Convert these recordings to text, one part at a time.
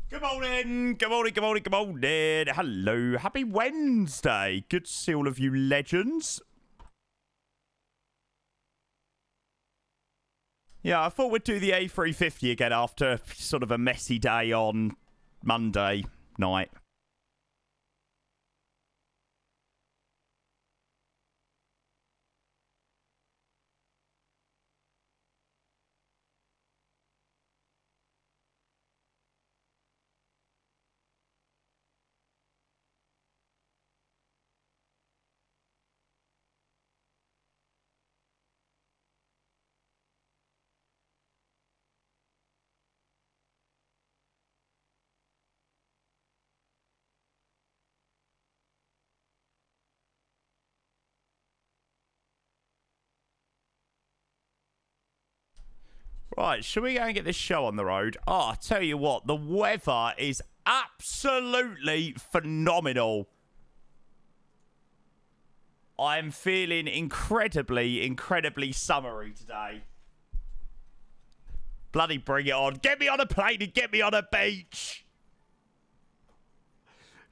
Good morning, good morning, good morning, good morning. Hello, happy Wednesday. Good to see all of you legends. Yeah, I thought we'd do the A350 again after sort of a messy day on Monday night. Right, shall we go and get this show on the road? Oh, I tell you what, the weather is absolutely phenomenal. I'm feeling incredibly summery today. Bloody bring it on. Get me on a plane and get me on a beach.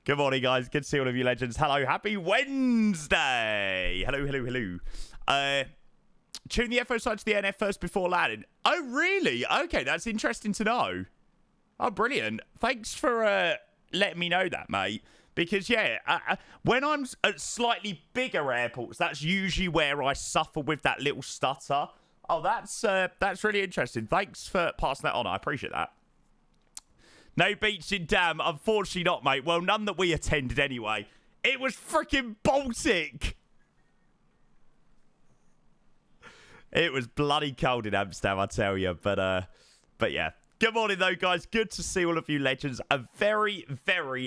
Good morning, guys. Good to see all of you legends. Hello, happy Wednesday. Hello. Tune the FO side to the NF first before landing. Oh, really? Okay, that's interesting to know. Oh, brilliant. Thanks for letting me know that, mate. Because, yeah, when I'm at slightly bigger airports, that's usually where I suffer with that little stutter. Oh, that's really interesting. Thanks for passing that on. I appreciate that. No beach in Dam. Unfortunately not, mate. Well, none that we attended anyway. It was freaking Baltic. It was bloody cold in Amsterdam, I tell you. But yeah. Good morning, though, guys. Good to see all of you legends. A very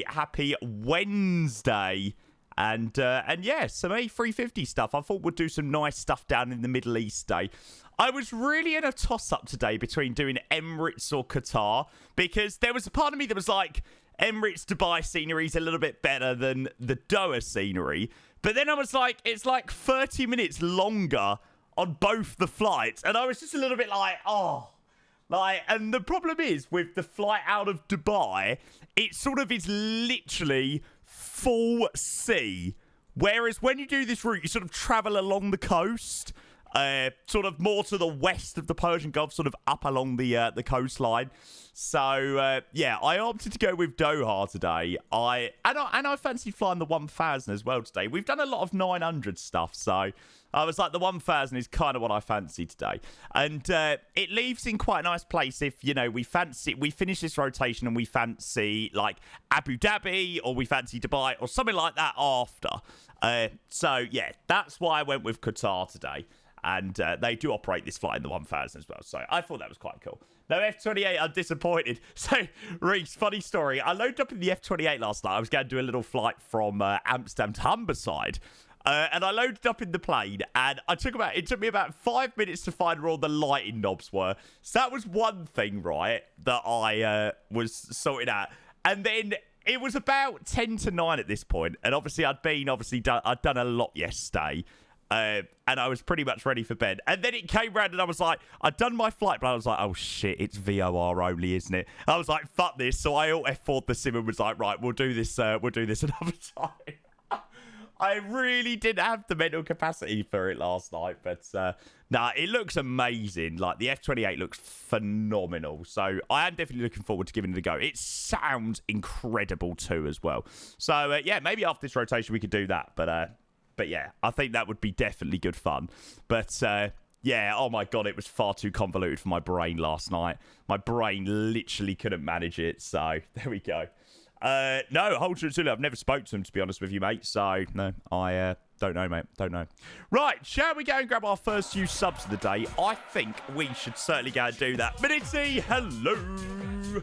happy Wednesday. And yeah, some A350 stuff. I thought we'd do some nice stuff down in the Middle East day. I was really in a toss-up today between doing Emirates or Qatar. Because there was a part of me that was like, Emirates Dubai scenery is a little bit better than the Doha scenery. But then I was like, it's like 30 minutes longer on both the flights. And I was just a little bit like, oh. Like, and the problem is with the flight out of Dubai, it sort of is literally full sea. Whereas when you do this route, you sort of travel along the coast, sort of more to the west of the Persian Gulf, sort of up along the coastline. So yeah, I opted to go with Doha today. I fancied flying the 1000 as well today. We've done a lot of 900 stuff, so I was like, the 1000 is kind of what I fancy today. And it leaves in quite a nice place if, you know, we finish this rotation and we fancy like Abu Dhabi or we fancy Dubai or something like that after. So yeah, that's why I went with Qatar today. And they do operate this flight in the 1000 as well. So I thought that was quite cool. No, F28, I'm disappointed. So, Reese, funny story. I loaded up in the F28 last night. I was going to do a little flight from Amsterdam to Humberside. And I loaded up in the plane, and it took me about 5 minutes to find where all the lighting knobs were. So that was one thing, right, that I was sorting out. And then it was about 10 to 9 at this point. And obviously, I'd done a lot yesterday. And I was pretty much ready for bed. And then it came round and I was like, I'd done my flight, but I was like, oh shit, it's VOR only, isn't it? I was like, fuck this. So I F4'd the sim and was like, right, we'll do this another time. I really didn't have the mental capacity for it last night. But nah, it looks amazing. Like, the F28 looks phenomenal. So I am definitely looking forward to giving it a go. It sounds incredible too as well. So yeah, maybe after this rotation we could do that. But yeah, I think that would be definitely good fun. But yeah, oh my God, it was far too convoluted for my brain last night. My brain literally couldn't manage it. So there we go. No, hold to it. I've never spoke to him, to be honest with you, mate. So no, I don't know, mate. Don't know. Right, shall we go and grab our first few subs of the day? I think we should certainly go and do that. Minity, hello.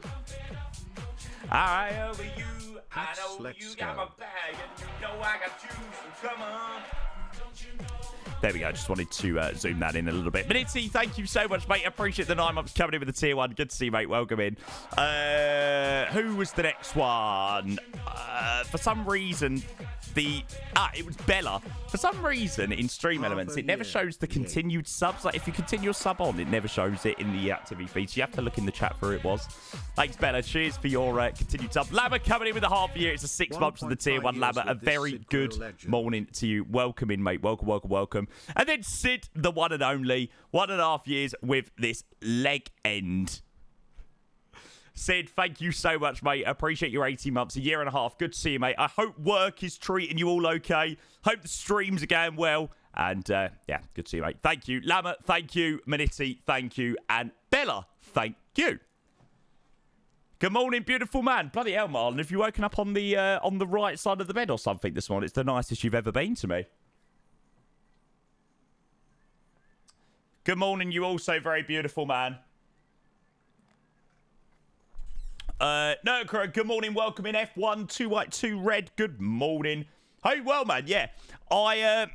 I over you. I know you got my bag, and you know I got you, so come on. There we go. Just wanted to zoom that in a little bit. Minity, thank you so much, mate. Appreciate the 9 months coming in with the tier 1. Good to see you, mate. Welcome in. Who was the next one? For some reason, it was Bella. For some reason, in Stream Elements, it never shows the continued subs. Like, if you continue your sub on, it never shows it in the activity feed. So you have to look in the chat for who it was. Thanks, Bella. Cheers for your continued sub. Lama coming in with a half a year. It's a 6 months of the tier 1. Lama, a very good morning to you. Welcome in, mate. Welcome, welcome, welcome. And then Sid, the one and only, 1.5 years with this leg end. Sid, thank you so much, mate. I appreciate your 18 months, a year and a half. Good to see you, mate. I hope work is treating you all okay. Hope the streams are going well. And, yeah, good to see you, mate. Thank you. Lama, thank you. Maniti, thank you. And Bella, thank you. Good morning, beautiful man. Bloody hell, Marlon. Have you woken up on the right side of the bed or something this morning? It's the nicest you've ever been to me. Good morning, you also very beautiful man. No, good morning, welcome in F1, 2 white, 2 red, good morning. Hey, well, man, yeah. I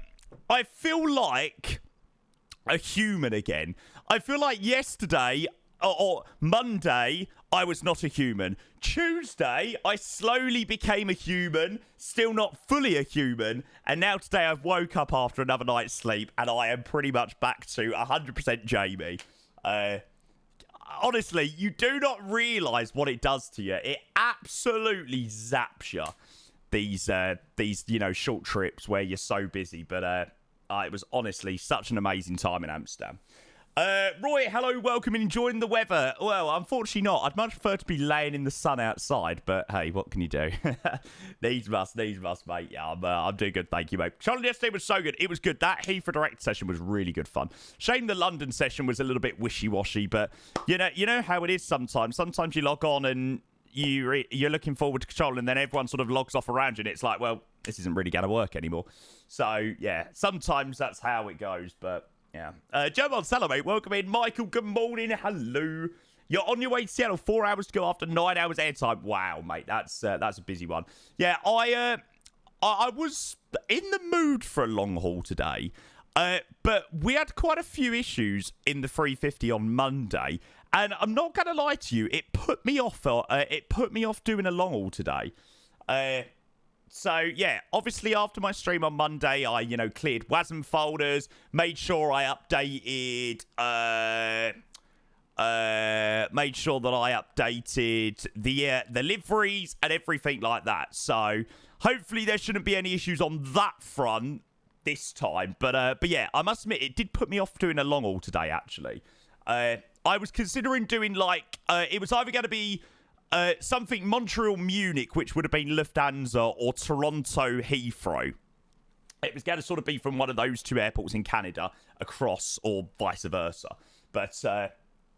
feel like a human again. I feel like yesterday, or Monday, I was not a human. Tuesday, I slowly became a human, still not fully a human, and now today I've woke up after another night's sleep, and I am pretty much back to 100% Jamie. Honestly, you do not realise what it does to you. It absolutely zaps you. These short trips where you're so busy. But it was honestly such an amazing time in Amsterdam. Roy, hello, welcome and enjoying the weather. Well, unfortunately not. I'd much prefer to be laying in the sun outside, but hey, what can you do? Needs must, mate. Yeah, I'm doing good, thank you, mate. Charlie, yesterday was so good. It was good. That Heathrow Direct session was really good fun. Shame the London session was a little bit wishy-washy, but you know how it is sometimes. Sometimes you log on and you're looking forward to control, and then everyone sort of logs off around you, and it's like, well, this isn't really going to work anymore. So, yeah, sometimes that's how it goes, but... yeah. Joe Salah, mate, welcome in. Michael, good morning. Hello. You're on your way to Seattle. 4 hours to go after 9 hours airtime. Wow, mate, that's a busy one. Yeah, I was in the mood for a long haul today, but we had quite a few issues in the 350 on Monday, and I'm not going to lie to you, it put me off. It put me off doing a long haul today. So, yeah, obviously after my stream on Monday, I, cleared WASM folders, made sure I updated, made sure that I updated the liveries and everything like that. So, hopefully there shouldn't be any issues on that front this time. But yeah, I must admit, it did put me off doing a long haul today, actually. I was considering doing, it was either going to be... something Montreal-Munich, which would have been Lufthansa, or Toronto-Heathrow. It was going to sort of be from one of those two airports in Canada across, or vice versa. But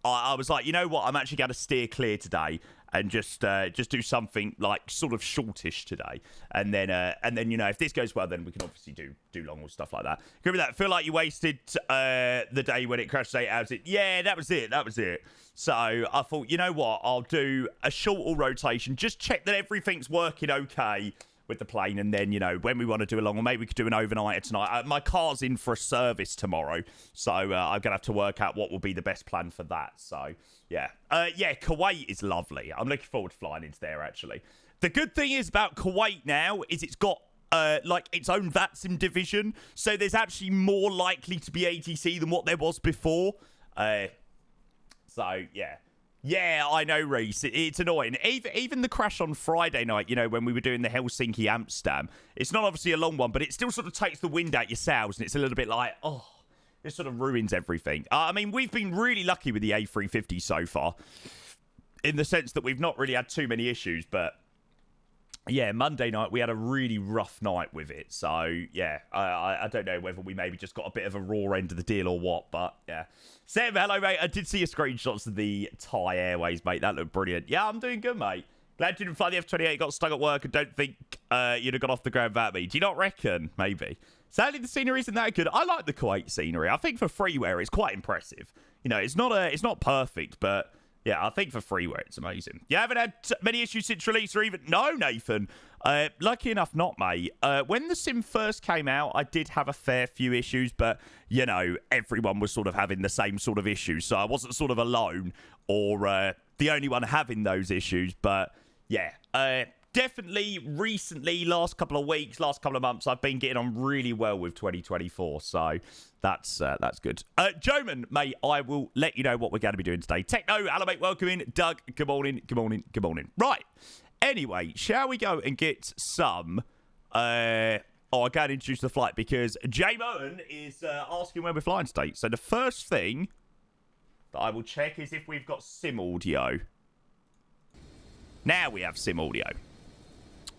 I was like, you know what? I'm actually going to steer clear today and just do something sort of shortish today. And then if this goes well, then we can obviously do long haul stuff like that. Agree with that? Feel like you wasted the day when it crashed 8 hours. Yeah, that was it. So I thought, you know what? I'll do a short haul rotation. Just check that everything's working okay with the plane. And then, when we want to do a long haul, maybe we could do an overnighter tonight. My car's in for a service tomorrow. So I'm going to have to work out what will be the best plan for that. So, yeah. Yeah, Kuwait is lovely. I'm looking forward to flying into there, actually. The good thing is about Kuwait now is it's got its own VATSIM division. So there's actually more likely to be ATC than what there was before. So, yeah. Yeah, I know, Reese. It's annoying. Even the crash on Friday night, when we were doing the Helsinki-Amsterdam, it's not obviously a long one, but it still sort of takes the wind out your sails, and it's a little bit like, oh, it sort of ruins everything. I mean, we've been really lucky with the A350 so far, in the sense that we've not really had too many issues, but... yeah, Monday night, we had a really rough night with it. So, yeah, I don't know whether we maybe just got a bit of a raw end of the deal or what, but, yeah. Sam, hello, mate. I did see your screenshots of the Thai Airways, mate. That looked brilliant. Yeah, I'm doing good, mate. Glad you didn't fly the F-28, got stuck at work, and don't think you'd have got off the ground without me. Do you not reckon? Maybe. Sadly, the scenery isn't that good. I like the Kuwait scenery. I think for freeware, it's quite impressive. It's not perfect, but... Yeah, I think for freeware, it's amazing. You haven't had many issues since release or even... No, Nathan. Lucky enough not, mate. When the sim first came out, I did have a fair few issues, but, you know, everyone was sort of having the same sort of issues, so I wasn't sort of alone or the only one having those issues, but, yeah. Definitely recently, last couple of weeks, last couple of months, I've been getting on really well with 2024, so that's good. Joman, mate, I will let you know what we're going to be doing today. Techno, hello, mate, welcome in. Doug, good morning, good morning, good morning. Right, anyway, shall we go and get some... I can't introduce the flight because Jay Moen is asking where we're flying today. So the first thing that I will check is if we've got sim audio. Now we have sim audio.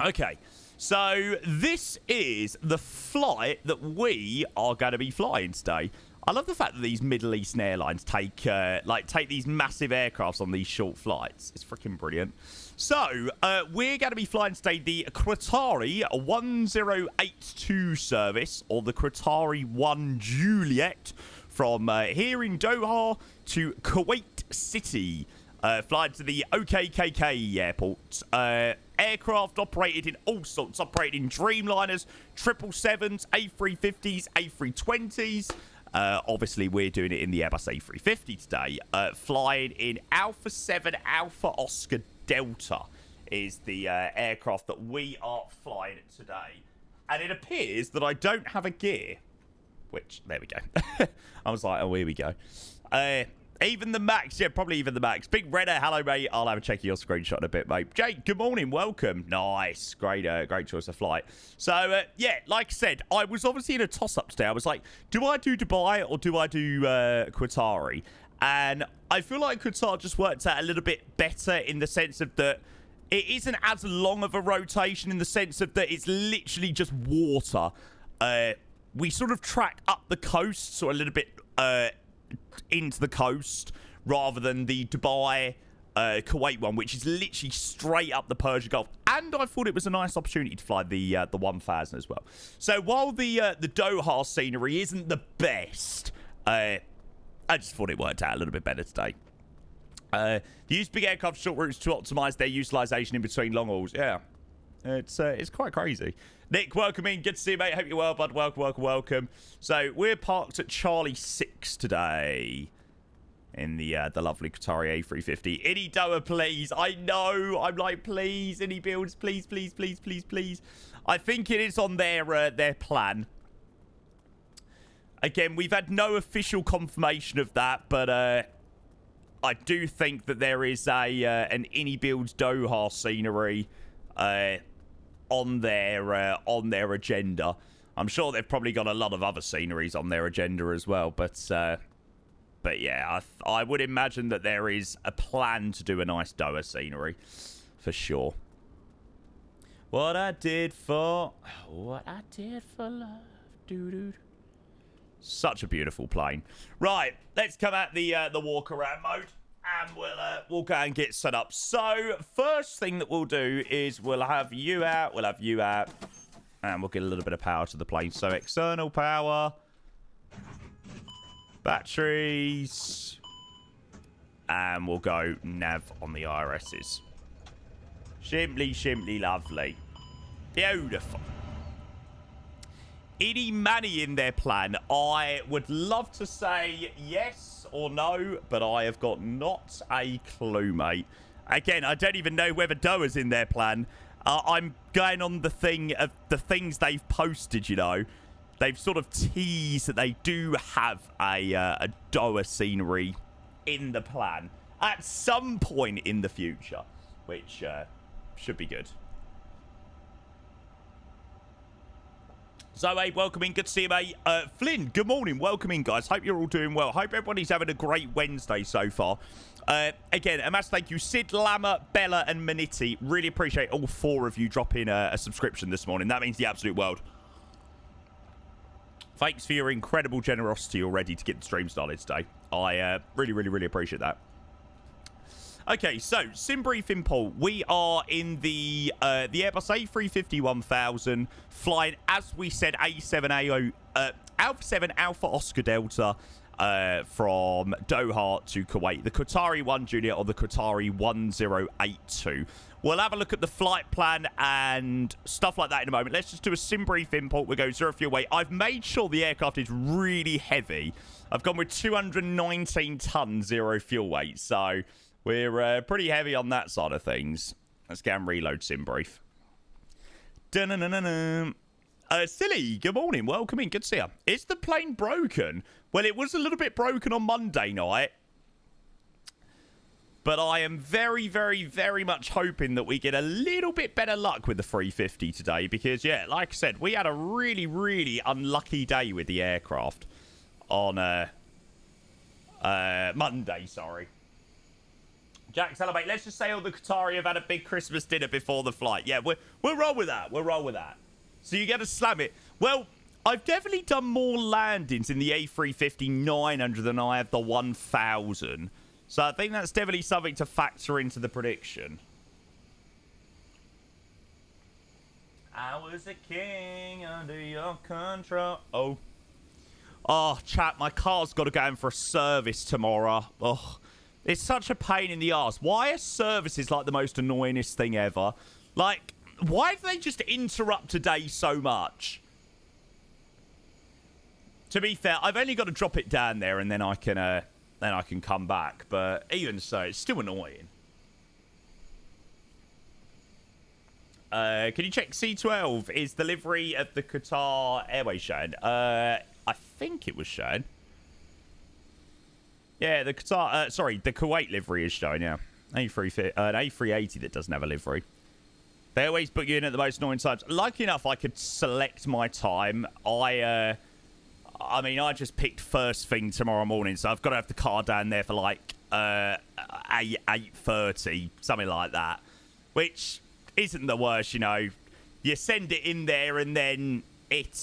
Okay, so this is the flight that we are going to be flying today. I love the fact that these Middle Eastern airlines take these massive aircrafts on these short flights. It's freaking brilliant. So, we're going to be flying today the Qatari 1082 service, or the Qatari 1 Juliet, from here in Doha to Kuwait City. Flying to the OKKK airport. Aircraft operated in all sorts. Operated in Dreamliners, 777s, A350s, A320s. Obviously, we're doing it in the Airbus A350 today. Flying in Alpha 7 Alpha Oscar Delta is the aircraft that we are flying today. And it appears that I don't have a gear. Which, there we go. I was like, oh, here we go. Even the Max, yeah, probably even the Max. Big Redder, hello, mate. I'll have a check of your screenshot in a bit, mate. Jake, good morning, welcome. Nice, great choice of flight. So, yeah, like I said, I was obviously in a toss-up today. I was like, do I do Dubai or do I do Qatari? And I feel like Qatar just worked out a little bit better in the sense of that it isn't as long of a rotation in the sense of that it's literally just water. We sort of track up the coast, so a little bit... into the coast rather than the Dubai Kuwait one, which is literally straight up the Persian Gulf. And I thought it was a nice opportunity to fly the 1000 as well. So while the Doha scenery isn't the best, I just thought it worked out a little bit better today. They use big aircraft short routes to optimize their utilization in between long hauls. Yeah, it's quite crazy. Nick, welcome in. Good to see you, mate. Hope you're well, bud. Welcome. So we're parked at Charlie 6 today in the lovely Qatari A350. Any Doha, please. I know. I'm like, please. Any builds, please. I think it is on their plan. Again, we've had no official confirmation of that, but I do think that there is an Any Builds Doha scenery on their agenda. I'm sure they've probably got a lot of other sceneries on their agenda as well, but yeah, I would imagine that there is a plan to do a nice Doha scenery for sure. What I did for love, doo-doo. Such a beautiful plane. Right, let's come at the walk around mode. And we'll go and get set up. So, first thing that we'll do is we'll have you out. And we'll get a little bit of power to the plane. So, external power. Batteries. And we'll go nav on the IRSs. Simply lovely. Beautiful. Any money in their plan? I would love to say yes or no, but I have got not a clue, mate. Again, I don't even know whether Doha's in their plan. I'm going on the thing of the things they've posted, you know. They've sort of teased that they do have a Doha scenery in the plan at some point in the future, which should be good. So, hey, welcome in. Good to see you, mate. Flynn, good morning. Welcome in, guys. Hope you're all doing well. Hope everybody's having a great Wednesday so far. Again, a massive thank you. Sid, Lama, Bella, and Maniti. Really appreciate all four of you dropping a subscription this morning. That means the absolute world. Thanks for your incredible generosity already to get the stream started today. I really appreciate that. Okay, so, sim briefing, Paul. We are in the Airbus A350 1000, flying, as we said, Alpha 7 Alpha Oscar Delta, from Doha to Kuwait. The Qatari 1 Junior or the Qatari 1082. We'll have a look at the flight plan and stuff like that in a moment. Let's just do a sim brief import. We'll go 0 fuel weight. I've made sure the aircraft is really heavy. I've gone with 219 tons 0 fuel weight. So we're pretty heavy on that side of things. Let's go and reload sim brief. Silly, good morning. Welcome in. Good to see you. Is the plane broken? Well, it was a little bit broken on Monday night. But I am very, very, very much hoping that we get a little bit better luck with the 350 today. Because, yeah, like I said, we had a really, really unlucky day with the aircraft on Monday, sorry. Jack, celebrate. Let's just say all the Qatari have had a big Christmas dinner before the flight. Yeah, we'll roll with that. We'll roll with that. So you get to slam it. Well, I've definitely done more landings in the A350-900 than I have the 1000. So I think that's definitely something to factor into the prediction. I was a king under your control. Oh, chat, my car's got to go in for a service tomorrow. Oh, it's such a pain in the arse. Why are services like the most annoyingest thing ever? Like, why do they just interrupt a day so much? To be fair, I've only got to drop it down there and then I can come back. But even so, it's still annoying. Can you check C12? Is the livery of the Qatar Airways shown? I think it was shown. Yeah, the Qatar... sorry, the Kuwait livery is shown, yeah. An A380 that doesn't have a livery. They always book you in at the most annoying times. Lucky enough, I could select my time. I mean, I just picked first thing tomorrow morning, so I've got to have the car down there for, like, 8:30, something like that. Which isn't the worst, you know. You send it in there, and then it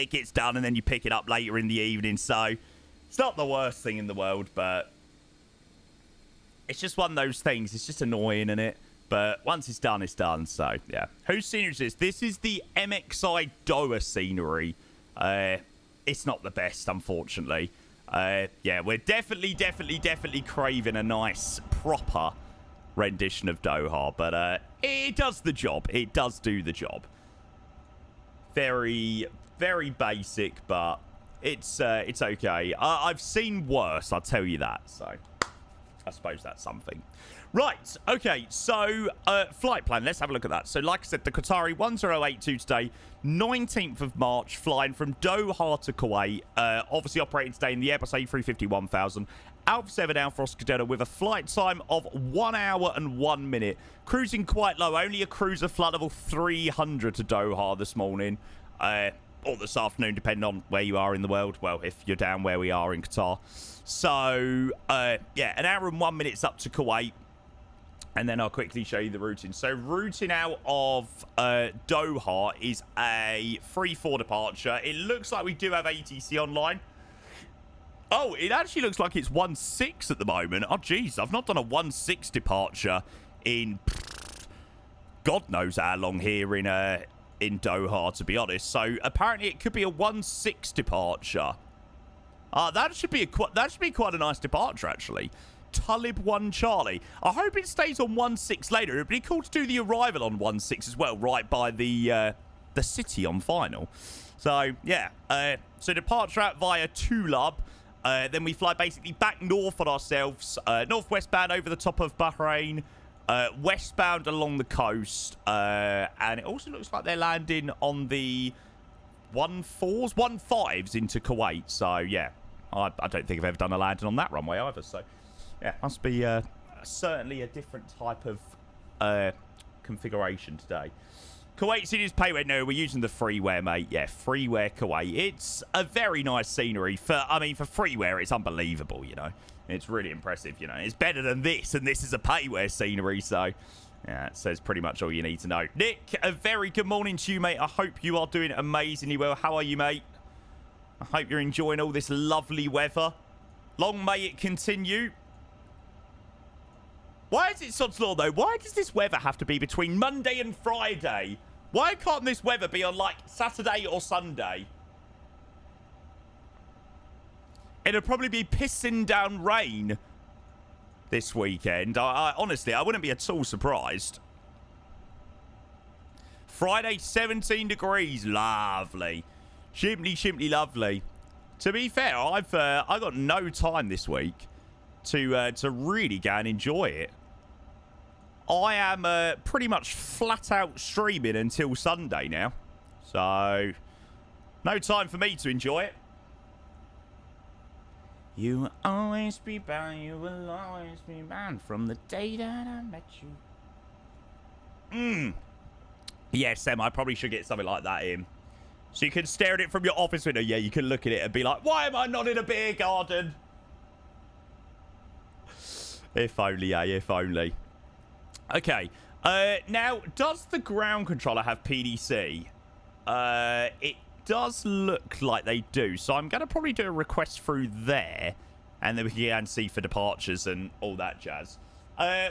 gets done, and then you pick it up later in the evening, so... It's not the worst thing in the world, but it's just one of those things. It's just annoying, isn't it? But once it's done, so, yeah. Whose scenery is this? This is the MXI Doha scenery. It's not the best, unfortunately. Yeah, we're definitely craving a nice, proper rendition of Doha. But it does the job. It does do the job. Very, very basic, but... It's okay. I've seen worse, I'll tell you that. So, I suppose that's something. Right, okay, so flight plan. Let's have a look at that. So, like I said, the Qatari 1082 today, 19th of March, flying from Doha to Kuwait. Obviously operating today in the Airbus A350-1000. Alpha 7 Alpha Oscar Delta with a flight time of 1 hour and 1 minute. Cruising quite low. Only a cruiser flight level 300 to Doha this morning. Or this afternoon, depending on where you are in the world. Well, if you're down where we are in Qatar. So, yeah, 1 hour and 1 minute up to Kuwait. And then I'll quickly show you the routing. So, routing out of Doha is a 3-4 departure. It looks like we do have ATC online. Oh, it actually looks like it's 1-6 at the moment. Oh, jeez, I've not done a 1-6 departure in God knows how long here in Doha, to be honest. So apparently it could be a 1-6 departure. That should be quite a nice departure, actually. Tulib 1 Charlie. I hope it stays on 1-6 later. It'd be cool to do the arrival on 1-6 as well, right by the city on final. So yeah, so departure out via Tulib. Then we fly basically back north on ourselves, northwestbound over the top of Bahrain. Westbound along the coast, and it also looks like they're landing on the 1-5s into Kuwait. So yeah, I don't think I've ever done a landing on that runway either. So yeah, must be certainly a different type of configuration today. Kuwait City's payware. No, we're using the freeware, mate. Yeah, freeware Kuwait. It's a very nice scenery. For freeware, it's unbelievable, you know. It's really impressive, you know. It's better than this, and this is a payware scenery, so... Yeah, it says pretty much all you need to know. Nick, a very good morning to you, mate. I hope you are doing amazingly well. How are you, mate? I hope you're enjoying all this lovely weather. Long may it continue. Why is it sod's law, though? Why does this weather have to be between Monday and Friday? Why can't this weather be on, like, Saturday or Sunday? It'll probably be pissing down rain this weekend. Honestly, I wouldn't be at all surprised. Friday, 17 degrees. Lovely. Shimply lovely. To be fair, I've got no time this week to really go and enjoy it. I am pretty much flat out streaming until Sunday now. So, no time for me to enjoy it. You will always be bound, you will always be bound from the day that I met you. Yeah, Sam, I probably should get something like that in. So you can stare at it from your office window. Yeah, you can look at it and be like, why am I not in a beer garden? If only, if only. Okay. Now, does the ground controller have PDC? It does look like they do. So I'm going to probably do a request through there. And then we can see for departures and all that jazz.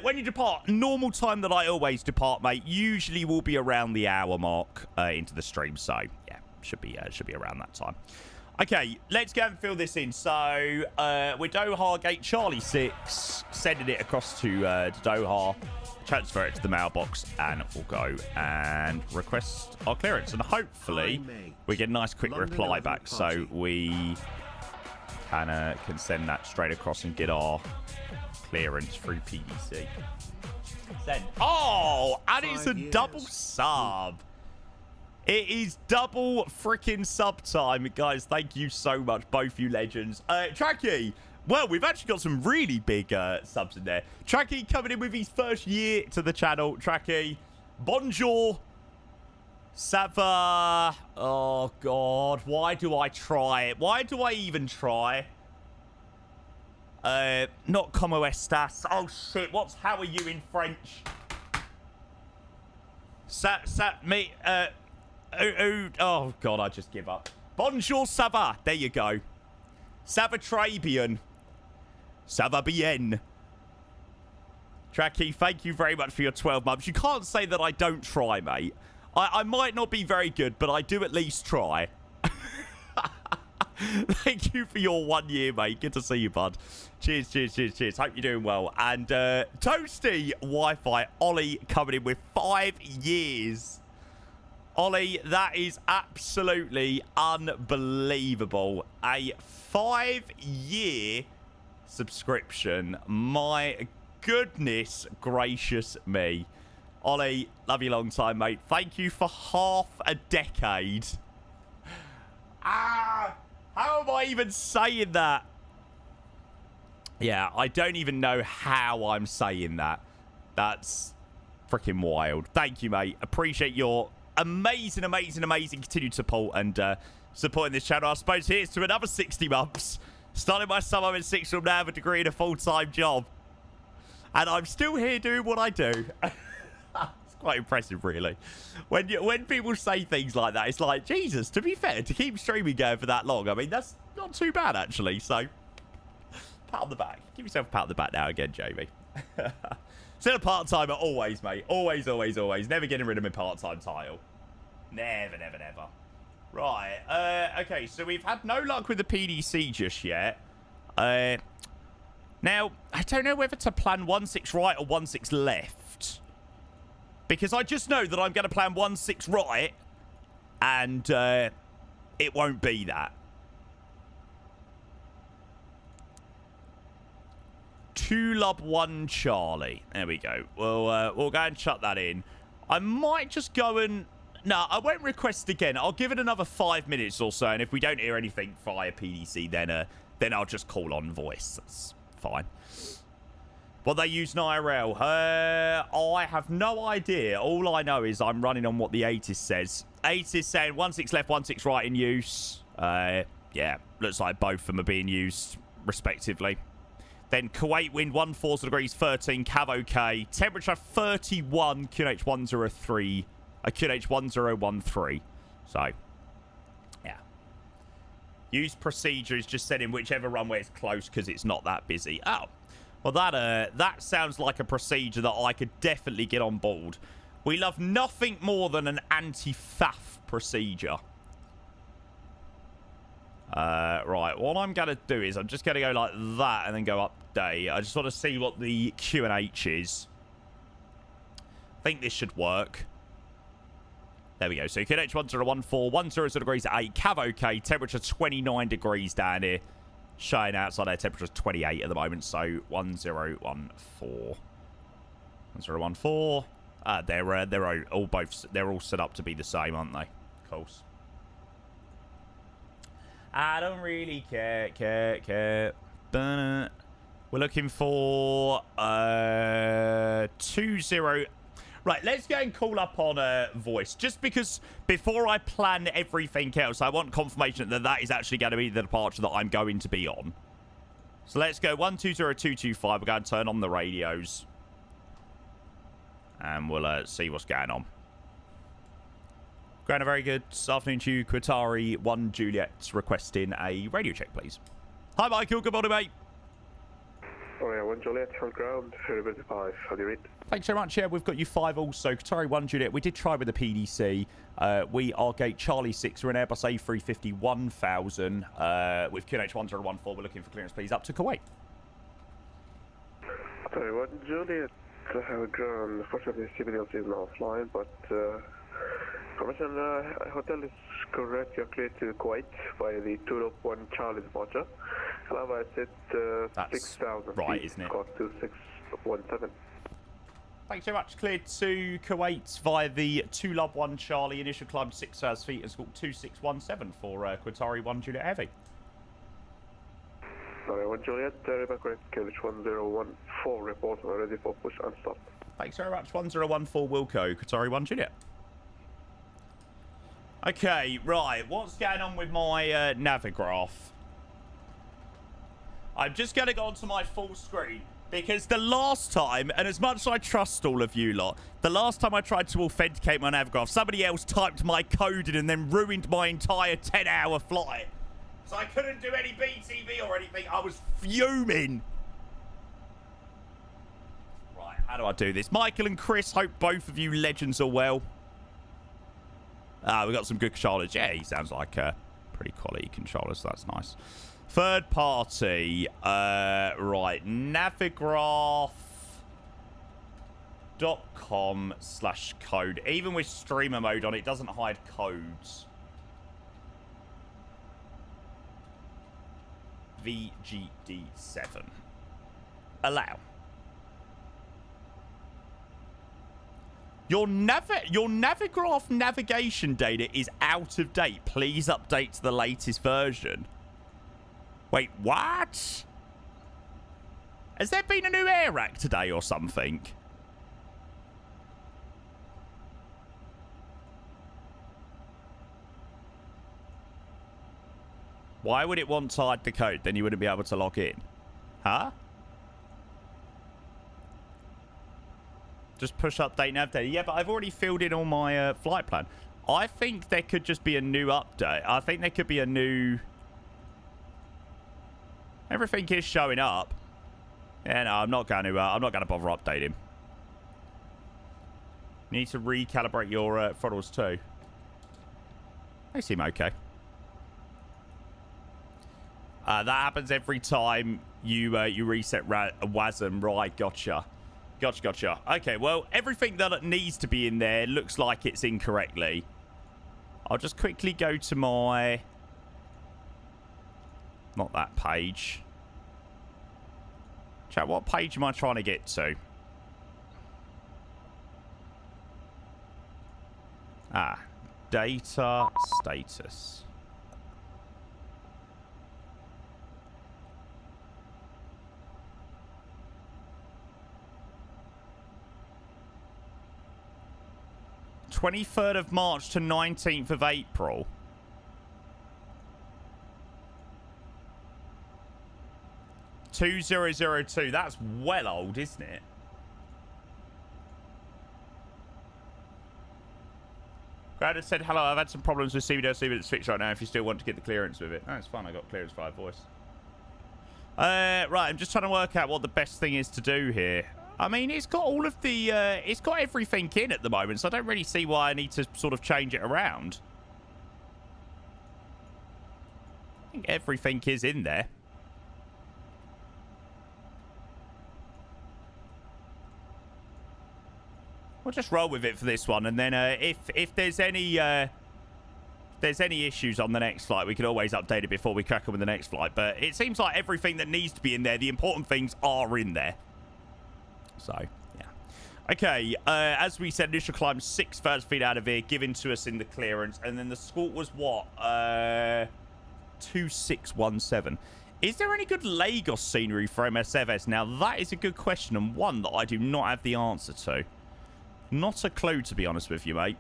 When you depart, normal time that I always depart, mate, usually will be around the hour mark into the stream. So, yeah, should be around that time. Okay, let's go and fill this in. So, we're Doha Gate Charlie 6, sending it across to Doha, transfer it to the mailbox, and we'll go and request our clearance. And hopefully, we get a nice quick reply back so we can send that straight across and get our clearance through PDC. Send. Oh, and it's a double sub. It is double freaking sub time, guys. Thank you so much, both you legends. Tracky, well, we've actually got some really big subs in there. Tracky coming in with his first year to the channel. Tracky, bonjour, Sava. Oh God, why do I try it? Why do I even try? Not como estas. Oh shit, how are you in French? Me, oh God, I just give up. Bonjour, ça va? There you go. Ça va très bien. Ça va bien. Tracky, thank you very much for your 12 months. You can't say that I don't try, mate. I might not be very good, but I do at least try. Thank you for your 1 year, mate. Good to see you, bud. Cheers, cheers, cheers, cheers. Hope you're doing well. And Toasty Wi-Fi, Ollie coming in with 5 years. Ollie, that is absolutely unbelievable. A 5-year subscription. My goodness gracious me. Ollie, love you long time, mate. Thank you for half a decade. How am I even saying that? Yeah, I don't even know how I'm saying that. That's freaking wild. Thank you, mate. Appreciate your amazing continued support and supporting this channel. I suppose here's to another 60 months. Started my summer in 6th form, now have a degree in a full-time job. And I'm still here doing what I do. It's quite impressive, really. When people say things like that, it's like, Jesus, to be fair, to keep streaming going for that long, I mean, that's not too bad, actually. So, pat on the back. Give yourself a pat on the back now again, Jamie. Still a part-timer, always, mate. Always, always, always. Never getting rid of my part-time title. Never, never, never. Right. Okay, so we've had no luck with the PDC just yet. Now, I don't know whether to plan 1-6 right or 1-6 left. Because I just know that I'm going to plan 1-6 right. And it won't be that. 2 Lub 1 Charlie. There we go. We'll go and shut that in. I might just go and... No, I won't request again. I'll give it another 5 minutes or so. And if we don't hear anything via PDC, then I'll just call on voice. That's fine. What they use in IRL? I have no idea. All I know is I'm running on what the ATIS says. ATIS saying 1-6 left, 1-6 right in use. Yeah, looks like both of them are being used respectively. Then Kuwait wind 140 degrees 13, Cav OK. Temperature 31, QNH 103, QNH 1013. So, yeah. Use procedure is just setting whichever runway is close because it's not that busy. Oh, well that sounds like a procedure that I could definitely get on board. We love nothing more than an anti-faff procedure. Right, what I'm going to do is I'm just going to go like that and then go update. I just want to see what the QNH is. I think this should work. There we go. So QNH 1014, 100 degrees at 8. Cav OK. Temperature 29 degrees down here. Showing outside our temperature is 28 at the moment. So 1014. 1014. They're all set up to be the same, aren't they? Of course. I don't really care. We're looking for 20. Right, let's go and call up on voice. Just because before I plan everything else, I want confirmation that that is actually going to be the departure that I'm going to be on. So let's go 120225. We're going to turn on the radios. And we'll see what's going on. Grant, a very good afternoon to you. Qatari 1 Juliet requesting a radio check, please. Hi, Michael. Good morning, mate. Oh, yeah, 1 Juliet on ground. 5. How do you read? Thanks so much. Yeah, we've got you 5 also. Qatari 1 Juliet. We did try with the PDC. We are gate Charlie 6. We're an Airbus A350 1000 with QNH 1014. We're looking for clearance, please, up to Kuwait. Sorry, 1 Juliet. Ground. Unfortunately, civilians is now offline, but information hotel is correct. You're clear to Kuwait by the 201 Charlie departure. However, it's at 6,000 right, feet, isn't it? Squawk 2617. Thanks so much. Cleared to Kuwait via the 2-1 Charlie. Initial climb 6,000 feet and squawk 2617 for Qatari 1 Juliet Heavy. Sorry, 1 Juliet, River correct. QNH 1014 report ready for push and stop. Thanks very much. 1014 Wilco, Qatari 1 Juliet. Okay, right. What's going on with my Navigraph? I'm just going to go onto my full screen. Because the last time, and as much as I trust all of you lot, the last time I tried to authenticate my Navigraph, somebody else typed my code in and then ruined my entire 10-hour flight. So I couldn't do any BTV or anything. I was fuming. Right, how do I do this? Michael and Chris, hope both of you legends are well. We got some good controllers. Yeah, he sounds like pretty quality controllers, so that's nice. Third party. Right, navigraph.com/code. Even with streamer mode on, it doesn't hide codes. VGD7. Allow. Your Navigraph navigation data is out of date. Please update to the latest version. Wait, what? Has there been a new air rack today or something? Why would it want to hide the code? Then you wouldn't be able to log in. Huh? Just push update nav data. Yeah, but I've already filled in all my flight plan. I think there could just be a new update. I think there could be a new... Everything is showing up. Yeah, no, I'm not going to bother updating. You need to recalibrate your throttles too. They seem okay. That happens every time you reset WASM. Right, gotcha. Gotcha. Okay, well, everything that needs to be in there looks like it's incorrectly. I'll just quickly go to my... Not that page. Chat, what page am I trying to get to? Data status. (23rd of March to 19th of April). (2002). That's well old, isn't it? Grad said, hello, I've had some problems with CBDC, but it's fixed right now if you still want to get the clearance with it. Oh, it's fine. I got clearance via voice. Right, I'm just trying to work out what the best thing is to do here. I mean, it's got all of the... it's got everything in at the moment, so I don't really see why I need to sort of change it around. think everything is in there. We'll just roll with it for this one, and then if there's any issues on the next flight, we can always update it before we crack on with the next flight. But it seems like everything that needs to be in there, the important things are in there. So, yeah. Okay, as we said, initial climb 6,000 feet out of here, given to us in the clearance. And then the squawk was what? 2617. Is there any good Lagos scenery for MSFS? Now, that is a good question, and one that I do not have the answer to. Not a clue, to be honest with you, mate.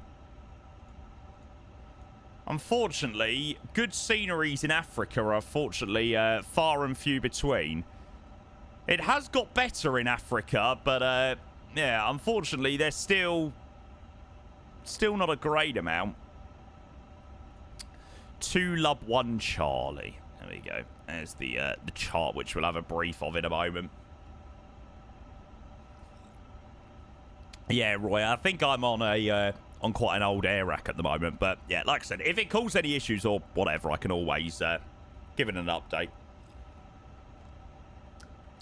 Unfortunately, good sceneries in Africa are unfortunately far and few between. It has got better in Africa, but yeah, unfortunately, they're still not a great amount. 2 Lub 1 Charlie. There we go. There's the chart, which we'll have a brief of in a moment. Yeah, Roy, I think I'm on on quite an old air rack at the moment. But, yeah, like I said, if it causes any issues or whatever, I can always give it an update.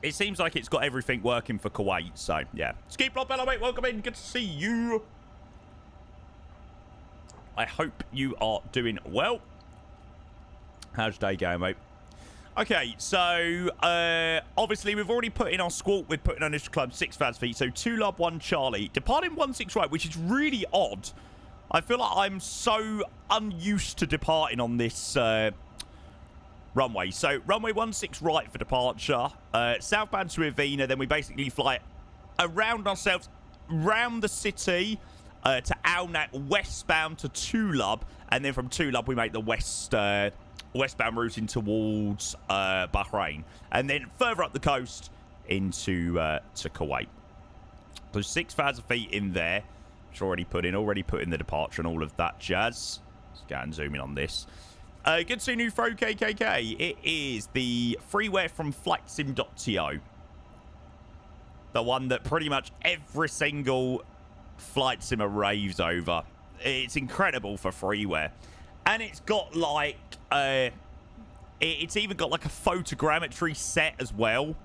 It seems like it's got everything working for Kuwait. So, yeah. Ski Block Bello, mate, welcome in. Good to see you. I hope you are doing well. How's your day going, mate? Okay, so obviously we've already put in our squawk. We're putting on initial climb 6,000 feet. So 2 Lub 1 Charlie. Departing 16 right, which is really odd. I feel like I'm so unused to departing on this runway. So runway 16 right for departure. Southbound to Avina. Then we basically fly around ourselves, round the city to Alnak, westbound to Tulub. And then from Tulub we make the westbound routing towards Bahrain, and then further up the coast into to Kuwait. So 6,000 feet in there, which already put in the departure and all of that jazz. Let's go and zoom in on this. Good to see new OTHH-OKKK. It is the freeware from FlightSim.to, the one that pretty much every single flight simmer raves over. It's incredible for freeware. And it's got like, it's even got like a photogrammetry set as well.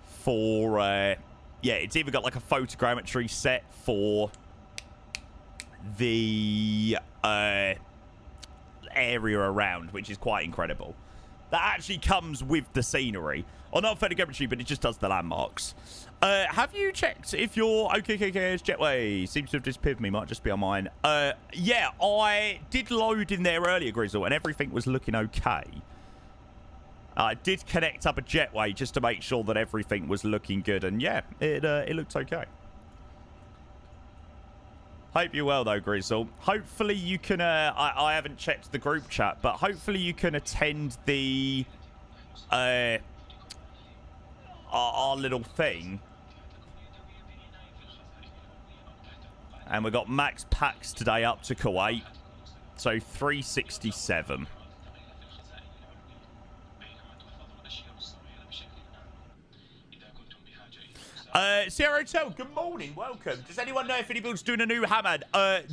For, yeah, it's even got like a photogrammetry set for the area around, which is quite incredible. That actually comes with the scenery. Or not photogrammetry, but it just does the landmarks. Have you checked if your OKKK's jetway seems to have disappeared for me? Might just be on mine. Yeah, I did load in there earlier, Grizzle, and everything was looking okay. I did connect up a jetway just to make sure that everything was looking good, and yeah, it looks okay. Hope you're well, though, Grizzle. Hopefully you can, I haven't checked the group chat, but hopefully you can attend the, our little thing. And we got max packs today up to Kuwait. So 367. Sierra Hotel, good morning, welcome. Does anyone know if anybody's doing a new Hamad?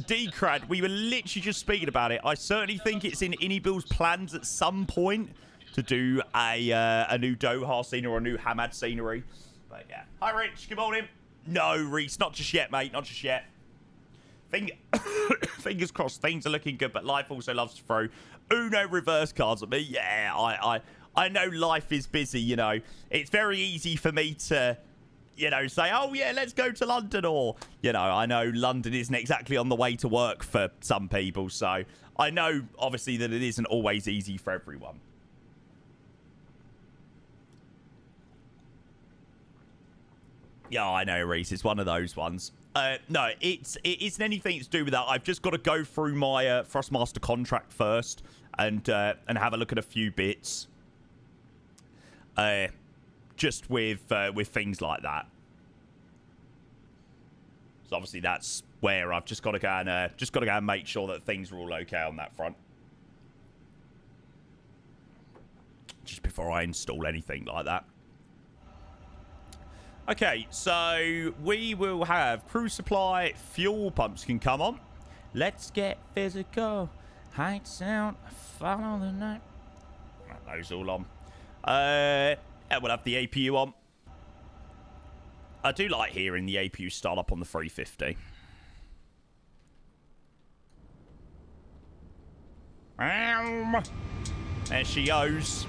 D-Crad, we were literally just speaking about it. I certainly think it's in Inibill's plans at some point to do a new Doha scenery or a new Hamad scenery. But yeah. Hi, Rich, good morning. No, Reese, not just yet, mate, not just yet. Fingers crossed, things are looking good, but life also loves to throw Uno reverse cards at me. Yeah, I know life is busy, you know. It's very easy for me to, you know, say, oh, yeah, let's go to London. Or, you know, I know London isn't exactly on the way to work for some people. So I know, obviously, that it isn't always easy for everyone. Yeah, I know, Reese. It's one of those ones. No, it isn't anything to do with that. I've just got to go through my Thrustmaster contract first and have a look at a few bits. Just with things like that. So obviously that's where I've just got to go and make sure that things are all okay on that front. Just before I install anything like that. Okay, so we will have crew supply, fuel pumps can come on. Let's get physical. Heights out, follow the night. Those all on. Yeah, we'll have the APU on. I do like hearing the APU start up on the 350. There she goes.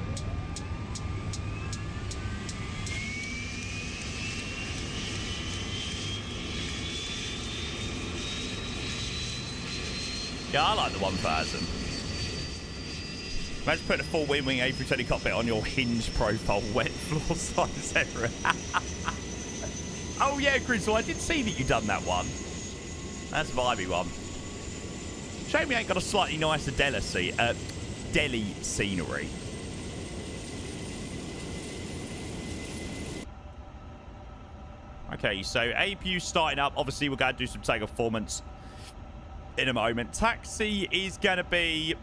Yeah, I like the 1000. Let's put a full wing A320 cockpit on your hinge profile. Wet floor size error. Oh, yeah, Grizzle, I did see that you done that one. That's a vibey one. Shame we ain't got a slightly nicer Delhi scenery. Okay, so APU starting up. Obviously, we're going to do some takeoff performance in a moment. Taxi is going to be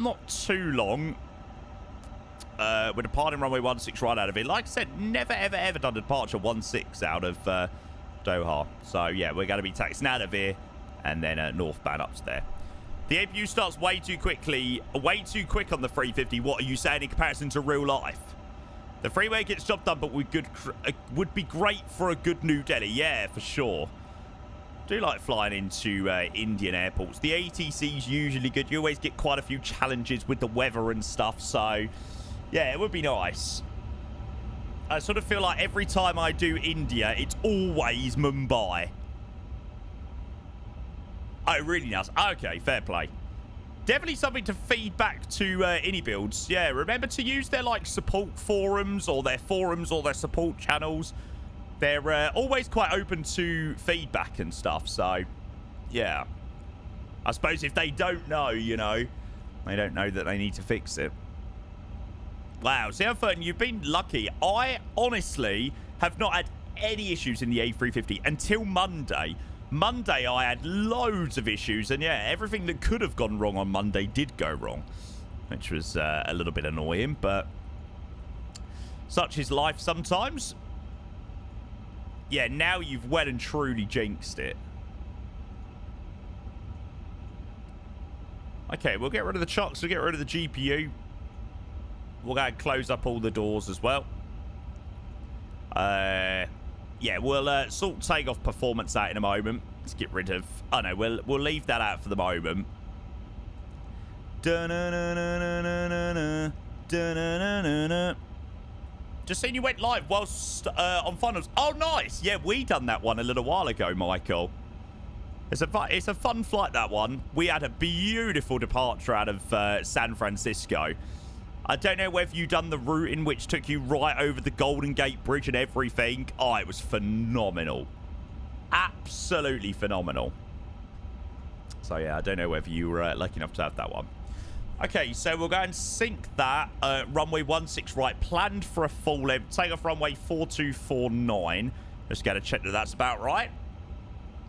not too long. We're departing runway 16 right out of it. Like I said, never, ever, ever done a departure 16 out of Doha. So, yeah, we're going to be taxiing out of here and then northbound up to there. The APU starts way too quickly, way too quick on the 350. What are you saying in comparison to real life? The freeway gets job done, but would be great for a good New Delhi. Yeah, for sure. Do like flying into Indian airports. The ATC is usually good. You always get quite a few challenges with the weather and stuff. So, yeah, it would be nice. I sort of feel like every time I do India, it's always Mumbai. Oh, really nice. Okay, fair play. Definitely something to feed back to Innie Builds. Yeah, remember to use their, like, support forums or their support channels. They're always quite open to feedback and stuff, so, yeah. I suppose if they don't know, you know, they don't know that they need to fix it. Wow, CM13, you've been lucky. I honestly have not had any issues in the A350 until Monday. Monday, I had loads of issues, and yeah, everything that could have gone wrong on Monday did go wrong, which was a little bit annoying, but such is life sometimes. Yeah, now you've well and truly jinxed it. Okay, we'll get rid of the chocks, we'll get rid of the GPU. We'll go and close up all the doors as well. Yeah, we'll sort takeoff performance out in a moment. Let's get rid of... Oh, no, we'll leave that out for the moment. Just seen you went live whilst on finals. Oh, nice. Yeah, we done that one a little while ago, Michael. It's a fun flight, that one. We had a beautiful departure out of San Francisco. I don't know whether you done the route in which took you right over the Golden Gate Bridge and everything. Oh, it was phenomenal. Absolutely phenomenal. So, yeah, I don't know whether you were lucky enough to have that one. Okay, so we'll go and sync that. Runway 16 right, planned for a full length. Take off runway 4249. Just got to check that that's about right.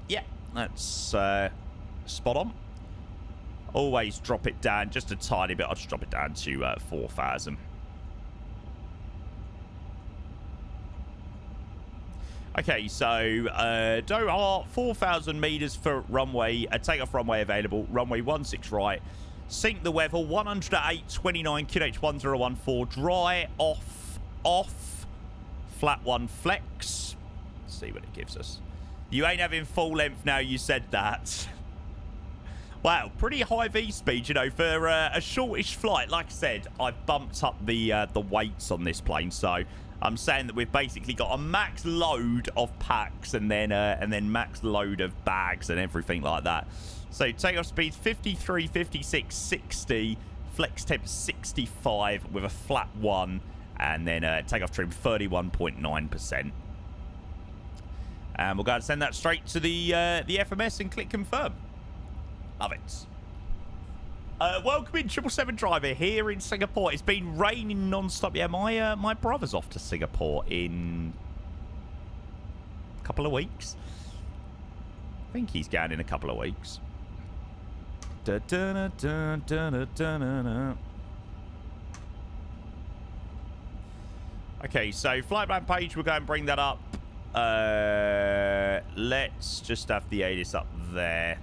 Yeah, that's spot on. Always drop it down just a tiny bit. I'll just drop it down to 4,000. Okay, so Doha, 4,000 meters for runway. Takeoff runway available. Runway 16 right. Sync the weather. 108.29 QH 1014. Dry off. Flat 1 flex. Let's see what it gives us. You ain't having full length now. You said that. Wow, pretty high V speed, you know, for a shortish flight. Like I said, I've bumped up the weights on this plane, so I'm saying that we've basically got a max load of packs and then max load of bags and everything like that. So takeoff speed 53, 56, 60, flex temp 65 with a flat 1, and then takeoff trim 31.9%. And we'll go and send that straight to the FMS and click confirm. Love it. Welcome in 777 driver here in Singapore. It's been raining non-stop. Yeah, my brother's off to Singapore in a couple of weeks. I think he's going in a couple of weeks. Okay, so flight plan page, we'll go and bring that up. Let's just have the ATIS up there.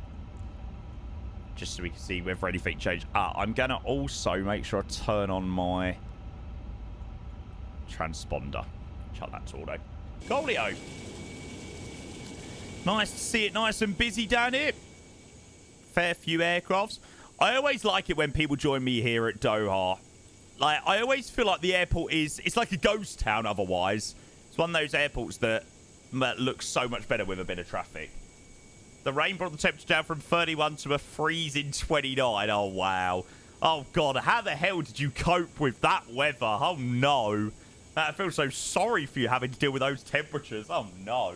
just so we can see whether anything changed. I'm going to also make sure I turn on my transponder. Chuck that to auto. Coolio. Nice to see it nice and busy down here. Fair few aircrafts. I always like it when people join me here at Doha. Like, I always feel like the airport it's like a ghost town otherwise. It's one of those airports that looks so much better with a bit of traffic. The rain brought the temperature down from 31 to a freezing 29. Oh, wow. Oh, God. How the hell did you cope with that weather? Oh, no. I feel so sorry for you having to deal with those temperatures. Oh, no.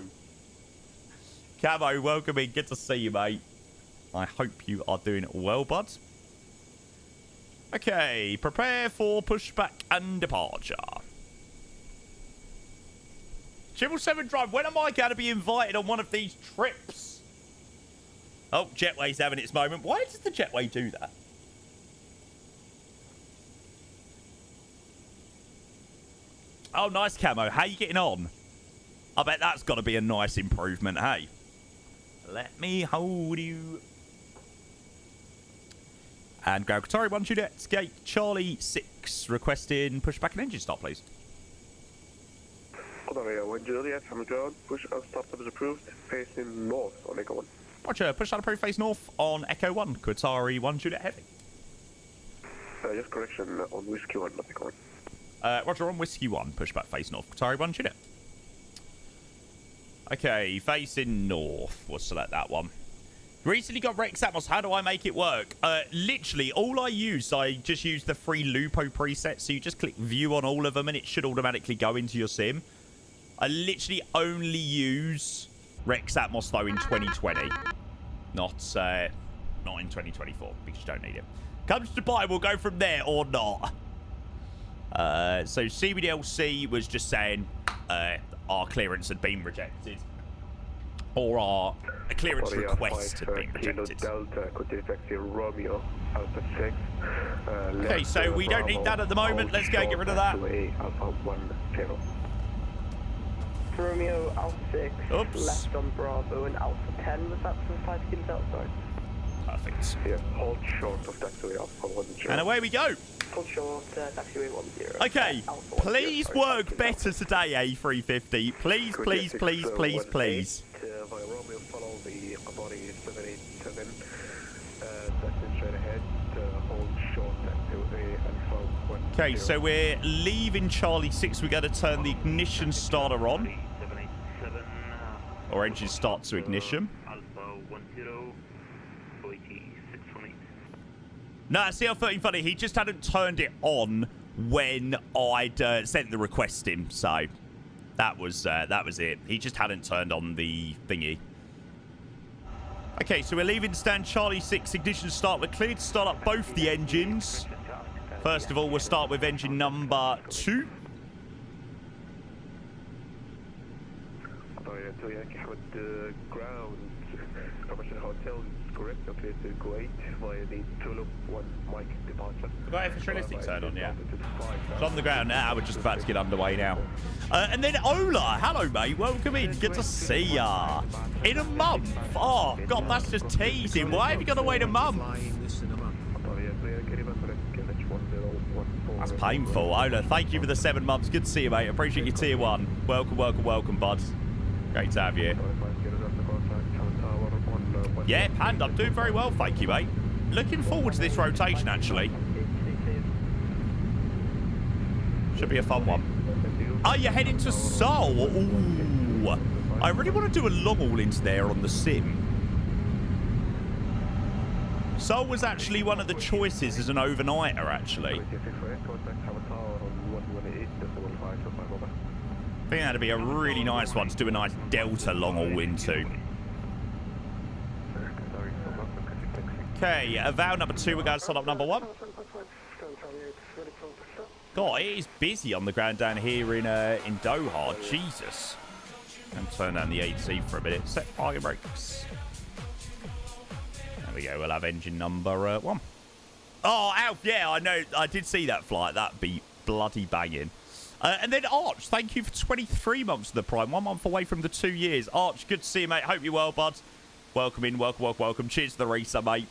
Camo, welcome in. Good to see you, mate. I hope you are doing well, bud. Okay. Prepare for pushback and departure. 777 Drive, when am I going to be invited on one of these trips? Oh, Jetway's having its moment. Why does the Jetway do that? Oh, nice, Camo. How you getting on? I bet that's got to be a nice improvement, hey? Let me hold you. And Ground Qatari 1 Juliet, Gate Charlie 6, requesting pushback and engine start, please. Qatari 1 Juliet, Hamid ground, push and start is approved, facing north on Echo 1. Roger, push out approved, face north on Echo 1, Qatari 1 Juliet Heavy. Just correction on Whiskey 1, not Echo 1. Roger, on Whiskey 1, pushback face north, Qatari 1 Juliet. Okay, facing north. We'll select that one. Recently got Rex Atmos. How do I make it work? Literally, all I just use the free Lupo preset. So you just click view on all of them and it should automatically go into your sim. I literally only use Rex Atmos, though, in 2020. Not in 2024, because you don't need it. Comes to Dubai, we'll go from there or not. So CBDLC was just saying our clearance had been rejected. Or our clearance request had been rejected. Delta could detect Romeo Alpha 6. Okay, so we don't need that at the moment. Let's go get rid of that. Alpha 10. Romeo Alpha 6, Oops. left on Bravo, and Alpha 10, was that from 5 skins outside? Perfect. Yeah, hold short of taxiway Alpha 10. And away we go. Hold short, taxiway 10. Okay, please work better today, A350. Please, please, please, please, please. Via Romeo, follow the Qatari 787. That's straight ahead. Hold short taxiway Alpha 10. Okay, so we're leaving Charlie 6. We're going to turn the ignition starter on. Or engine start to ignition. No, see how funny. He just hadn't turned it on when I'd sent the request in. So that was it. He just hadn't turned on the thingy. Okay, so we're leaving stand Charlie 6 ignition start. We're cleared to start up both the engines. First of all, we'll start with engine number 2. Ground. Commercial hotel is correct. Okay, to Kuwait via the Tulip 1 Mike departure. We've got F-realistic turn on, yeah. It's on the ground now. We're just about to get underway now. And then Ola. Hello, mate. Welcome in. Good to see ya. In a month. Oh, God, that's just teasing. Why have you got to wait a month? That's painful. Ola, thank you for the 7 months. Good to see you, mate. Appreciate your tier 1. Welcome, welcome, welcome, bud. Great to have you. Yeah, Panda, I'm doing very well, thank you, mate. Looking forward to this rotation, actually. Should be a fun one. Oh, you're heading to Seoul. Ooh. I really want to do a long haul into there on the sim. Seoul was actually one of the choices as an overnighter, actually. I think that'd be a really nice one to do a nice Delta long haul into. Okay, vow number 2, we're going to start up number 1. God, it is busy on the ground down here in Doha. Jesus. And turn down the AC for a minute. Set fire brakes. There we go. We'll have engine number 1. Oh, Alf, yeah, I know. I did see that flight. That'd be bloody banging. And then Arch, thank you for 23 months of the Prime. 1 month away from the 2 years. Arch, good to see you, mate. Hope you're well, bud. Welcome in. Welcome, welcome, welcome. Cheers to the racer, mate.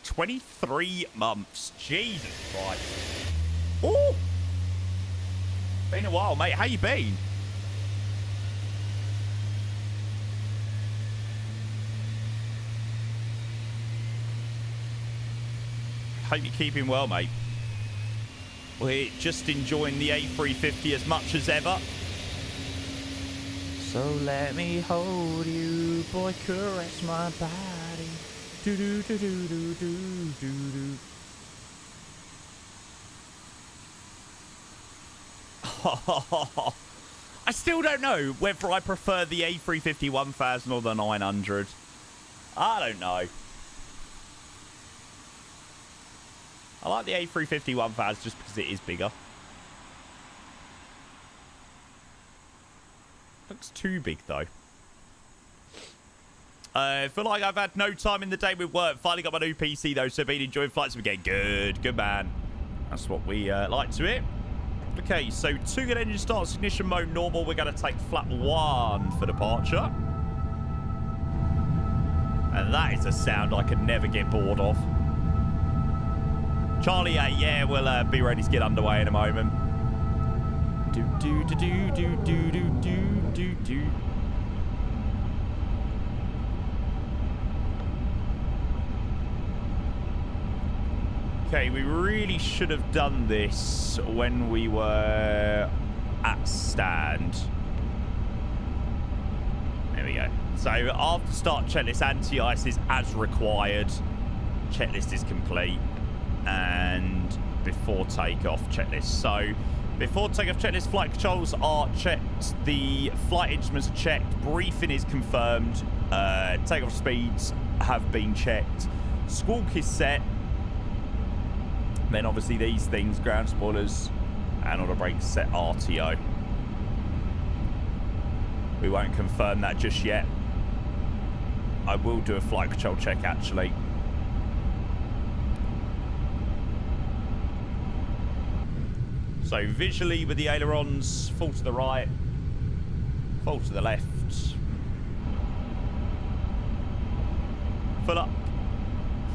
23 months. Jesus Christ. Oh! Been a while, mate. How you been? Hope you're keeping well, mate. We're just enjoying the A350 as much as ever. So let me hold you, boy, caress my body. Do do do do do do do do. I still don't know whether I prefer the A350 1000 or the 900. I don't know. I like the A350 1000 just because it is bigger. Looks too big, though. I feel like I've had no time in the day with work. Finally got my new PC, though, so been enjoying flights again. Good man. That's what we like to hear. Okay, so 2 good engine starts, ignition mode normal. We're going to take flap 1 for departure. And that is a sound I can never get bored of. Charlie 8, yeah, we'll be ready to get underway in a moment. Do do do do do do do do do do. Okay, we really should have done this when we were at stand. There we go. So after start checklist, anti-ice is as required. Checklist is complete. And before takeoff checklist. So before takeoff checklist, flight controls are checked. The flight instruments are checked. Briefing is confirmed. Takeoff speeds have been checked. Squawk is set. Then obviously these things, ground spoilers and all the brakes set RTO. We won't confirm that just yet. I will do a flight control check actually. So visually with the ailerons, full to the right, full to the left. Full up,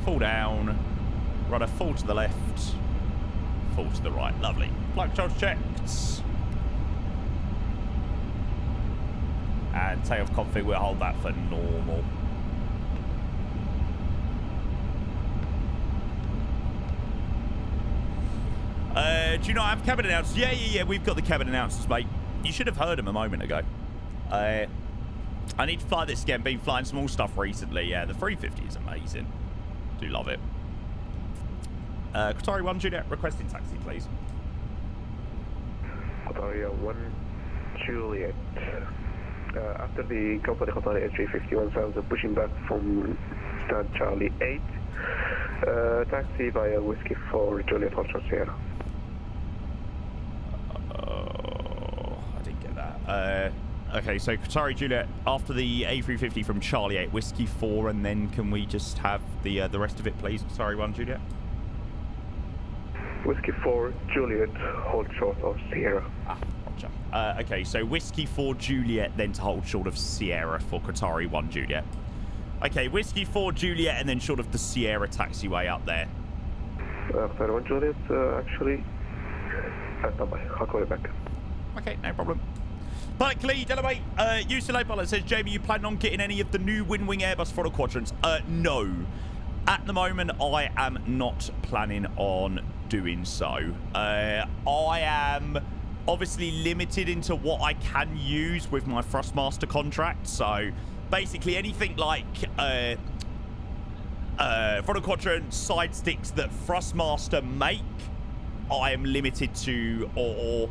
full down, rudder full to the left, full to the right. Lovely. Flight controls checked. And takeoff config, we'll hold that for normal. Do you not have cabin announcers? Yeah, we've got the cabin announcers, mate. You should have heard them a moment ago. I need to fly this again. Been flying small stuff recently. Yeah, the 350 is amazing. Do love it. Qatari 1 Juliet, requesting taxi, please. Qatari 1 Juliet. After the company Qatari A350 1000 pushing back from stand Charlie 8, taxi via Whiskey 4 Juliet Hotel Sierra. I didn't get that. Okay, so Qatari Juliet, after the A350 from Charlie 8, Whiskey 4, and then can we just have the rest of it, please? Qatari 1 Juliet. Whiskey 4 Juliet, hold short of Sierra. Ah, gotcha. Okay, so Whiskey 4 Juliet, then to hold short of Sierra for Qatari 1 Juliet. Okay, Whiskey 4 Juliet, and then short of the Sierra taxiway up there. Qatari 1 Juliet, actually. I'll call you back. Okay, no problem. Pilot Clee, Delaware, UCLA pilot says, Jamie, you planning on getting any of the new Wing Airbus throttle quadrants? No. At the moment, I am not planning on doing so. I am obviously limited into what I can use with my Thrustmaster contract. So basically anything like throttle quadrant side sticks that Thrustmaster make, I am limited to or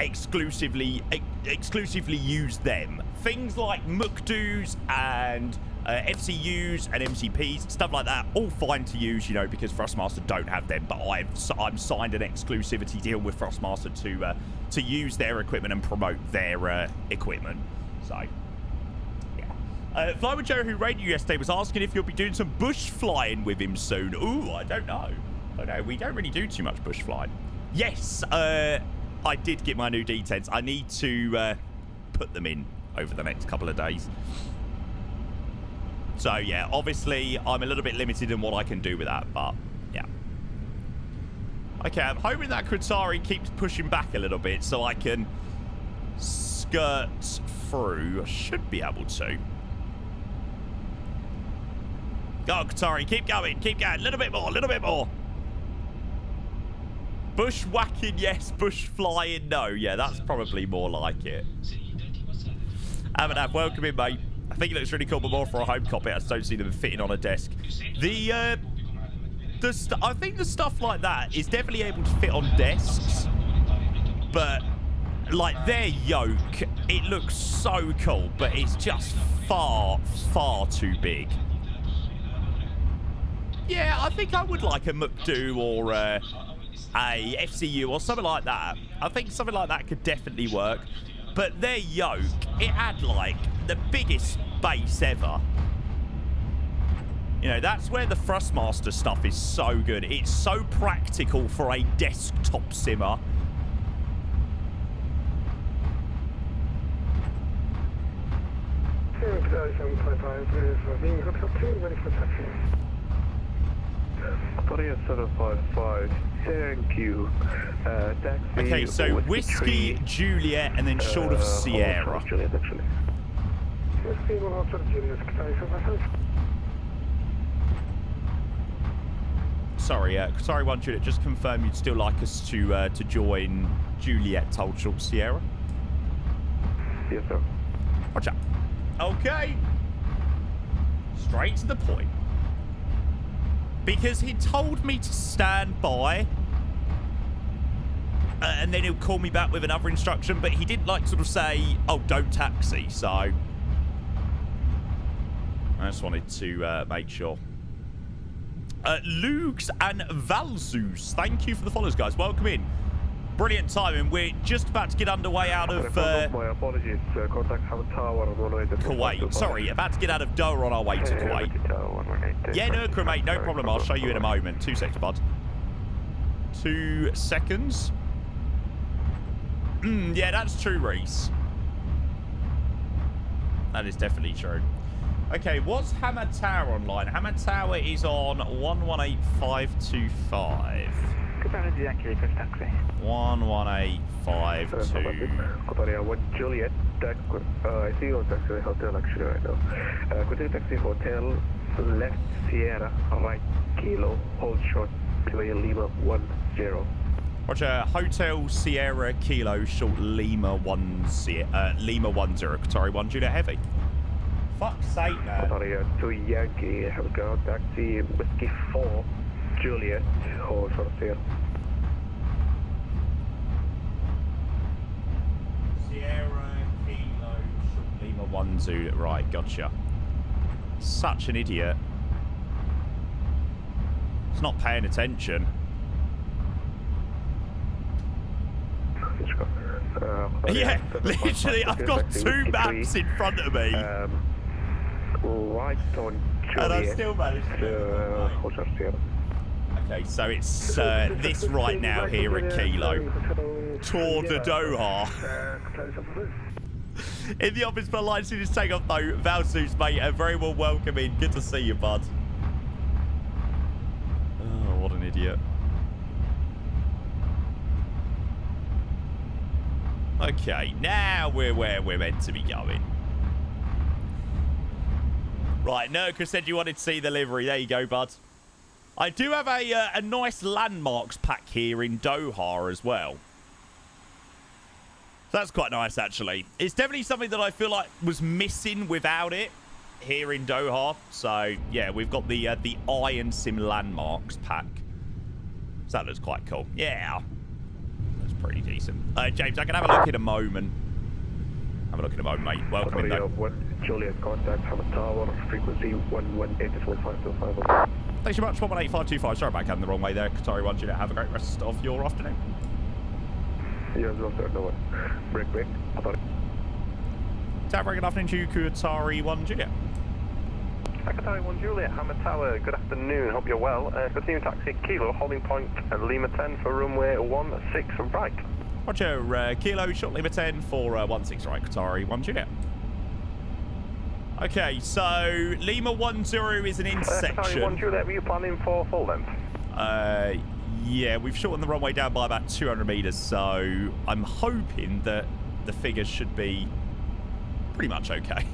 exclusively use them. Things like MUCDUs and FCUs and MCPs, stuff like that, all fine to use, you know, because Thrustmaster don't have them. But I'm signed an exclusivity deal with Thrustmaster to use their equipment and promote their equipment. So, yeah. Fly with Joe, who rated you yesterday, was asking if you'll be doing some bush flying with him soon. Ooh, I don't know. We don't really do too much bush flying. Yes, I did get my new D10s. I need to put them in over the next couple of days. So, yeah, obviously, I'm a little bit limited in what I can do with that, but, yeah. Okay, I'm hoping that Qatari keeps pushing back a little bit so I can skirt through. I should be able to. Go on, Qatari, keep going, a little bit more, a little bit more. Bushwhacking, yes. Bush flying, no. Yeah, that's probably more like it. Amanab, welcome in, mate. I think it looks really cool, but more for a home cockpit. I just don't see them fitting on a desk. I think the stuff like that is definitely able to fit on desks, but like their yoke, it looks so cool, but it's just far, far too big. Yeah, I think I would like a McDo or a FCU or something like that. I think something like that could definitely work. But their yoke, it had like the biggest base ever. You know, that's where the Thrustmaster stuff is so good. It's so practical for a desktop simmer. Korea 755, thank you. Taxi. Okay, so Whiskey, Juliet, and then short of Sierra. Juliet, actually. Sorry, sorry, one Juliet. Just confirm you'd still like us to join Juliet, told short Sierra. Yes, sir. Watch out. Okay. Straight to the point. Because he told me to stand by. And then he'll call me back with another instruction. But he didn't like sort of say, oh, don't taxi. So I just wanted to make sure. Lugs and Valzus, thank you for the follows, guys. Welcome in. Brilliant timing. We're just about to get underway out of my apologies. Contact Tower on one way to Kuwait. Sorry, about to get out of Doha on our way to Kuwait. Yeah, no, mate, no problem. I'll show you in a moment. 2 seconds, bud. 2 seconds. Yeah, that's true, Reese. That is definitely true. Okay, what's Hammer Tower online? Hammer Tower is on 118525. 11852. Qatar 1 Juliet. I see you on taxi hotel actually right now. Qatar taxi hotel, left Sierra, right Kilo, hold short, Lima 10. Roger, Hotel Sierra Kilo, short Lima 10. Lima 10. Qatari 1 Juliet Heavy. Fuck's sake, man. Qatar 2 Yankee, have got taxi Whiskey 4 Juliet, hold short Sierra. Sierra Kilo, short Lima 10. Right, gotcha. Such an idiot. It's not paying attention. Yeah, literally, I've got 2 maps in front of me. Right on Juliet. And I still managed to Okay, so it's this right now here at Kilo. Tour de Doha. In the office, but line soon as take off though. Valsus, mate, very well welcome in. Good to see you, bud. Oh, what an idiot. Okay, now we're where we're meant to be going. Right, Nurka said you wanted to see the livery. There you go, bud. I do have a nice landmarks pack here in Doha as well. So that's quite nice, actually. It's definitely something that I feel like was missing without it here in Doha. So, yeah, we've got the Iron Sim landmarks pack. So that looks quite cool. Yeah. That's pretty decent. James, I can have a look in a moment. Have a look in a moment, mate. Welcome in, though. Juliet, contact Hammer Tower, frequency 118.525. Thanks so much, 118.525. Sorry about coming the wrong way there. Qatari 1 Juliet. Have a great rest of your afternoon. Yes, sir, no one. Break. Qatari. Have a good afternoon to you, Qatari 1 Juliet. Qatari 1 Juliet, Hammer Tower, good afternoon, hope you're well. Continue taxi, Kilo, holding point, Lima 10 for runway 16 right. Roger, Kilo, short Lima 10 for 16 right, Qatari 1 Juliet. Okay, so Lima 10 is an intersection. 1 Juliet, were you planning for full length? Yeah, we've shortened the runway down by about 200 meters, so I'm hoping that the figures should be pretty much okay.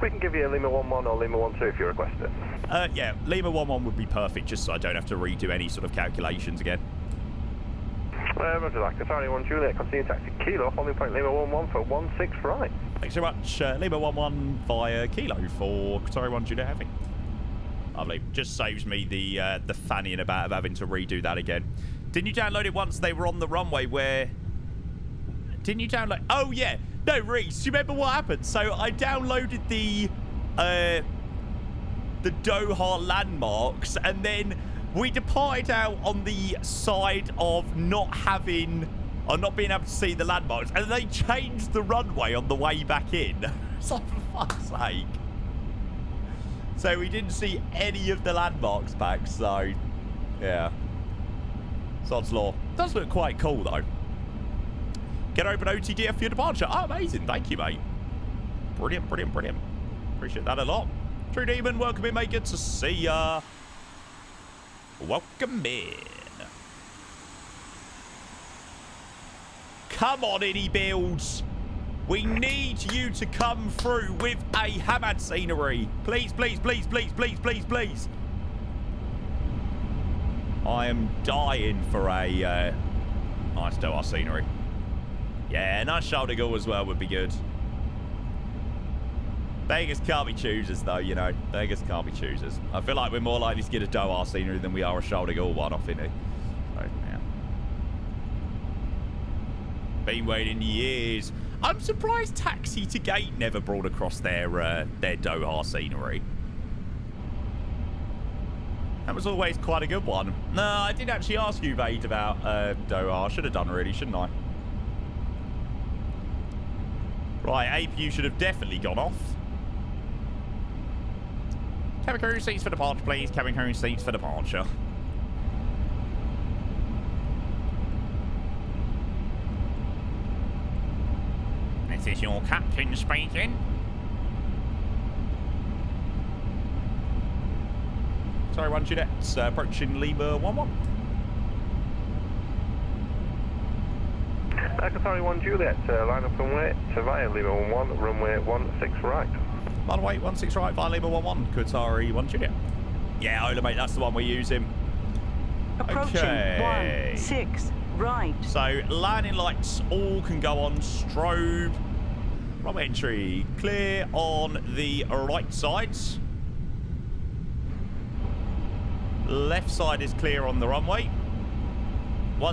We can give you a Lima 11 or Lima 12 if you request it. Yeah, Lima 11 would be perfect, just so I don't have to redo any sort of calculations again. Roger that. Qatar 1 Juliet, continue taxi Kilo, holding point Lima 11 for 16 right. Thanks so much. Lima 11 via Kilo for Qatar 1 Juliet Heavy. Lovely. Just saves me the fannying about of having to redo that again. Didn't you download it once they were on the runway where... Didn't you download... Oh, yeah. No, Reese, do you remember what happened? So I downloaded the Doha landmarks, and then we departed out on the side of not having... or not being able to see the landmarks, and they changed the runway on the way back in. So for fuck's sake. So we didn't see any of the landmarks back, so yeah. Sod's law. Does look quite cool though. Get open OTDF for your departure. Oh, amazing. Thank you, mate. Brilliant, brilliant, brilliant. Appreciate that a lot. True Demon, welcome in, mate. Good to see ya. Welcome in. Come on, Innie Builds. We need you to come through with a Hamad scenery. Please, please, please, please, please, please, please. I am dying for a nice Doha scenery. Yeah, nice shoulder goal as well would be good. Vegas can't be choosers, though, you know. Vegas can't be choosers. I feel like we're more likely to get a Doha scenery than we are a shoulder goal one off, innit? So, yeah. Been waiting years. I'm surprised Taxi to Gate never brought across their Doha scenery. That was always quite a good one. No, I did actually ask you, Vade, about Doha. I should have done really, shouldn't I? Right, APU should have definitely gone off. Cabin crew seats for departure, please. Cabin crew seats for departure. This is your captain speaking. Sorry, 1 Juliet. Approaching Lima 11. Qatar 1 Juliet, line up runway via Lima 11, runway 16 right. Runway 16 right via Lima 11. Qatari 1 Juliet. Yeah, Ola, mate, that's the one we're using. Approaching okay. 16 right. So landing lights all can go on strobe. Runway entry clear on the right side. Left side is clear on the runway.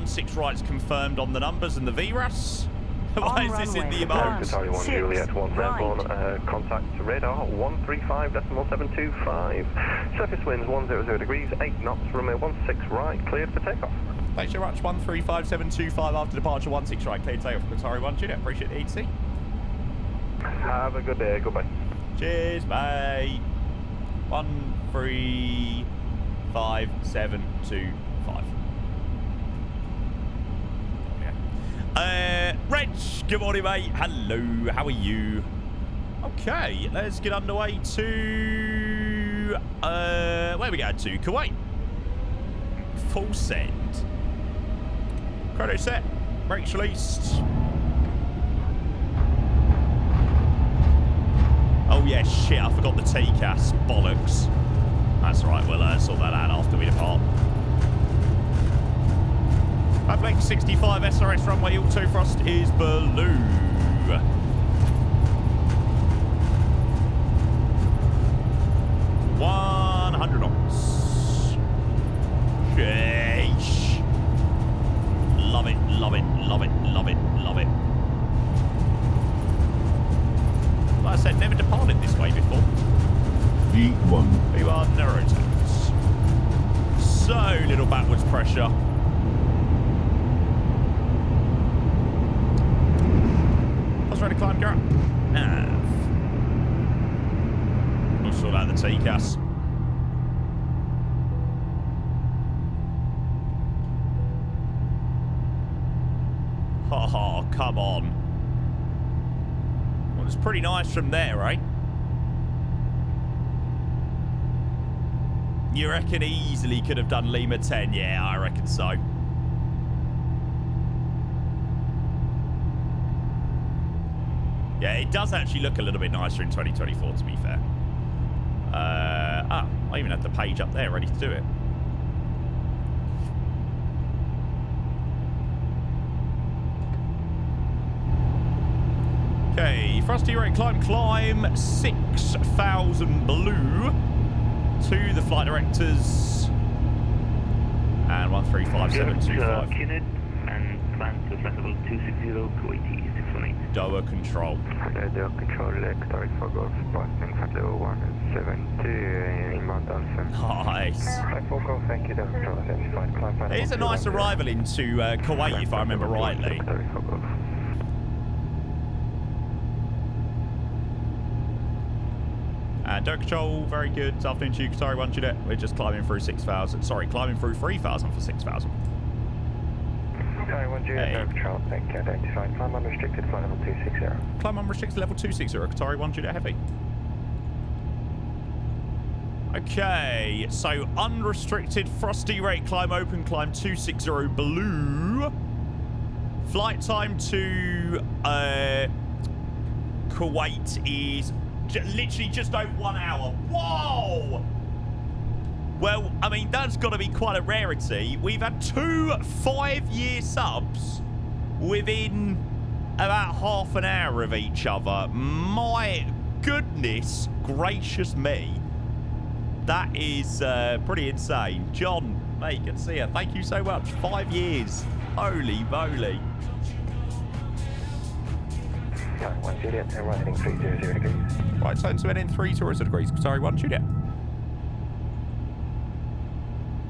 16 right's confirmed on the numbers and the VRAS. Why is this in the amount? Qatar 1 Juliet 1 right. Contact radar 135.725. Surface winds 100 degrees, 8 knots, runway 16 right, cleared for takeoff. Thanks very much. 135.725 after departure, 16 right, cleared takeoff. Qatari 1 Juliet. Appreciate the ET. Have a good day. Goodbye. Cheers, mate. 135.725. Reg, good morning, mate. Hello, how are you? Okay, let's get underway to where we go to? Kuwait. Full send. Chrono set. Brakes released. Oh yeah, shit, I forgot the TCAS. Bollocks. That's right, we'll sort that out after we depart. Flight 65 SRS runway auto thrust is blue. 100 knots. Sheesh. Love it, love it, love it, love it, love it. Like I said, never departed this way before. V1. V1 Neurotax. So little backwards pressure. Ready to climb, Garrett? Nav. We'll sort out the TCAS. Oh, come on. was pretty nice from there, right? You reckon he easily could have done Lima 10? Yeah, I reckon so. Yeah, it does actually look a little bit nicer in 2024, to be fair. I even had the page up there ready to do it. Okay, Frosty Rate climb 6,000 blue to the flight directors. And 135725. Kinid and climb to flight level 260 Kuwait 618. Doha control. Doha control, Qatar for Golf, passing flight level 170 inbound Alpha. Nice. Flight 4 Golf, thank you, Doha control, identified climb. It is a nice arrival into Kuwait, if I remember rightly. Qatar for Golf. And Doha control, very good. Afternoon to you, Qatari 1 Juliet. We're just climbing through 6,000. Sorry, climbing through 3,000 for 6,000. Qatari 1 Juliet, Doha control, thank you, identified climb unrestricted flight level 260. Climb unrestricted level 260, Qatari 1 Juliet Heavy. Okay, so unrestricted Frosty Rate climb open climb 260 blue. Flight time to Kuwait is literally just over 1 hour. Whoa! Well, I mean, that's got to be quite a rarity. We've had 2 5-year subs within about half an hour of each other. My goodness gracious me. That is pretty insane. John, mate, good to see you. Thank you so much. 5 years. Holy moly. Qatari 1 Juliet, right heading 300 degrees. Right, turn to heading 300 degrees. Sorry, 1 Juliet.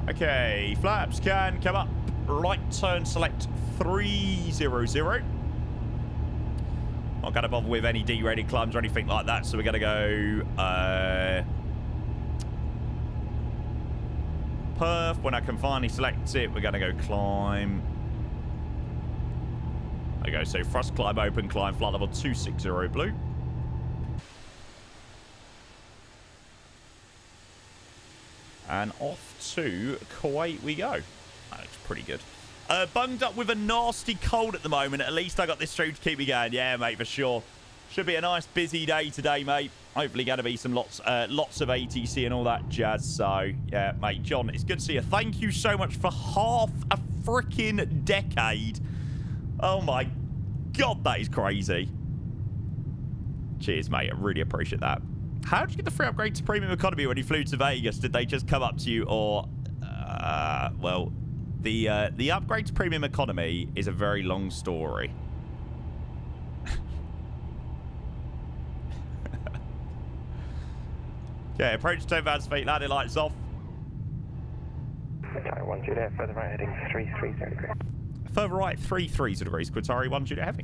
Okay, flaps can come up. Right turn select 300. Not going to bother with any derated climbs or anything like that, so we're going to go Perth. When I can finally select it, we're going to go climb. There we go, so thrust climb open climb flight level 260 blue. And off to Kuwait we go. That looks pretty good. Bunged up with a nasty cold at the moment. At least I got this stream to keep me going. Yeah, mate, for sure. Should be a nice busy day today, mate. Hopefully going to be some lots of ATC and all that jazz. So, yeah, mate, John, it's good to see you. Thank you so much for half a freaking decade. Oh, my God, that is crazy. Cheers, mate. I really appreciate that. How did you get the free upgrade to premium economy when you flew to Vegas? Did they just come up to you or... well, the upgrade to premium economy is a very long story. Okay, approach 10,000 feet, landing lights off. Qatari 1 Juliet, further right heading 330 degrees. Further right, 330 degrees. Qatari 1 Juliet Heavy.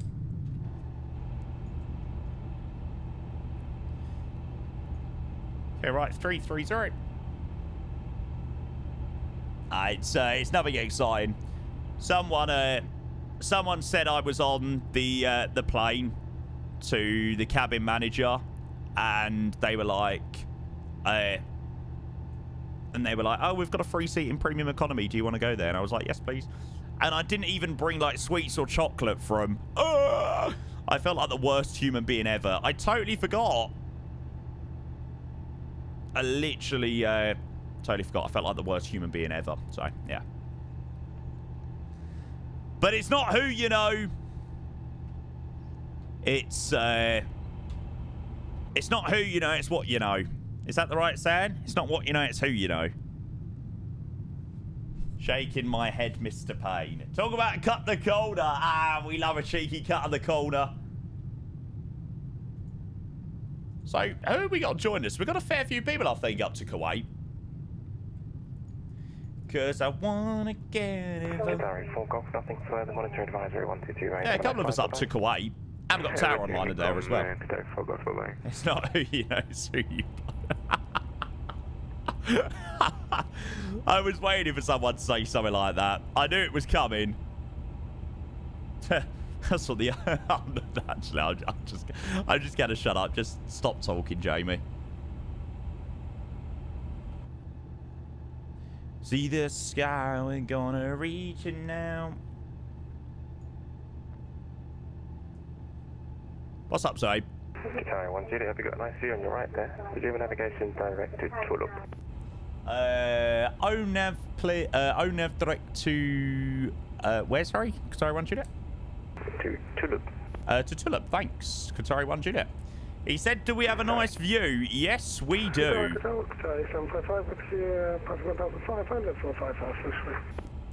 Okay, right, 330. It's nothing exciting. Someone said I was on the plane to the cabin manager, and they were like, oh, we've got a free seat in premium economy. Do you want to go there? And I was like, yes, please. And I didn't even bring like sweets or chocolate from. I felt like the worst human being ever. I totally forgot. I literally totally forgot. I felt like the worst human being ever. So, yeah. But it's not who you know. It's not who you know, it's what you know. Is that the right saying? It's not what you know, it's who you know. Shaking my head, Mr. Payne. Talk about cut the corner. Ah, we love a cheeky cut of the corner. So, who have we got join us? We've got a fair few people, I think, up to Kuwait. Because I want to get it. Qatari 4 Golf, nothing further. Monitor advisory 122. Yeah, a couple of us up to Kuwait. And we've got Tower online there as well. Qatari 4 Golf, bye-bye. It's not who you know, it's who you... I was waiting for someone to say something like that. I knew it was coming. That's what the... Actually, I'm just going to shut up. Just stop talking, Jamie. See the sky, we're gonna reach it now. What's up, Zabe? Qatar 1 Juliet, have you got a nice view on your right there? Resume navigation direct to Tulip. ONAV direct to... where, sorry? Qatari 1 Juliet? To Tulip. To Tulip, thanks. Qatari 1 Juliet. He said, do we have a nice view? Yes, we do.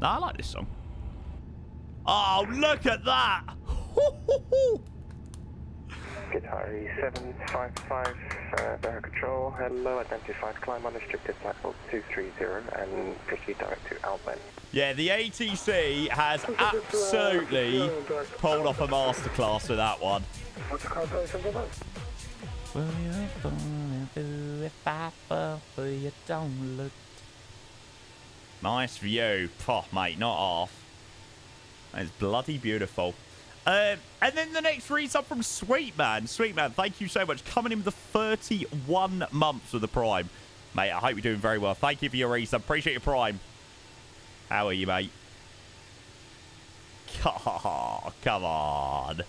I like this song. Oh, look at that! Qatari 755, bearer control, hello, identified, climb unrestricted flight hold 230 and proceed direct to Alban. Yeah, the ATC has absolutely pulled off a masterclass with that one. Well, you're falling through if I fall for you, don't look. Nice view. Oh, mate, not half. That is bloody beautiful. And then the next resub from Sweet Man. Sweet Man, thank you so much. Coming in with the 31 months of the Prime. Mate, I hope you're doing very well. Thank you for your resub. Appreciate your Prime. How are you, mate? Oh, come on.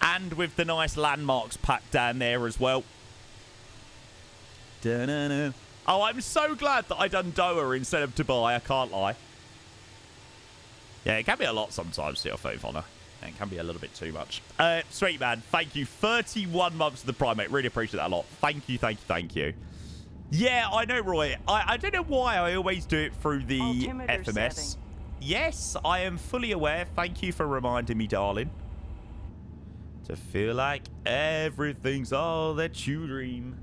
And with the nice landmarks pack down there as well. Da-na-na. Oh, I'm so glad that I done Doha instead of Dubai. I can't lie. Yeah, it can be a lot sometimes, CFO of Honor. It can be a little bit too much. Sweet man, thank you. 31 months of the Prime, mate. Really appreciate that a lot. Thank you, thank you, thank you. Yeah, I know, Roy. I don't know why I always do it through the FMS. Setting. Yes, I am fully aware. Thank you for reminding me, darling. To feel like everything's all that you dream.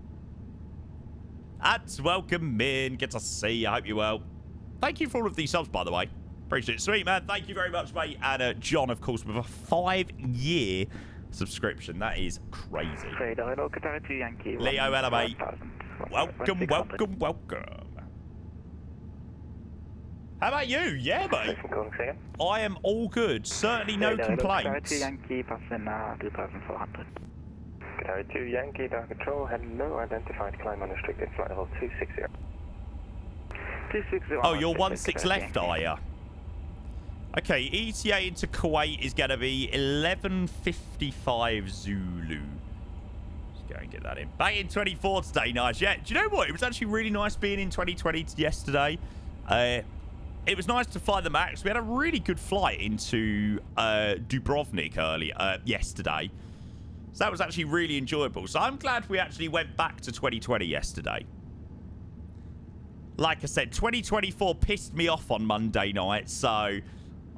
That's welcome in. Good to see you. I hope you're well. Thank you for all of these subs, by the way. Appreciate it. Sweet, man. Thank you very much, mate. And John, of course, with a 5-year subscription. That is crazy. Leo, hello, mate. Welcome, welcome, welcome. How about you? Yeah, mate. I am all good. Certainly no complaints. Yankee, passing 2,400. Qatari 2 Yankee, down control, hello, identified, climb unrestricted, flight level 260. 260. Oh, you're 1-6 left, are you? Okay, ETA into Kuwait is going to be 11:55 Zulu. Let's go and get that in. Back in 24 today, nice. Yeah, do you know what? It was actually really nice being in 2020 yesterday. It was nice to fly the MAX. We had a really good flight into Dubrovnik yesterday. So that was actually really enjoyable. So I'm glad we actually went back to 2020 yesterday. Like I said, 2024 pissed me off on Monday night, so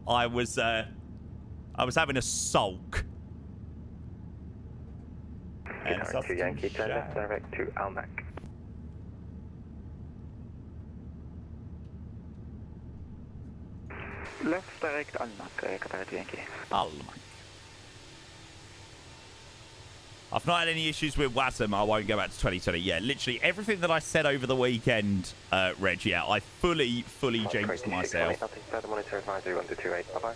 I was having a sulk. Qatari 2 Yankee, turn left direct to Almac. Left direct Almac, Qatari 2 Yankee. Almac. I've not had any issues with WASM. I won't go back to 2020. Yeah, literally everything that I said over the weekend, Reg, yeah, I fully jinxed myself. Nothing further, monitor advisory 128. Bye-bye.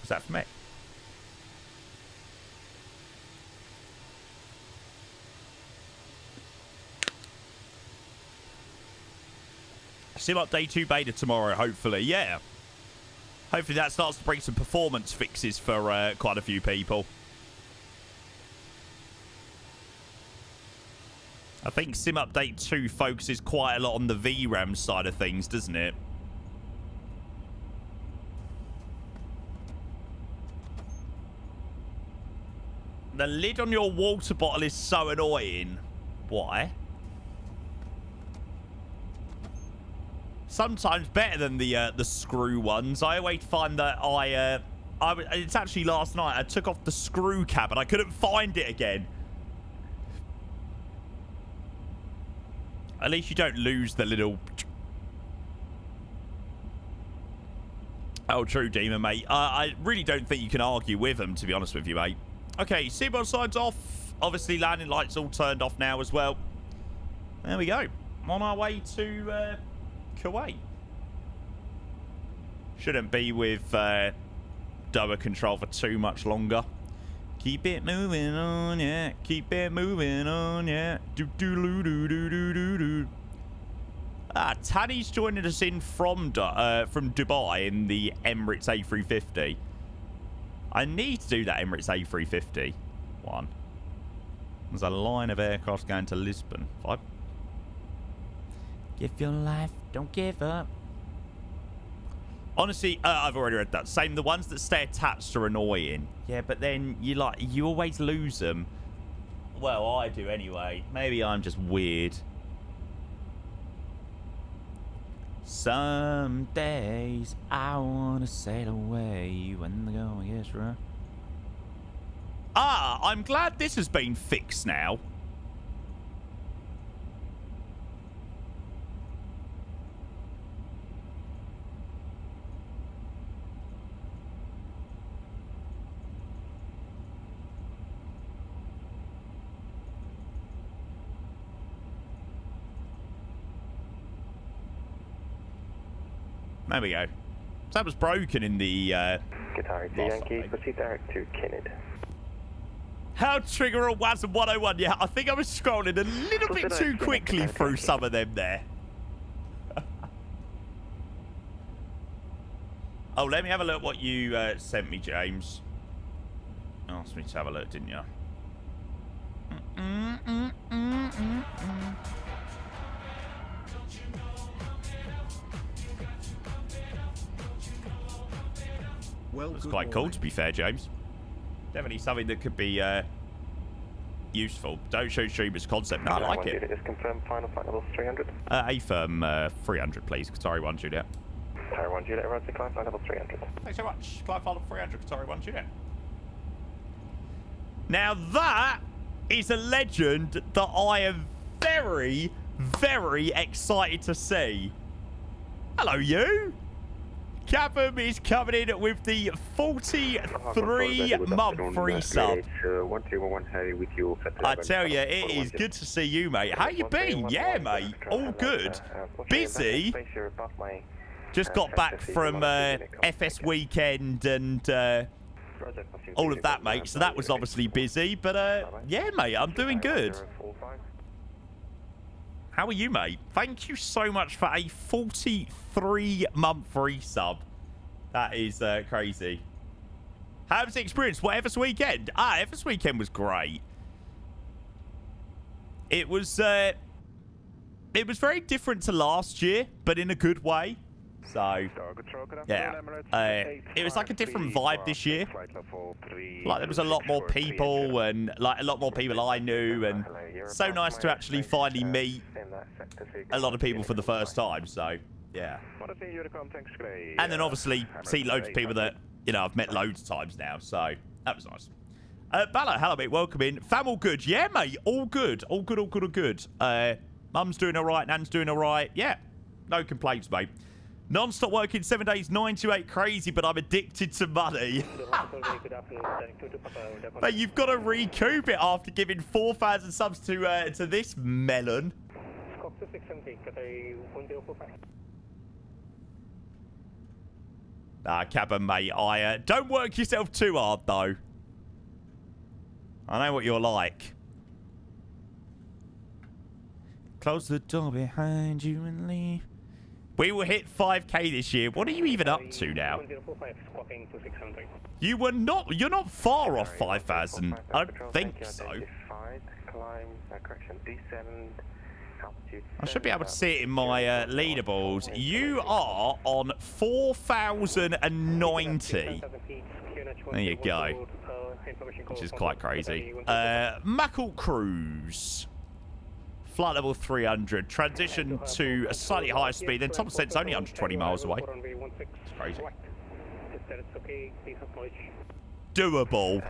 Was that for me? Sim up day 2 beta tomorrow, hopefully. Yeah. Hopefully that starts to bring some performance fixes for quite a few people. I think Sim Update 2 focuses quite a lot on the VRAM side of things, doesn't it? The lid on your water bottle is so annoying. Why? Sometimes better than the screw ones. I always find that it's actually last night I took off the screw cap and I couldn't find it again. At least you don't lose the little... Oh, true, Demon, mate. I really don't think you can argue with them, to be honest with you, mate. Okay, seatbelt signs off. Obviously, landing lights all turned off now as well. There we go. On our way to Kuwait. Shouldn't be with Doa control for too much longer. Keep it moving on, yeah. Keep it moving on, yeah. Do-do-do-do-do-do-do. Tanny's joining us in from Dubai in the Emirates A350. I need to do that Emirates A350 one. There's a line of aircraft going to Lisbon. Vibe. Give your life, don't give up. Honestly, I've already read that. Same, the ones that stay attached are annoying. Yeah, but then you always lose them. Well, I do anyway. Maybe I'm just weird. Some days I wanna sail away when the going gets rough. I'm glad this has been fixed now. There we go. That was broken in the Qatar to Yankee, proceed direct to Kinnard. How to trigger a WASM 101. Yeah, I think I was scrolling a little bit too quickly through some of them there. Oh, let me have a look what you sent me, James. You asked me to have a look, didn't you? Well, it's quite cool, to be fair, James. Definitely something that could be useful. Don't show streamers concept. No, I like it. Is confirmed final flight level 300. A-firm 300, please. Qatari 1 Juliet. Qatari 1 Juliet, roger, climb flight level 300. Thanks so much. Climb flight level 300, Qatari 1 Juliet. Now that is a legend that I am very, very excited to see. Hello, you. Capum is coming in with the 43-month free sub. I tell you, it is good to see you, mate. How you been? Yeah, mate. All good. Busy. Just got back from FS weekend and all of that, mate. So that was obviously busy. But yeah, mate, I'm doing good. How are you, mate? Thank you so much for a 43-month free sub. That is crazy. How was the experience? What, FS weekend? FS weekend was great. It was very different to last year, but in a good way. So, yeah. It was like a different vibe this year. Like, there was a lot more people and, like, a lot more people I knew. And so nice to actually finally meet a lot of people for the first time. So, yeah. And then, obviously, see loads of people that, you know, I've met loads of times now. So, that was nice. Bella, hello, mate. Welcome in. Fam, all good? Yeah, mate. All good. All good, all good, all good. Mum's doing all right. Nan's doing all right. Yeah. No complaints, mate. Non-stop working 7 days, 9 to 8, crazy, but I'm addicted to money. But you've got to recoup it after giving 4,000 subs to this melon. Cabin, mate, don't work yourself too hard, though. I know what you're like. Close the door behind you and leave. We will hit 5K this year. What are you even up to now? You were not. You're not far off 5,000. I don't think so. I should be able to see it in my leaderboards. You are on 4,090. There you go. Which is quite crazy. Mackle Cruise. Flight level 300. Transition to a slightly higher speed. Then top of set's only 120 miles away. It's crazy. Doable.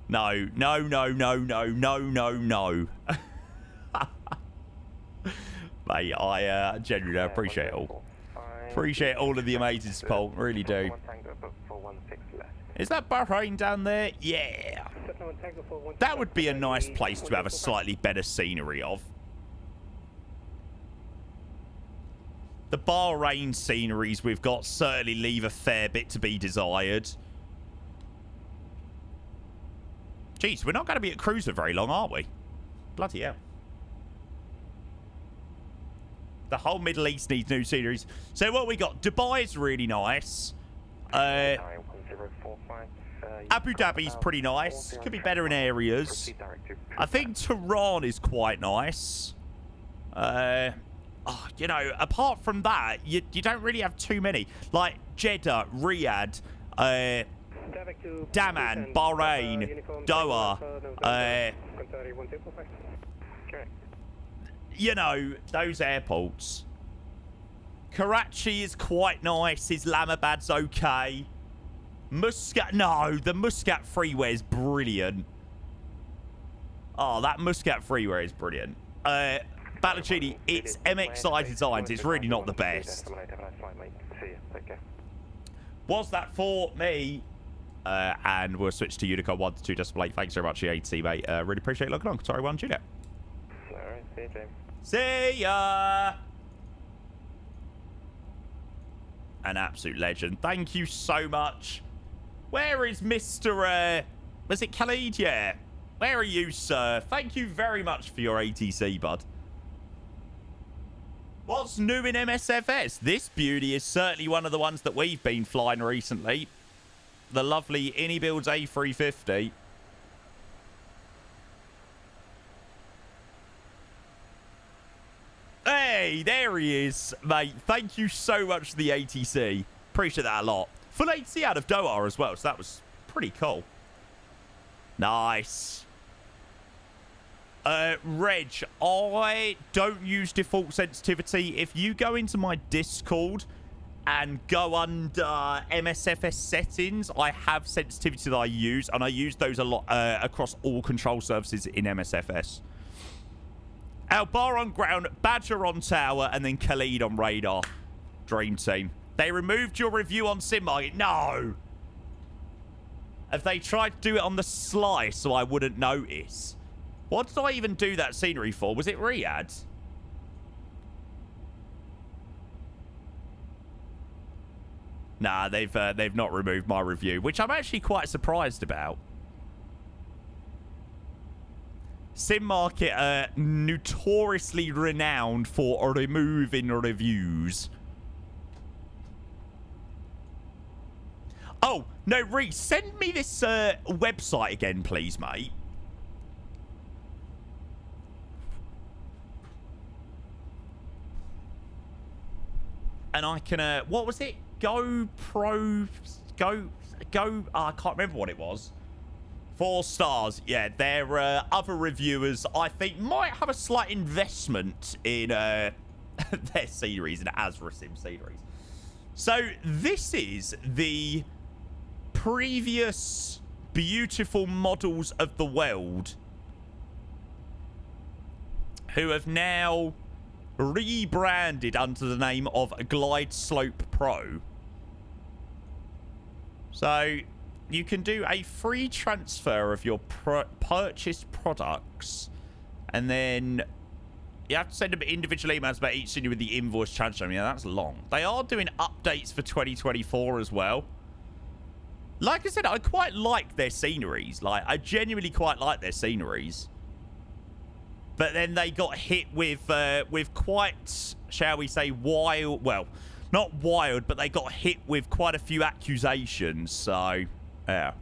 No, no, no, no, no, no, no, no. Mate, I genuinely appreciate it all. Appreciate all of the amazing support. Really do. Is that Bahrain down there? Yeah. That would be a nice place to have a slightly better scenery of. The Bahrain sceneries we've got certainly leave a fair bit to be desired. Jeez, we're not going to be at cruise for very long, are we? Bloody hell. The whole Middle East needs new sceneries. So what we got? Dubai's really nice. Abu Dhabi's pretty nice. Could be better in areas. I think Tehran is quite nice. You know, apart from that, you don't really have too many. Like Jeddah, Riyadh, Daman, Bahrain, Doha. You know, those airports. Karachi is quite nice. Islamabad's okay. Muscat, no, the Muscat freeway is brilliant. Oh, that Muscat freeway is brilliant. Ballacini, it's MXI designs. It's really not the best. Was that for me? And we'll switch to Unicon 1 to 2 Decimal 8. Thanks very much, EAT, mate. Really appreciate you looking on. Sorry, 1 Juliet. Alright, see you, James. See ya! An absolute legend. Thank you so much. Where is Mr. Was it Khalid? Yeah. Where are you, sir? Thank you very much for your ATC, bud. What's new in MSFS? This beauty is certainly one of the ones that we've been flying recently. The lovely Builds A350. Hey, there he is, mate. Thank you so much for the ATC. Appreciate that a lot. Full ATC out of Doha as well, so that was pretty cool. Nice. Reg, I don't use default sensitivity. If you go into my Discord and go under MSFS settings, I have sensitivity that I use, and I use those a lot across all control surfaces in MSFS. Albar on ground, Badger on tower, and then Khalid on radar. Dream team. They removed your review on SimMarket. No! Have they tried to do it on the sly so I wouldn't notice? What did I even do that scenery for? Was it Riyadh? Nah, they've not removed my review, which I'm actually quite surprised about. SimMarket notoriously renowned for removing reviews. Oh, no, Reese, send me this website again, please, mate. And I can, what was it? I can't remember what it was. 4 stars. Yeah, their other reviewers, I think, might have a slight investment in their series and Azrasim series. So this is the previous beautiful models of the world who have now rebranded under the name of Glide Slope Pro. So you can do a free transfer of your purchased products, and then you have to send them individual emails about each thing with the invoice transfer. Yeah, that's long. They are doing updates for 2024 as well. Like I said, I quite like their sceneries. Like, I genuinely quite like their sceneries. But then they got hit with quite, shall we say, wild... Well, not wild, but they got hit with quite a few accusations. So, yeah.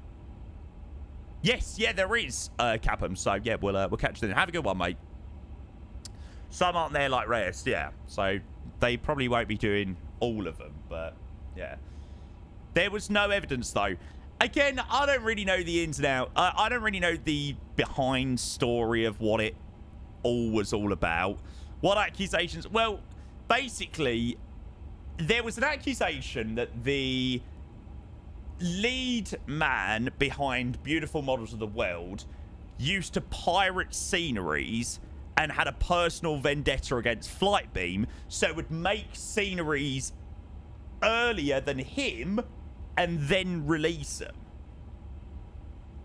Yes, yeah, there is, Capham. So, yeah, we'll catch you then. Have a good one, mate. Some aren't there like rest, yeah. So, they probably won't be doing all of them, but, yeah. There was no evidence, though. Again, I don't really know the ins and outs. I don't really know the behind story of what it all was all about. What accusations? Well, basically, there was an accusation that the lead man behind Beautiful Models of the World used to pirate sceneries and had a personal vendetta against Flightbeam, so would make sceneries earlier than him and then release them.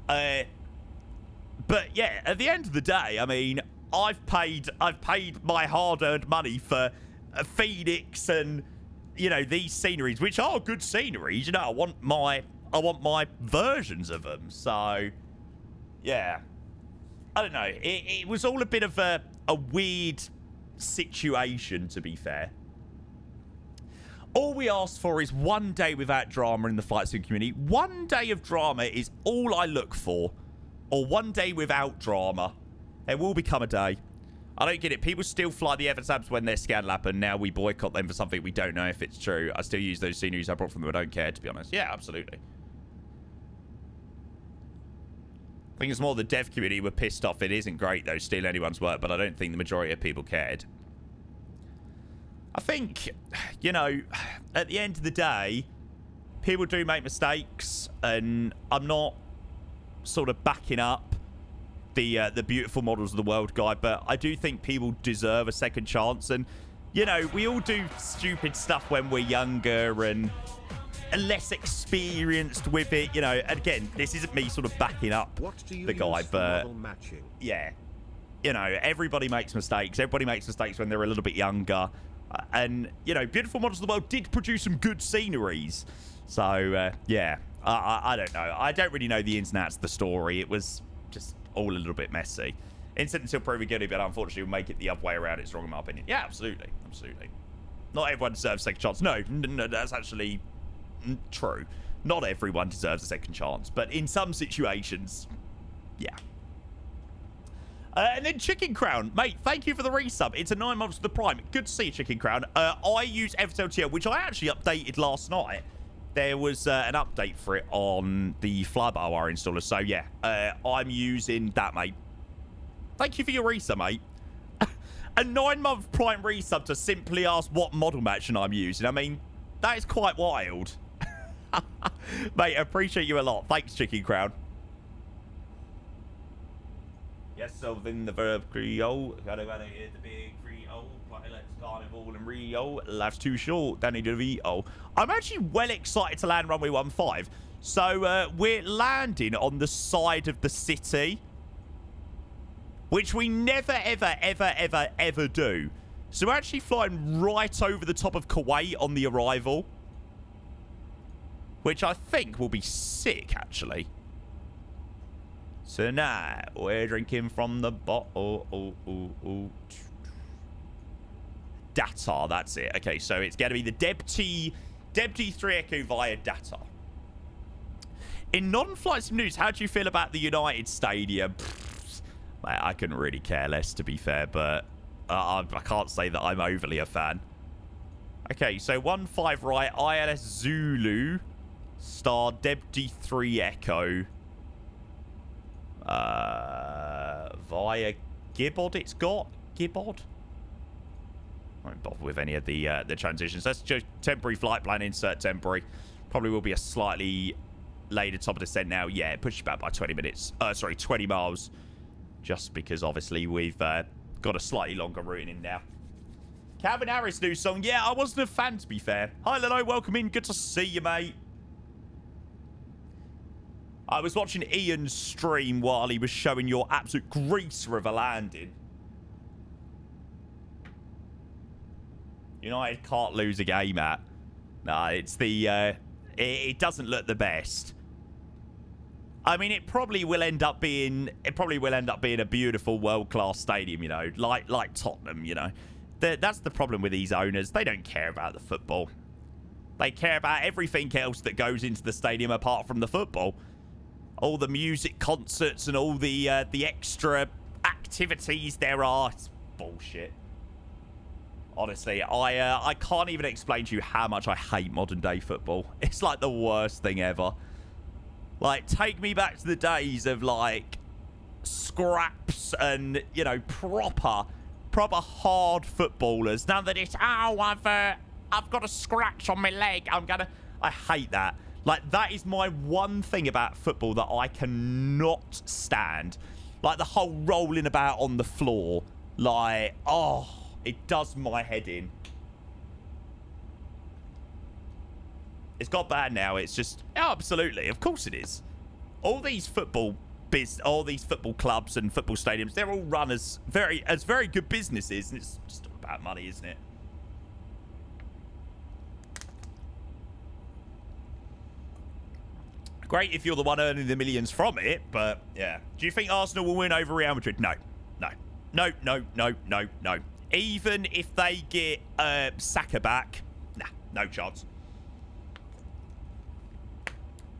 But yeah, at the end of the day, I mean, I've paid my hard-earned money for Phoenix and, you know, these sceneries, which are good sceneries. You know, I want my versions of them. So, yeah, I don't know. It was all a bit of a weird situation, to be fair. All we asked for is one day without drama in the flight sim community. One day of drama is all I look for. Or one day without drama. There will become a day. I don't get it. People still fly the FSABs when their scandal happen. Now we boycott them for something we don't know if it's true. I still use those sceneries I brought from them. I don't care, to be honest. Yeah, absolutely. I think it's more the dev community were pissed off. It isn't great, though, steal anyone's work, but I don't think the majority of people cared. I think, you know, at the end of the day, people do make mistakes, and I'm not sort of backing up the beautiful models of the world guy, but I do think people deserve a second chance. And, you know, we all do stupid stuff when we're younger and less experienced with it, you know. And again, this isn't me sort of backing up the guy, but yeah, you know, everybody makes mistakes. Everybody makes mistakes when they're a little bit younger. And, you know, Beautiful Models of the World did produce some good sceneries. So, yeah, I don't know. I don't really know the ins and outs of the story. It was just all a little bit messy. Innocent until proven guilty, but unfortunately we'll make it the other way around. It's wrong in my opinion. Yeah, absolutely. Absolutely. Not everyone deserves a second chance. No, that's actually true. Not everyone deserves a second chance. But in some situations, yeah. And then Chicken Crown. Mate, thank you for the resub. It's a 9 months to the Prime. Good to see you, Chicken Crown. I use FSLTL, which I actually updated last night. There was an update for it on the Flyby-Wire installer. So, yeah, I'm using that, mate. Thank you for your resub, mate. A 9-month Prime resub to simply ask what model matching I'm using. I mean, that is quite wild. Mate, I appreciate you a lot. Thanks, Chicken Crown. Yes, so then the verb Creole. Gotta hit the big Creole. Pilots, Carnival, and Rio. Life's too short. Danny DeVito. I'm actually well excited to land runway 15. So we're landing on the side of the city, which we never, ever, ever, ever, ever do. So we're actually flying right over the top of Kuwait on the arrival, which I think will be sick, actually. Tonight, we're drinking from the bottle. Qatar, that's it. Okay, so it's going to be the Deb-T3 Echo via Qatar. In non-flight sim news, how do you feel about the United Stadium? Mate, I couldn't really care less, to be fair, but I can't say that I'm overly a fan. Okay, so 15 right, ILS Zulu, star Deb-T3 Echo. Via Gibbod it's got? Gibbod? Won't bother with any of the transitions. Let's just temporary flight plan, insert temporary. Probably will be a slightly later top of descent now. Yeah, it pushes back by 20 minutes. Sorry, 20 miles. Just because, obviously, we've got a slightly longer route in now. Calvin Harris new song. Yeah, I wasn't a fan, to be fair. Hi, Leno. Welcome in. Good to see you, mate. I was watching Ian's stream while he was showing your absolute greaser of a landing. United can't lose a game at. No, it's the... it doesn't look the best. I mean, it probably will end up being... It probably will end up being a beautiful world-class stadium, you know. Like Tottenham, you know. That's the problem with these owners. They don't care about the football. They care about everything else that goes into the stadium apart from the football. All the music concerts and all the extra activities there are. It's bullshit. Honestly, I can't even explain to you how much I hate modern day football. It's like the worst thing ever. Like, take me back to the days of, like, scraps and, you know, proper hard footballers. Now that it's, oh, I've got a scratch on my leg, I hate that. Like, that is my one thing about football that I cannot stand. Like, the whole rolling about on the floor. Like, oh, it does my head in. It's got bad now. It's just, oh, absolutely. Of course it is. all these football clubs and football stadiums, they're all run as very good businesses, and it's just all about money, isn't it? Great if you're the one earning the millions from it, but yeah. Do you think Arsenal will win over Real Madrid? No. Even if they get Saka back, nah, no chance.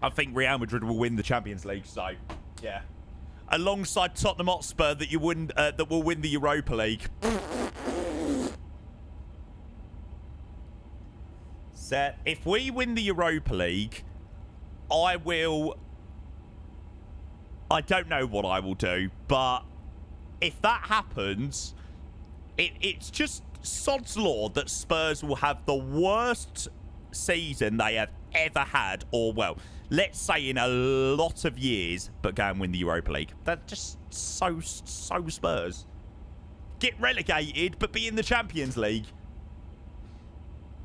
I think Real Madrid will win the Champions League, so yeah. Alongside Tottenham Hotspur that will win the Europa League. So if we win the Europa League, I don't know what I will do, but if that happens, it's just sod's law that Spurs will have the worst season they have ever had, or, well, let's say in a lot of years, but go and win the Europa League. That's just so Spurs. Get relegated, but be in the Champions League.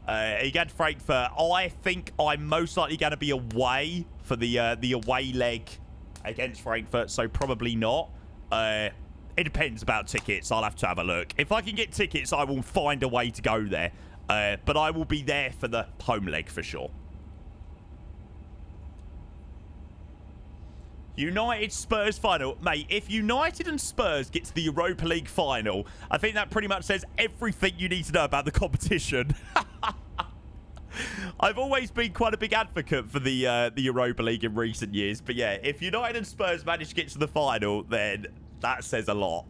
Against Frankfurt, I think I'm most likely going to be away for the away leg against Frankfurt, so probably not. It depends about tickets. I'll have to have a look. If I can get tickets, I will find a way to go there. But I will be there for the home leg for sure. United Spurs final. Mate, if United and Spurs get to the Europa League final, I think that pretty much says everything you need to know about the competition. I've always been quite a big advocate for the Europa League in recent years. But yeah, if United and Spurs manage to get to the final, then that says a lot.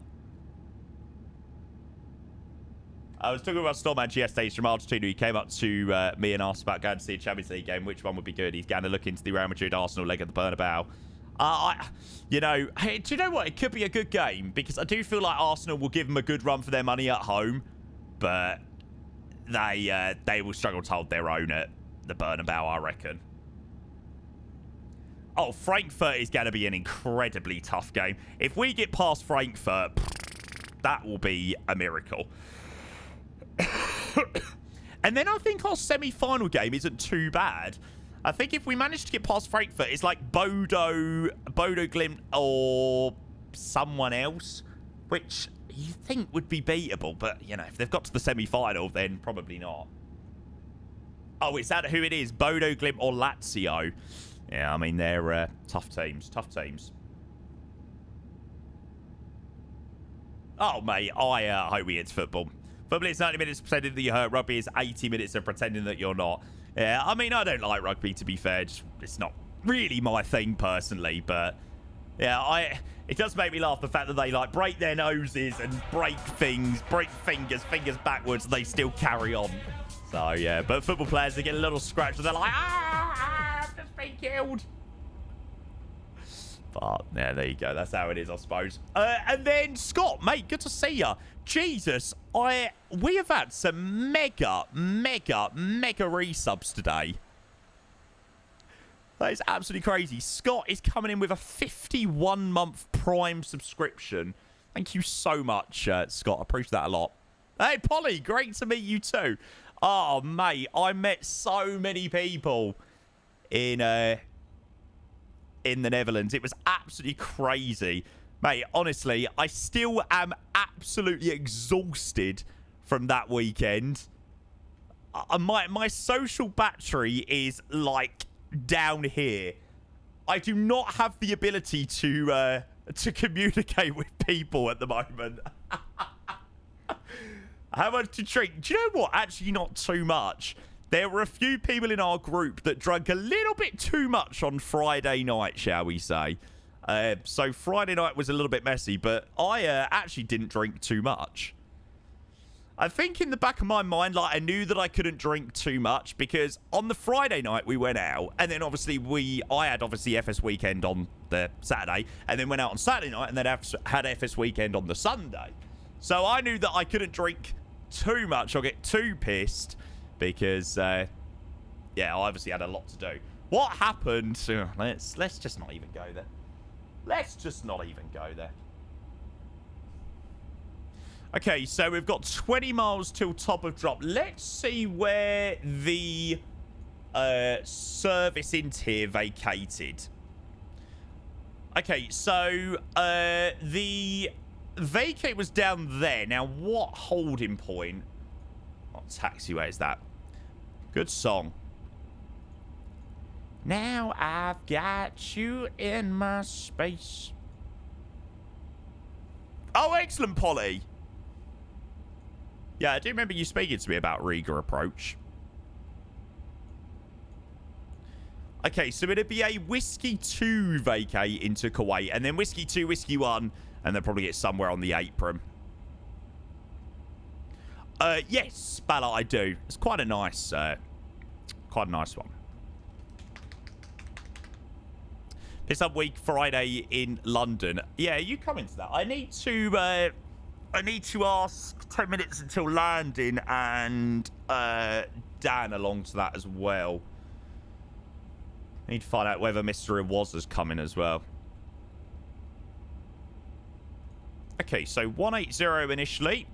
I was talking about Stormman yesterday. He's from Argentina. He came up to me and asked about going to see a Champions League game. Which one would be good? He's going to look into the Real Madrid-Arsenal leg at the Bernabeu. You know, hey, do you know what? It could be a good game because I do feel like Arsenal will give them a good run for their money at home, but they will struggle to hold their own at the Bernabeu, I reckon. Oh, Frankfurt is going to be an incredibly tough game. If we get past Frankfurt, that will be a miracle. And then I think our semi-final game isn't too bad. I think if we manage to get past Frankfurt, it's like Bodo Glimt or someone else, which you think would be beatable. But, you know, if they've got to the semi-final, then probably not. Oh, is that who it is? Bodo Glimt or Lazio? Yeah, I mean, they're tough teams. Tough teams. Oh, mate, I hope we get to football. Football is 90 minutes pretending that you're hurt. Rugby is 80 minutes of pretending that you're not. Yeah, I mean, I don't like rugby, to be fair. It's not really my thing, personally. But, yeah, it does make me laugh, the fact that they, like, break their noses and break fingers backwards, and they still carry on. So, yeah, but football players, they get a little scratch, and they're like, I've just been killed. But, yeah, there you go. That's how it is, I suppose. And then, Scott, mate, good to see ya. Jesus, we have had some mega resubs today. That is absolutely crazy. Scott is coming in with a 51-month Prime subscription. Thank you so much, Scott. I appreciate that a lot. Hey, Polly, great to meet you too. Oh, mate, I met so many people in the Netherlands. It was absolutely crazy. Mate, honestly, I still am absolutely exhausted from that weekend. My social battery is, like, down here. I do not have the ability to communicate with people at the moment. How much to drink? Do you know what? Actually, not too much. There were a few people in our group that drank a little bit too much on Friday night, shall we say. So Friday night was a little bit messy, but I actually didn't drink too much. I think in the back of my mind, like, I knew that I couldn't drink too much because on the Friday night we went out, and then obviously I had FS Weekend on the Saturday, and then went out on Saturday night, and then had FS Weekend on the Sunday. So I knew that I couldn't drink too much or get too pissed because, yeah, I obviously had a lot to do. What happened? Let's just not even go there. Let's just not even go there. Okay, so we've got 20 miles till top of drop. Let's see where the service in tier vacated. Okay, so the vacate was down there. Now, what holding point? What taxiway is that? Good song. Now I've got you in my space. Oh, excellent, Polly. Yeah, I do remember you speaking to me about Riga approach. Okay, so it'd be a Whiskey 2 vacate into Kuwait, and then Whiskey 2, Whiskey 1, and then probably get somewhere on the apron. Yes, Ballot, I do. It's quite a nice one. Piss up week Friday in London. Yeah, you come into that. I need to ask 10 minutes until landing and Dan along to that as well. I need to find out whether Mr. Iwaz is coming as well. Okay, so 180 initially.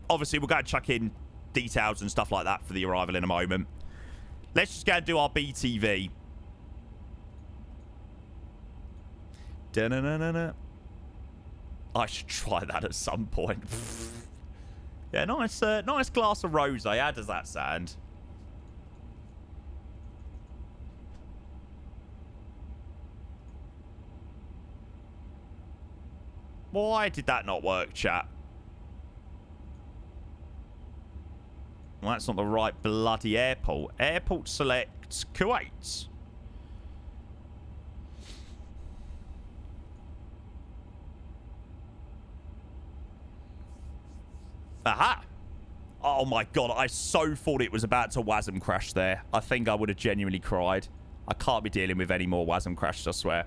Obviously, we're going to chuck in details and stuff like that for the arrival in a moment. Let's just go and do our BTV. Da-na-na-na-na. I should try that at some point. Yeah, nice glass of rosé. How does that sound? Why did that not work, chat? Well, that's not the right bloody airport. Airport select Kuwait. Aha! Oh my god, I so thought it was about to WASM crash there. I think I would have genuinely cried. I can't be dealing with any more WASM crashes, I swear.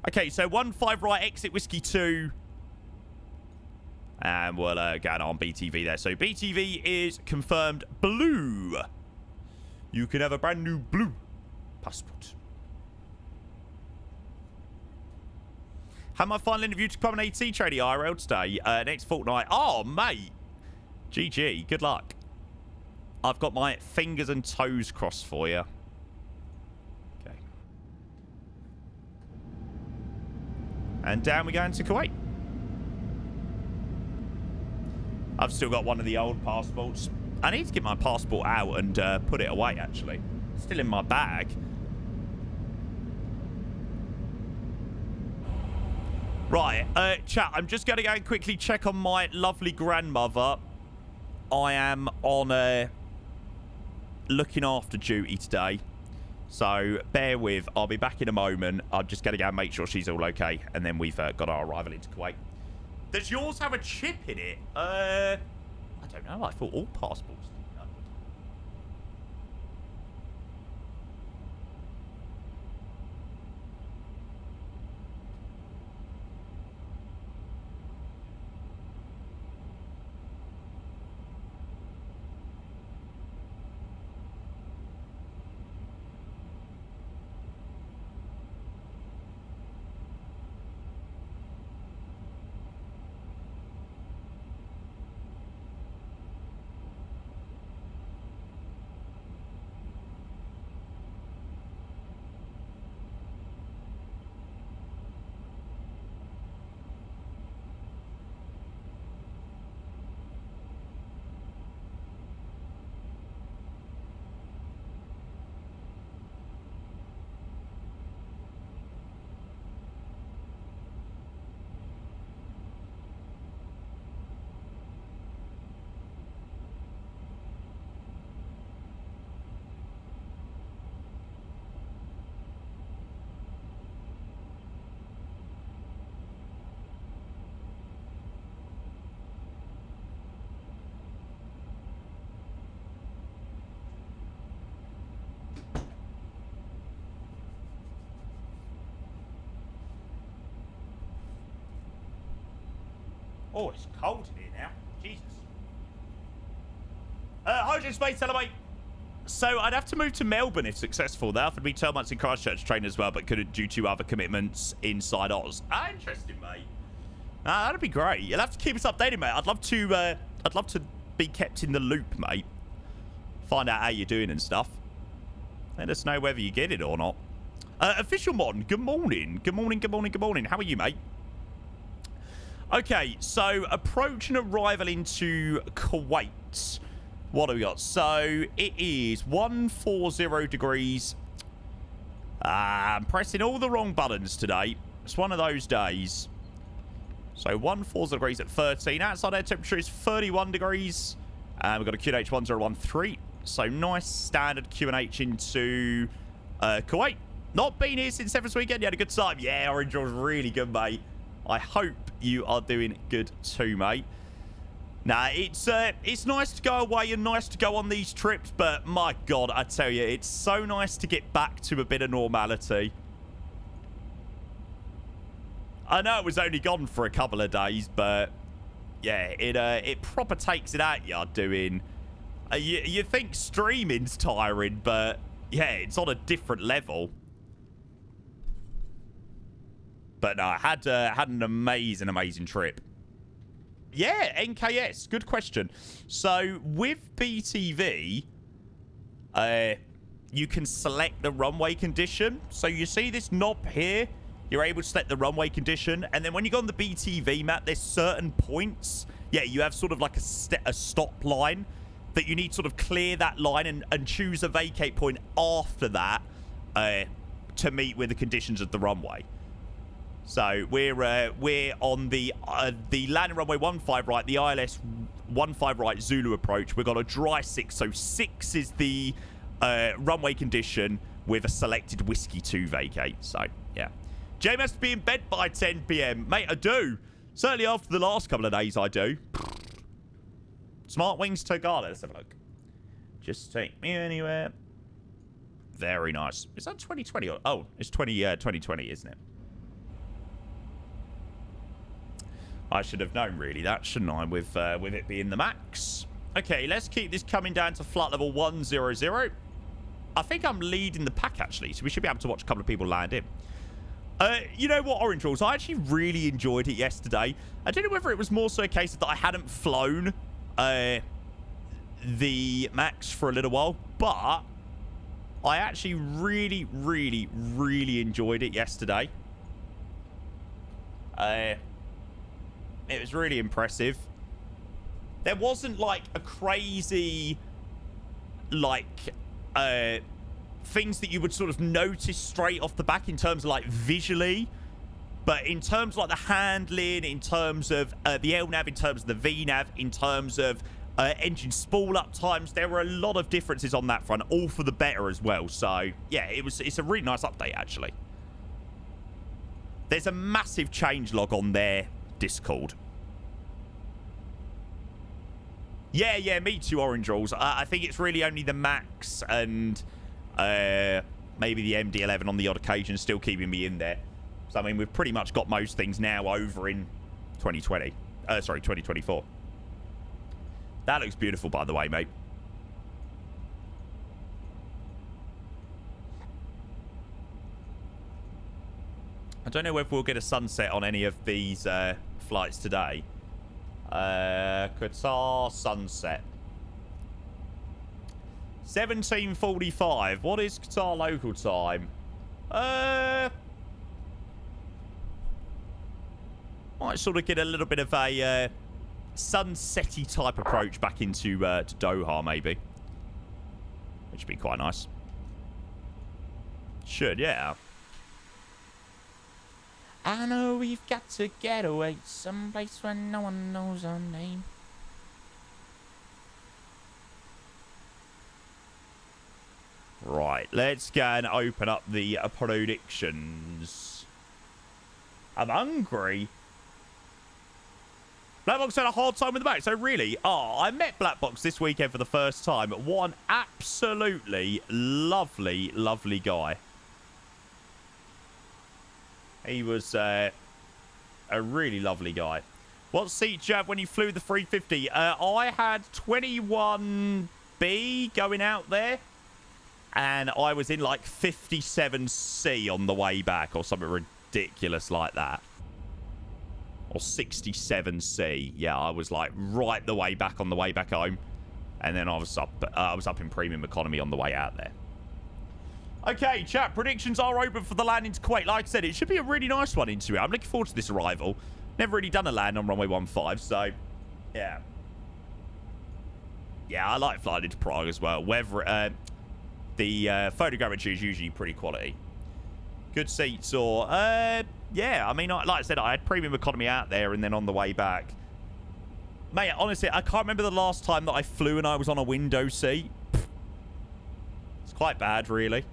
Okay, so 1-5 right, exit Whiskey 2. And we'll get on BTV there. So BTV is confirmed blue. You can have a brand new blue passport. Have my final interview to come on AT trading IRL today. Next fortnight. Oh, mate. GG. Good luck. I've got my fingers and toes crossed for you. Okay. And down we go into Kuwait. I've still got one of the old passports. I need to get my passport out and put it away, actually. Still in my bag. Right, chat, I'm just going to go and quickly check on my lovely grandmother. I am on looking after duty today. So bear with. I'll be back in a moment. I'm just going to go and make sure she's all okay. And then we've got our arrival into Kuwait. Does yours have a chip in it? I don't know. I thought all passports did. Oh, it's cold in here now. Jesus. Hydrogen Space, hello, mate. So I'd have to move to Melbourne if successful. They offered me 12 months in Christchurch training as well, but couldn't due to other commitments inside Oz. Ah, interesting, mate. That'd be great. You'll have to keep us updated, mate. I'd love to be kept in the loop, mate. Find out how you're doing and stuff. Let us know whether you get it or not. Official Mon, good morning. Good morning, good morning, good morning. How are you, mate? Okay, so approach and arrival into Kuwait. What do we got? So it is 140 degrees. I'm pressing all the wrong buttons today. It's one of those days. So 140 degrees at 13. Outside air temperature is 31 degrees. And we've got a QNH 1013. So nice standard QNH into Kuwait. Not been here since Seventh weekend. You had a good time. Yeah, Orange was really good, mate. I hope you are doing good too, mate. Nah, it's nice to go away and nice to go on these trips, but my God, I tell you, it's so nice to get back to a bit of normality. I know it was only gone for a couple of days, but yeah, it proper takes it out you doing. You think streaming's tiring, but yeah, it's on a different level. But no, I had an amazing trip. Yeah, NKS. Good question. So with BTV, you can select the runway condition. So you see this knob here. You're able to select the runway condition. And then when you go on the BTV map, there's certain points. Yeah, you have sort of like a stop line that you need to sort of clear that line and choose a vacate point after that to meet with the conditions of the runway. So we're on the landing runway 15 right, the ILS 15 right Zulu approach. We've got a dry 6, so 6 is the runway condition with a selected whiskey 2 vacate. So yeah, James has to be in bed by 10 p.m. Mate, I do. Certainly after the last couple of days, I do. Smart Wings Togada. Let's have a look. Just take me anywhere. Very nice. Is that 2020? Oh, it's 2020, isn't it? I should have known, really, that, shouldn't I, with it being the max. Okay, let's keep this coming down to flight level 100. I think I'm leading the pack, actually, so we should be able to watch a couple of people land in. You know what, Orange Rules? I actually really enjoyed it yesterday. I don't know whether it was more so a case that I hadn't flown the max for a little while, but I actually really enjoyed it yesterday. It was really impressive. There wasn't like a crazy things that you would sort of notice straight off the back in terms of like visually, but in terms of like the handling, in terms of the LNAV, in terms of the VNAV, in terms of engine spool up times, there were a lot of differences on that front, all for the better as well. So yeah, it's a really nice update actually. There's a massive change log on their Discord. Yeah, me too, Orange Rolls. I think it's really only the Max and maybe the MD-11 on the odd occasion still keeping me in there. So, I mean, we've pretty much got most things now over in 2024. That looks beautiful, by the way, mate. I don't know whether we'll get a sunset on any of these flights today. Qatar sunset. 17:45. What is Qatar local time? Might sort of get a little bit of a sunsetty type approach back into to Doha, maybe. Which would be quite nice. Should, yeah. I know we've got to get away someplace where no one knows our name. Right, let's go and open up the predictions. I'm hungry. Blackbox had a hard time with the back, so really, I met Blackbox this weekend for the first time. What an absolutely lovely guy. He was a really lovely guy. What seat did you have when you flew the 350? I had 21B going out there. And I was in like 57C on the way back or something ridiculous like that. Or 67C. Yeah, I was like right the way back on the way back home. And then I was up in premium economy on the way out there. Okay, chat, predictions are open for the landing to Kuwait. Like I said, it should be a really nice one into it. I'm looking forward to this arrival. Never really done a land on runway 15, so yeah. Yeah, I like flying into Prague as well. Whether the photogrammetry is usually pretty quality. Good seats or yeah, I mean, like I said, I had premium economy out there and then on the way back. Mate, honestly, I can't remember the last time that I flew and I was on a window seat. It's quite bad, really.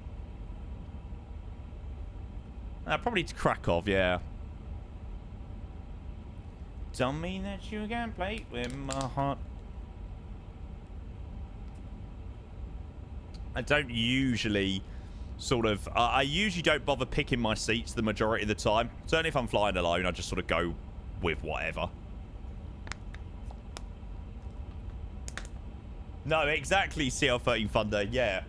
Probably to Krakow, yeah. Don't mean that you can play with my heart. I don't usually sort of... I usually don't bother picking my seats the majority of the time. Certainly if I'm flying alone, I just sort of go with whatever. No, exactly, CL13 Thunder, yeah.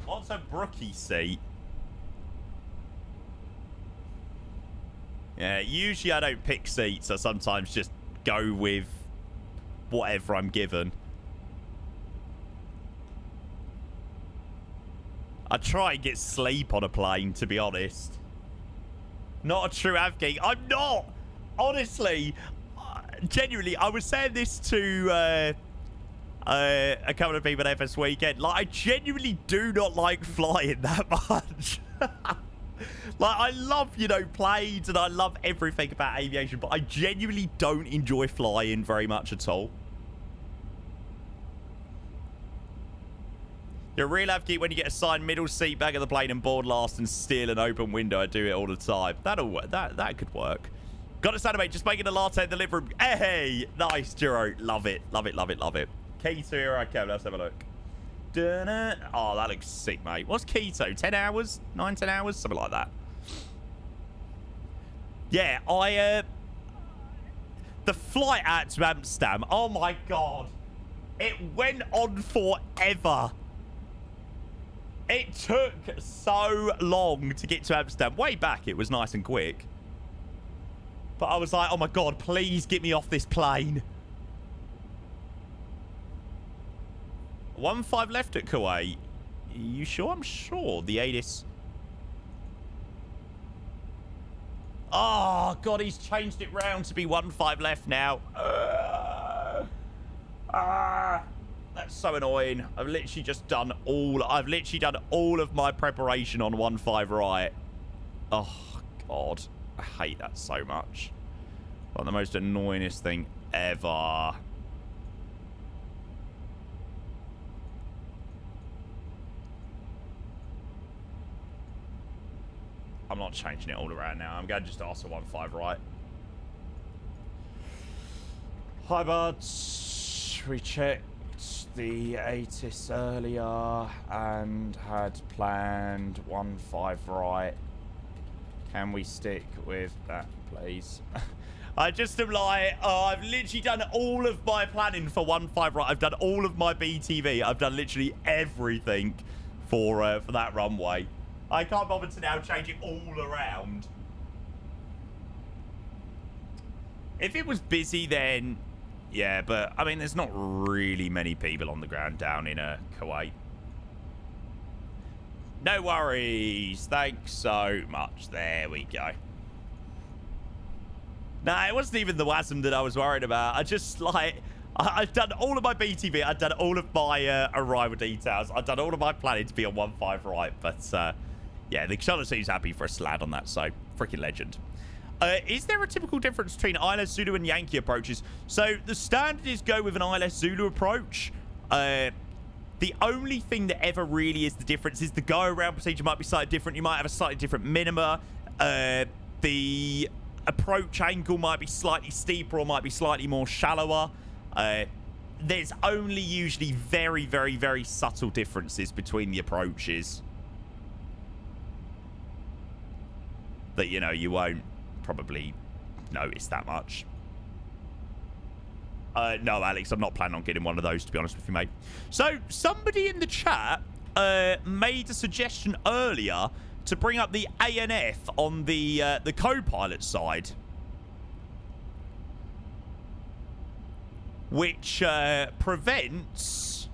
What's a brookie seat? Yeah, usually I don't pick seats. I sometimes just go with whatever I'm given. I try and get sleep on a plane, to be honest. Not a true av geek. I'm not! Honestly, genuinely, I was saying this to a couple of people at FS Weekend. Like, I genuinely do not like flying that much. Like, I love, you know, planes and I love everything about aviation, but I genuinely don't enjoy flying very much at all. You're a real av geek when you get assigned middle seat back of the plane and board last and steal an open window. I do it all the time. That could work. Got to animate, just making a latte in the living room. Hey, nice, Jiro. Love it, love it, love it, love it. Keto, here I come. Let's have a look. Oh, that looks sick, mate. What's keto? 10 hours? 9, 10 hours? Something like that. Yeah, the flight out to Amsterdam, oh my god. It went on forever. It took so long to get to Amsterdam. Way back, it was nice and quick. But I was like, oh my god, please get me off this plane. 1-5 left at Kuwait. You sure? I'm sure. The ATIS. Oh, God, he's changed it round to be 1-5 left now. That's so annoying. I've literally done all of my preparation on 1-5 right. Oh, God. I hate that so much. Like the most annoyingest thing ever. I'm not changing it all around now. I'm going to just ask a 1-5 right. Hi, buds. We checked the ATIS earlier and had planned 1-5 right. Can we stick with that, please? I just am like, oh, I've literally done all of my planning for 1-5 right. I've done all of my BTV. I've done literally everything for that runway. I can't bother to now change it all around. If it was busy, then yeah, but I mean, there's not really many people on the ground down in Kuwait. No worries. Thanks so much. There we go. Nah, it wasn't even the WASM that I was worried about. I just, like, I've done all of my BTV. I've done all of my arrival details. I've done all of my planning to be on 1-5 right. But, yeah, the Charlotte seems happy for us to land on that. So, freaking legend. Is there a typical difference between ILS Zulu and Yankee approaches? So, the standard is go with an ILS Zulu approach. The only thing that ever really is the difference is the go-around procedure might be slightly different. You might have a slightly different minima. The approach angle might be slightly steeper or might be slightly more shallower. There's only usually very, very, very subtle differences between the approaches that, you know, you won't probably notice that much. No, Alex, I'm not planning on getting one of those, to be honest with you, mate. So, somebody in the chat made a suggestion earlier to bring up the ANF on the co-pilot side, which prevents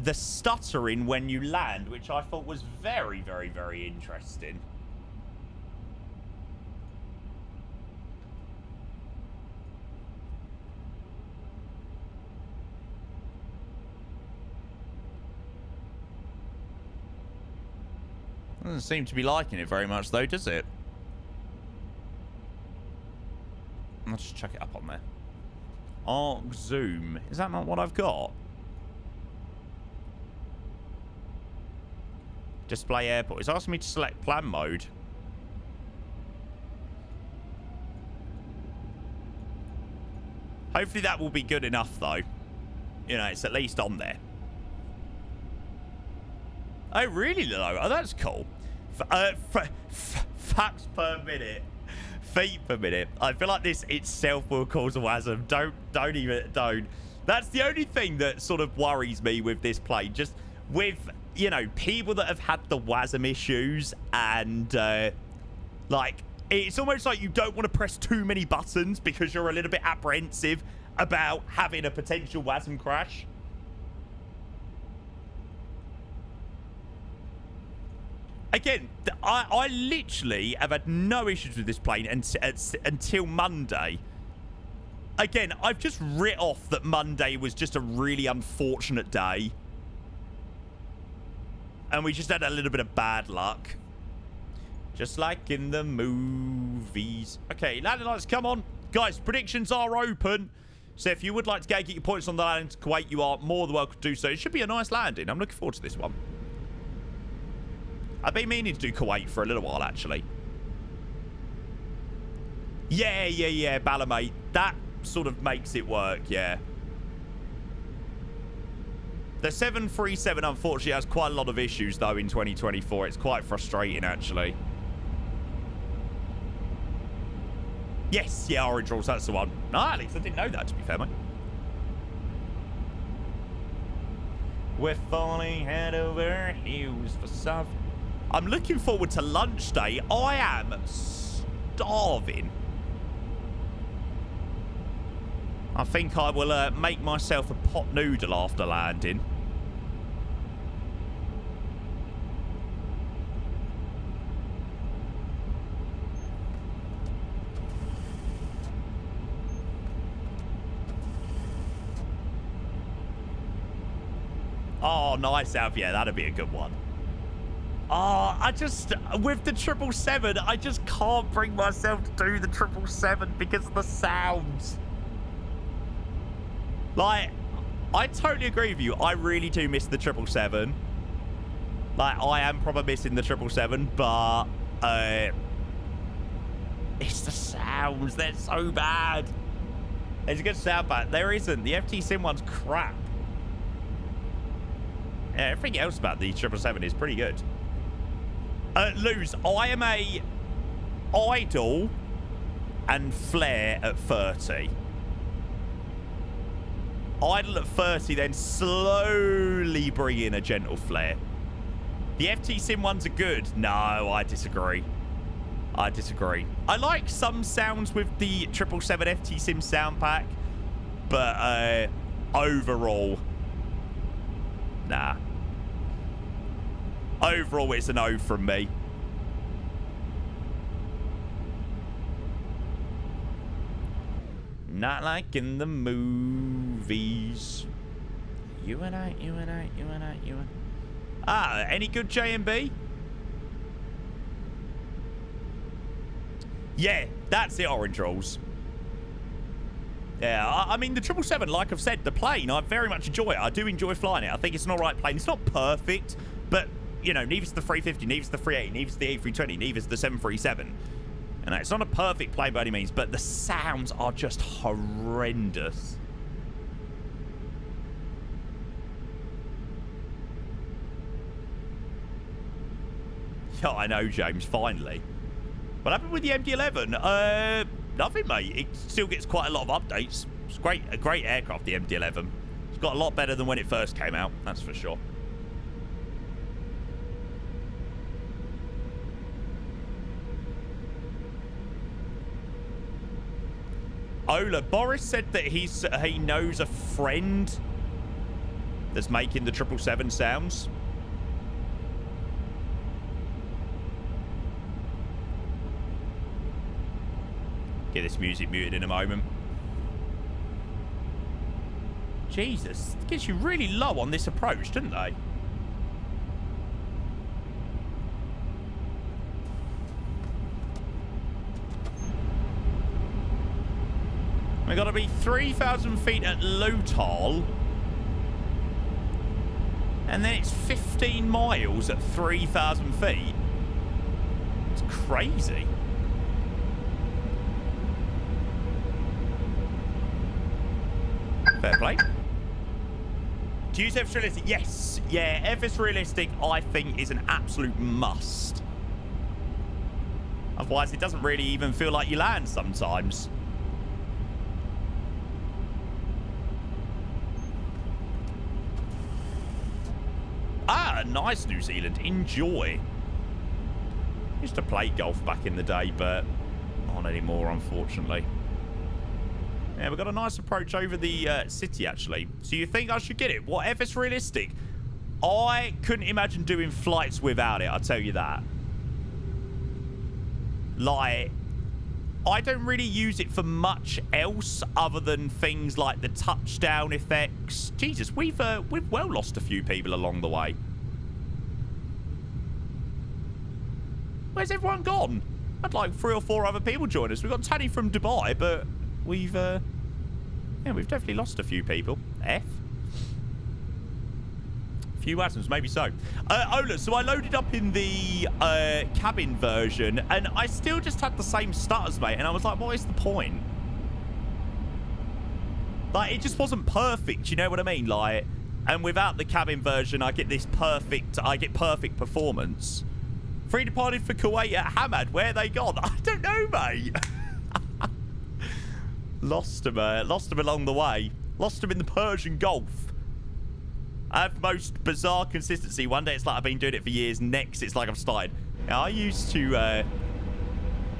the stuttering when you land, which I thought was very, very, very interesting. Doesn't seem to be liking it very much, though, does it? I'll just chuck it up on there. Arc zoom. Is that not what I've got? Display airport. It's asking me to select plan mode. Hopefully that will be good enough, though. You know, it's at least on there. Oh, really low? Oh, that's cool. Facts per minute. Feet per minute. I feel like this itself will cause a WASM. Don't. That's the only thing that sort of worries me with this plane. Just with, you know, people that have had the WASM issues and, like, it's almost like you don't want to press too many buttons because you're a little bit apprehensive about having a potential WASM crash. Again, I literally have had no issues with this plane until Monday. Again, I've just writ off that Monday was just a really unfortunate day. And we just had a little bit of bad luck. Just like in the movies. Okay, landing lights, come on. Guys, predictions are open. So if you would like to get your points on the landing to Kuwait, you are more than welcome to do so. It should be a nice landing. I'm looking forward to this one. I've been meaning to do Kuwait for a little while, actually. Yeah, Balamate. That sort of makes it work, yeah. The 737, unfortunately, has quite a lot of issues, though, in 2024. It's quite frustrating, actually. Yes, yeah, Orange Rules, that's the one. No, Alex, I didn't know that, to be fair, mate. We're falling head over heels for some... I'm looking forward to lunch day. I am starving. I think I will make myself a pot noodle after landing. Oh, nice, Alf. Yeah, that'd be a good one. Oh, with the 777, I just can't bring myself to do the 777 because of the sounds. Like, I totally agree with you. I really do miss the 777. Like, I am probably missing the 777, but it's the sounds. They're so bad. There's a good sound back. There isn't. The FT Sim one's crap. Yeah, everything else about the 777 is pretty good. Luz, I am a idle and flare at 30. Idle at 30, then slowly bring in a gentle flare. The FT Sim ones are good. No, I disagree. I disagree. I like some sounds with the 777 FT Sim sound pack, but overall, nah. Overall, it's an O from me. Not like in the movies. You and I. Ah, any good JMB? Yeah, that's it, Orange Rolls. Yeah, I mean, the 777, like I've said, the plane, I very much enjoy it. I do enjoy flying it. I think it's an alright plane. It's not perfect, but... You know, neither's the 350, neither's the 380, neither's the A320, neither's the 737. And it's not a perfect plane by any means, but the sounds are just horrendous. Yeah, I know, James, finally. What happened with the MD-11? Nothing, mate. It still gets quite a lot of updates. It's a great aircraft, the MD-11. It's got a lot better than when it first came out, that's for sure. Ola, Boris said that he knows a friend that's making the 777 sounds. Get this music muted in a moment. Jesus, it gets you really low on this approach, doesn't they? We've got to be 3,000 feet at Lotal. And then it's 15 miles at 3,000 feet. It's crazy. Fair play. Do you use FS Realistic? Yes. Yeah, FS Realistic, I think, is an absolute must. Otherwise, it doesn't really even feel like you land sometimes. Ah, nice, New Zealand. Enjoy. Used to play golf back in the day, but not anymore, unfortunately. Yeah, we've got a nice approach over the city, actually. So you think I should get it? What, FS Realistic? I couldn't imagine doing flights without it, I'll tell you that. Like, I don't really use it for much else other than things like the touchdown effects. Jesus, we've well lost a few people along the way. Where's everyone gone? I'd like 3 or 4 other people join us. We've got Tanny from Dubai, but we've definitely lost a few people. F. A few atoms, maybe so. Ola, so I loaded up in the cabin version, and I still just had the same stutters, mate. And I was like, what is the point? Like, it just wasn't perfect, you know what I mean? Like, and without the cabin version, I get perfect performance. 3 departed for Kuwait at Hamad. Where are they gone? I don't know, mate. Lost them along the way. Lost them in the Persian Gulf. I have most bizarre consistency. One day it's like I've been doing it for years. Next, it's like I've started. Now, I used to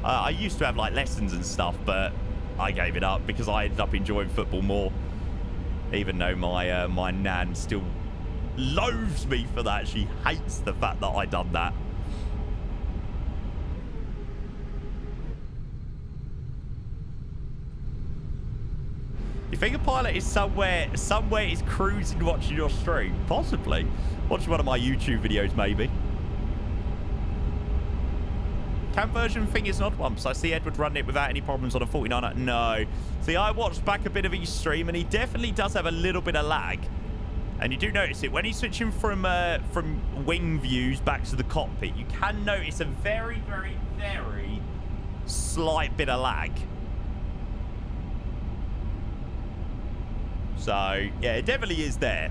have like lessons and stuff, but I gave it up because I ended up enjoying football more. Even though my nan still loathes me for that. She hates the fact that I done that. You think a pilot is somewhere is cruising watching your stream? Possibly. Watching one of my YouTube videos, maybe. Cam version thing is an odd one, so I see Edward run it without any problems on a 49er. No. See, I watched back a bit of his stream, and he definitely does have a little bit of lag. And you do notice it. When he's switching from wing views back to the cockpit, you can notice a very, very, very slight bit of lag. So, yeah, it definitely is there.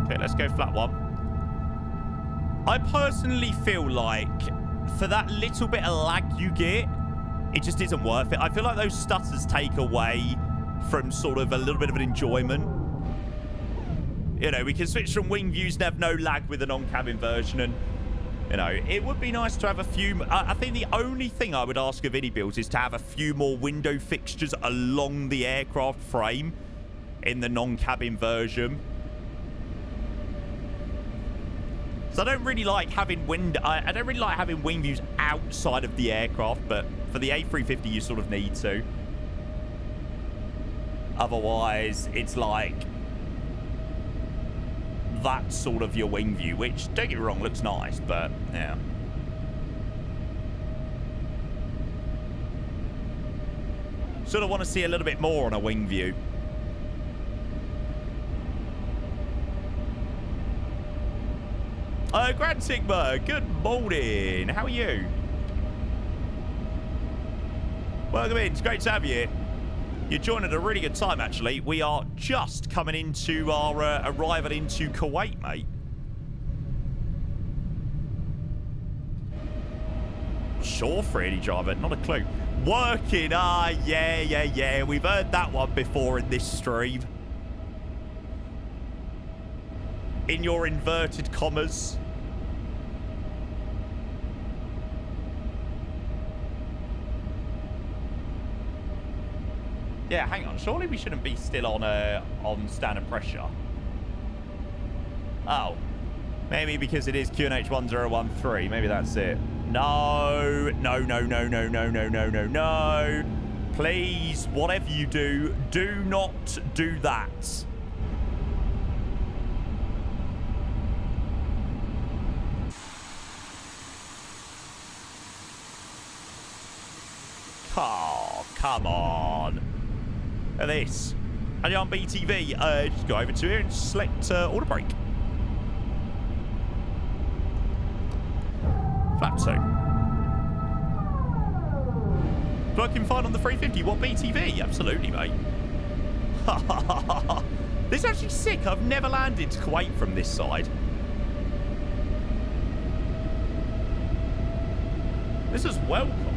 Okay, let's go flat 1. I personally feel like for that little bit of lag you get, it just isn't worth it. I feel like those stutters take away from sort of a little bit of an enjoyment. You know, we can switch from wing views and have no lag with the non-cabin version, and you know, it would be nice to have a few... I think the only thing I would ask of any builds is to have a few more window fixtures along the aircraft frame in the non-cabin version. So I don't really like having I don't really like having wing views outside of the aircraft, but for the A350 you sort of need to. Otherwise, it's like that's sort of your wing view, which, don't get me wrong, looks nice, but yeah. Sort of want to see a little bit more on a wing view. Grand Sigma, good morning. How are you? Welcome in. It's great to have you here. You're joining at a really good time, actually. We are just coming into our arrival into Kuwait, mate. Sure, Freddy driver, not a clue. Working, yeah. We've heard that one before in this stream. In your inverted commas. Yeah, hang on. Surely we shouldn't be still on standard pressure. Oh. Maybe because it is QNH 1013. Maybe that's it. No. No, no, no, no, no, no, no, no, no. Please, whatever you do, do not do that. Oh, come on. Look at this. And on BTV, just go over to here and select auto brake. Flap 2. Working fine on the 350. What BTV? Absolutely, mate. This is actually sick. I've never landed to Kuwait from this side. This is welcome.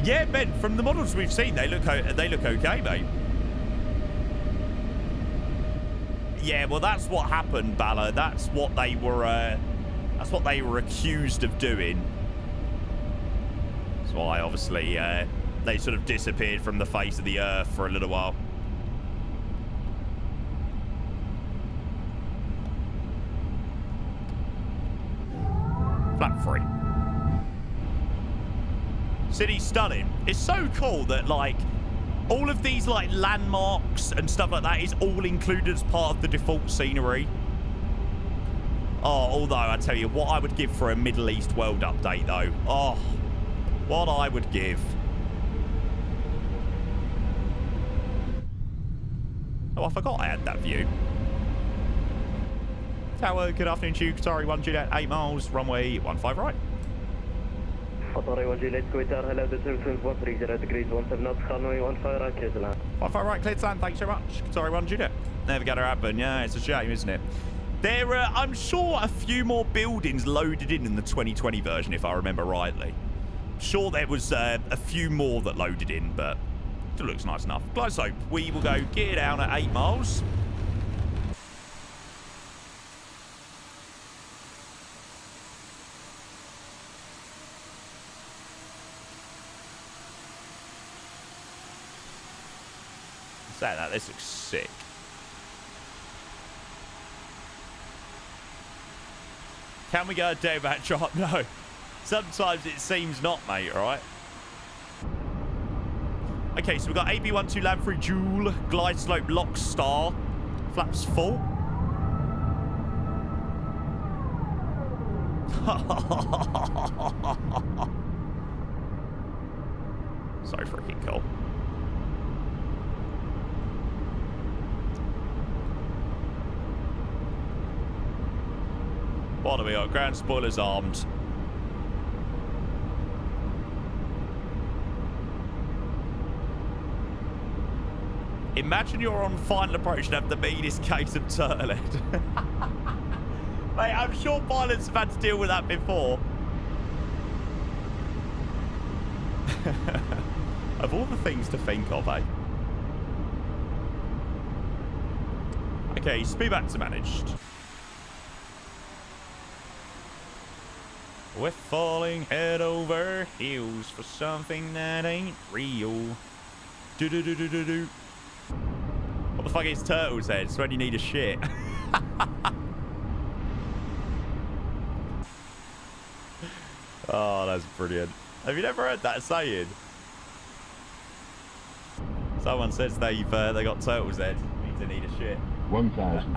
Yeah, Ben, from the models we've seen, they look okay, mate. Yeah, well, that's what happened, Bala. That's what they were accused of doing. That's why, obviously, they sort of disappeared from the face of the earth for a little while. Flap 3. City's stunning. It's so cool that, like, all of these, like, landmarks and stuff like that is all included as part of the default scenery. Oh, although, I tell you, what I would give for a Middle East world update, though. Oh, what I would give. Oh, I forgot I had that view. Tower, good afternoon to you. Qatar 1 Juliet, 8 miles, runway 15 right. Qatar 1 Juliet, Qatar, hello, this is 130 degrees, 17 knots, runway 15 right, clear to land. 15 right, clear to land, thanks so much. Qatar 1 Juliet. Never going to happen, yeah, it's a shame, isn't it? There are, I'm sure, a few more buildings loaded in the 2020 version, if I remember rightly. I'm sure there was a few more that loaded in, but it looks nice enough. Glide slope, we will go gear down at 8 miles. Say that, this looks sick. Can we go a day back drop? No. Sometimes it seems not, mate, alright? Okay, so we've got AB12 land through Joule, glide slope lock star, flaps full. So freaking cool. What do we got? Ground spoilers armed. Imagine you're on final approach and have the meanest case of turtle head. Mate, I'm sure pilots have had to deal with that before. Of all the things to think of, eh? Okay, speed back to managed. We're falling head over heels for something that ain't real. Do-do-do-do-do-do. What the fuck is turtle's head? It's when you need a shit. Oh, that's brilliant. Have you never heard that saying? Someone says they got turtle's head. Means they need a shit. 1,000.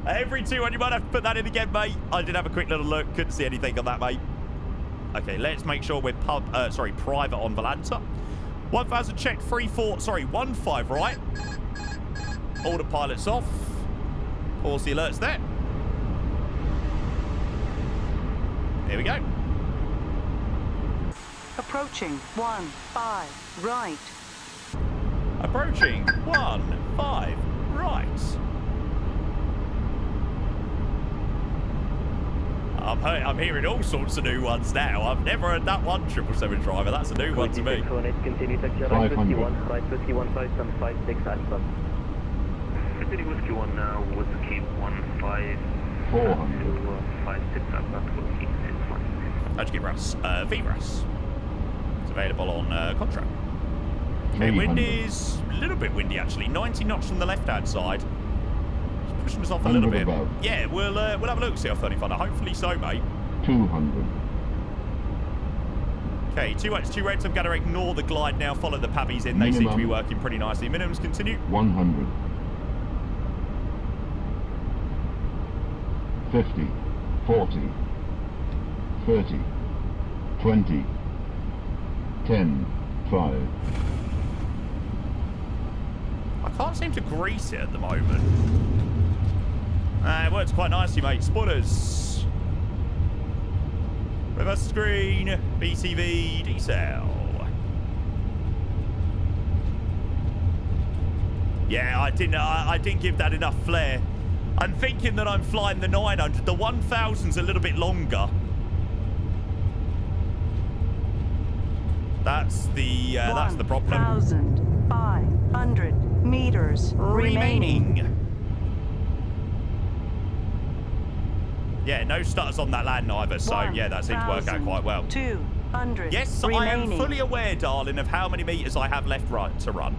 Every 200, you might have to put that in again, mate. I did have a quick little look. Couldn't see anything on that, mate. Okay, let's make sure we're private on Volanta. 1,000 checked, 15 right. Autopilot's off. Pause the alerts there. Here we go. Approaching 15 right. Approaching 15 right. I'm hearing all sorts of new ones now. I've never heard that one 777 driver. That's a new one to me. Continue taxi right 51, right 51, 5756 Alpha. Continue whiskey 1 now, whiskey 15. 400. 56 Alpha, whiskey 61. How'd you get Russ? VRUS. It's available on contract. Okay, wind is a little bit windy actually. 90 knots from the left-hand side. Just pushing us off a little bit. Above. Yeah, we'll have a look, see how 35. Hopefully so, mate. 200. Okay, 2 whites, 2 reds. I'm going to ignore the glide now. Follow the pabbies in. They seem to be working pretty nicely. Minimums continue. 100. 50. 40. 30. 20. 10. 5. I can't seem to grease it at the moment. It works quite nicely, mate. Spoilers. Reverse screen. BTV. D-cell. Yeah, I didn't give that enough flair. I'm thinking that I'm flying the 900. The 1000's a little bit longer. That's the problem. 1,500 meters remaining. Yeah, no stutters on that land either, so yeah, that seems to work out quite well. 200 Yes, remaining. I am fully aware, darling, of how many meters I have left right to run.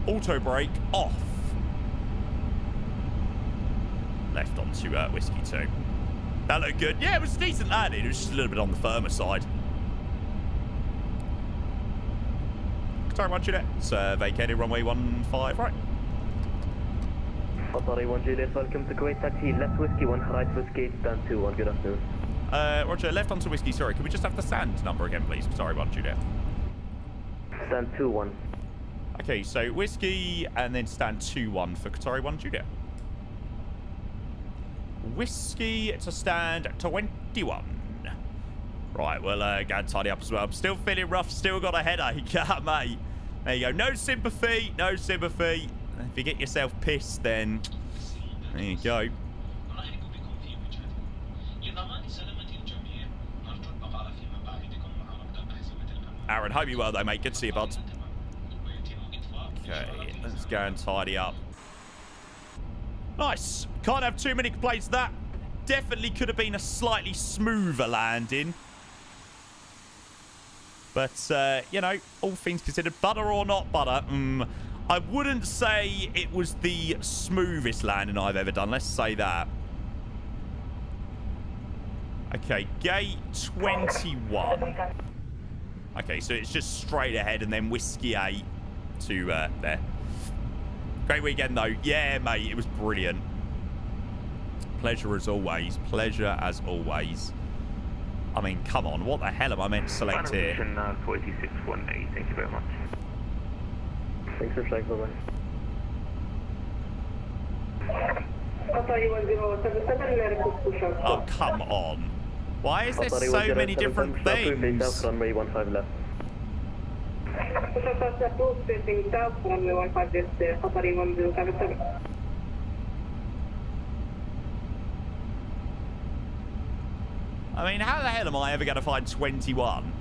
Auto brake off. Left onto Whiskey 2. That looked good. Yeah, it was a decent landing. It was just a little bit on the firmer side. Qatar 1 Juliet. It's vacated runway 15 right. Qatar 1 Juliet, welcome to Kuwait. Taxi left Whiskey 1, right Whiskey, stand 2-1. Good afternoon. Roger, left onto Whiskey. Sorry, can we just have the stand number again, please? Sorry, 1 Juliet. Stand 2-1. Okay, so Whiskey and then stand 2-1 for Qatari 1 Juliet. Whiskey to stand 21. Right, we'll go and tidy up as well. I'm still feeling rough, still got a headache, mate. There you go. No sympathy, no sympathy. If you get yourself pissed, then there you go. Aaron, hope you well though, mate. Good to see you, bud. Okay, let's go and tidy up. Nice. Can't have too many complaints to that. Definitely could have been a slightly smoother landing. But, you know, all things considered, butter or not butter, I wouldn't say it was the smoothest landing I've ever done. Let's say that. Okay, gate 21. Okay, so it's just straight ahead and then Whiskey 8 to there. Great weekend, though. Yeah, mate, it was brilliant. Pleasure as always. Pleasure as always. I mean, come on. What the hell am I meant to select here? 4618. Thank you very much. Thanks for flight, bye-bye. Oh, come on. Why is there so many different things? Runway 15 left. I mean, how the hell am I ever going to find 21?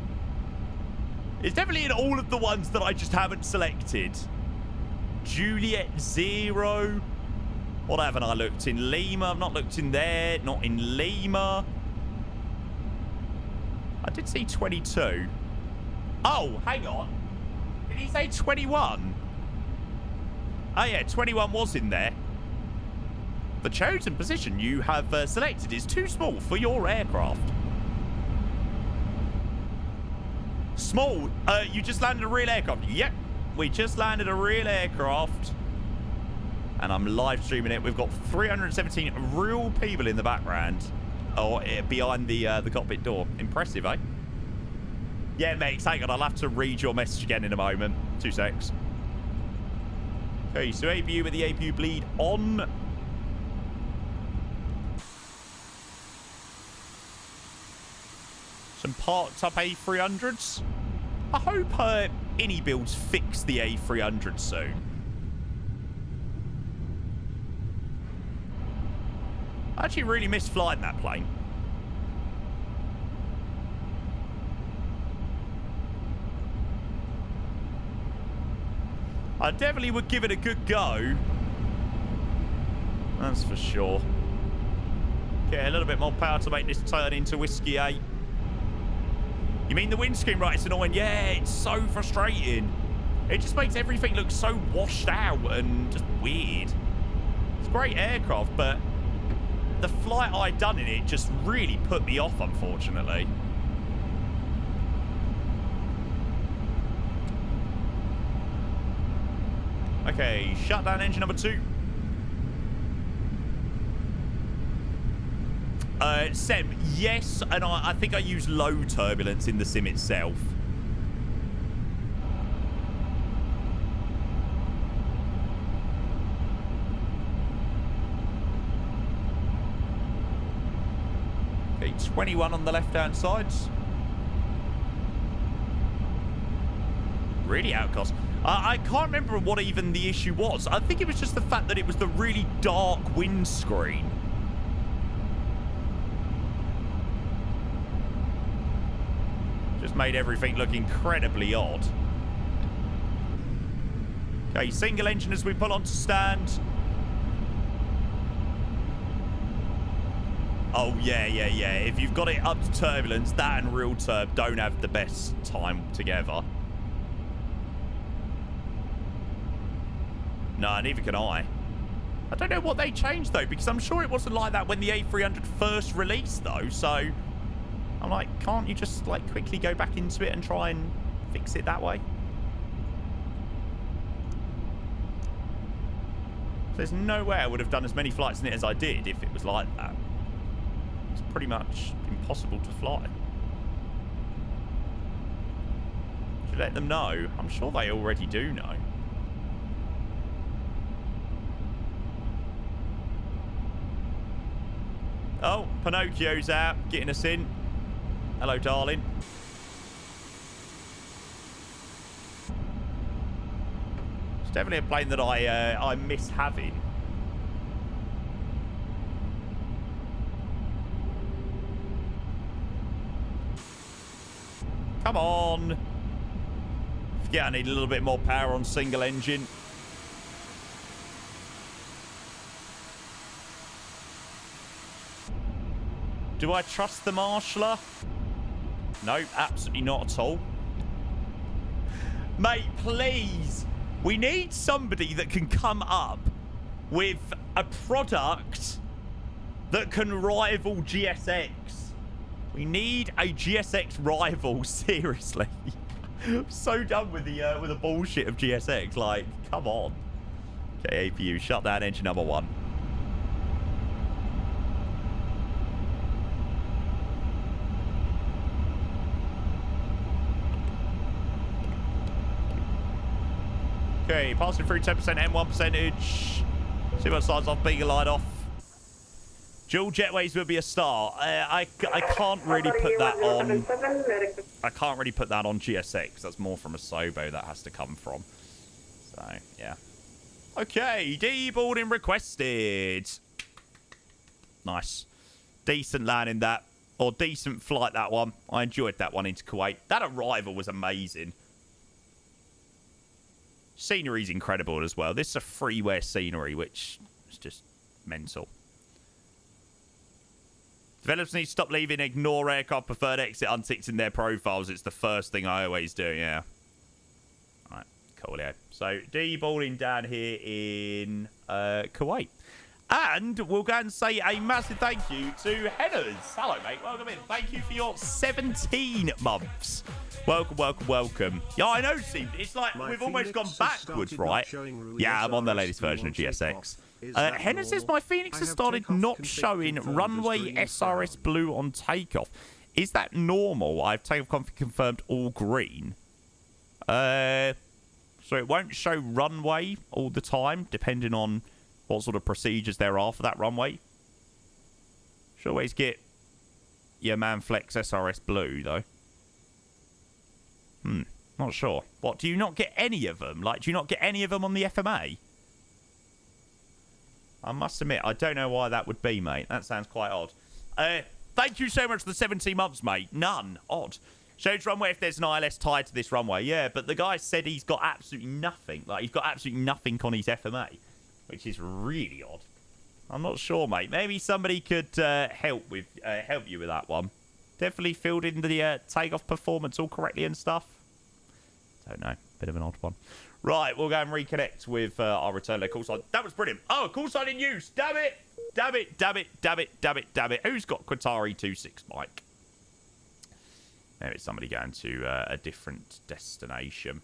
It's definitely in all of the ones that I just haven't selected. Juliet 0. What haven't I looked in? Lima. I've not looked in there. Not in Lima. I did see 22. Oh, hang on. Did he say 21? Oh, yeah, 21 was in there. The chosen position you have selected is too small for your aircraft. Small? You just landed a real aircraft? Yep, we just landed a real aircraft. And I'm live streaming it. We've got 317 real people in the background. Or behind the cockpit door. Impressive, eh? Yeah, mate, hang on. I'll have to read your message again in a moment. 2 secs. Okay, so APU with the APU bleed on. Some parked up A300s. I hope any builds fix the A300 soon. I actually really miss flying that plane. I definitely would give it a good go. That's for sure. Okay, a little bit more power to make this turn into Whiskey 8. You mean the windscreen, right? It's annoying. Yeah, it's so frustrating. It just makes everything look so washed out and just weird. It's a great aircraft, but the flight I'd done in it just really put me off, unfortunately. Okay, shut down engine number 2. Sem, yes, and I think I use low turbulence in the sim itself. Okay, 21 on the left-hand side. Really outcast. I can't remember what even the issue was. I think it was just the fact that it was the really dark windscreen. Just made everything look incredibly odd. Okay, single engine as we pull on to stand. Oh, yeah. If you've got it up to turbulence, that and real turb don't have the best time together. No, neither can I. I don't know what they changed, though, because I'm sure it wasn't like that when the A300 first released, though, so I'm like, can't you just, like, quickly go back into it and try and fix it that way? There's no way I would have done as many flights in it as I did if it was like that. It's pretty much impossible to fly. Should let them know. I'm sure they already do know. Oh, Pinocchio's out, getting us in. Hello, darling. It's definitely a plane that I miss having. Come on. Forget I need a little bit more power on single engine. Do I trust the marshaller? No, absolutely not at all. Mate, please. We need somebody that can come up with a product that can rival GSX. We need a GSX rival, seriously. I'm so done with the bullshit of GSX. Like, come on. Okay, APU, shut down engine number 1. Okay, passing through 10% M1 percentage. See what signs off, being a light off. Dual jetways would be a start. I can't really put that on. I can't really put that on GSX. That's more from a Sobo that has to come from. So yeah. Okay, deboarding requested. Nice, decent landing that, or decent flight that one. I enjoyed that one into Kuwait. That arrival was amazing. Scenery's incredible as well. This is a freeware scenery, which is just mental. Developers need to stop leaving ignore aircraft preferred exit unticked in their profiles. It's the first thing I always do, yeah. Alright, cool, yeah. So, deboarding down here in Kuwait. And we'll go and say a massive thank you to Henners. Hello, mate. Welcome in. Thank you for your 17 months. Welcome, welcome, welcome. Yeah, I know, Steve. It's like we've almost gone backwards, right? Yeah, I'm on the latest version of GSX. Henna says my Phoenix has started not showing runway SRS blue on takeoff. Is that normal? I've takeoff confirmed all green. So it won't show runway all the time, depending on what sort of procedures there are for that runway. Should always get your Manflex SRS blue, though. Not sure. What, do you not get any of them? Like, do you not get any of them on the FMA? I must admit, I don't know why that would be, mate. That sounds quite odd. Thank you so much for the 17 months, mate. None. Odd. Shows runway if there's an ILS tied to this runway. Yeah, but the guy said he's got absolutely nothing. Like, he's got absolutely nothing on his FMA, which is really odd. I'm not sure, mate. Maybe somebody could help you with that one. Definitely filled in the takeoff performance all correctly and stuff. Don't know. Bit of an odd one. Right, we'll go and reconnect with our return leg call sign. That was brilliant. Oh, call sign in use. Damn it. Damn it, damn it, damn it, damn it, damn it. Who's got Qatari 26, Mike? Maybe it's somebody going to a different destination.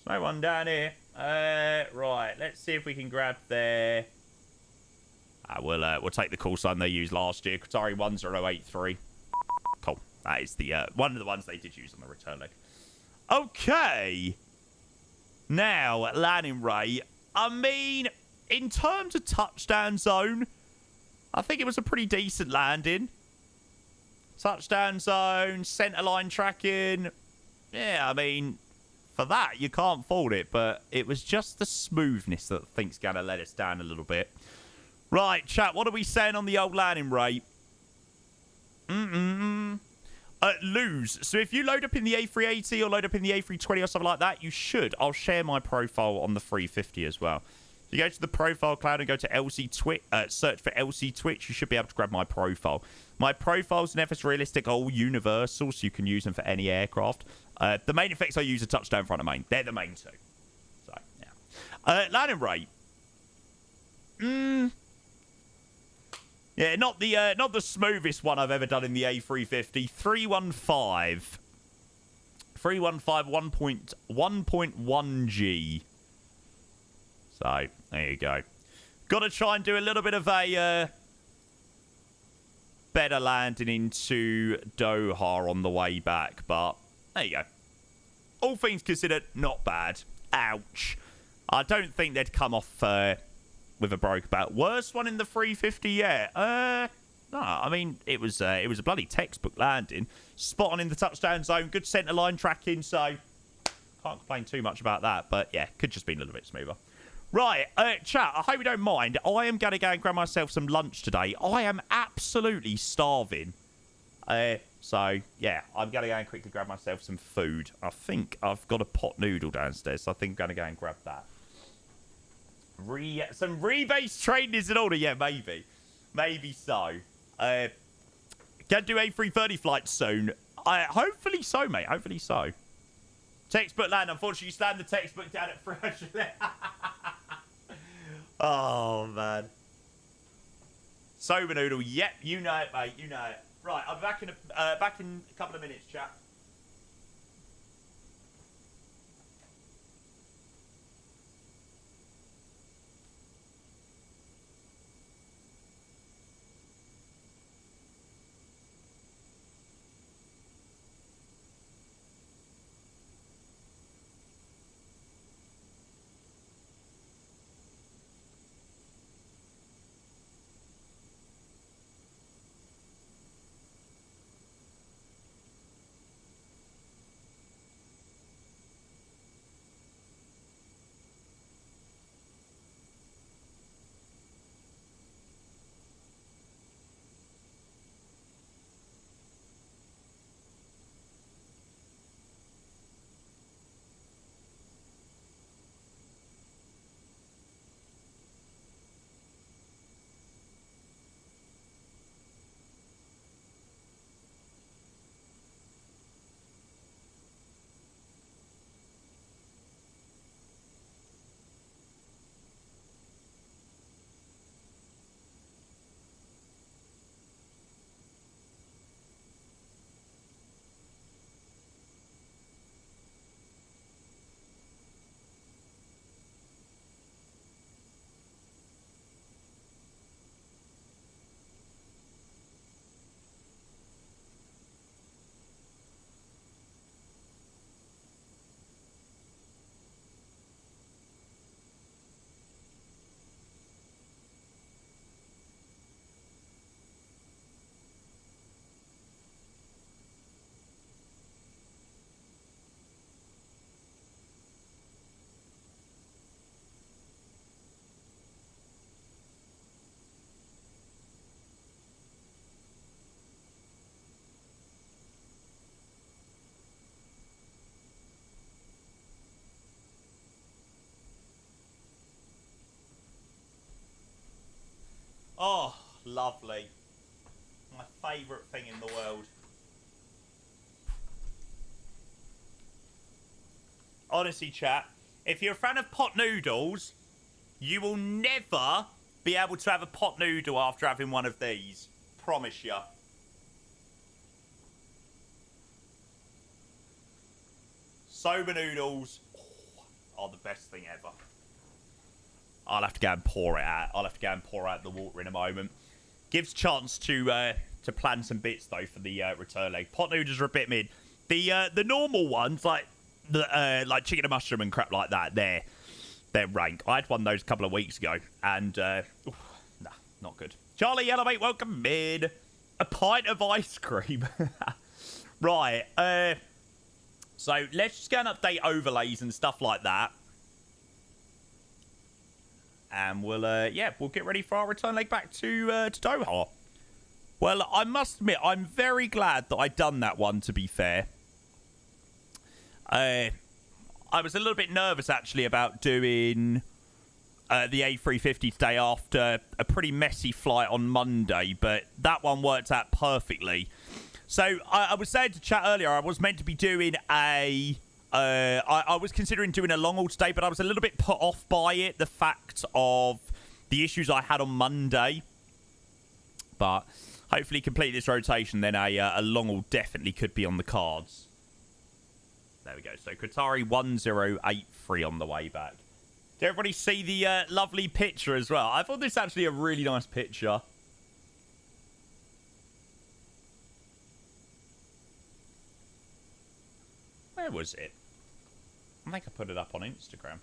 There's no one down here. Right, let's see if we can grab their... we'll take the call sign they used last year. Qatari 1083. Cool. That is the one of the ones they did use on the return leg. Okay. Now, landing rate. I mean, in terms of touchdown zone, I think it was a pretty decent landing. Touchdown zone, centre line tracking. Yeah, I mean, for that, you can't fault it. But it was just the smoothness that I think's going to let us down a little bit. Right, chat, what are we saying on the old landing rate? Lose. So if you load up in the A380 or load up in the A320 or something like that, you should. I'll share my profile on the 350 as well. If you go to the profile cloud and go to LC Twitch, search for LC Twitch, you should be able to grab my profile. My profiles and FS Realistic are all universal, so you can use them for any aircraft. The main effects I use are touchdown, front, and main. They're the main two. So, yeah. Landing rate. Yeah, not the smoothest one I've ever done in the A350. 315. 315 1.1 G. So, there you go. Got to try and do a little bit of a better landing into Doha on the way back. But, there you go. All things considered, not bad. Ouch. I don't think they'd come off... with a broke back. Worst one in the 350 yet? No, I mean, it was a bloody textbook landing. Spot on in the touchdown zone. Good centre line tracking, so can't complain too much about that. But yeah, could just be a little bit smoother. Right, chat, I hope you don't mind. I am going to go and grab myself some lunch today. I am absolutely starving. So, yeah, I'm going to go and quickly grab myself some food. I think I've got a pot noodle downstairs, so I think I'm going to go and grab that. Some rebase training is in order. Yeah, maybe. Maybe so. Can do A330 flights soon. Hopefully so, mate. Hopefully so. Textbook land. Unfortunately, you slammed the textbook down at 300. Oh, man. Soba noodle. Yep, you know it, mate. You know it. Right, I'll be back in a couple of minutes, chat. Oh, lovely. My favourite thing in the world. Honestly, chat, if you're a fan of pot noodles, you will never be able to have a pot noodle after having one of these. Promise ya. Soba noodles are the best thing ever. I'll have to go and pour it out. I'll have to go and pour out the water in a moment. Gives chance to plan some bits though for the return leg. Pot noodles are a bit mid. The normal ones like chicken and mushroom and crap like that, they're rank. I had one of those a couple of weeks ago and nah, not good. Charlie Yellow mate, welcome mid. A pint of ice cream. Right. So let's just go and update overlays and stuff like that. And we'll get ready for our return leg back to Doha. Well, I must admit, I'm very glad that I'd done that one, to be fair. I was a little bit nervous, actually, about doing the A350 today after a pretty messy flight on Monday, but that one worked out perfectly. So, I was saying to chat earlier, I was meant to be doing I was considering doing a long haul today, but I was a little bit put off by it, the fact of the issues I had on Monday. But hopefully complete this rotation, then a long haul definitely could be on the cards. There we go. So Qatari 1083 on the way back. Did everybody see the lovely picture as well? I thought this was actually a really nice picture. Where was it? I think I put it up on Instagram.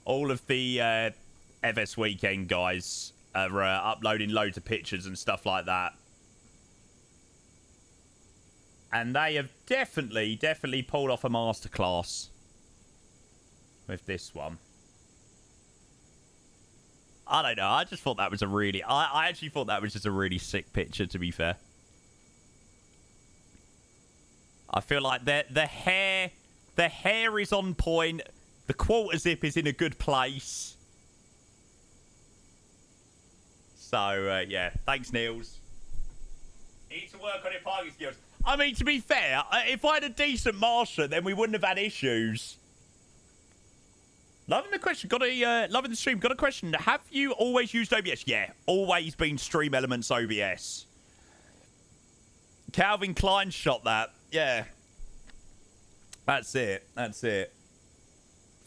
All of the FS Weekend guys are uploading loads of pictures and stuff like that. And they have definitely pulled off a masterclass with this one. I don't know. I just thought that was a really... I actually thought that was just a really sick picture, to be fair. I feel like the hair is on point. The quarter zip is in a good place. So, yeah. Thanks, Niels. Need to work on your parking skills. I mean, to be fair, if I had a decent master, then we wouldn't have had issues. Loving the question. Loving the stream. Got a question. Have you always used OBS? Yeah. Always been Stream Elements OBS. Calvin Klein shot that. Yeah. That's it. That's it.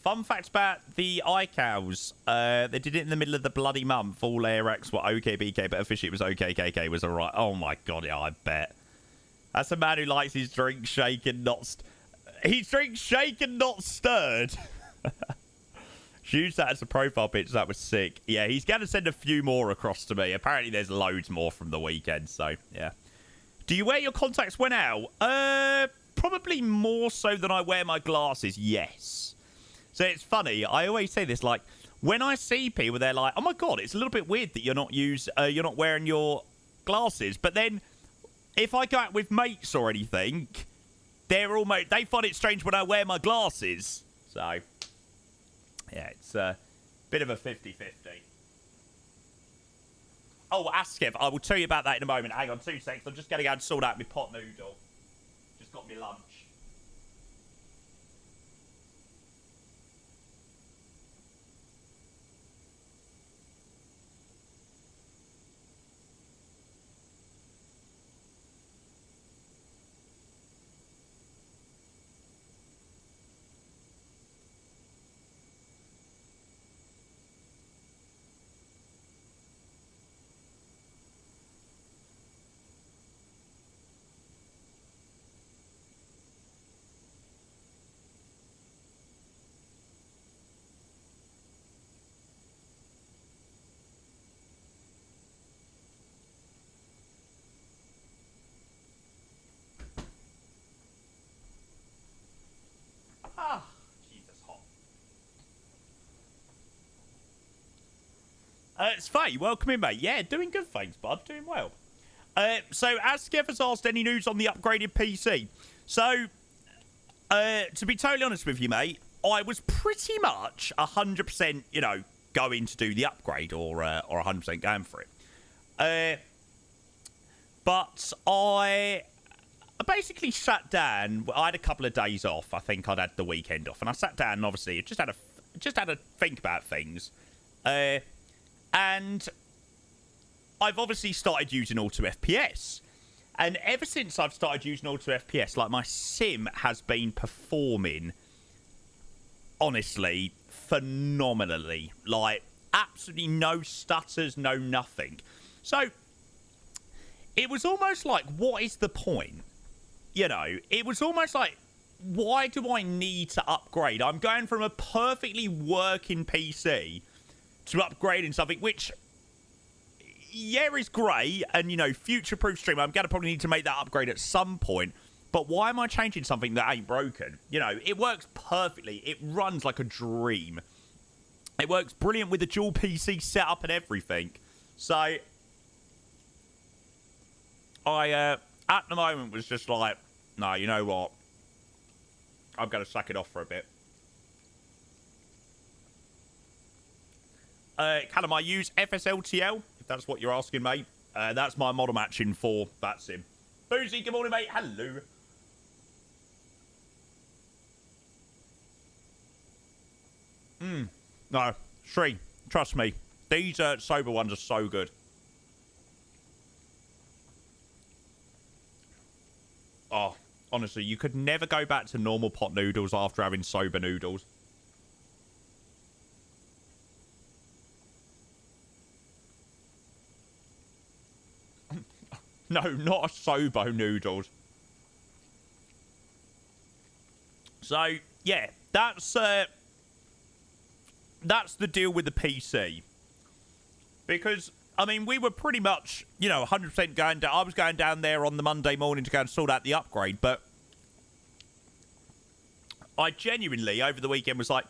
Fun fact about the iCows. They did it in the middle of the bloody month. All AirX were OKBK, but officially it was OKKK was alright. Oh my god, yeah, I bet. That's a man who likes his drink shaken, not... He drinks shaken, not stirred. Use that as a profile picture. That was sick. Yeah, he's going to send a few more across to me. Apparently there's loads more from the weekend, so, yeah. Do you wear your contacts when out? Probably more so than I wear my glasses, yes. So it's funny, I always say this, like, when I see people, they're like, oh my god, it's a little bit weird that you're not wearing your glasses. But then, if I go out with mates or anything, they find it strange when I wear my glasses. So, yeah, it's a bit of a 50-50. Oh, Askev, I will tell you about that in a moment. Hang on 2 seconds, I'm just going to go and sort out my pot noodle. Just got me lunch. Ah, Jesus, hot. It's Faye, welcome in, mate. Yeah, doing good, thanks, bud. Doing well. So, as Skev has asked, any news on the upgraded PC? So, to be totally honest with you, mate, I was pretty much 100%, you know, going to do the upgrade or 100% going for it. But I basically sat down. I had a couple of days off. I think I'd had the weekend off, and I sat down and obviously just had a think about things. And I've obviously started using OTHH-FPS. And ever since I've started using OTHH-FPS, like, my sim has been performing, honestly, phenomenally. Like, absolutely no stutters, no nothing. So, it was almost like, what is the point? You know, it was almost like, why do I need to upgrade? I'm going from a perfectly working PC to upgrading something which, yeah, is great, and, you know, future-proof stream. I'm going to probably need to make that upgrade at some point, but why am I changing something that ain't broken? You know, it works perfectly. It runs like a dream. It works brilliant with the dual PC setup and everything. So, I, at the moment, was just like, no, you know what? I'm going to suck it off for a bit. Can I use FSLTL? If that's what you're asking, mate. That's my model matching for that sim. Boozy, good morning, mate. Hello. No, Shree, trust me. These sober ones are so good. Oh, honestly, you could never go back to normal pot noodles after having sober noodles. No, not a Sobo noodles. So, yeah, that's the deal with the PC. Because, I mean, we were pretty much, you know, 100% going down. I was going down there on the Monday morning to go and sort out the upgrade, but I genuinely, over the weekend, was like,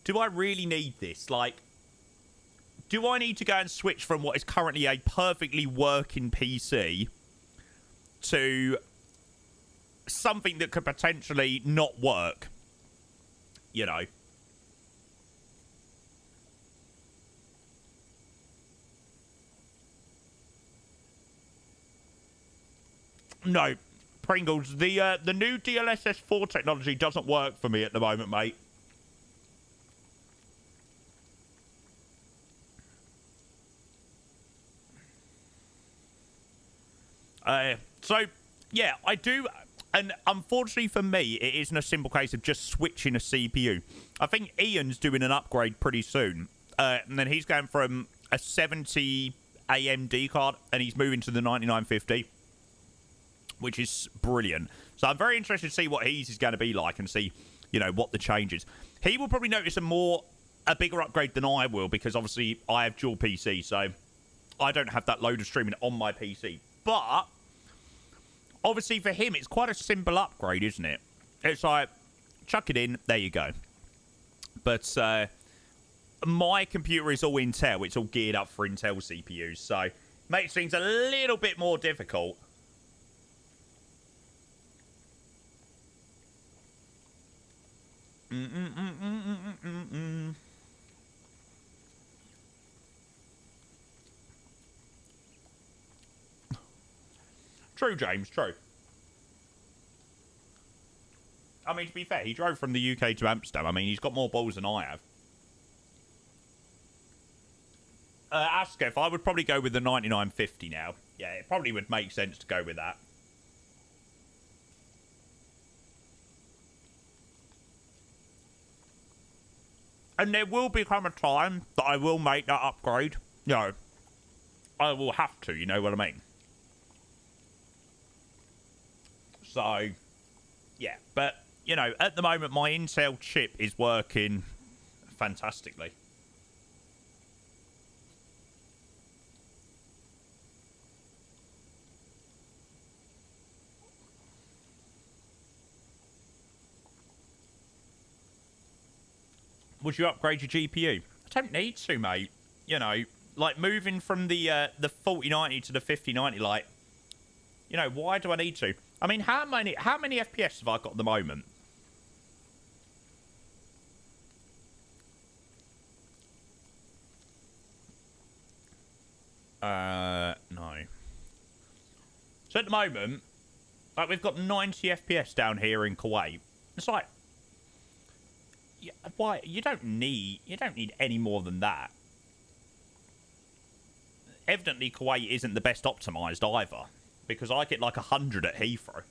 do I really need this? Like, do I need to go and switch from what is currently a perfectly working PC to something that could potentially not work? You know. No, Pringles, the new DLSS 4 technology doesn't work for me at the moment, mate. So, yeah, I do, and unfortunately for me, it isn't a simple case of just switching a CPU. I think Ian's doing an upgrade pretty soon, and then he's going from a 70 AMD card, and he's moving to the 9950, which is brilliant. So I'm very interested to see what his is going to be like and see, you know, what the changes. He will probably notice a bigger upgrade than I will, because obviously I have dual PC, so I don't have that load of streaming on my PC. But obviously for him, it's quite a simple upgrade, isn't it? It's like, chuck it in, there you go. But my computer is all Intel. It's all geared up for Intel CPUs, so makes things a little bit more difficult. True, James, true. I mean, to be fair, he drove from the UK to Amsterdam. I mean, he's got more balls than I have. Askef, I would probably go with the 9950 now. Yeah, it probably would make sense to go with that. And there will become a time that I will make that upgrade. You know, I will have to, you know what I mean? So, yeah. But, you know, at the moment, my Intel chip is working fantastically. Would you upgrade your GPU? I don't need to, mate. You know, like moving from the 4090 to the 5090, like, You know, why do I need to? I mean, how many FPS have I got at the moment? No. So at the moment, like, we've got 90 FPS down here in Kuwait. It's like, yeah, why? You don't need any more than that. Evidently, Kuwait isn't the best optimized either, because I get like 100 at Heathrow.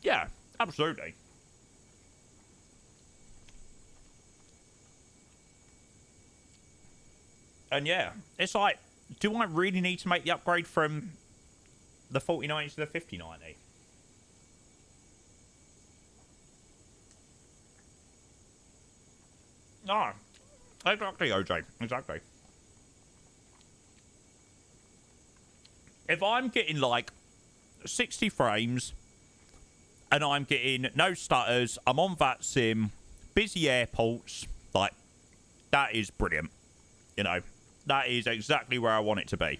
Yeah, absolutely. And yeah, it's like, do I really need to make the upgrade from the 4090 to the 5090? No. Exactly, OJ. Exactly. If I'm getting like 60 frames and I'm getting no stutters, I'm on VATSIM, busy airports, like, that is brilliant. You know, that is exactly where I want it to be.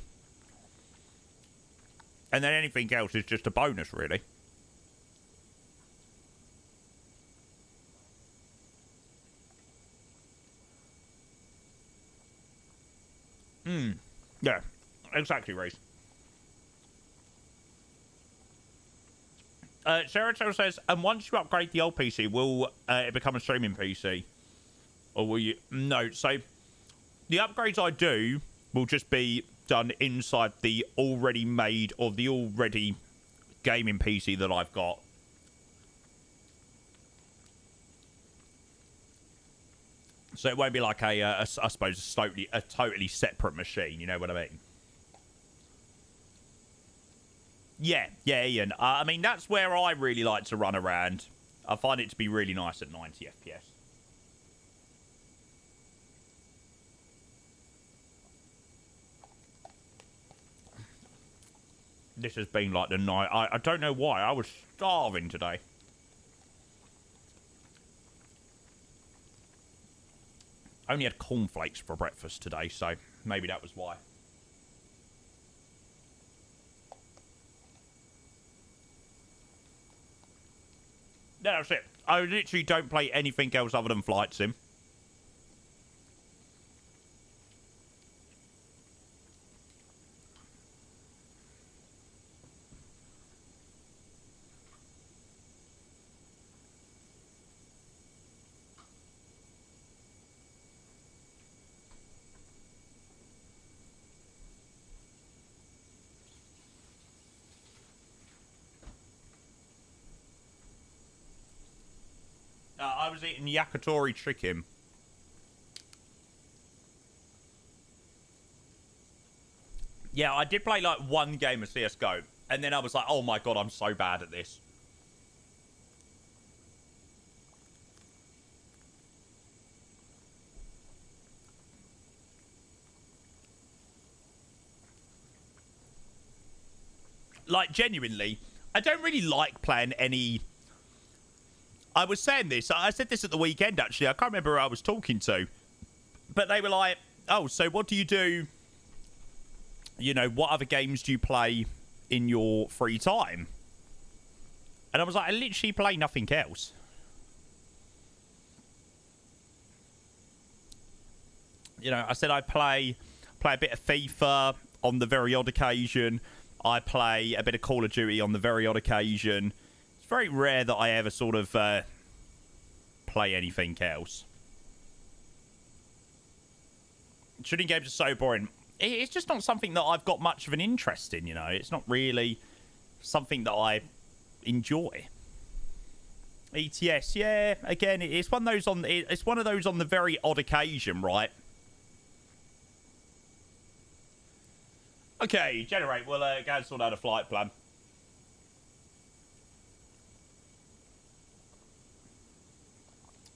And then anything else is just a bonus, really. Yeah, exactly, Reese. Serato says, and once you upgrade the old PC, will it become a streaming PC? Or will you... No, so the upgrades I do will just be done inside the already made or the already gaming PC that I've got. So it won't be like I suppose, a totally separate machine. You know what I mean? Yeah, Ian. I mean, that's where I really like to run around. I find it to be really nice at 90 FPS. This has been like the night. I don't know why. I was starving today. Only had cornflakes for breakfast today, so maybe that was why. No, that's it. I literally don't play anything else other than Flight Sim. I was eating yakitori chicken. Yeah, I did play like one game of CSGO, and then I was like, oh my god, I'm so bad at this. Like, genuinely, I don't really like playing any... I was saying this, I said this at the weekend, actually. I can't remember who I was talking to. But they were like, oh, so what do you do? You know, what other games do you play in your free time? And I was like, I literally play nothing else. You know, I said I play a bit of FIFA on the very odd occasion. I play a bit of Call of Duty on the very odd occasion. It's very rare that I ever sort of play anything else. Shooting games are so boring. It's just not something that I've got much of an interest in, you know. It's not really something that I enjoy. ETS, yeah. Again, it's one of those on the very odd occasion, right? Okay, generate. We'll go and sort out a flight plan.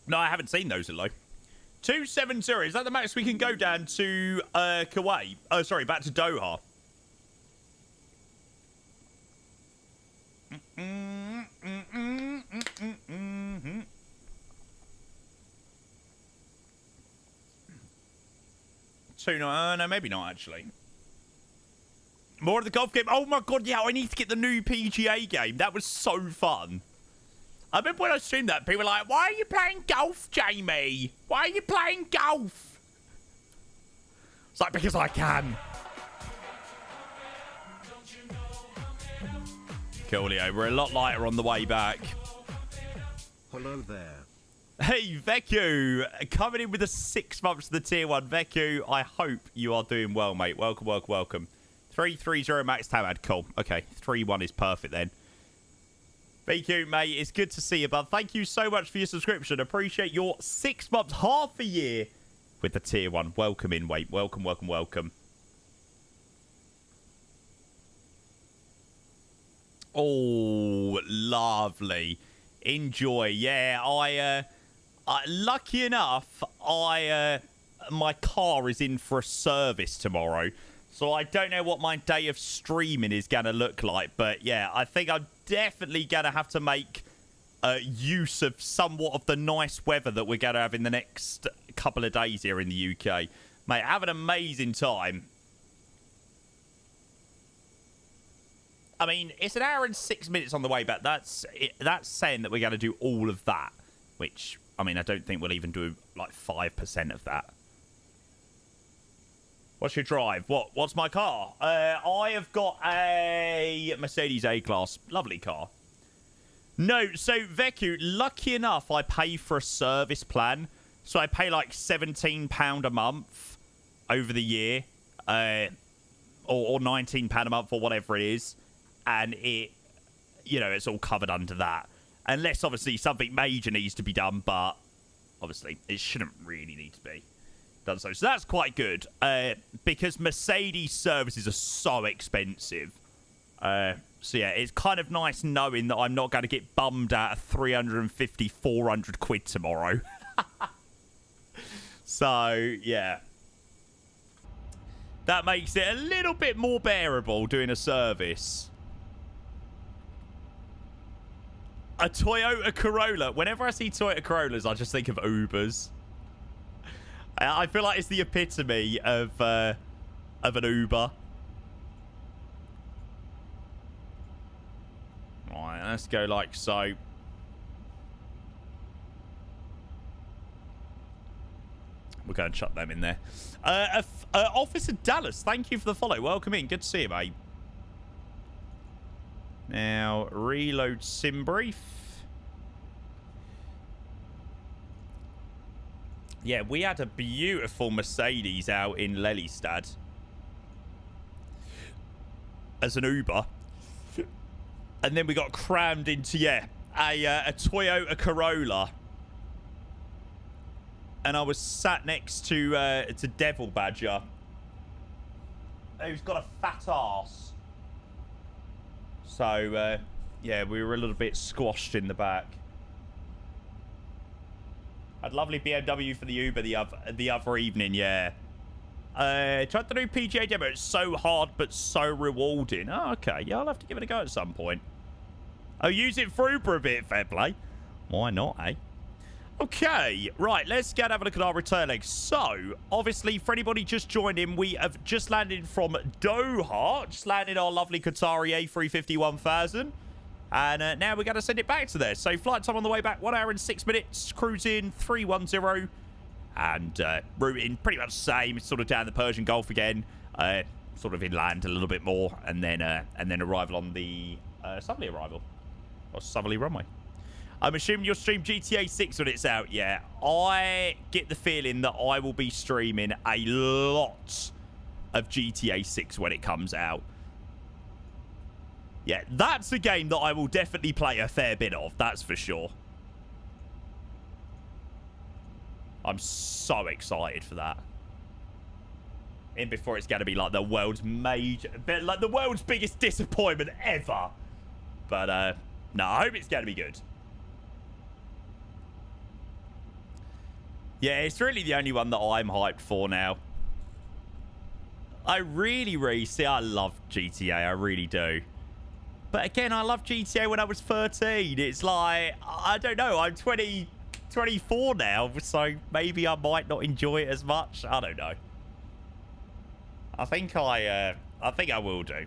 No, I haven't seen those, Low. 270. Is that the max we can go down to Kuwait? Oh, sorry, back to Doha. 2 no, maybe not, actually. More of the golf game. Oh, my God, yeah, I need to get the new PGA game. That was so fun. I remember when I streamed that, people were like, why are you playing golf, Jamie? Why are you playing golf? It's like, because I can. Coolio, we're a lot lighter on the way back. Hello there. Hey, Veku, coming in with the 6 months of the tier 1. Veku, I hope you are doing well, mate. Welcome, welcome, welcome. 330 max Tamad. Cool. Okay, 3-1 is perfect then. Veku, mate, it's good to see you, bud. Thank you so much for your subscription. Appreciate your 6 months, half a year with the tier 1. Welcome in, wait. Welcome, welcome, welcome. Oh, lovely. Enjoy. Yeah, lucky enough, my car is in for a service tomorrow. So I don't know what my day of streaming is going to look like. But yeah, I think I'm definitely going to have to make use of somewhat of the nice weather that we're going to have in the next couple of days here in the UK. Mate, have an amazing time. I mean, it's an hour and 6 minutes on the way back. That's saying that we're going to do all of that. Which, I mean, I don't think we'll even do, like, 5% of that. What's your drive? What's my car? I have got a Mercedes A-Class. Lovely car. No, so, Veku, lucky enough, I pay for a service plan. So I pay, like, £17 a month over the year. Or £19 a month or whatever it is. And it, you know, it's all covered under that. Unless, obviously, something major needs to be done, but obviously, it shouldn't really need to be done so. So that's quite good, because Mercedes services are so expensive. So, yeah, it's kind of nice knowing that I'm not going to get bummed out of 350, 400 quid tomorrow. So, yeah. That makes it a little bit more bearable doing a service. A Toyota Corolla. Whenever I see Toyota Corollas, I just think of Ubers. I feel like it's the epitome of an Uber. Right, let's go like so. We're going to chuck them in there. Officer Dallas, thank you for the follow. Welcome in. Good to see you, mate. Now, reload sim brief. Yeah, we had a beautiful Mercedes out in Lelystad as an Uber. And then we got crammed into, yeah, a Toyota Corolla. And I was sat next to Devil Badger, who's got a fat ass. So, yeah, we were a little bit squashed in the back. Had lovely BMW for the Uber the other evening, yeah. Tried the new PGA demo. It's so hard, but so rewarding. Oh, okay. Yeah, I'll have to give it a go at some point. I'll use it for Uber a bit, fair play. Why not, eh? Okay, right, let's get have a look at our return legs. So, obviously, for anybody just joined in, we have just landed from Doha. Just landed our lovely Qatari A350-1000. And now we're going to send it back to there. So, flight time on the way back, 1 hour and 6 minutes. Cruising 310. And routing pretty much the same. Sort of down the Persian Gulf again. Sort of inland a little bit more. And then arrival on the southerly arrival. Or southerly runway. I'm assuming you'll stream GTA 6 when it's out. Yeah, I get the feeling that I will be streaming a lot of GTA 6 when it comes out. Yeah, that's a game that I will definitely play a fair bit of. That's for sure. I'm so excited for that. In before it's going to be like the world's the world's biggest disappointment ever. But, no, I hope it's going to be good. Yeah, it's really the only one that I'm hyped for now. I really see, I love GTA. I really do. But again, I loved GTA when I was 13. It's like, I don't know. I'm 24 now, so maybe I might not enjoy it as much. I don't know. I think I will do.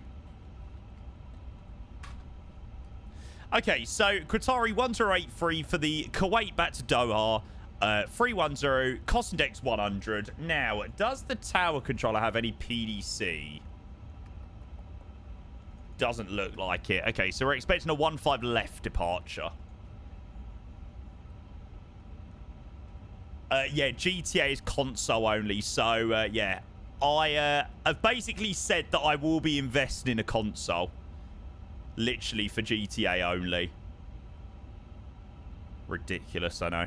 Okay, so Qatari 1083 for the Kuwait back to Doha. 310, cost index 100. Now, does the tower controller have any PDC? Doesn't look like it. Okay, so we're expecting a 15 left departure. Yeah, GTA is console only, so yeah. I have basically said that I will be investing in a console. Literally for GTA only. Ridiculous, I know.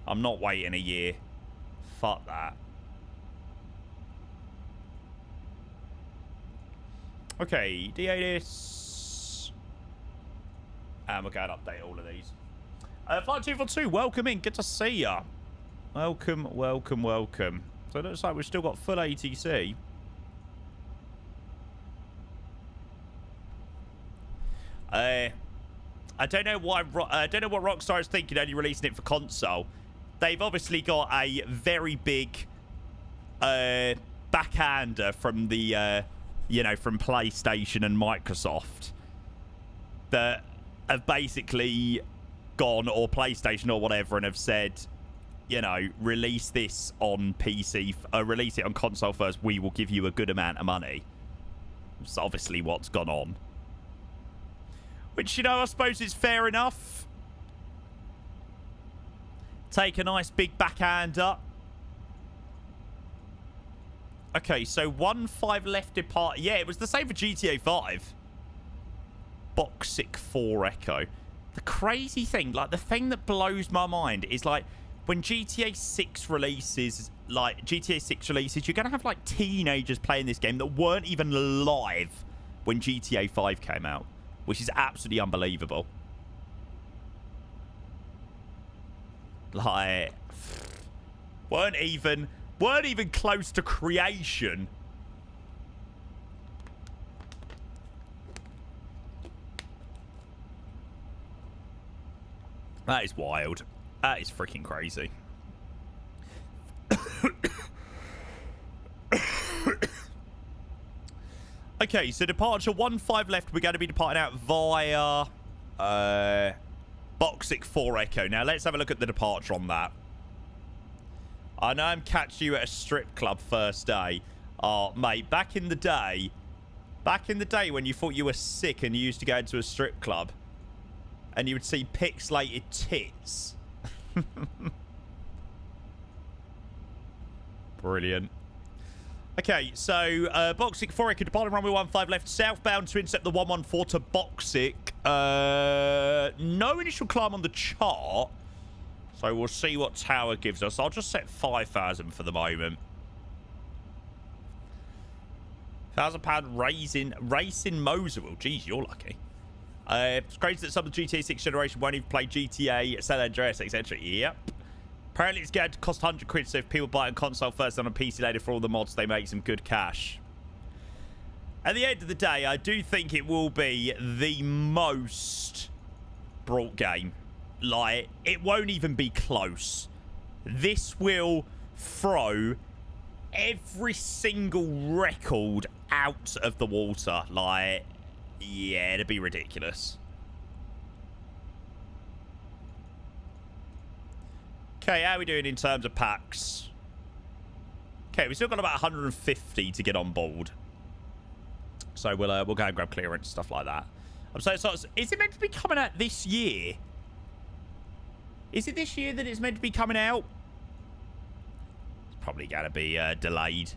I'm not waiting a year. Fuck that. Okay, DA and we'll go and update all of these. Flight 242, welcome in. Good to see ya. Welcome, welcome, welcome. So it looks like we've still got full ATC. I don't know what Rockstar is thinking, only releasing it for console. They've obviously got a very big backhander from the you know, from PlayStation and Microsoft that have basically gone, or PlayStation or whatever, and have said, you know, release this on PC, release it on console first, we will give you a good amount of money. It's obviously what's gone on. Which, you know, I suppose is fair enough. Take a nice big backhander. Okay, so 1-5 left depart. Yeah, it was the same for GTA 5. Boxic 4 Echo. The crazy thing, like, the thing that blows my mind is, like, when GTA 6 releases, you're going to have, like, teenagers playing this game that weren't even live when GTA 5 came out, which is absolutely unbelievable. Like, weren't even close to creation. That is wild. That is freaking crazy. Okay, so departure 1-5 left. We're going to be departing out via Boxic 4 Echo. Now, let's have a look at the departure on that. I know I'm catching you at a strip club first day. Oh, mate, back in the day when you thought you were sick and you used to go into a strip club and you would see pixelated tits. Brilliant. Okay, so Boxic 4 Echo departing runway 15 left, southbound to intercept the 114 to Boxic. No initial climb on the chart. So we'll see what tower gives us. I'll just set 5,000 for the moment. £1,000 racing Moseville. Jeez, you're lucky. It's crazy that some of the GTA 6 generation won't even play GTA, San Andreas, etc. Yep. Apparently it's going to cost 100 quid, so if people buy it on console first and on PC later for all the mods, they make some good cash. At the end of the day, I do think it will be the most brought game. Like, it won't even be close. This will throw every single record out of the water. Like, yeah, it'd be ridiculous. Okay, how are we doing in terms of packs? Okay, we've still got about 150 to get on board. So we'll go and grab clearance, stuff like that. So is it meant to be coming out this year? Is it this year that it's meant to be coming out? It's probably going to be delayed.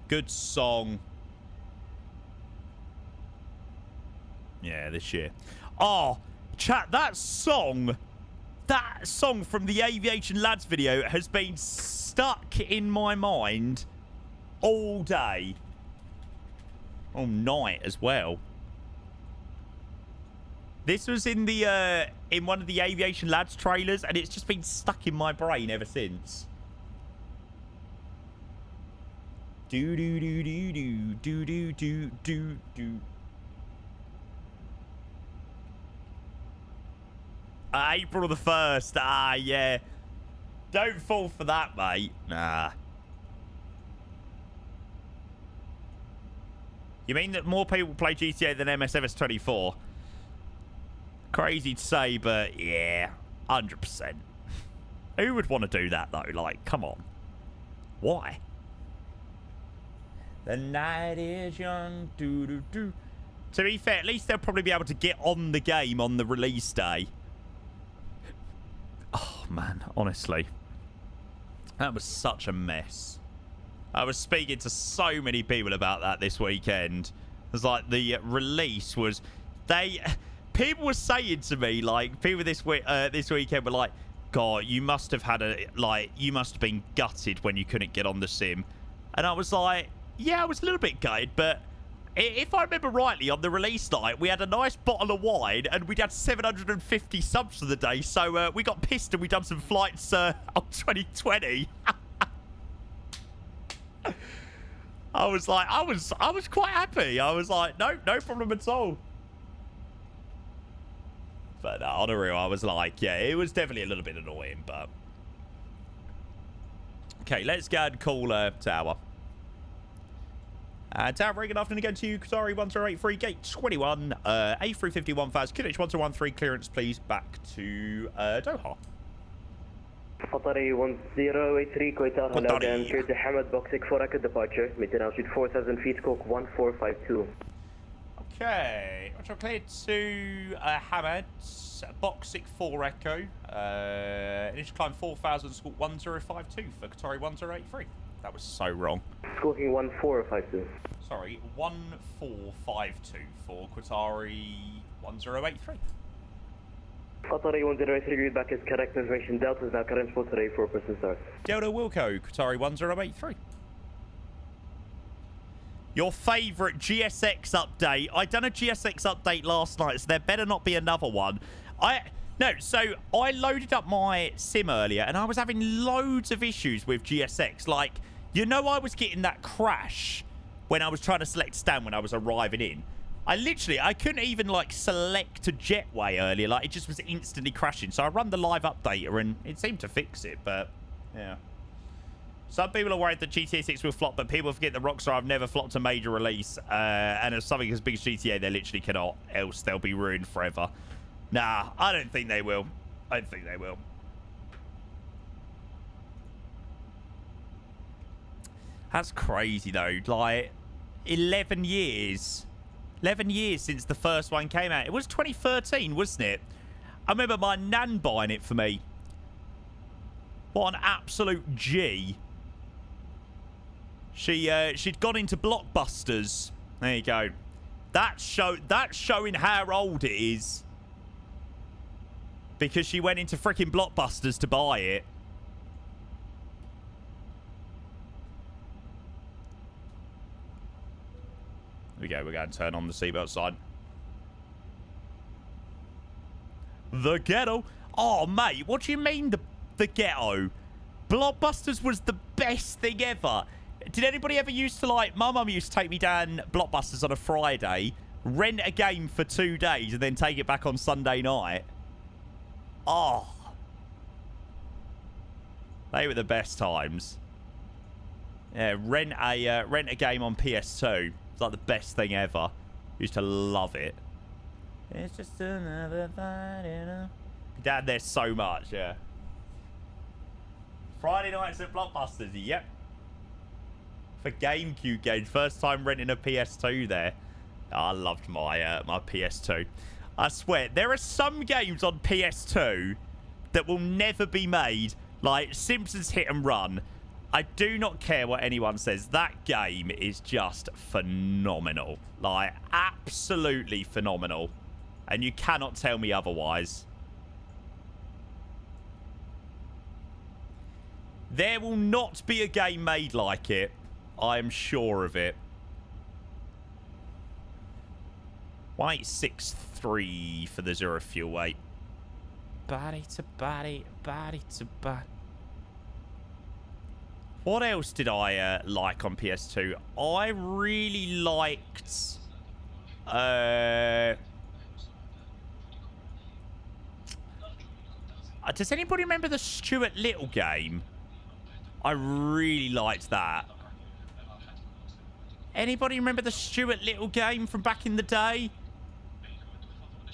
Good song. Yeah, this year. Oh, chat, that song from the Aviation Lads video has been stuck in my mind all day. All night as well. This was in the in one of the Aviation Lads trailers, and it's just been stuck in my brain ever since. Do do do do do do do do do do. April the 1st. Ah, yeah. Don't fall for that, mate. Nah. You mean that more people play GTA than MSFS 24? Crazy to say, but yeah, 100%. Who would want to do that, though? Like, come on. Why? The night is young. Doo -doo -doo. To be fair, at least they'll probably be able to get on the game on the release day. Oh, man, honestly. That was such a mess. I was speaking to so many people about that this weekend. It was like the release was... People were saying to me, like, people this weekend were like, God, you must have had you must have been gutted when you couldn't get on the sim. And I was like, yeah, I was a little bit gutted, but if I remember rightly, on the release night, we had a nice bottle of wine and we'd had 750 subs for the day. So we got pissed and we done some flights on 2020. I was like, I was quite happy. I was like, no problem at all. But on the real, I was like, yeah, it was definitely a little bit annoying, but... Okay, let's go and call Tower. Tower, very good afternoon again to you. Qatar 1083, gate 21, A350 1000, QNH 1013, clearance, please, back to Doha. Qatar 1083, Qatar, hello again. Clear to Hamad, box 4 echo departure. Maintain altitude 4,000 feet, squawk 1452. Okay, which I'll clear to Hamad, box 4 echo. Initial climb 4,000, squawk 1052 for Qatari 1083. That was so wrong. Squawking 1452. Sorry, 1452 for Qatari 1083. Qatari 1083, read back is correct information. Delta is now current for today for person start. Delta Wilco, Qatari 1083. Your favourite GSX update. I done a GSX update last night, so there better not be another one. So I loaded up my sim earlier, and I was having loads of issues with GSX. Like, you know, I was getting that crash when I was trying to select stand when I was arriving in. I couldn't even, like, select a jetway earlier. Like, it just was instantly crashing. So I run the live updater, and it seemed to fix it, but, yeah. Some people are worried that GTA 6 will flop, but people forget that Rockstar have never flopped a major release. And as something as big as GTA, they literally cannot, else they'll be ruined forever. Nah, I don't think they will. I don't think they will. That's crazy, though. Like, 11 years. 11 years since the first one came out. It was 2013, wasn't it? I remember my nan buying it for me. What an absolute G. She'd gone into Blockbusters. There you go. That's showing how old it is. Because she went into freaking Blockbusters to buy it. There we go. We're going to turn on the seatbelt sign. The ghetto. Oh, mate. What do you mean the ghetto? Blockbusters was the best thing ever. Did anybody ever used to, like... My mum used to take me down Blockbusters on a Friday, rent a game for 2 days, and then take it back on Sunday night. Oh. They were the best times. Yeah, rent a game on PS2. It's like the best thing ever. Used to love it. It's just another fight, you know. Dad, there's so much, yeah. Friday nights at Blockbusters, yep. For GameCube games, first time renting a PS2 there. Oh, I loved my my PS2. I swear, there are some games on PS2 that will never be made, like Simpsons Hit and Run. I do not care what anyone says. That game is just phenomenal. Like, absolutely phenomenal. And you cannot tell me otherwise. There will not be a game made like it. I am sure of it. 1863 for the zero fuel weight. Body to body, body to body. What else did I like on PS2? I really liked... does anybody remember the Stuart Little game? I really liked that. Anybody remember the Stuart Little game from back in the day?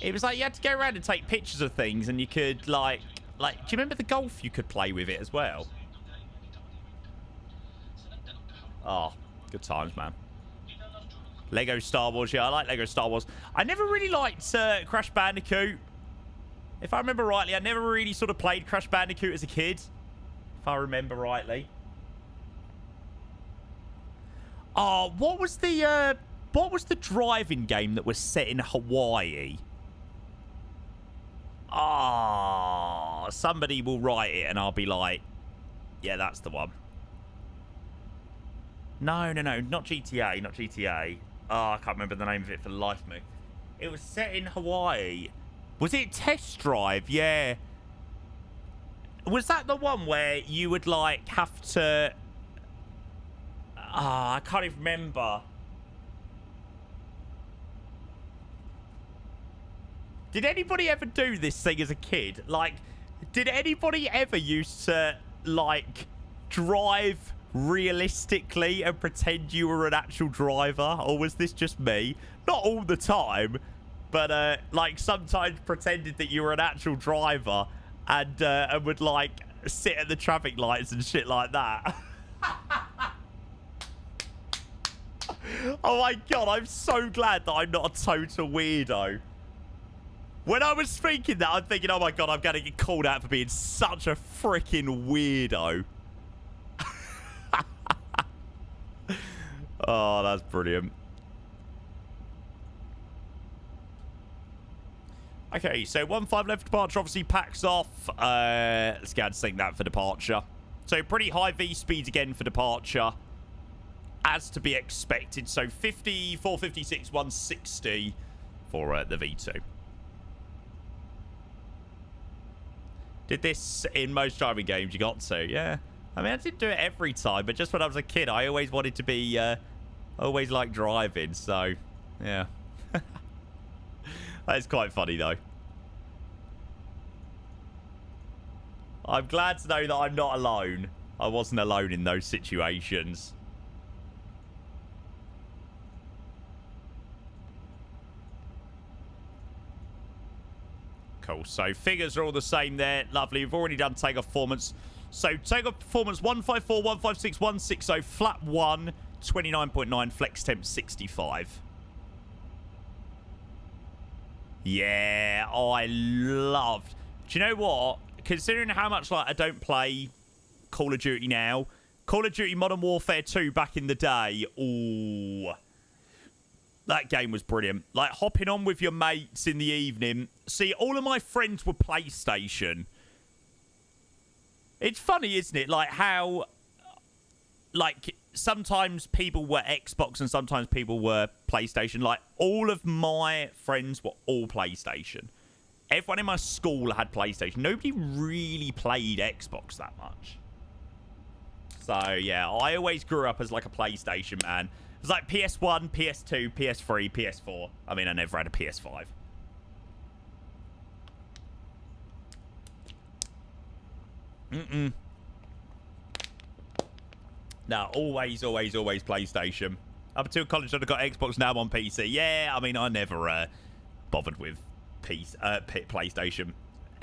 It was like you had to go around and take pictures of things, and you could like, do you remember the golf you could play with it as well? Oh, good times, man. Lego Star Wars, yeah, I like Lego Star Wars. I never really liked Crash Bandicoot. If I remember rightly, I never really sort of played Crash Bandicoot as a kid. If I remember rightly. Oh, what was the driving game that was set in Hawaii? Oh, somebody will write it and I'll be like, yeah, that's the one. No, not GTA, not GTA. Oh, I can't remember the name of it for the life of me. It was set in Hawaii. Was it Test Drive? Yeah. Was that the one where you would, like, have to... I can't even remember. Did anybody ever do this thing as a kid? Like, did anybody ever used to, like, drive realistically and pretend you were an actual driver? Or was this just me? Not all the time, but, like, sometimes pretended that you were an actual driver and would, like, sit at the traffic lights and shit like that. Oh my god, I'm so glad that I'm not a total weirdo. When I was speaking that, I'm thinking, oh my god, I'm going to get called out for being such a freaking weirdo. Oh, that's brilliant. Okay, so 1-5 left departure obviously packs off. Let's go and sync that for departure. So pretty high V speeds again for departure. As to be expected. So 50, 456, 160 for the V2. Did this in most driving games you got to, yeah. I mean, I didn't do it every time, but just when I was a kid, I always wanted to be, always liked driving, so, yeah. That's quite funny, though. I'm glad to know that I'm not alone. I wasn't alone in those situations. Cool. So figures are all the same there. Lovely. We've already done takeoff performance. So takeoff performance 154, 156, 160, flap 1, 29.9, flex temp 65. Yeah, I loved. Do you know what? Considering how much like I don't play Call of Duty now, Call of Duty Modern Warfare 2 back in the day, ooh, that game was brilliant. Like, hopping on with your mates in the evening. See, all of my friends were PlayStation. It's funny, isn't it? Like, how... Like, sometimes people were Xbox and sometimes people were PlayStation. Like, all of my friends were all PlayStation. Everyone in my school had PlayStation. Nobody really played Xbox that much. So, yeah, I always grew up as, like, a PlayStation man. It was like PS1, PS2, PS3, PS4. I mean, I never had a PS5. No, always PlayStation. Up until college, I got Xbox, now I'm on PC. Yeah, I mean, I never bothered with PlayStation.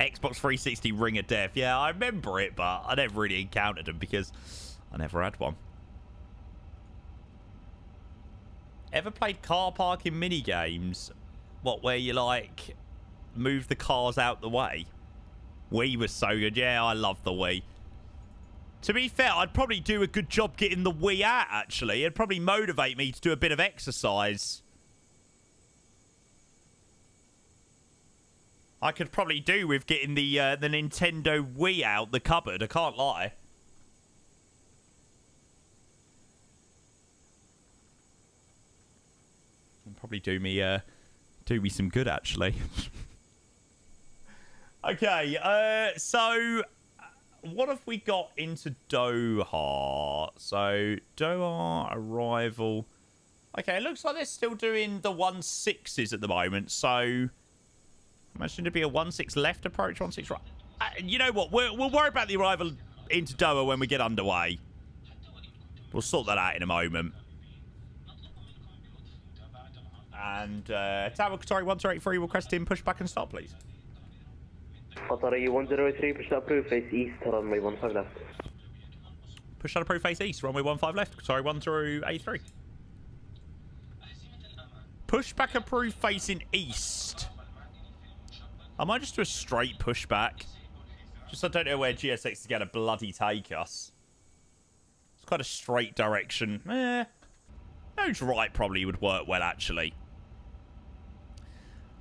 Xbox 360 Ring of Death. Yeah, I remember it, but I never really encountered them because I never had one. Ever played car parking mini games? What, where you like move the cars out the way? Wii was so good. Yeah, I love the Wii. To be fair, I'd probably do a good job getting the Wii out, actually. It'd probably motivate me to do a bit of exercise. I could probably do with getting the Nintendo Wii out the cupboard. I can't lie. Probably do me some good, actually. Okay, so what have we got into Doha? So Doha arrival. Okay, it looks like they're still doing the 1.6s at the moment. So imagine to be a 1.6 left approach, 1.6 right. You know what? We'll worry about the arrival into Doha when we get underway. We'll sort that out in a moment. And Tower Qatari 1283 requesting pushback and start, please. Qatari 103, push out approved, face east, runway 15 left. Push out approved, face east, runway 15 left. Qatari 1083. Pushback approved, facing east. I might just do a straight pushback. Just I don't know where GSX is going to bloody take us. It's quite a straight direction. Nose right probably would work well, actually.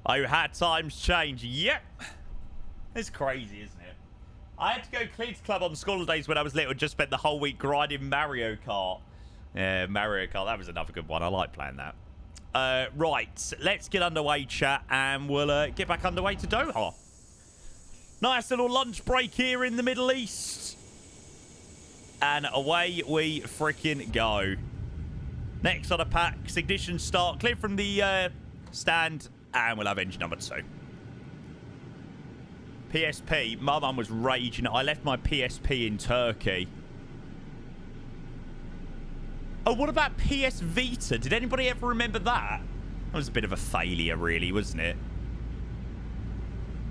Oh, had times change. Yep. It's crazy, isn't it? I had to go clear to club on school holidays when I was little and just spent the whole week grinding Mario Kart. Yeah, Mario Kart. That was another good one. I like playing that. Right. Let's get underway, chat, and we'll get back underway to Doha. Nice little lunch break here in the Middle East. And away we freaking go. Next on a pack, ignition start, clear from the stand, and we'll have engine number 2. PSP, my mum was raging. I left my PSP in Turkey. Oh, what about PS Vita? Did anybody ever remember that? That was a bit of a failure, really, wasn't it?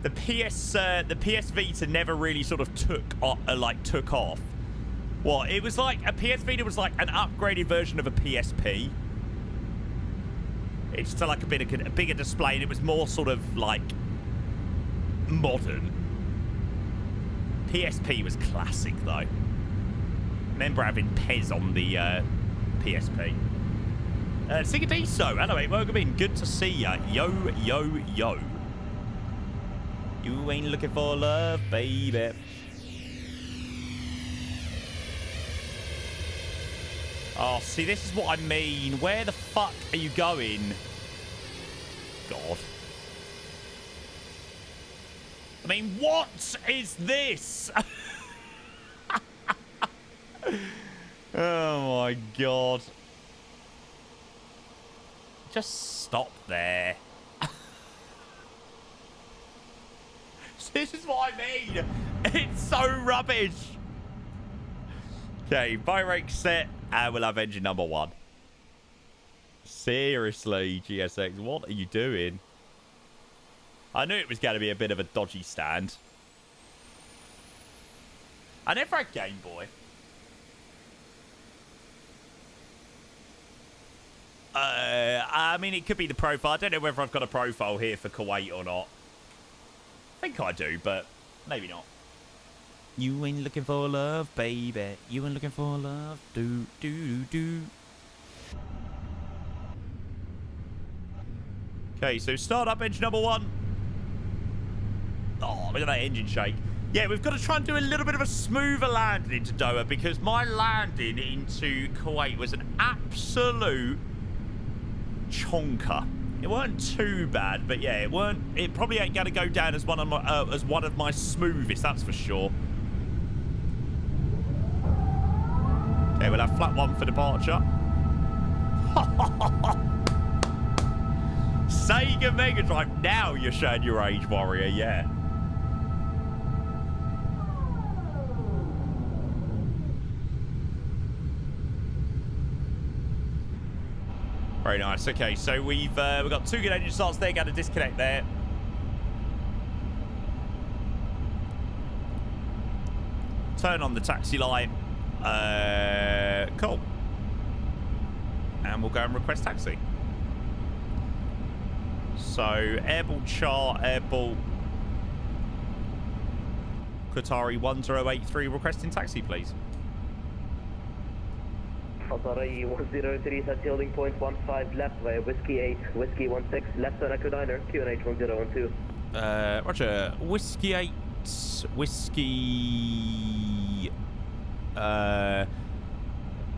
The PS Vita never really sort of took off. What? It was like a PS Vita was like an upgraded version of a PSP. It's still like a bigger display, and it was more sort of like modern. PSP was classic though. Remember having Pez on the PSP. Sigadiso, hello mate, welcome in. Good to see ya. Yo, yo, yo. You ain't looking for love, baby. Oh, see, this is what I mean. Where the fuck are you going? God. I mean, what is this? Oh, my God. Just stop there. This is what I mean. It's so rubbish. Okay, buy rake set, and we'll have engine number 1. Seriously, GSX, what are you doing? I knew it was going to be a bit of a dodgy stand. I never had Game Boy. I mean, it could be the profile. I don't know whether I've got a profile here for Kuwait or not. I think I do, but maybe not. You ain't looking for love, baby. You ain't looking for love. Do, do, do, do. Okay, so start up engine number 1. Oh, look at that engine shake. Yeah, we've got to try and do a little bit of a smoother landing into Doha because my landing into Kuwait was an absolute chonker. It weren't too bad, but yeah, it probably ain't going to go down as one of my smoothest, that's for sure. Okay, we'll have flat 1 for departure. Sega Mega Drive. Now you're showing your age, warrior. Yeah. Very nice. Okay, so we've got 2 good engine starts there. Got to disconnect there. Turn on the taxi light. Cool. And we'll go and request taxi. So, airball chart, airball Qatari 1083 requesting taxi, please. Qatari 103 at yielding point 15 left via Whiskey 8, Whiskey 16 left on Echo Diner, QNH 1012. Roger. Whiskey 8, Whiskey...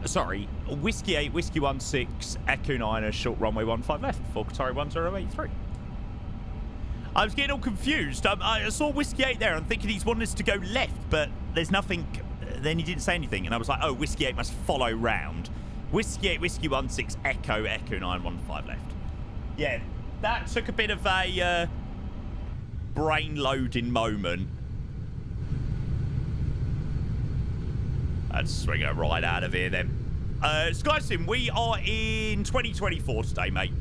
sorry. Whiskey 8, Whiskey 16, Echo 9, short runway 15 left for Qatari 1083. I was getting all confused. I saw Whiskey 8 there. I'm thinking he's wanting us to go left, but there's nothing. Then he didn't say anything, and I was like, oh, Whiskey 8 must follow round. Whiskey 8, Whiskey 16, Echo 9, 15 left. Yeah, that took a bit of a brain-loading moment. Let's swing it right out of here, then. SkySim, we are in 2024 today, mate.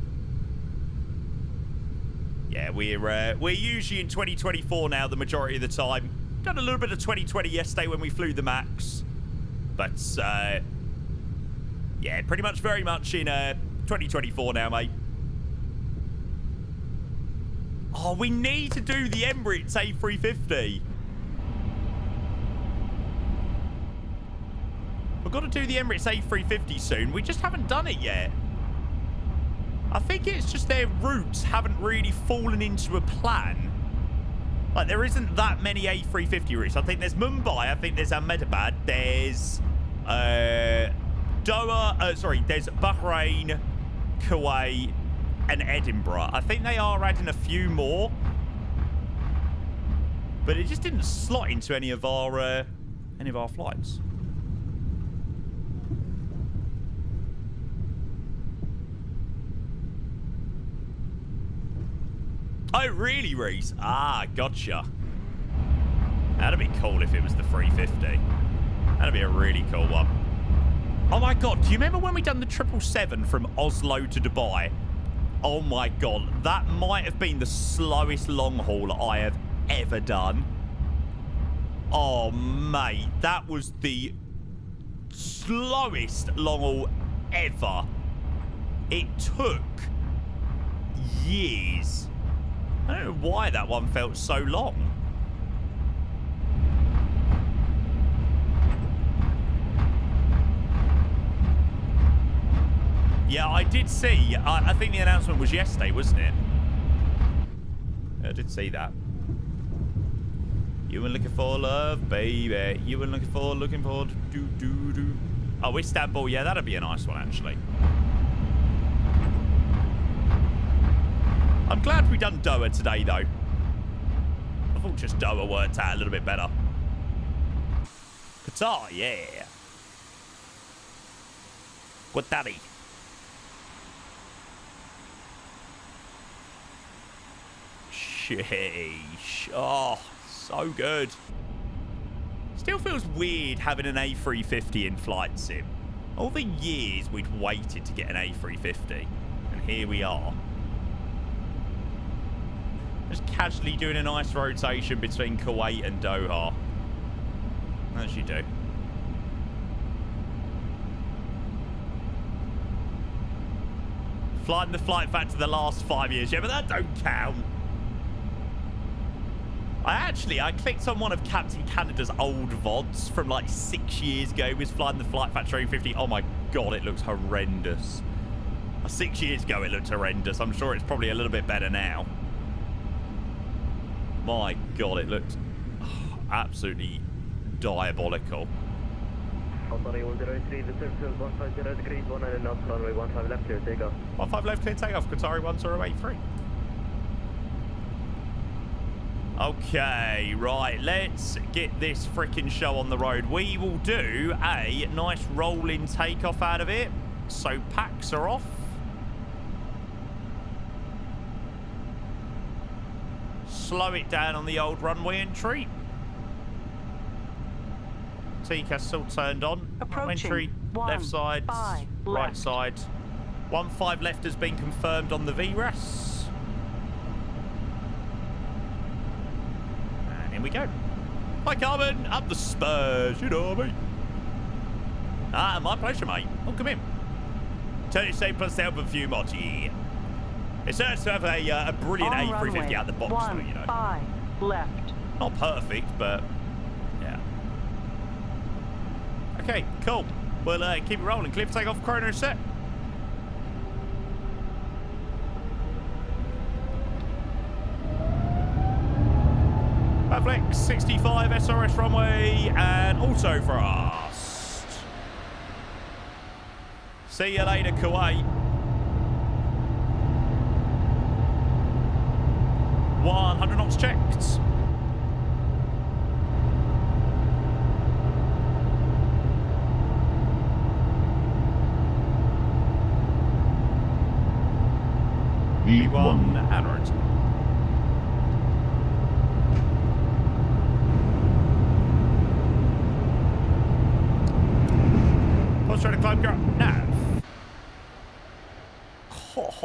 Yeah, we're usually in 2024 now the majority of the time. Done a little bit of 2020 yesterday when we flew the MAX. But, yeah, pretty much very much in 2024 now, mate. Oh, we need to do the Emirates A350. We've got to do the Emirates A350 soon. We just haven't done it yet. I think it's just their routes haven't really fallen into a plan. Like, there isn't that many A350 routes. I think there's Mumbai. I think there's Ahmedabad. There's Doha. Sorry, there's Bahrain, Kuwait, and Edinburgh. I think they are adding a few more. But it just didn't slot into any of our flights. Oh, really, Reese? Ah, gotcha. That'd be cool if it was the 350. That'd be a really cool one. Oh, my God. Do you remember when we done the 777 from Oslo to Dubai? Oh, my God. That might have been the slowest long haul I have ever done. Oh, mate. That was the slowest long haul ever. It took years. I don't know why that one felt so long. Yeah, I did see. I think the announcement was yesterday, wasn't it? I did see that. You were looking for love, baby. You were looking for do. Oh, Istanbul. Yeah, that'd be a nice one, actually. I'm glad we done Doha today, though. I thought just Doha worked out a little bit better. Qatar, yeah. Qatar. Sheesh. Oh, so good. Still feels weird having an A350 in flight sim. All the years we'd waited to get an A350. And here we are. Just casually doing a nice rotation between Kuwait and Doha. As you do. Flying the flight factor the last 5 years. Yeah, but that don't count. I clicked on one of Captain Canada's old VODs from like 6 years ago. He was flying the flight factor A350. Oh my God, it looks horrendous. 6 years ago, it looked horrendous. I'm sure it's probably a little bit better now. My God, it looked absolutely diabolical. Qatar 103, the service 150 degrees, 19 knots, runway 15 left, clear takeoff. 15 left, clear takeoff. Qatari 1083. Okay, right, let's get this freaking show on the road. We will do a nice rolling takeoff out of it. So packs are off. Slow it down on the old runway entry. TCAS all turned on. Entry, left side, right side. 15 left has been confirmed on the VRAS. And in we go. Hi, Carmen. Up the Spurs. You know me. Ah, my pleasure, mate. Oh, come in. 37 plus the Album View mod. Yeah. It's nice to have a brilliant A350 out the box, though, you know. 15 left. Not perfect, but yeah. Okay, cool. We'll keep it rolling. Clear for takeoff. Chrono set. Flex 65 SRS runway and auto thrust. See you later, Kuwait. 100 knots checked. V1 and right. Let's try to climb ground. Nav. Oh.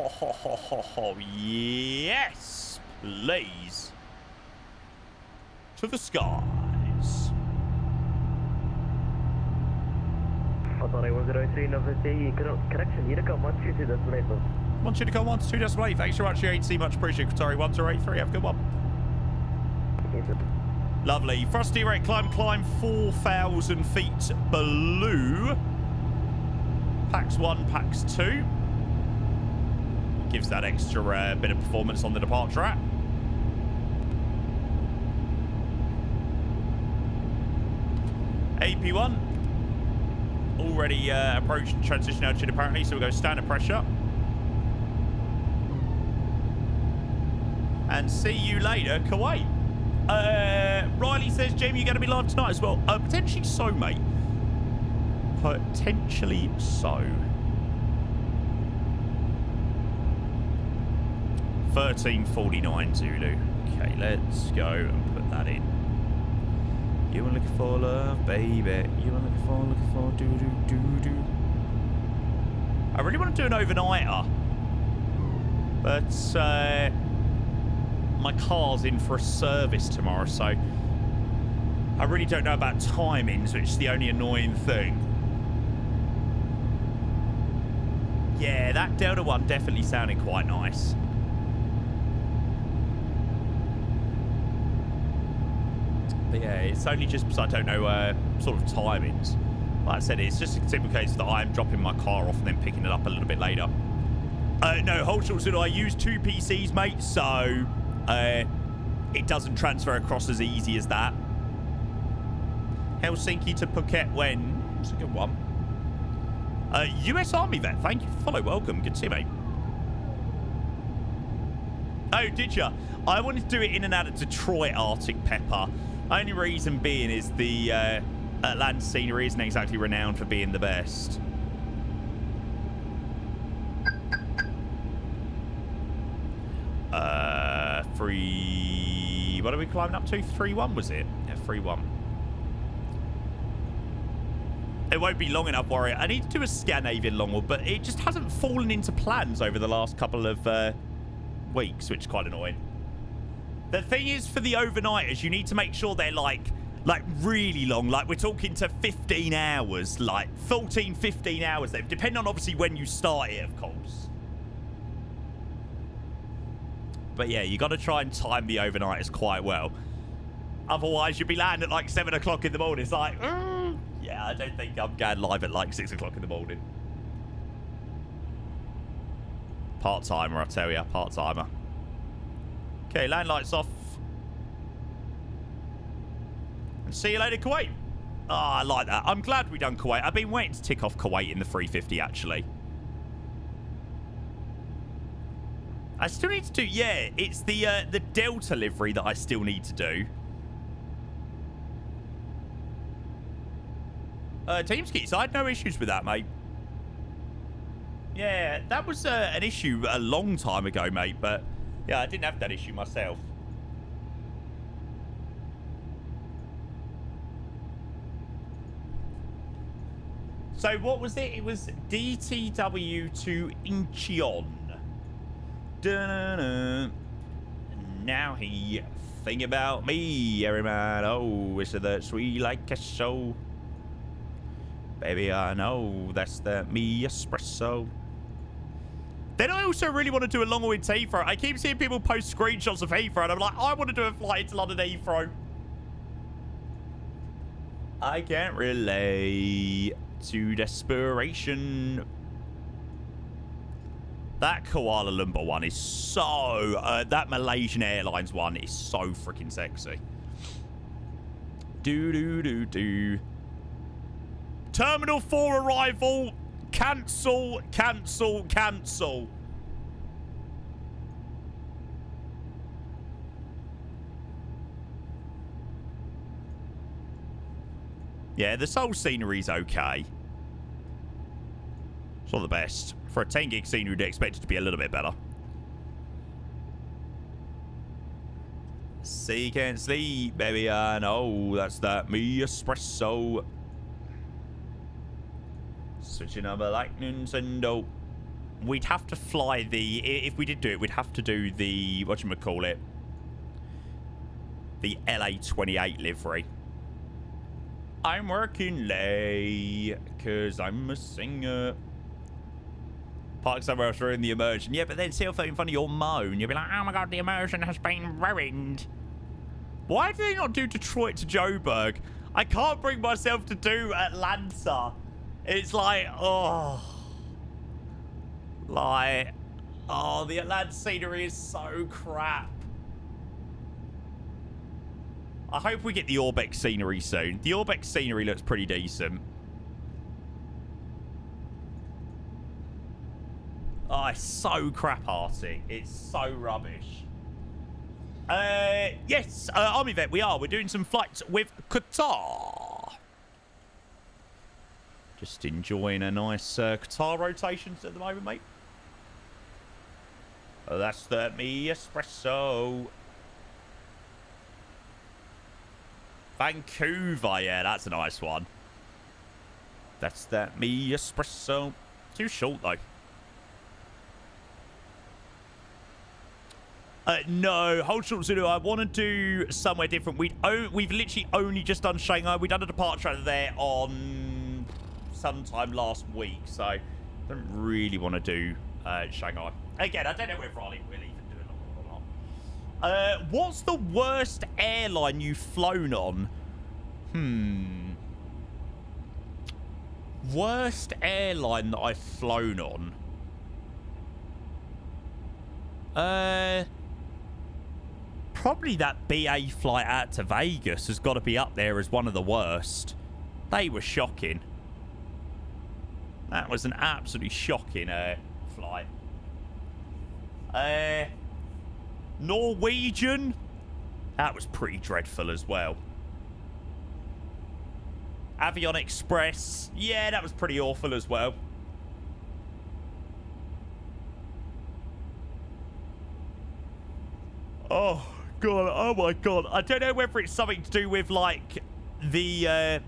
Yes, please. To the skies. Qatar 103 Novosti, correction, Unicom 122 destination. 1 Unicom 122 decimal 8. Thanks very much, UAT. Much appreciated. Qatari 1083. Have a good one. Lovely. Frosty rate climb 4,000 feet below. Pax 1, Pax 2. Gives that extra bit of performance on the departure app. AP1. Already approaching transition altitude apparently, so we'll go standard pressure. And see you later, Kuwait. Riley says, Jamie, you're going to be live tonight as well. Potentially so, mate. Potentially so. 1349 Zulu. Okay, let's go and put that in. You were looking for love, baby. You were looking for do-do-do-do. I really want to do an overnighter. But, my car's in for a service tomorrow, so I really don't know about timings, which is the only annoying thing. Yeah, that Delta one definitely sounded quite nice. But yeah, it's only just because I don't know sort of timings. Like I said, it's just a simple case that I'm dropping my car off and then picking it up a little bit later. No, hold short said I use 2 PCs, mate, so it doesn't transfer across as easy as that. Helsinki to Phuket when? That's a good one. US Army vet, thank you for follow. Welcome. Good to see you, mate. Oh, did ya? I wanted to do it in and out of Detroit, Arctic Pepper. Only reason being is the land scenery isn't exactly renowned for being the best. What are we climbing up to? 3-1 was it? Yeah, 3-1. It won't be long enough, Warrior. I need to do a Scandinavian long haul, but it just hasn't fallen into plans over the last couple of weeks, which is quite annoying. The thing is, for the overnighters, you need to make sure they're like really long. Like, we're talking to 15 hours, like 14, 15 hours, depending on obviously when you start it, of course. But yeah, you got to try and time the overnighters quite well. Otherwise, you'll be landing at like 7 o'clock in the morning. It's like, yeah, I don't think I'm going live at like 6 o'clock in the morning. Part-timer, I tell you, part-timer. Okay, land lights off. And see you later, Kuwait. Oh, I like that. I'm glad we done Kuwait. I've been waiting to tick off Kuwait in the 350, actually. I still need to do, yeah, it's the Delta livery that I still need to do. TeamSkis, I had no issues with that, mate. Yeah, that was an issue a long time ago, mate, but yeah, I didn't have that issue myself. So what was it? It was DTW to Incheon. Dun-dun-dun. Now he think about me, every man. Oh, it's that sweet like a show. Baby, I know that's the me espresso. Then I also really want to do a long haul into Heathrow. I keep seeing people post screenshots of Heathrow, and I'm like, I want to do a flight into London Heathrow. I can't relate to desperation. That Kuala Lumpur one is so... that Malaysian Airlines one is so freaking sexy. Do-do-do-do. Terminal 4 arrival. Cancel, cancel, cancel. Yeah, the Seoul scenery's okay. It's not the best. For a 10 gig scenery, you'd expect it to be a little bit better. See, can't sleep, baby, I know. That's that me espresso. Switching up like Nintendo. we'd have to fly the... If we did do it, we'd have to do the... Whatchamacallit? The LA28 livery. I'm working late because I'm a singer. Park somewhere else, ruin the immersion. Yeah, but then see if in front of your moan, you'll be like, oh my god, the immersion has been ruined. Why do they not do Detroit to Joburg? I can't bring myself to do Atlanta. It's like, oh. Like, oh, the Atlanta scenery is so crap. I hope we get the Orbeck scenery soon. The Orbeck scenery looks pretty decent. Oh, it's so crap-hearty. It's so rubbish. Yes, Army Vet, we are. We're doing some flights with Qatar. Just enjoying a nice Qatar rotations at the moment, mate. Oh, that's the me espresso. Vancouver, yeah, that's a nice one. That's that me espresso. Too short, though. No, hold short, Zulu. I want to do somewhere different. We've literally only just done Shanghai. We done a departure out of there on sometime last week, so I don't really want to do Shanghai. Again, I don't know if Riley will even do it or not. What's the worst airline you've flown on? Worst airline that I've flown on? Probably that BA flight out to Vegas has got to be up there as one of the worst. They were shocking. That was an absolutely shocking flight. Norwegian? That was pretty dreadful as well. Avion Express? Yeah, that was pretty awful as well. Oh, God. Oh, my God. I don't know whether it's something to do with, like, the...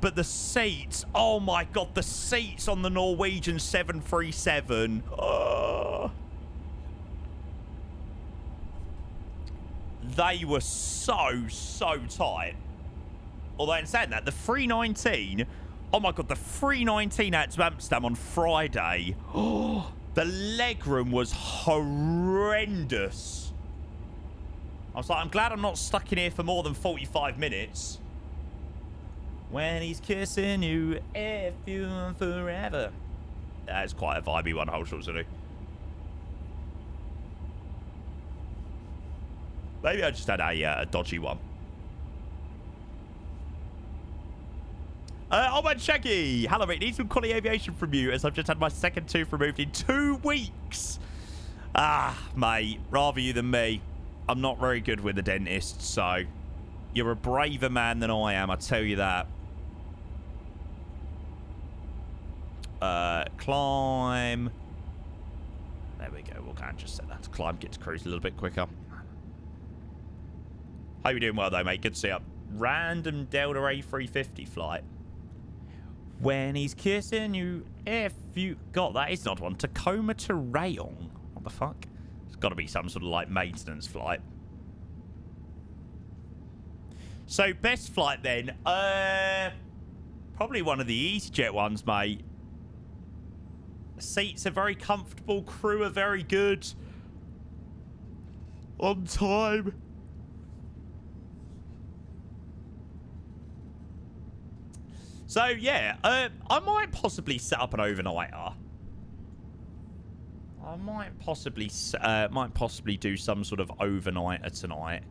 But the seats... Oh, my God. The seats on the Norwegian 737. Oh. They were so tight. Although, in saying that, the 319... Oh, my God. The 319 out to Amsterdam on Friday. Oh, the legroom was horrendous. I was like, I'm glad I'm not stuck in here for more than 45 minutes. When he's kissing you, if you forever. That's quite a vibey one, hold short to do. Maybe I just had a dodgy one. Oh, my Shaggy. Hello, mate. Need some quality aviation from you as I've just had my second tooth removed in 2 weeks. Ah, mate. Rather you than me. I'm not very good with the dentist, so you're a braver man than I am, I tell you that. Climb. There we go. We'll go and just set that to climb. Get to cruise a little bit quicker. How you doing well, though, mate? Good to see you. Random Delta A350 flight. When he's kissing you, if you got that. It's not one. Tacoma to Rayong. What the fuck? It's got to be some sort of, like, maintenance flight. So, best flight, then. Probably one of the EasyJet ones, mate. Seats are very comfortable. Crew are very good. On time. So, yeah. I might possibly set up an overnighter. I might possibly do some sort of overnighter tonight.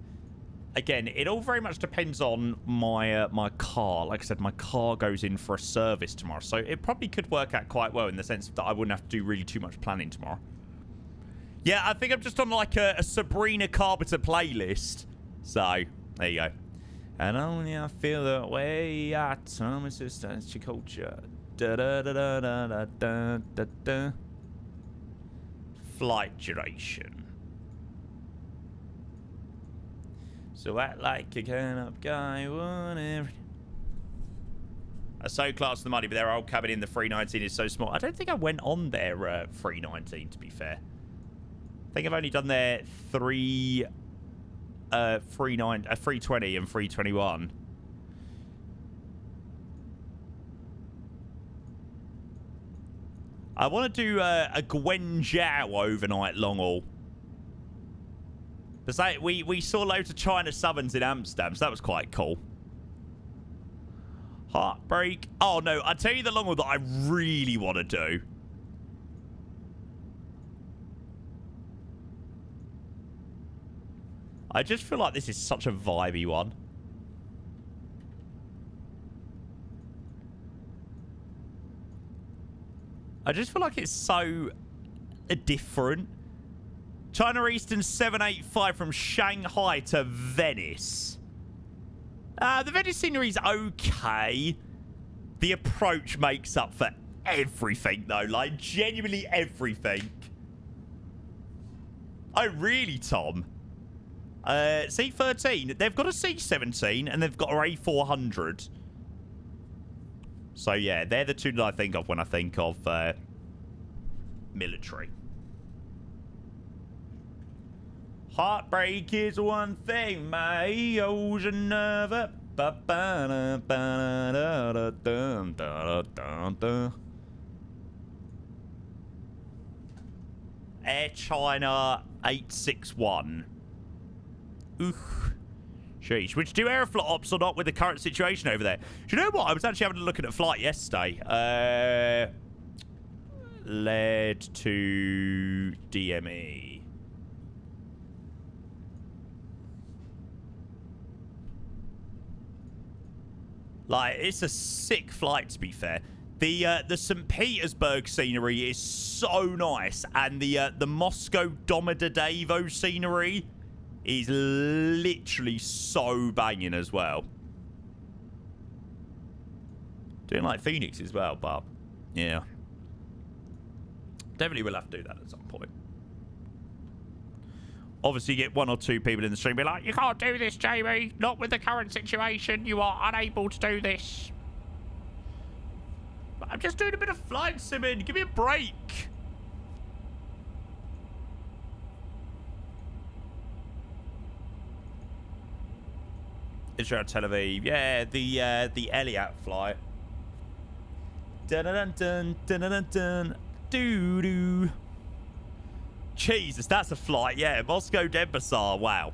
Again, it all very much depends on my my car. Like I said, my car goes in for a service tomorrow, so it probably could work out quite well in the sense that I wouldn't have to do really too much planning tomorrow. Yeah, I think I'm just on like a Sabrina Carpenter playlist. So there you go. And only I feel that way. I tell my sister it's your culture. Da da da da da da da da. Flight duration. So act like a kind up guy, whatever. are so class for the money, but their old cabin in the 319 is so small. I don't think I went on their 319, to be fair. I think I've only done their 320 and 321. I want to do a Guangzhou overnight long haul. But we saw loads of China Southerns in Amsterdam, so that was quite cool. Heartbreak. Oh, no. I'll tell you the long haul that I really want to do. I just feel like this is such a vibey one. I just feel like it's so different. China Eastern 785 from Shanghai to Venice. The Venice scenery is okay. The approach makes up for everything, though. Like, genuinely everything. Oh, really, Tom? C13. They've got a C17 and they've got an A400. So, yeah, they're the two that I think of when I think of military. Heartbreak is one thing, my O's another. Air China 861. Oof. Sheesh. Would you do Aeroflot ops or not with the current situation over there? Do you know what? I was actually having a look at a flight yesterday. Led to DME. Like, it's a sick flight, to be fair. The St. Petersburg scenery is so nice, and the Moscow Domodedovo scenery is literally so banging as well. Doing like Phoenix as well, but yeah. Definitely will have to do that at some point. Obviously, get one or two people in the stream be like, you can't do this, Jamie. Not with the current situation. You are unable to do this. But I'm just doing a bit of flight simming. Give me a break. Israel, Tel Aviv. Yeah, the Elliot flight. Dun dun dun dun dun dun dun. Doo doo. Jesus, that's a flight. Yeah, Moscow Denpasar. Wow.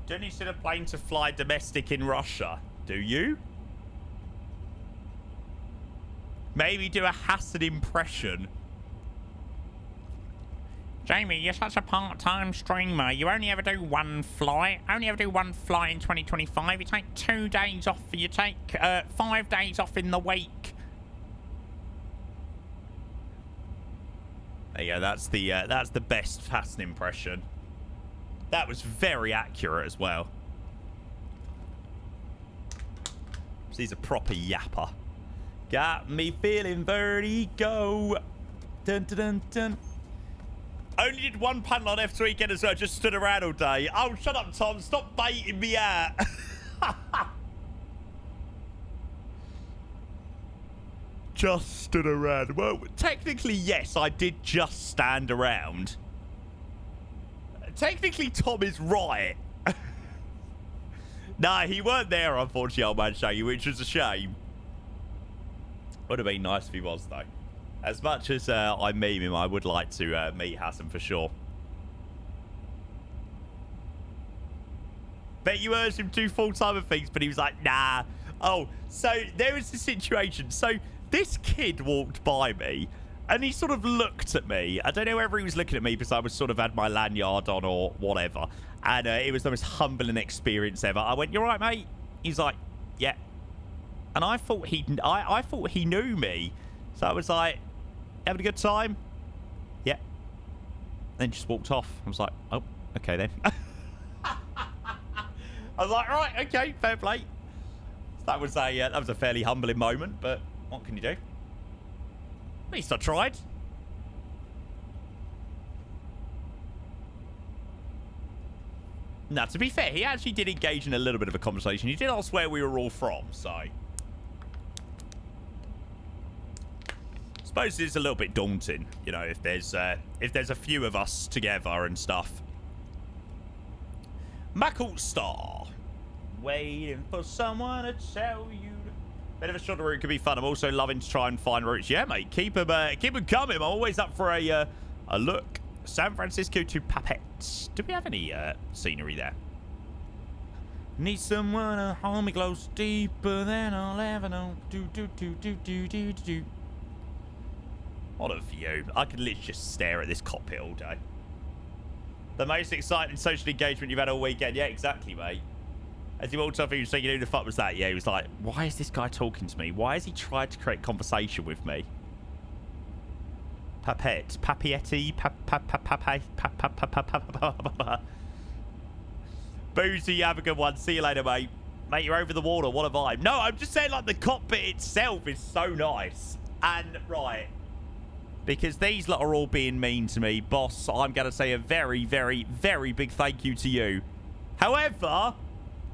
Don't you sit a plane to fly domestic in Russia? Do you? Maybe do a Hassan impression. Jamie, you're such a part-time streamer. You only ever do one flight. Only ever do one flight in 2025. You take 2 days off. You take 5 days off in the week. There you go. That's the best Hassan impression. That was very accurate as well. He's a proper yapper. Got me feeling vertigo. Dun dun dun dun. Only did one panel on F2 weekend as well. Just stood around all day. Oh, shut up, Tom. Stop baiting me out. Just stood around. Well, technically, yes, I did just stand around. Technically, Tom is right. Nah, he weren't there, unfortunately, old man Shaggy, which was a shame. Would have been nice if he was, though. As much as I meme him, I would like to meet Hassan for sure. Bet you urged him to do full-time things, but he was like, nah. Oh, so there was the situation. So this kid walked by me, and he sort of looked at me. I don't know whether he was looking at me because I was sort of had my lanyard on or whatever. And it was the most humbling experience ever. I went, "You all right, mate?" He's like, "Yeah." And I thought I thought he knew me. So I was like, "Having a good time?" "Yeah." Then just walked off. I was like, "Oh, okay then." I was like, "Right, okay, fair play." So that was a fairly humbling moment, but what can you do? At least I tried. Now, to be fair, he actually did engage in a little bit of a conversation. He did ask where we were all from, so... I suppose it's a little bit daunting, you know, if there's a few of us together and stuff. Mackle Star. Waiting for someone to tell you. Bit of a shorter route could be fun. I'm also loving to try and find routes. Yeah, mate, keep them coming. I'm always up for a look. San Francisco to Papet. Do we have any scenery there? Need someone to hold me close, deeper than I'll ever know. Do. What a view. I could literally just stare at this cockpit all day. The most exciting social engagement you've had all weekend. Yeah, exactly, mate. As he walked off, he was saying, who the fuck was that? Yeah, he was like, why is this guy talking to me? Why has he tried to create conversation with me? Papette. Papietti. Boozy, you have a good one. See you later, mate. Mate, you're over the water. What a vibe. No, I'm just saying, like, the cockpit itself is so nice. And, right... because these lot are all being mean to me, boss, I'm going to say a very, very, very big thank you to you. However,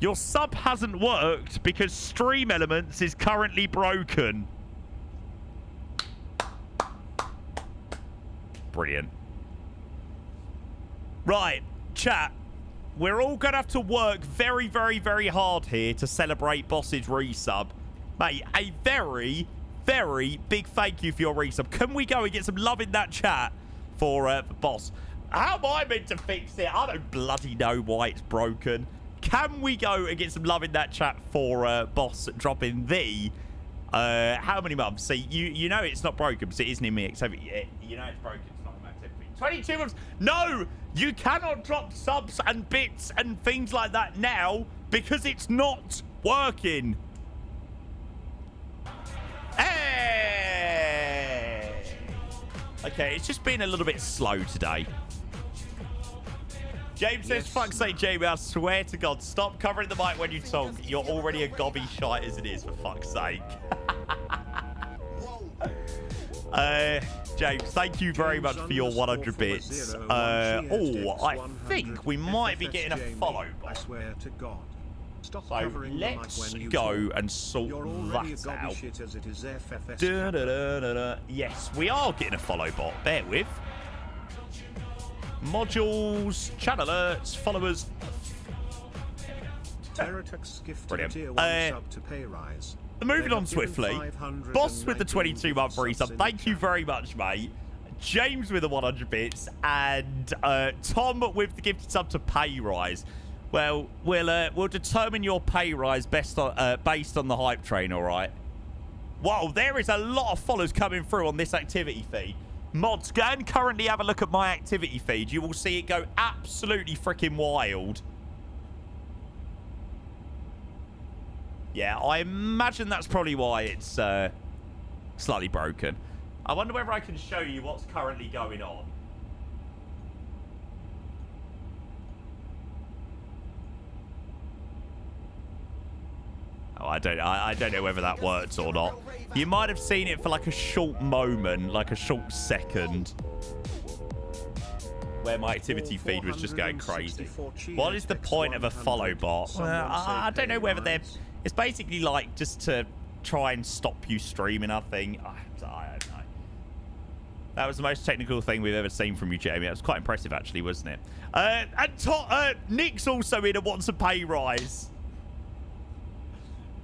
your sub hasn't worked because Stream Elements is currently broken. Brilliant. Right, chat. We're all going to have to work very, very, very hard here to celebrate Boss's resub. Mate, a very... very big thank you for your resub. Can we go and get some love in that chat for Boss? How am I meant to fix it? I don't bloody know why it's broken. Can we go and get some love in that chat for Boss dropping the... how many months? See, you know it's not broken because it isn't in me activity. You know it's broken. It's not in my activity. 22 months. No! You cannot drop subs and bits and things like that now because it's not working. Hey! Okay, it's just been a little bit slow today. James says, fuck's sake, Jamie, I swear to God, stop covering the mic when you talk. You're already a gobby shite as it is, for fuck's sake. James, thank you very much for your 100 bits. I think we might be getting a follow bot. I swear to God. Stop So let's go and sort that out. Yes, we are getting a follow bot. Bear with. Modules, chat alerts, followers. Brilliant. Moving on swiftly. Boss with the 22-month resub. Thank you very much, mate. James with the 100 bits. And Tom with the gifted sub to pay rise. Well, we'll determine your pay rise based on the hype train, all right? Wow, there is a lot of followers coming through on this activity feed. Mods, go and currently have a look at my activity feed. You will see it go absolutely freaking wild. Yeah, I imagine that's probably why it's slightly broken. I wonder whether I can show you what's currently going on. Oh, I don't know whether that works or not. You might have seen it for like a short moment, like a short second, where my activity feed was just going crazy. What is the point of a follow bot? I don't know whether they're... It's basically like just to try and stop you streaming, I think. I don't know. That was the most technical thing we've ever seen from you, Jamie. That was quite impressive, actually, wasn't it? And Nick's also in and wants a pay rise.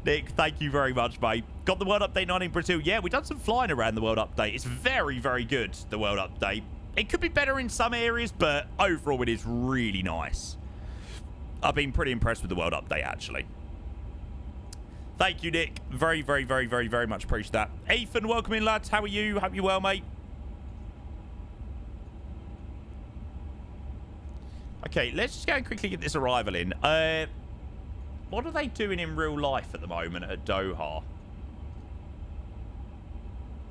Nick, thank you very much, mate. Got the World Update 9 in Brazil. Yeah, we've done some flying around the World Update. It's very, very good, the World Update. It could be better in some areas, but overall it is really nice. I've been pretty impressed with the World Update, actually. Thank you, Nick. Very, very, very, very, very much appreciate that. Ethan, welcome in, lads. How are you? Hope you're well, mate. Okay, let's just go and quickly get this arrival in. What are they doing in real life at the moment at Doha?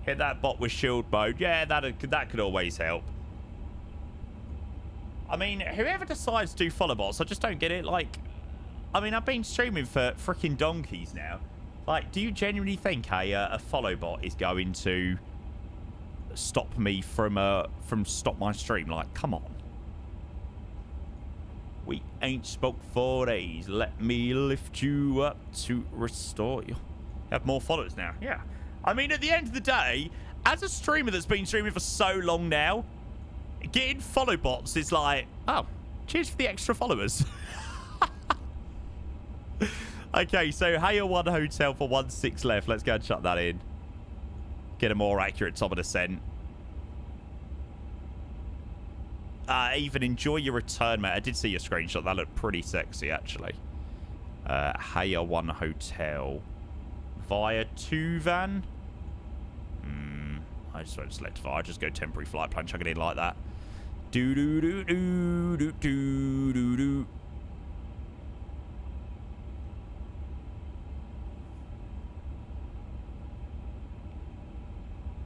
Hit that bot with shield mode. Yeah, that could always help. I mean, whoever decides to do follow bots, I just don't get it. Like, I mean, I've been streaming for freaking donkeys now. Like, do you genuinely think a follow bot is going to stop me from stop my stream? Like, come on. We ain't spoke for days. Let me lift you up to restore you. Have more followers now. Yeah. I mean, at the end of the day, as a streamer that's been streaming for so long now, getting follow bots is like, oh, cheers for the extra followers. Okay, so Haya 1 hotel for 1-6 left. Let's go and shut that in. Get a more accurate top of descent. Even enjoy your return, mate. I did see your screenshot. That looked pretty sexy, actually. Haya 1 hotel. Via 2 van. I just won't select fire. Just go temporary flight plan. Chuck it in like that. Do do do do do do do do.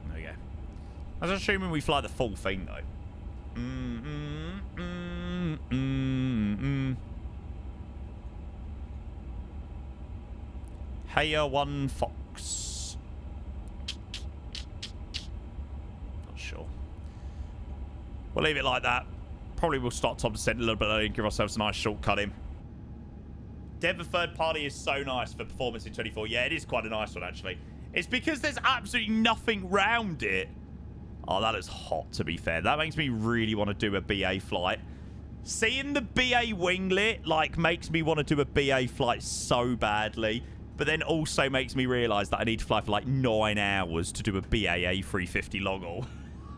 There we go. I was assuming we fly the full thing though. Haya 1 Fox. Not sure. We'll leave it like that. Probably we'll start top descent a little bit early and give ourselves a nice shortcut in. Denver third party is so nice for performance in 24. Yeah, it is quite a nice one, actually. It's because there's absolutely nothing round it. Oh, that is hot, to be fair. That makes me really want to do a BA flight. Seeing the BA winglet, like, makes me want to do a BA flight so badly. But then also makes me realise that I need to fly for, like, 9 hours to do a BA A350 long haul.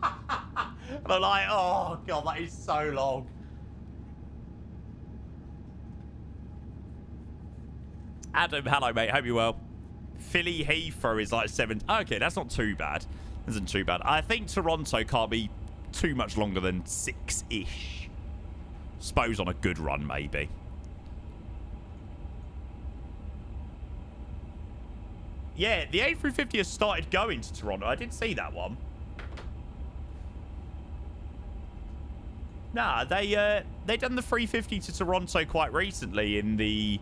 And I'm like, oh, God, that is so long. Adam, hello, mate. Hope you're well. Philly Heathrow is like 7... Okay, that's not too bad. Isn't too bad. I think Toronto can't be too much longer than 6-ish. Suppose on a good run, maybe. Yeah, the A350 has started going to Toronto. I did see that one. Nah, they done the 350 to Toronto quite recently in the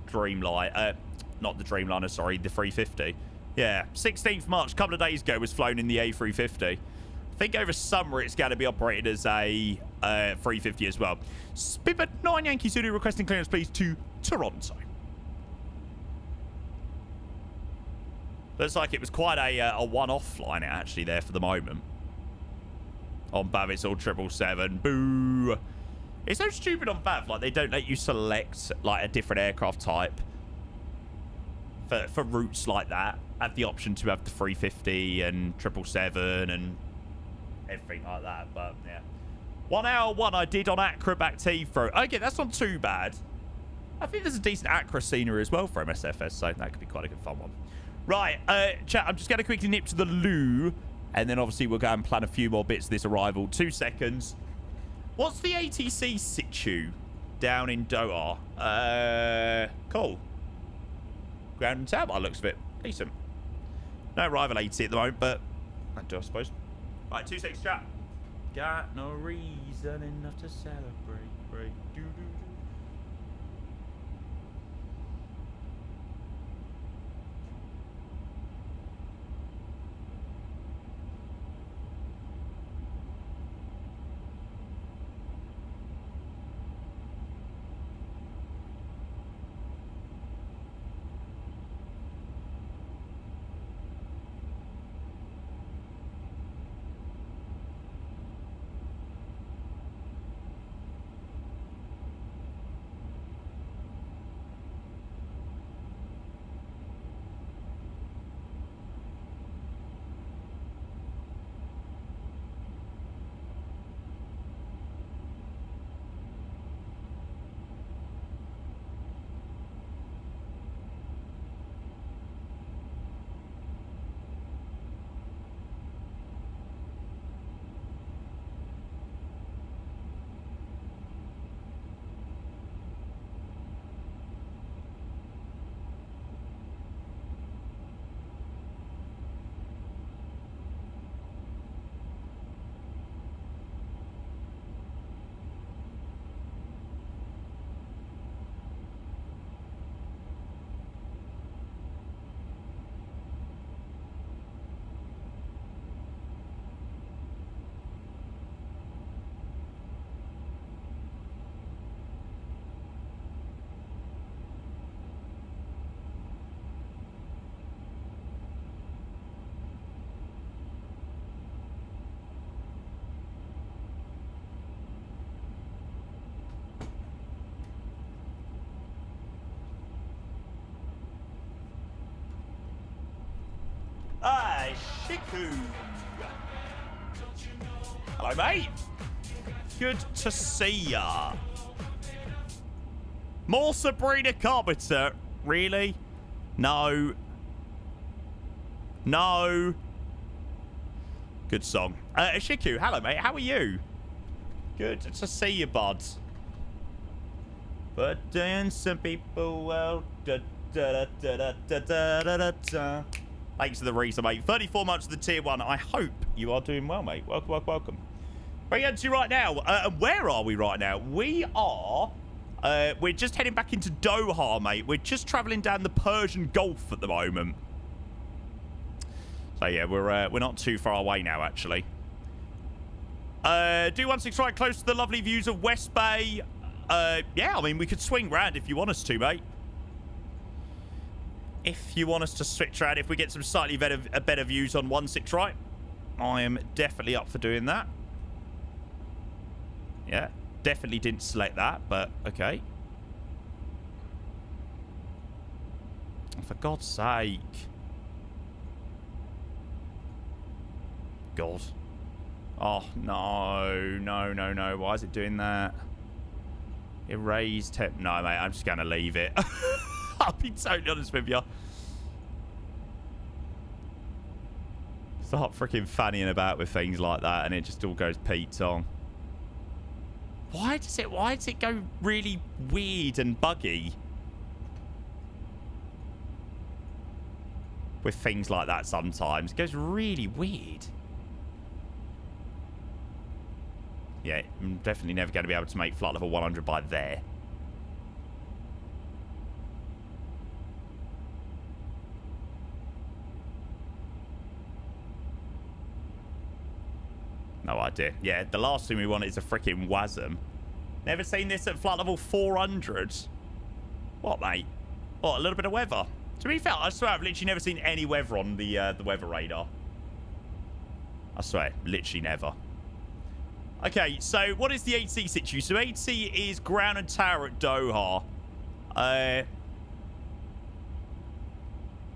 Dreamliner. Not the Dreamliner, sorry, the 350. Yeah, 16th March, a couple of days ago, was flown in the A350. I think over summer it's going to be operated as a 350 as well. Spibber 9 Yankee Zulu requesting clearance, please, to Toronto. Looks like it was quite a one-off flying it actually there for the moment. On BAV, it's all 777. Boo! It's so stupid on BAV. Like, they don't let you select, like, a different aircraft type for routes like that. Have the option to have the 350 and 777 and everything like that. But, yeah. 1 hour 1 I did on Accra back to Heathrow. Okay, that's not too bad. I think there's a decent Accra scenery as well for MSFS, so that could be quite a good fun one. Right, chat, I'm just going to quickly nip to the loo. And then obviously we'll go and plan a few more bits of this arrival. 2 seconds. What's the ATC situ down in Doha? Cool. Ground and tower looks a bit decent. No arrival ATC at the moment, but I do, I suppose. Right, 2 seconds, chat. Got no reason enough to celebrate. Break. Do, do, do. Shiku. Hello, mate. Good to see ya. More Sabrina Carpenter. Really? No. No. Good song. Shiku, hello, mate. How are you? Good to see you, bud. But then some people, well, Thanks for the reason, mate. 34 months of the tier 1. I hope you are doing well, mate. Welcome, welcome, welcome. Where are you going to right now? Where are we right now? We are... we're just heading back into Doha, mate. We're just travelling down the Persian Gulf at the moment. So, yeah, we're not too far away now, actually. Do 16 right close to the lovely views of West Bay. Yeah, I mean, we could swing round if you want us to, mate. If you want us to switch around, if we get some slightly better views on 16 right, I am definitely up for doing that. Yeah, definitely didn't select that, but okay. For God's sake. God. Oh, no. No, no, no. Why is it doing that? Erase temp. No, mate, I'm just going to leave it. I'll be totally honest with you. Start freaking fannying about with things like that and it just all goes Pete's on. Why does it go really weird and buggy? With things like that sometimes. It goes really weird. Yeah, I'm definitely never going to be able to make flight level 100 by there. No idea. Yeah, the last thing we want is a freaking WASM. Never seen this at flight level 400. What, mate? What, a little bit of weather? To be fair, I swear I've literally never seen any weather on the weather radar. I swear, literally never. Okay, so what is the 8C situ? So 8C is ground and tower at Doha.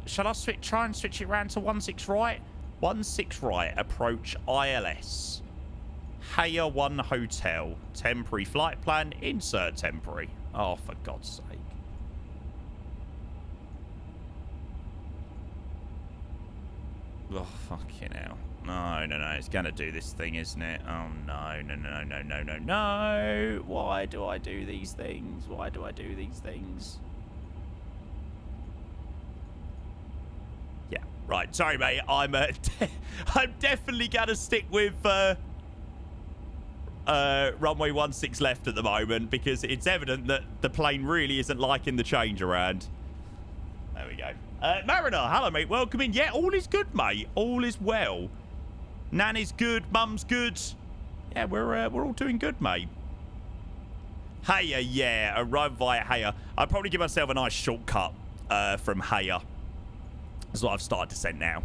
Shall I try and switch it around to 16 right? 16 right, approach ILS. Haya 1 Hotel. Temporary flight plan, insert temporary. Oh, for God's sake. Oh, fucking hell. No, no, no. It's going to do this thing, isn't it? Oh, no, no, no, no, no, no, no. Why do I do these things? Why do I do these things? Yeah, right. Sorry, mate. I'm definitely going to stick with runway 16 left at the moment because it's evident that the plane really isn't liking the change around. There we go. Mariner, hello, mate. Welcome in. Yeah, all is good, mate. All is well. Nanny's good. Mum's good. Yeah, we're all doing good, mate. Haya, yeah. Arrive via Haya. I'll probably give myself a nice shortcut from Haya. That's what I've started to send now.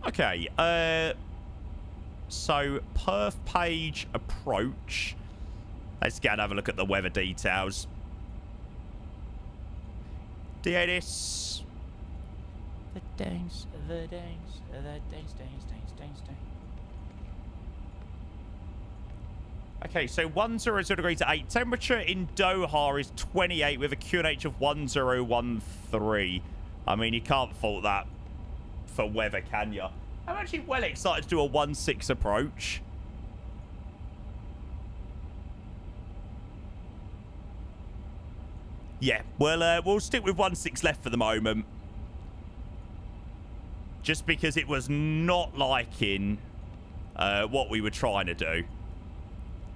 Okay. So, Perth page approach. Let's go and have a look at the weather details. DADIS. The days. Okay, so 100 degrees at 8. Temperature in Doha is 28 with a QNH of 1013. I mean, you can't fault that for weather, can you? I'm actually well excited to do a 16 approach. Yeah, we'll stick with 16 left for the moment. Just because it was not liking what we were trying to do.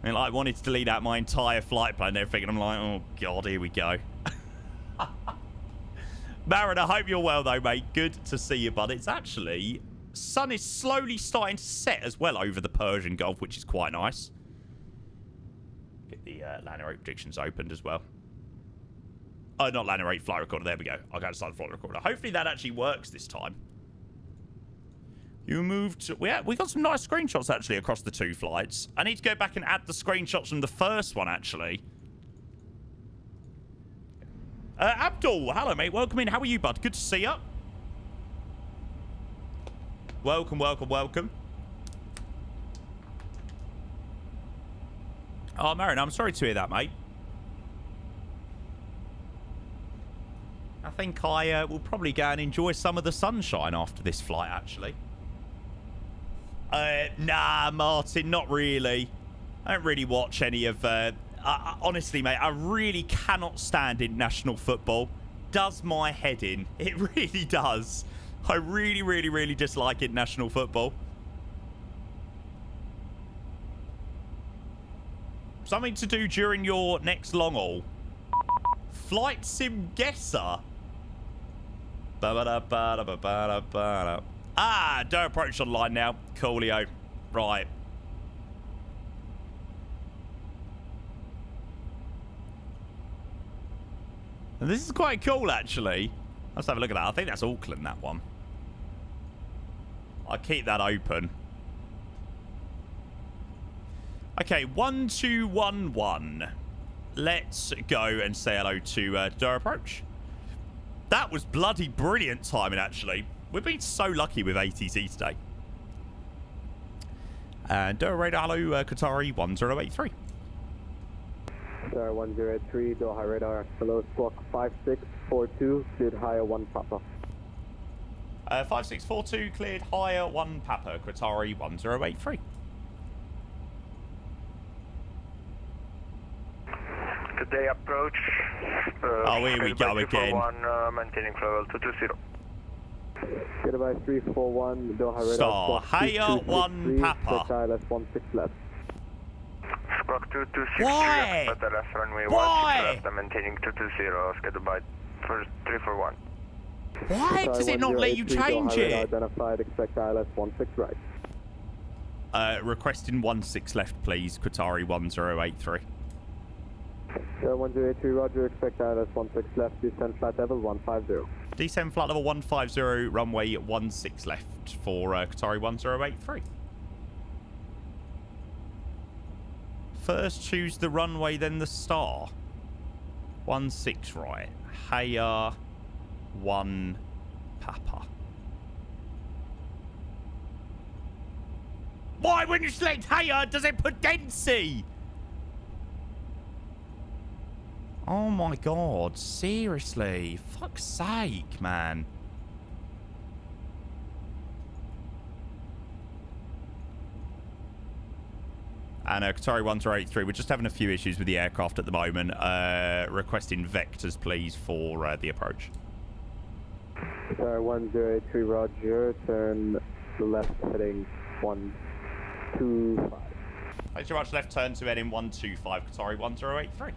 And I wanted to delete out my entire flight plan and everything. And I'm like, oh, God, here we go. Marin, I hope you're well, though, mate. Good to see you, bud. It's actually... sun is slowly starting to set as well over the Persian Gulf, which is quite nice. Get the landing rate predictions opened as well. Oh, not landing rate, flight recorder. There we go. I'll go to start the flight recorder. Hopefully that actually works this time. You moved... we got some nice screenshots, actually, across the 2 flights. I need to go back and add the screenshots from the first one, actually. Abdul, hello, mate. Welcome in. How are you, bud? Good to see you. Welcome, welcome, welcome. Oh, Marin, I'm sorry to hear that, mate. I think I will probably go and enjoy some of the sunshine after this flight, actually. Nah, Martin, not really. I don't really watch any of... honestly, mate, I really cannot stand international football. Does my head in. It really does. I really, really, really dislike international football. Something to do during your next long haul. Flight sim guesser. Ah, don't approach online now. Coolio. Right. And this is quite cool, actually. Let's have a look at that. I think that's Auckland, that one. I'll keep that open. Okay, 1211. Let's go and say hello to Door Approach. That was bloody brilliant timing, actually. We've been so lucky with ATC today. And Door Radar, hello, Qatari 1083. Star 1083, Doha Radar, hello, squawk 5642, cleared higher 1 Papa. 5642, cleared higher 1 Papa, Qatari 1083. Today approach. Oh, here we go again. Maintaining level 220. Goodbye 341, Doha Radar. Star, higher 1 Papa. Left 16 left. Squawk 2263. Why? But the left runway Why? 16 left. I'm maintaining 220. Scheduled by 341. Why does it not let you change it? Identified, expect ILS 16 right. Requesting 16 left, please, Qatari 1083. 1083, roger, expect ILS 16 left, descend flight level 150. Descend flight level 150, runway 16 left for Qatari 1083. First choose the runway, then the star. 16 right. Haya 1 Papa. Why, when you select Haya, does it put Densey? Oh my god, seriously. Fuck's sake, man. And Qatari 1083, we're just having a few issues with the aircraft at the moment. Requesting vectors, please, for the approach. Qatari 1083, roger, turn left heading 125. Thanks very much, left turn to heading 125, Qatari 1083.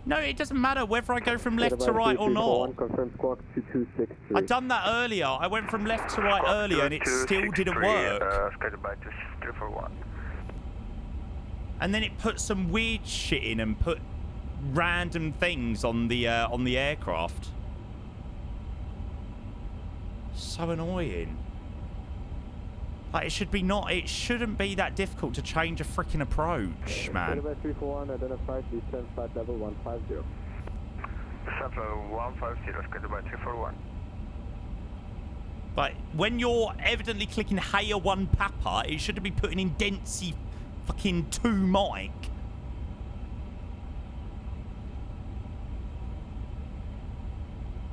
No, it doesn't matter whether I go from left to right or not. Confirm squawk 2263. I've done that earlier. I went from left to right earlier and it still didn't work. Scheduled by 341. And then it put some weird shit in and put random things on the aircraft. So annoying. Like, it shouldn't be that difficult to change a freaking approach, man. 341, identified, descend flight level 150. Descent level 150, scheduled by 341. But when you're evidently clicking Haya 1 Papa, it shouldn't be putting in Densey fucking 2 Mike.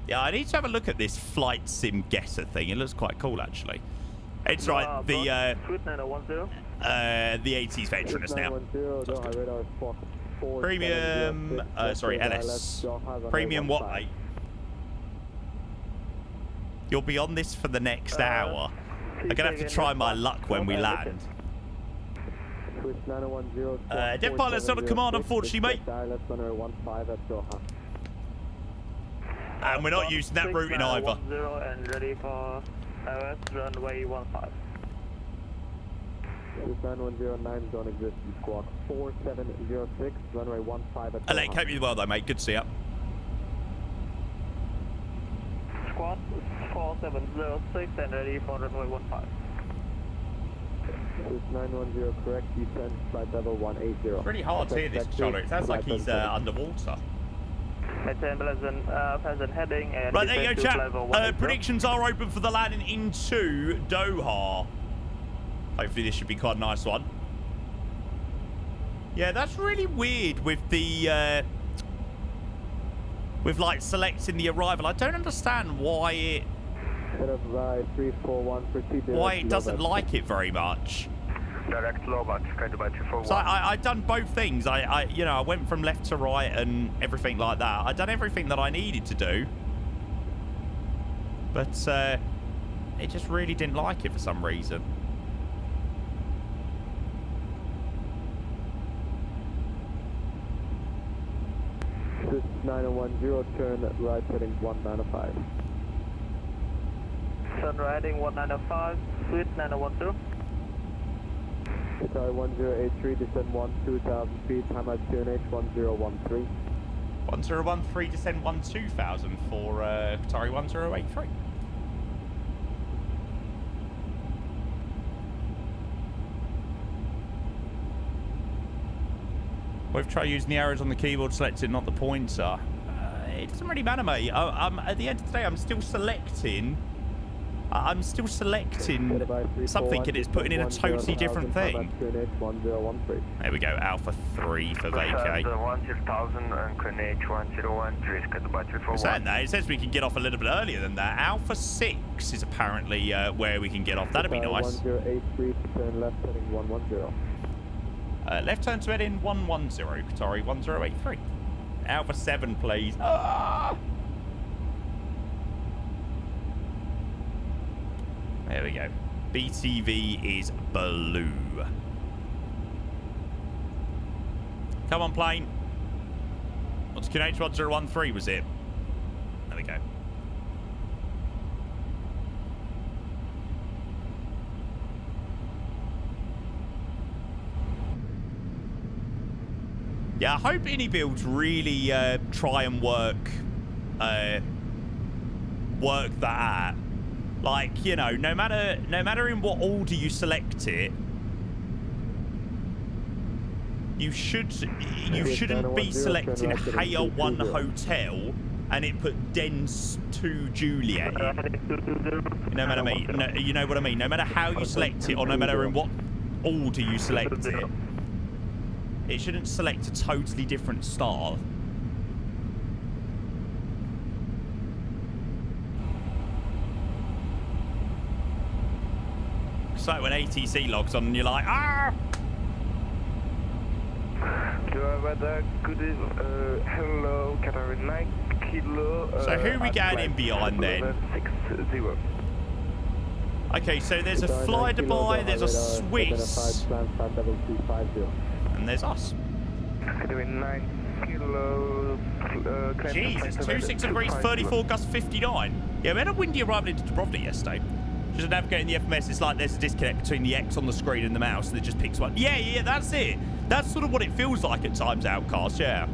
Yeah, I need to have a look at this flight sim guesser thing. It looks quite cool, actually. It's right, the 80s veteran is now. Premium, sorry, LS. Premium what, mate? You'll be on this for the next hour. I'm gonna have to try my luck when we land. Dev pilot's not a command, unfortunately, mate. And we're not using that route in either. And ready for LS runway 15. 9109 don't exist in squawk 4706, runway 15 at Alec, hope you well though, mate. Good to see you. Squawk 4706 and ready for runway 15. 910 correct, descend flight level 180. It's really hard to hear this controller. It sounds like he's underwater. heading and Right, there you go, descend to chat. level 180. Predictions are open for the landing into Doha. Hopefully this should be quite a nice one. Yeah, that's really weird with the... with, like, selecting the arrival. I don't understand why it... why it doesn't like it very much. Direct Lovat, kind of by 241. So I done both things. You know, I went from left to right and everything like that. I done everything that I needed to do. But it just really didn't like it for some reason. This 9010, turn right heading 195. Turn riding 1905, suite 9010. Qatar 1083, descend 12,000 feet, time at QNH 1013. 1013, descend 12,000 for Qatar 1083. We've tried using the arrows on the keyboard, selected not the pointer. It doesn't really matter, mate. At the end of the day, I'm still selecting something and it's putting in a totally different thing. There we go, Alpha 3 for vacate. 10,000 and QNH 1013 is cut by 241. Saying that, it says we can get off a little bit earlier than that. Alpha 6 is apparently where we can get off. That'd be nice. 1083, turn left heading 110. Left turn to head in 110, Qatari 1083. Alpha 7, please. Ah! There we go. BTV is blue. Come on, plane. What's QNH 1013, was it? There we go. Yeah, I hope any builds really try and work that out. Like, you know, no matter in what order you select it, you shouldn't be selecting Haya 1 Hotel and it put Dens 2 Juliet in. You know what I mean? No, you know what I mean? No matter how you select it or no matter in what order you select it, it shouldn't select a totally different style. It's like when ATC logs on and you're like, ah! Hello, Qatar 9 kilo. So who are we getting in behind then? 60. Okay, so there's a Fly Dubai, there's a Swiss, and there's us. Qatar 9 kilo. Jeez, it's 26 degrees, 34 gust 59. Yeah, we had a windy arrival into Dubrovnik yesterday. Just navigating the FMS, it's like there's a disconnect between the X on the screen and the mouse, and it just picks one. Yeah, that's it. That's sort of what it feels like at times, Outcast, yeah.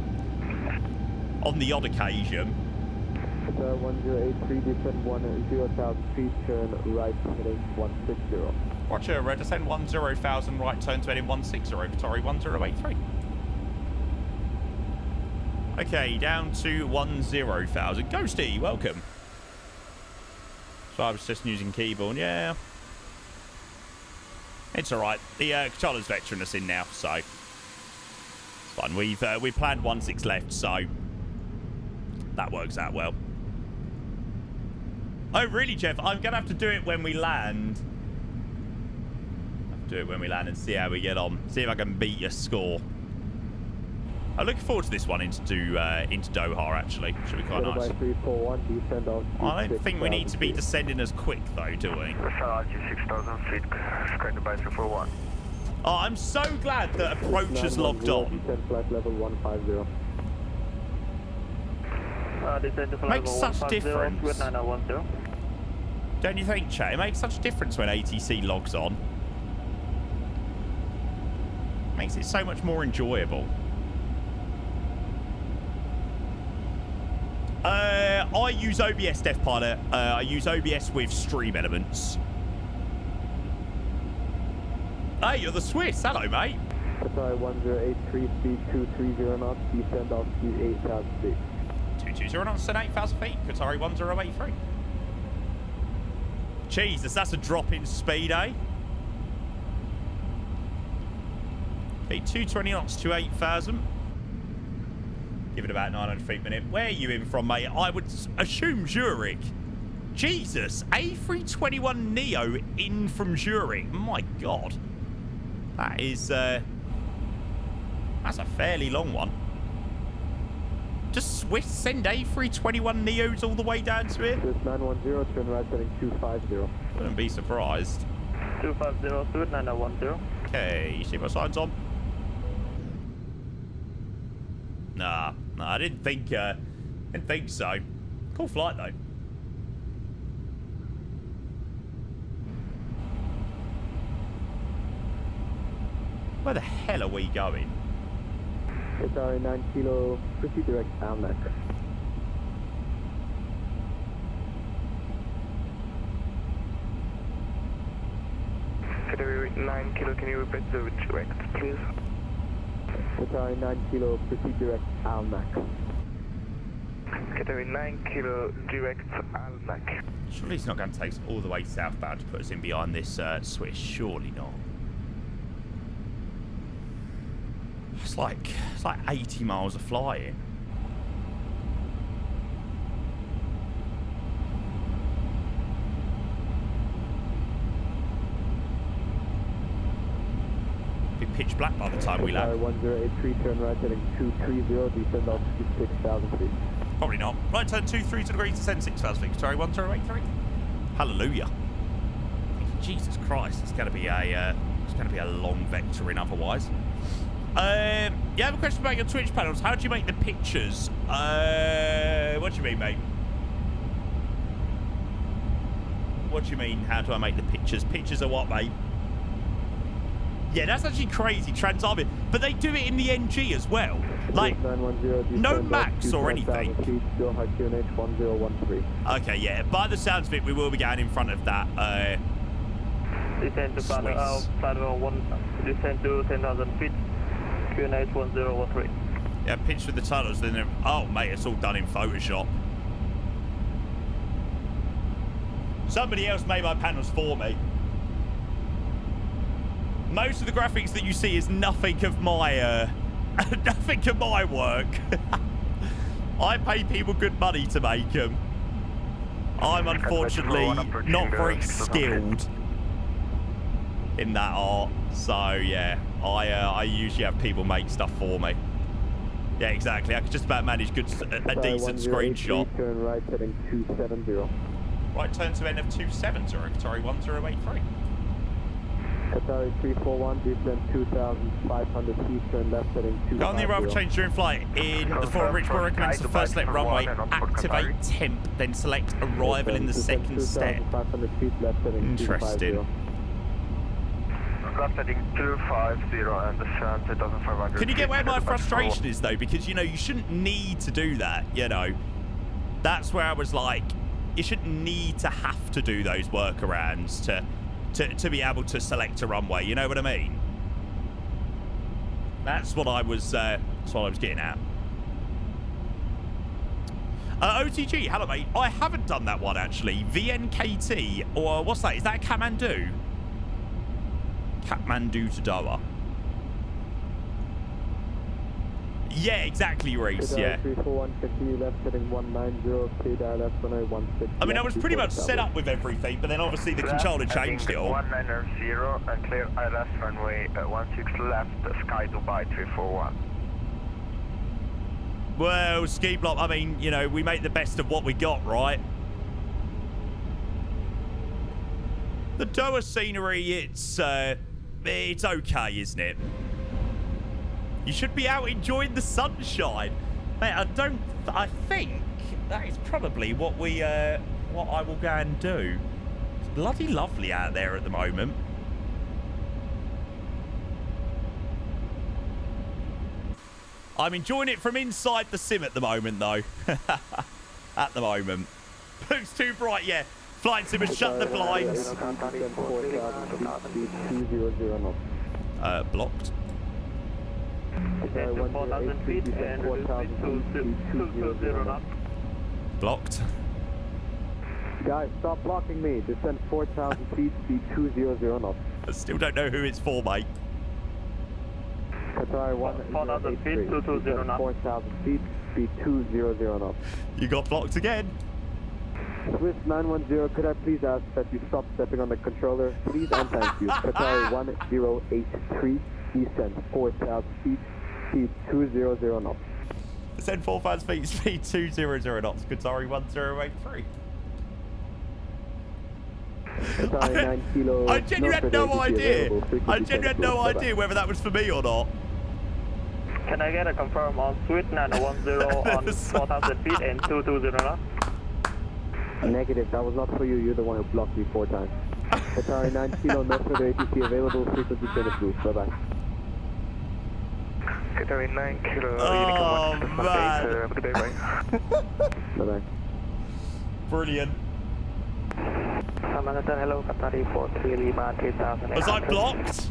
On the odd occasion. 1083, descend 10,000 feet, turn right heading 160. Roger, descend 10,000, right turn to heading 160, Qatari 1083. Okay, down to 10,000. Ghosty, welcome. So I was just using keyboard, yeah. It's alright. The Kachala's vectoring us in now, so it's fine. We've planned 1-6 left, so that works out well. Oh, really, Jeff? I'm going to have to do it when we land. Do it when we land and see how we get on. See if I can beat your score. I'm looking forward to this one into Doha, actually. Should be quite nice. 341, descend out. I don't think we need to be descending as quick, though, do we? 6,000 feet, squared by 341. Oh, I'm so glad that approach has logged on. Descend flight level 150. Makes such difference. Don't you think, chat? It makes such a difference when ATC logs on. Makes it so much more enjoyable. I use OBS Dev Pilot. I use OBS with Stream Elements. Hey, you're the Swiss. Hello, mate. Qatar 1083, speed 230 knots, descend altitude 8,000 feet. 20 knots and 8,000 feet. Qatari 1083. Jesus, that's a drop in speed, eh? Okay, 220 knots to 8,000. Give it about 900 feet per minute. Where are you in from, mate? I would assume Zurich. Jesus, A321neo in from Zurich. My God. That is, that's a fairly long one. Just Swiss send A321neos all the way down to here? Swiss 910, turn right heading 250. Wouldn't be surprised. 250, Swiss 9010. Okay, you see my signs on? Nah, I didn't think so. Cool flight though. Where the hell are we going? Qatari 9 kilo, proceed direct Almac. Qatari 9 kilo, can you repeat the direct, please? Qatari 9 kilo, proceed direct Almac. Qatari 9 kilo, direct Almac. Surely he's not going to take us all the way southbound to put us in behind this Swiss. Surely not. It's like 80 miles of flying. Be pitch black by the time we land. 1083, turn right heading 230, descend altitude 6,000 feet. Probably not. Right turn 23 degrees, descend 6,000 feet. Sorry, 1083. Hallelujah. Jesus Christ, it's going to be a long vectoring otherwise. You have a question about your Twitch panels. How do you make the pictures? What do you mean, mate? What do you mean, how do I make the pictures? Pictures are what, mate? Yeah, that's actually crazy, Transarvia. But they do it in the NG as well. Like, no max or anything. Okay, yeah. By the sounds of it, we will be going in front of that, Descend to Plateau 1, descend to 10,000 feet. QNH 1013. Yeah, pitch with the tunnels, then oh mate, it's all done in Photoshop. Somebody else made my panels for me. Most of the graphics that you see is nothing of my nothing of my work. I pay people good money to make them. I'm unfortunately not very skilled in that art, so yeah, I usually have people make stuff for me. Yeah, exactly. I could just about manage a decent screenshot. Turn right heading 270. Right turn to end of 270, Qatari 1083. Qatari 341, descend 2,500 feet, turn left heading 250. Go on the arrival change during flight in the Fort Richmond. Recommends the first select runway, activate temp, then select arrival in the second step. 2,500 feet, left heading Interesting. Left heading 250 and descend 2,500. Can you get where my frustration is though? Because you know you shouldn't need to do that. You know, that's where I was like, you shouldn't need to have to do those workarounds to be able to select a runway. You know what I mean? That's what I was getting at. OTG, hello mate. I haven't done that one actually. VNKT or what's that? Is that Kathmandu? Kathmandu to Doha. Yeah, exactly, Reese. Yeah. 341, continue left heading 190, clear down left 1016. I mean, I was pretty much set up with everything, but then obviously the controller changed it all. 190 and clear ILS runway 16 left, Sky Dubai 341. Well, ski block, I mean, you know, we make the best of what we got, right? The Doha scenery, it's okay, isn't it? You should be out enjoying the sunshine. Mate, I think that is probably what I will go and do. It's bloody lovely out there at the moment. I'm enjoying it from inside the sim at the moment, though. At the moment. Looks too bright, yeah. Flight sim and shut the blinds. Blocked. 4,000 feet and 220 knots. Blocked. Guys, stop blocking me. Descend 4,000 feet, speed 200 knots. I still don't know who it's for, mate. Qatar 4,000 feet, 220 knots. 4,000 feet, speed 200 knots. You got blocked again. Swiss 910, could I please ask that you stop stepping on the controller, please and thank you. Qatar 1083, descend 4,000 feet, speed 200 knots. Descend 4,000 feet, speed 200 knots. Qatari 1083. Qatari 9 kilo. I genuinely had no idea. I genuinely had no idea whether that was for me or not. Can I get a confirm on Swiss 910 on 4,000 feet and 220 knots? Negative, that was not for you. You're the one who blocked me 4 times. Qatari 9 kilo, no further ATC available. Frequency change approved. Bye bye. Qatari 9 kilo. Oh, man. Good day, bye. Bye bye. Brilliant. Hello, Qatari 43 Lima 3000. Was I blocked?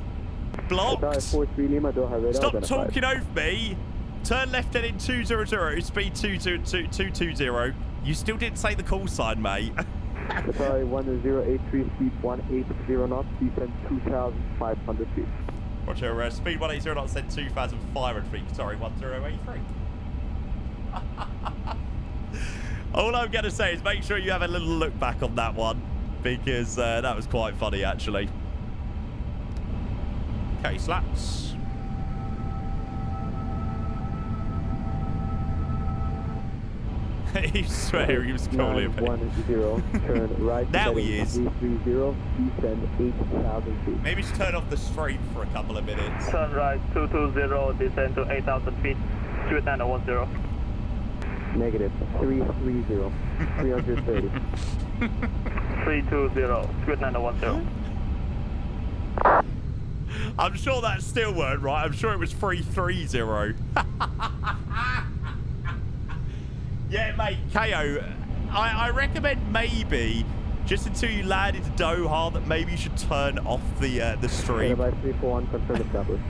Blocked? Qatari 43 Lima, do have radar. Stop talking over me. Turn left heading 200, speed 220. You still didn't say the call sign, mate. Qatari 1083, speed 180 knots, descend 2,500 feet. Roger, speed 180 knots, send 2,500 feet. Qatari 1083. All I'm going to say is make sure you have a little look back on that one, because that was quite funny, actually. Okay, slats. He swear he was calling a bit. 910, turn right. Now he is. 330, descend 8,000 feet. Maybe just turn off the stream for a couple of minutes. Turn right 220, descend to 8,000 feet. Swiss 910. Negative, 330, 330. 320, Swiss 910. I'm sure that still weren't right. I'm sure it was 330. Yeah, mate, KO, I recommend maybe, just until you land into Doha, that maybe you should turn off the stream. By 341, confirm established.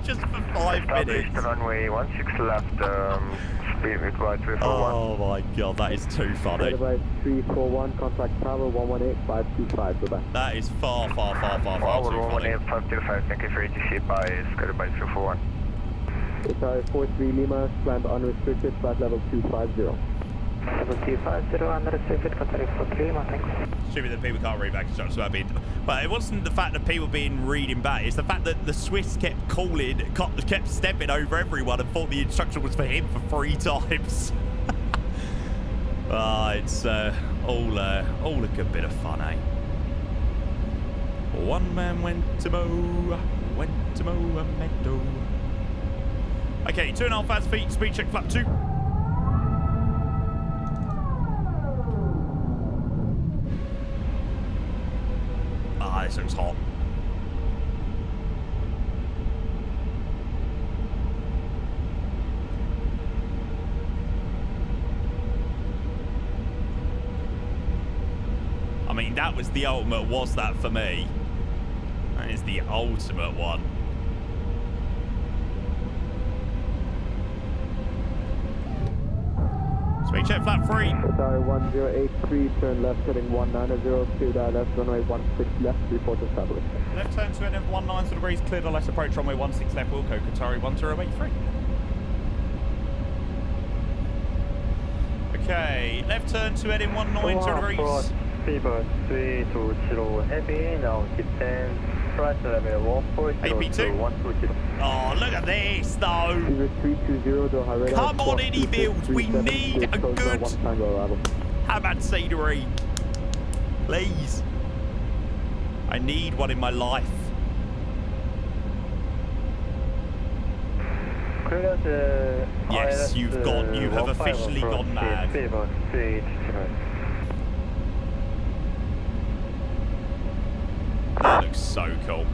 Just for 5 minutes. Runway 16 left, speed with right 341. Oh my god, that is too funny. By 341, contact tower 118-525, goodbye. That is far too funny. 118-525, thank you for ATC by Skyler by 341. Qatar 43 Lima, climb unrestricted, flight level 250. Level 250, unrestricted, Qatar 43 Lima, thanks. Assuming that people can't read back instructions about being... Well, it wasn't the fact that people being reading back, it's the fact that the Swiss kept kept stepping over everyone and thought the instruction was for him for 3 times. It's all a good bit of fun, eh? One man went to mow a meadow. Okay, 2,500 feet, speed check flap 2. Ah, this looks hot. I mean, that was the ultimate, was that for me? That is the ultimate one. Speed check flap 3. Qatar 1083, turn left heading 190, clear left runway 16 left, report established. Left turn to NF 190 degrees, cleared on left approach runway 16 left, Wilco, Qatari 1083. Okay, left turn to NF 190 degrees. Speedbird 320 heavy, now descend, right level 140 AP2. 120. Oh, look at this though. 320, Doha radar. Come on, any builds. We need a good Hamad scenery. Please. I need one in my life. Yes, you have officially gone mad. That looks so cool.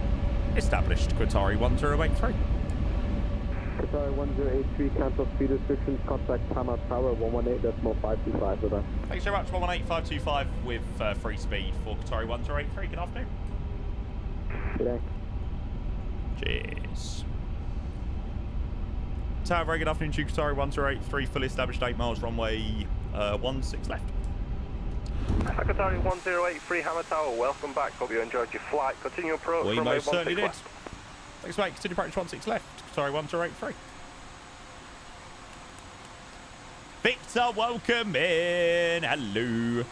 Established, Qatari 1083. Qatar 1083, cancel speed restrictions, contact Hamad Tower 118.525, goodbye. Thanks very much, 118.525 with free speed for Qatari 1083. Good afternoon. Good day. Cheers. Tower, very good afternoon to you, Qatari 1083, fully established 8 miles runway 16 left. Qatari 1083 Hammer Tower, welcome back. Hope you enjoyed your flight. Continue approach. We runway most certainly 16 did. left. Thanks, mate. Continue approach 16 left. Sorry, 1083. Victor, welcome in. Hello.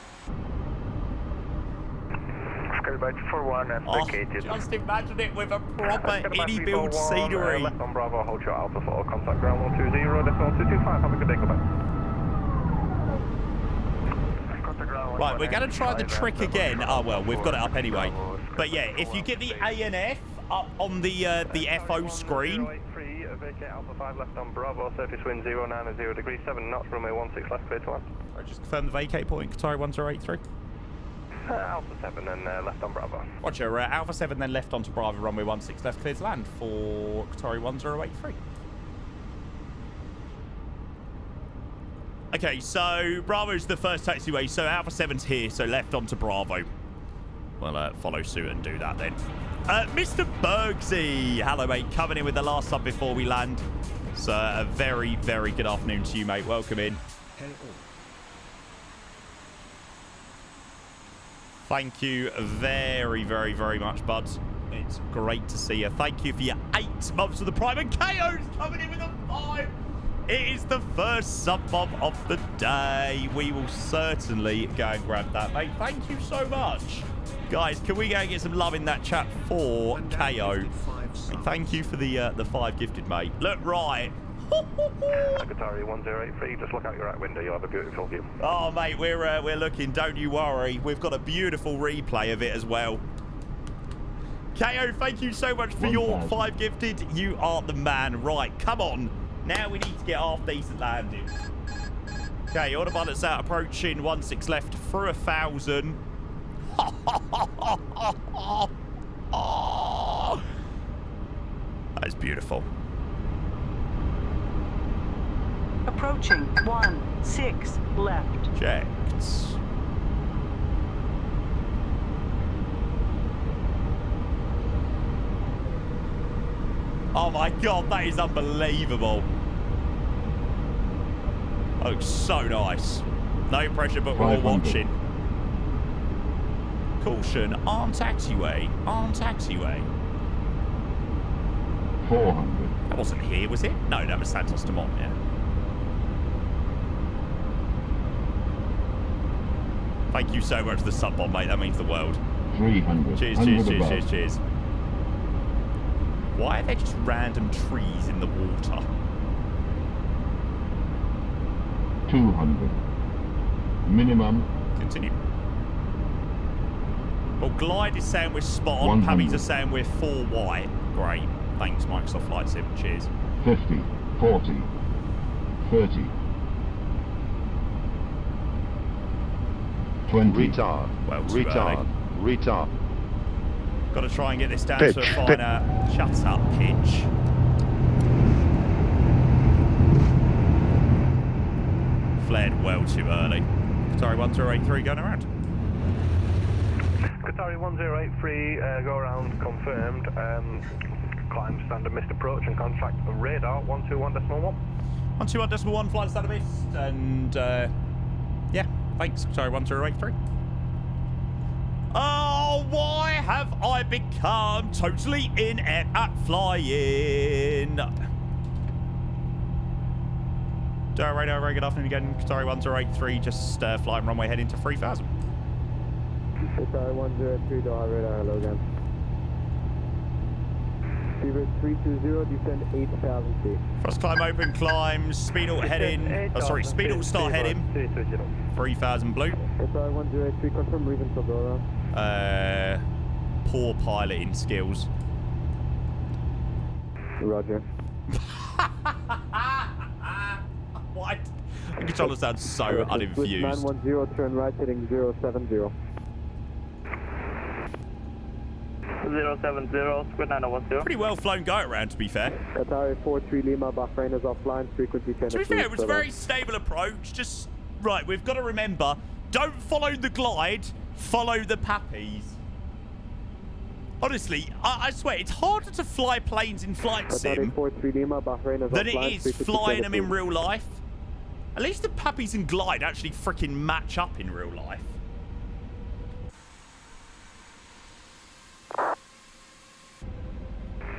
Skyboat 41 and vacated. Just imagine it with a proper any-build scenery. Left on Bravo, hold your Alpha 4. Contact ground 120.225. Have a good day, goodbye. Right, we're going to try the trick again. Oh, well, we've got it up anyway. But yeah, if you get the ANF up on the FO screen. Vacate Alpha 5 left on Bravo, surface wind 090 degrees 7 knots, runway 16 left, clear to land. Right, just confirm the vacate point, Qatari 1083. Alpha 7 and left on Bravo. Roger, Alpha 7 then left onto Bravo, runway 16 left, clear to land for Qatari 1083. Okay, so Bravo's the first taxiway, so Alpha 7's here, so left onto Bravo. We'll follow suit and do that then. Mr. Bergsy, hello mate, coming in with the last sub before we land. So a very, very good afternoon to you, mate. Welcome in. Thank you very, very, very much, buds. It's great to see you. Thank you for your 8 months of the Prime. And KO's coming in with a 5. It is the first sub bomb of the day. We will certainly go and grab that, mate. Thank you so much. Guys, can we go and get some love in that chat for KO? Thank you for the 5 gifted, mate. Look, right. Qatari 1083, just look out your right window. You'll have a beautiful view. Oh, mate, we're looking. Don't you worry. We've got a beautiful replay of it as well. KO, thank you so much for your 5 gifted. You are the man. Right, come on. Now we need to get half decent landing. Okay, autopilot's out, approaching 16 left through 1,000. That is beautiful. Approaching 16 left. Checked. Oh my god, that is unbelievable. That looks so nice. No pressure, but we're all watching. Caution, arm taxiway, arm taxiway. 400. That wasn't here, was it? No, that was Santos Dumont, yeah. Thank you so much for the sub bomb, mate. That means the world. 300. Cheers, cheers, cheers, cheers, cheers. Why are there just random trees in the water? 200. Minimum. Continue. Well, Glide is saying we're spot on. Pabbies are saying we're 4 white. Great. Thanks, Microsoft Flight Sim. Cheers. 50. 40. 30. 20. Retard. Well, retard. Retard. Got to try and get this down Pitch. to a finer shut up pitch. Flared well too early. Qatari 1083 going around. Qatari 1083, go around confirmed. Climb standard missed approach and contact radar 121.1. 121.1 flight standard missed, and yeah, thanks. Qatari 1083. Oh, why have I become totally inept at flying? Radar, very good afternoon again. Qatari 1083, just flying runway heading to 3000. Qatari 103, Doha radar, hello again. Fever 320, descend 8,000 feet. First climb open, climbs, speed alt heading, oh sorry, speed alt start heading, 3000 blue. Qatari 103, confirm leaving Tildora. Poor piloting skills. Roger. What? The controller sounds so uninfused. 910, turn right, heading 070. 070, squid 9010. Pretty well flown go around, to be fair. Qatari 43 Lima, Bahrain is offline, frequency 10. To be fair, it was a very stable approach. Just, right, we've got to remember, don't follow the glide, follow the pappies. Honestly, I swear, it's harder to fly planes in Flight Sim Qatari 43 Lima, Bahrain is than offline, it is flying them in real life. At least the Puppies and Glide actually freaking match up in real life.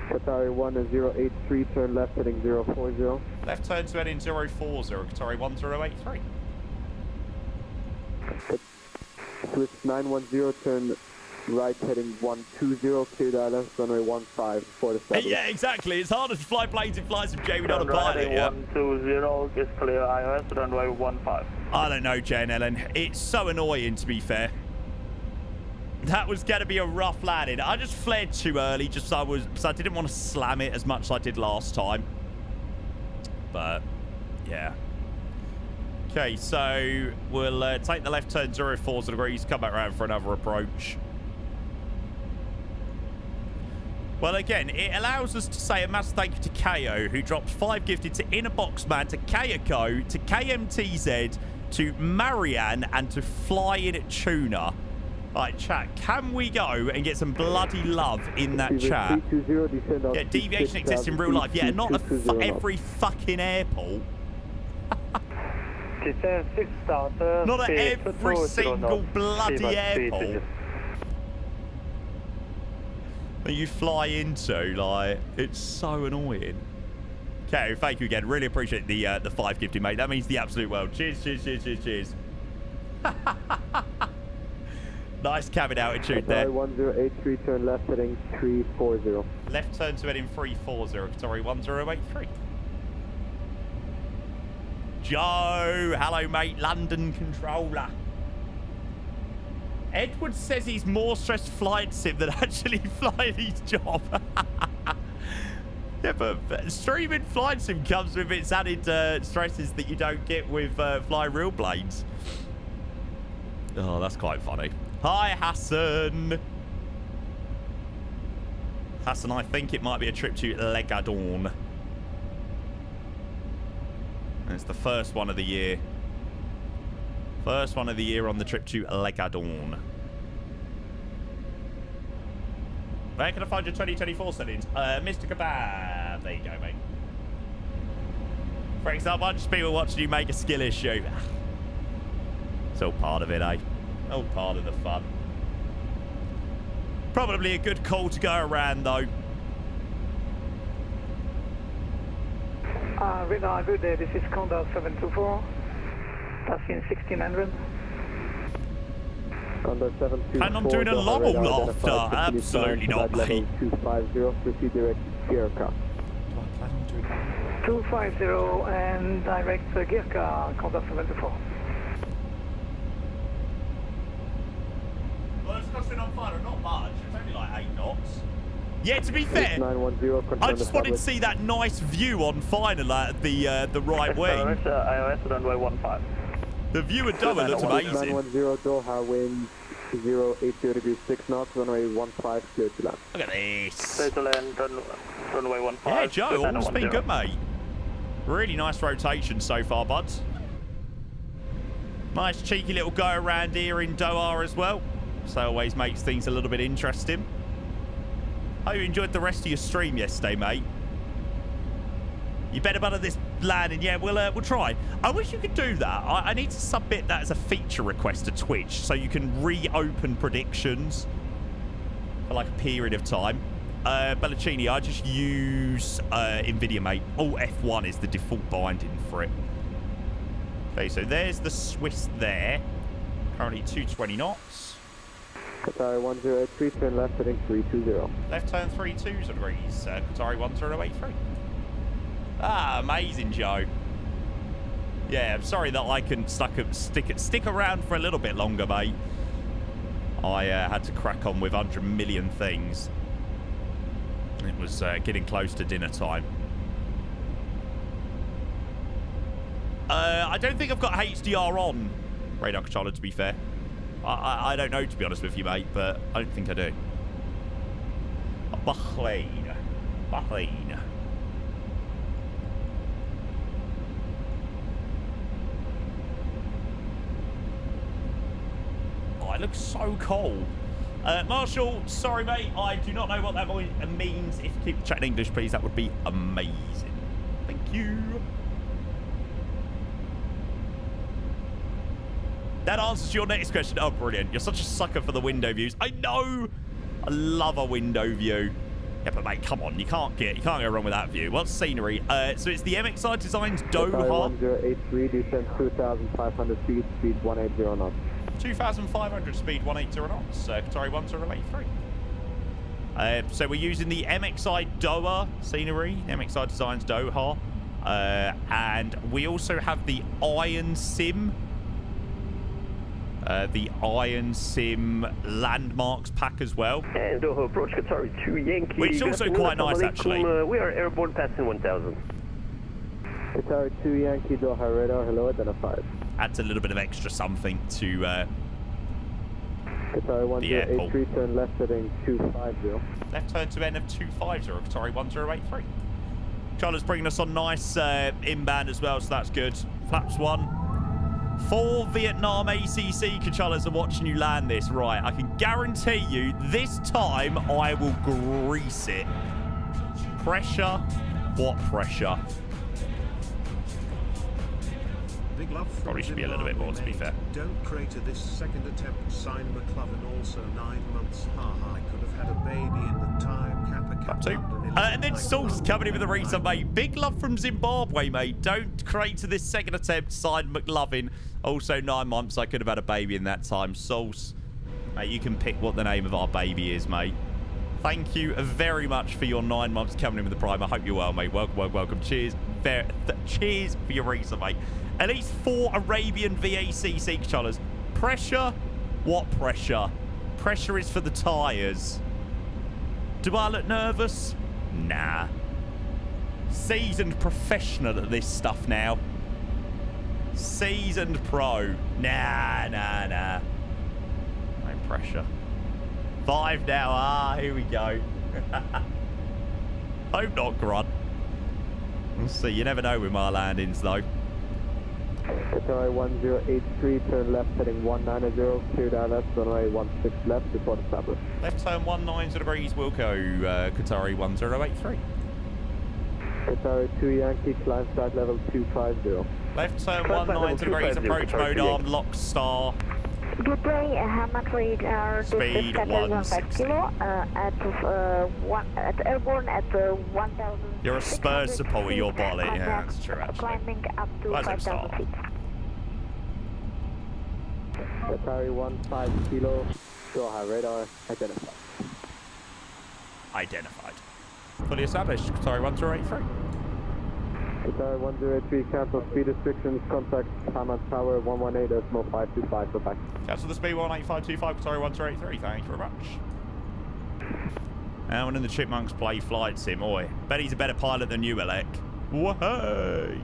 Qatari 1083, turn left heading 040. Left turn to heading 040, Qatari 1083. Swiss 910, turn right heading 120, clear ILS, runway 15 for the start. Yeah, exactly. It's harder to fly planes in flight sim, Jay. We don't apply it. Yeah. 120 is clear ILS, runway 15. I don't know, Jay and Ellen. It's so annoying, to be fair. That was going to be a rough landing. I just flared too early, just so I didn't want to slam it as much as I did last time. But, yeah. Okay, so we'll take the left turn 040 degrees, come back around for another approach. Well, again, it allows us to say a massive thank you to KO, who dropped 5 gifted to Inner Boxman, to Kayako, to KMTZ, to Marianne, and to Flying Tuna. Right, chat, can we go and get some bloody love in that chat? Yeah, deviation exists in real life. Yeah, not at every fucking airport. Not at every single bloody airport that you fly into. Like, it's so annoying. Okay, thank you again. Really appreciate the 5 gifted, mate. That means the absolute world. Cheers, cheers, cheers, cheers, cheers. Nice cabin altitude there. 1083, turn left heading 340. Left turn to heading 340, sorry, 1083. Joe, hello mate, London controller. Edward says he's more stressed flying sim than actually flying his job. Yeah, but streaming flying sim comes with its added stresses that you don't get with flying real planes. Oh, that's quite funny. Hi, Hassan. Hassan, I think it might be a trip to Legadorn. It's the first one of the year. First one of the year on the trip to Legadorn. Where can I find your 2024 settings? Mr. Kebab. There you go, mate. For example, just people watching you make a skill issue. It's all part of it, eh? All part of the fun. Probably a good call to go around, though. Radar, good day. This is Condor 724. Passing 1600. Condor 724. Plan on doing a Lommel after. Absolutely not, mate. 250, proceed direct gear car. 250 and direct gear car, Condor 724. Well, it's costing on fire, not much. It's only like 8 knots. Yeah, to be fair, I just wanted to see that nice view on final at the right wing. ILS runway 15. The view at Dover looks amazing. 910 Doha, wind 080 degrees 6 knots, runway 15, clear to land. Look at this. Clear to land, runway 15. Yeah, Joe, all's been good, mate. Really nice rotation so far, buds. Nice cheeky little go around here in Doha as well. So always makes things a little bit interesting. Hope you enjoyed the rest of your stream yesterday, mate. You better butter this landing. Yeah, we'll try. I wish you could do that. I need to submit that as a feature request to Twitch so you can reopen predictions for like a period of time. Bellaccini, I just use NVIDIA, mate. Alt F1 is the default binding for it. Okay, so there's the Swiss there. Currently 220 knots. Qatari 1083, turn left heading 320. Left turn 32 degrees. Qatari 1083. Ah, amazing, Joe. Yeah, I'm sorry that I couldn't stick around for a little bit longer, mate. I had to crack on with 100 million things. It was getting close to dinner time. I don't think I've got HDR on radar controller, to be fair. I don't know, to be honest with you, mate, but I don't think I do. Bahrain. Bahrain. Oh, it looks so cold. Marshall, sorry, mate. I do not know what that means. If you keep chatting English, please, that would be amazing. Thank you. That answers your next question. Oh, brilliant. You're such a sucker for the window views. I know. I love a window view. Yeah, but mate, come on. You can't go wrong with that view. What's scenery? So it's the MXI Designs Doha. 1083, descent 2,500 feet, speed 180 knots. 2,500 speed, 180 knots. Qatari 1083. So we're using the MXI Doha scenery, MXI Designs Doha. And we also have the Iron Sim. The Iron Sim landmarks pack as well. And Doha approach Qatari 2 Yankee. Which is also quite nice, actually. We are airborne passing 1,000. Qatari 2 Yankee, Doha radar, hello, identified. Adds a little bit of extra something to Qatari 1083, turn left heading 250. Left turn to end of 250, Qatari 1083. Charlie's bringing us on nice inbound as well, so that's good. Flaps 1. 4 Vietnam ACC controllers are watching you land this. Right, I can guarantee you this time I will grease it. Pressure. What pressure? Big love. Probably should be a little bit more, to be fair. Don't crater this second attempt. Sign McLovin also 9 months. Haha, I could have had a baby in the time. Kappa 2. And then Sauce coming in with a reason, mate. Big love from Zimbabwe, mate. Don't crater this second attempt. Signed McLovin. Also 9 months. I could have had a baby in that time. Sauce, mate, you can pick what the name of our baby is, mate. Thank you very much for your 9 months coming in with the prime. I hope you're well, mate. Welcome, welcome. Cheers. Cheers for your reason, mate. At least 4 Arabian VACC controllers. Pressure? What pressure? Pressure is for the tyres. Do I look nervous? Nah. Seasoned professional at this stuff now. Seasoned pro. Nah. No pressure. 5 now. Ah, here we go. Hope not, Grunt. We'll see. You never know with my landings, though. Qatari 1083, turn left heading 190, clear down left, runway 16 left, report established. Left turn 190 degrees, Wilco, Qatari 1083. Qatari 2 Yankee, climb start level 250. Left turn 190 degrees, approach mode arm, lock star. Good day, Hamad radar, speed 160. At airborne at 1,000. You're a Spurs supporter, your body. Yeah, that's true, actually. Climbing up to 5,000 feet. Qatari 15 kilo, Doha radar, identified. Identified. Fully established, Qatari 1083. Qatari 103, cancel speed restrictions, contact Hamad Tower 118, Osmo 525, go back. Cancel the speed 18525, Qatari 1083, thank you very much. And when the Chipmunks play flight sim, oi, bet he's a better pilot than you, Alec. Whoa!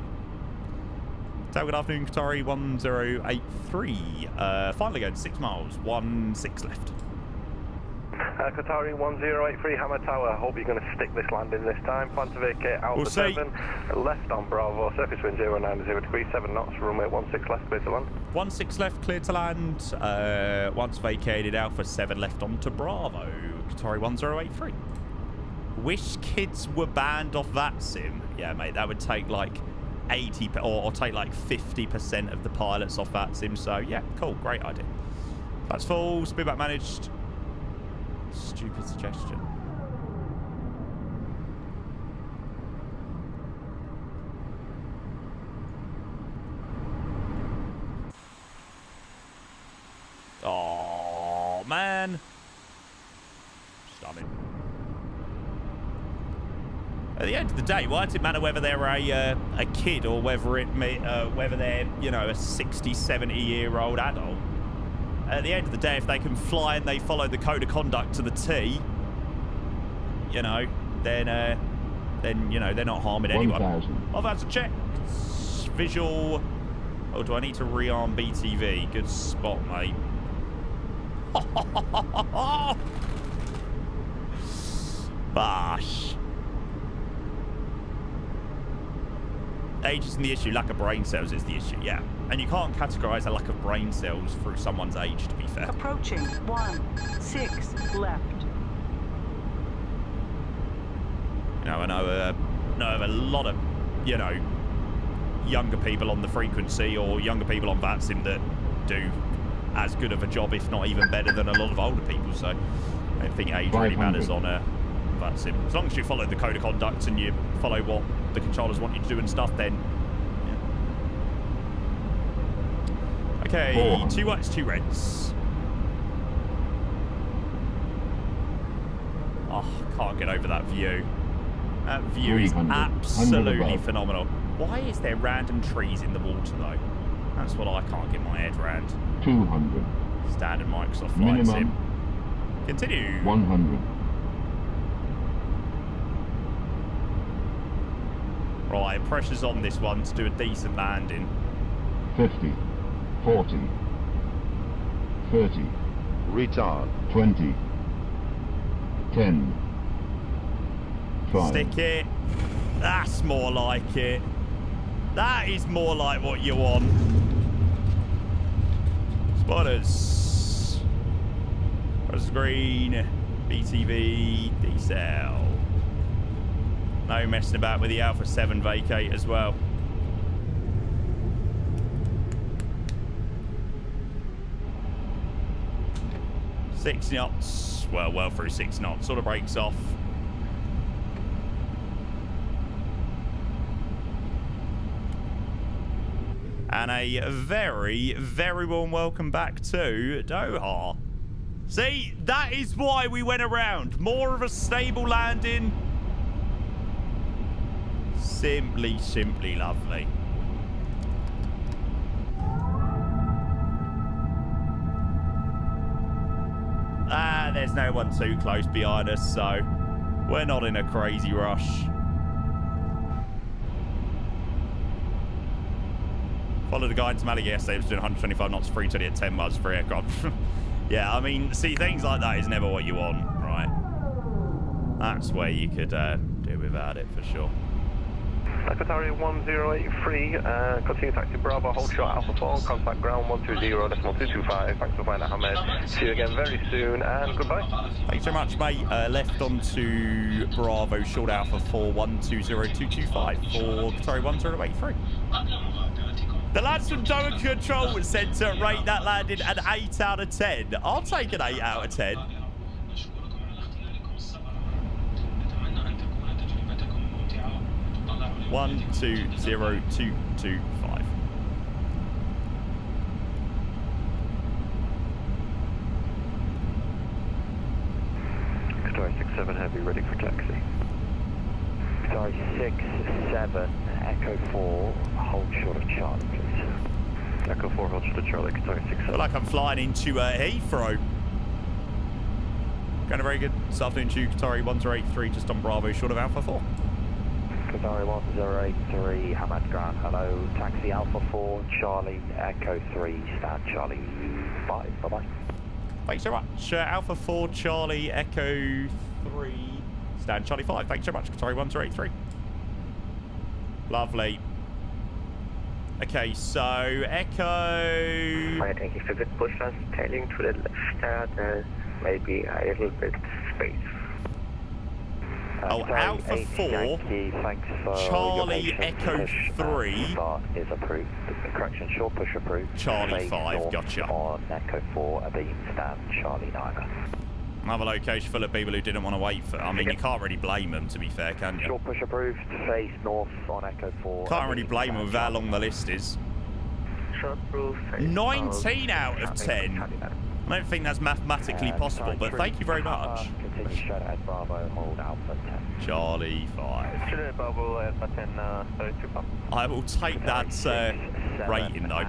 So good afternoon, Qatari 1083. Finally going 6 miles, 16 left. Qatari 1083, Hammer Tower. Hope you're going to stick this landing this time. Plan to vacate Alpha 7. Left on Bravo. Surface wind 090 degrees, 7 knots. Runway 16 left, clear to land. 16 left, clear to land. Once vacated, Alpha 7 left onto Bravo. Qatari 1083. Wish kids were banned off that sim. Yeah, mate, that would take like 80 or take like 50% of the pilots off that sim. So yeah, cool, great idea. That's full. Speedback managed. Stupid suggestion. Oh man. Stunning. At the end of the day, why does it matter whether they're a kid or whether they're, you know, a 60, 70-year-old adult? At the end of the day, if they can fly and they follow the code of conduct to the T, you know, then you know, they're not harming anyone. Oh, that's a check. Visual. Oh, do I need to rearm BTV? Good spot, mate. Bash. Age isn't the issue, lack of brain cells is the issue, yeah. And you can't categorise a lack of brain cells through someone's age, to be fair. Approaching 16 left. You know, I know of a lot of, you know, younger people on the frequency or younger people on VATSIM that do as good of a job, if not even better, than a lot of older people. So I don't think age really matters on that sim. As long as you follow the code of conduct and you follow what the controllers want you to do and stuff, then yeah. Okay, 2 whites, 2 reds. Oh, can't get over that view. That view is absolutely phenomenal. Why is there random trees in the water, though? That's what I can't get my head around. 200. Standard Microsoft flight sim. Continue. 100. Right, pressure's on this one to do a decent landing. 50. 40. 30. Retard. 20. 10. 5. Stick it. That's more like it. That is more like what you want. Spotters. Spotters green. BTV. D-cell. No messing about with the Alpha 7 vacate as well. Six knots. Well through 6 knots. Sort of breaks off. And a very, very warm welcome back to Doha. See, that is why we went around. More of a stable landing. Simply, simply lovely. There's no one too close behind us, so we're not in a crazy rush. Followed the guy into Mali yesterday. He was doing 125 knots, 320 at 10 miles for aircraft. Yeah, I mean, see, things like that is never what you want, right? That's where you could do without it for sure. Qatar 1083, continue taxi Bravo, hold short Alpha 4, contact ground 120.225. Thanks for flying Ahmed. See you again very soon, and goodbye. Thanks so much, mate. Left onto Bravo, short Alpha 4, 120.225 for Qatar 1083. The lads from Doha Control Centre rate that landing an 8 out of 10. I'll take an 8 out of 10. One, 2, 0, 2, 2, 5. Qatar 67 Heavy, ready for taxi. Qatar 67, Echo 4, hold short of Charlie, please. Echo 4, hold short of Charlie, Qatar 67. I feel like I'm flying into Heathrow. Going a very good this afternoon to Qatar 1083, just on Bravo, short of Alpha 4. Qatar 1083, Hamad Ground, hello, taxi Alpha 4, Charlie, Echo 3, stand Charlie 5, bye-bye. Thanks so much. Alpha 4, Charlie, Echo 3, stand Charlie 5. Thanks so much, Qatar 1083. Lovely. Okay, so Echo... Right, thank you for the push us, tailing to the left, there's maybe a little bit space. Oh, Alpha 4, Charlie Echo 3. Is approved. Correction, short push approved. Charlie 5, gotcha. On Echo 4, a beam stand, Charlie 9. Another location full of people who didn't want to wait for... I mean, you can't really blame them, to be fair, can you? Short push approved, face north on Echo 4. Can't really blame them with how long the list is. Short proof, 19 out of 10. I don't think that's mathematically possible, but thank you very much. Continue straight at Bravo, hold Alpha 10. Charlie 5. Bravo, Alpha 10, 32. I will take that rating, though.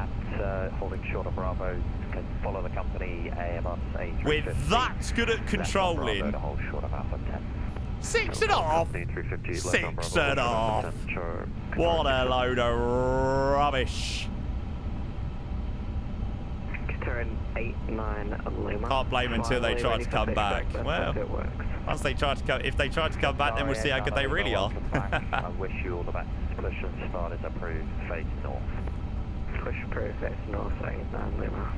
Holding short of Bravo, can follow the company AMS A35K. With that good at controlling. Hold short of Alpha 10. 6.5. 6.5. What a load of rubbish. Turn 89 Lima. Can't blame them until they try to come back. Well, once they try to come, if they try to come back, then we'll see how good they really are. I wish you all the best. Push and start is approved. Face north. Push approved. Face north. 89 Lima.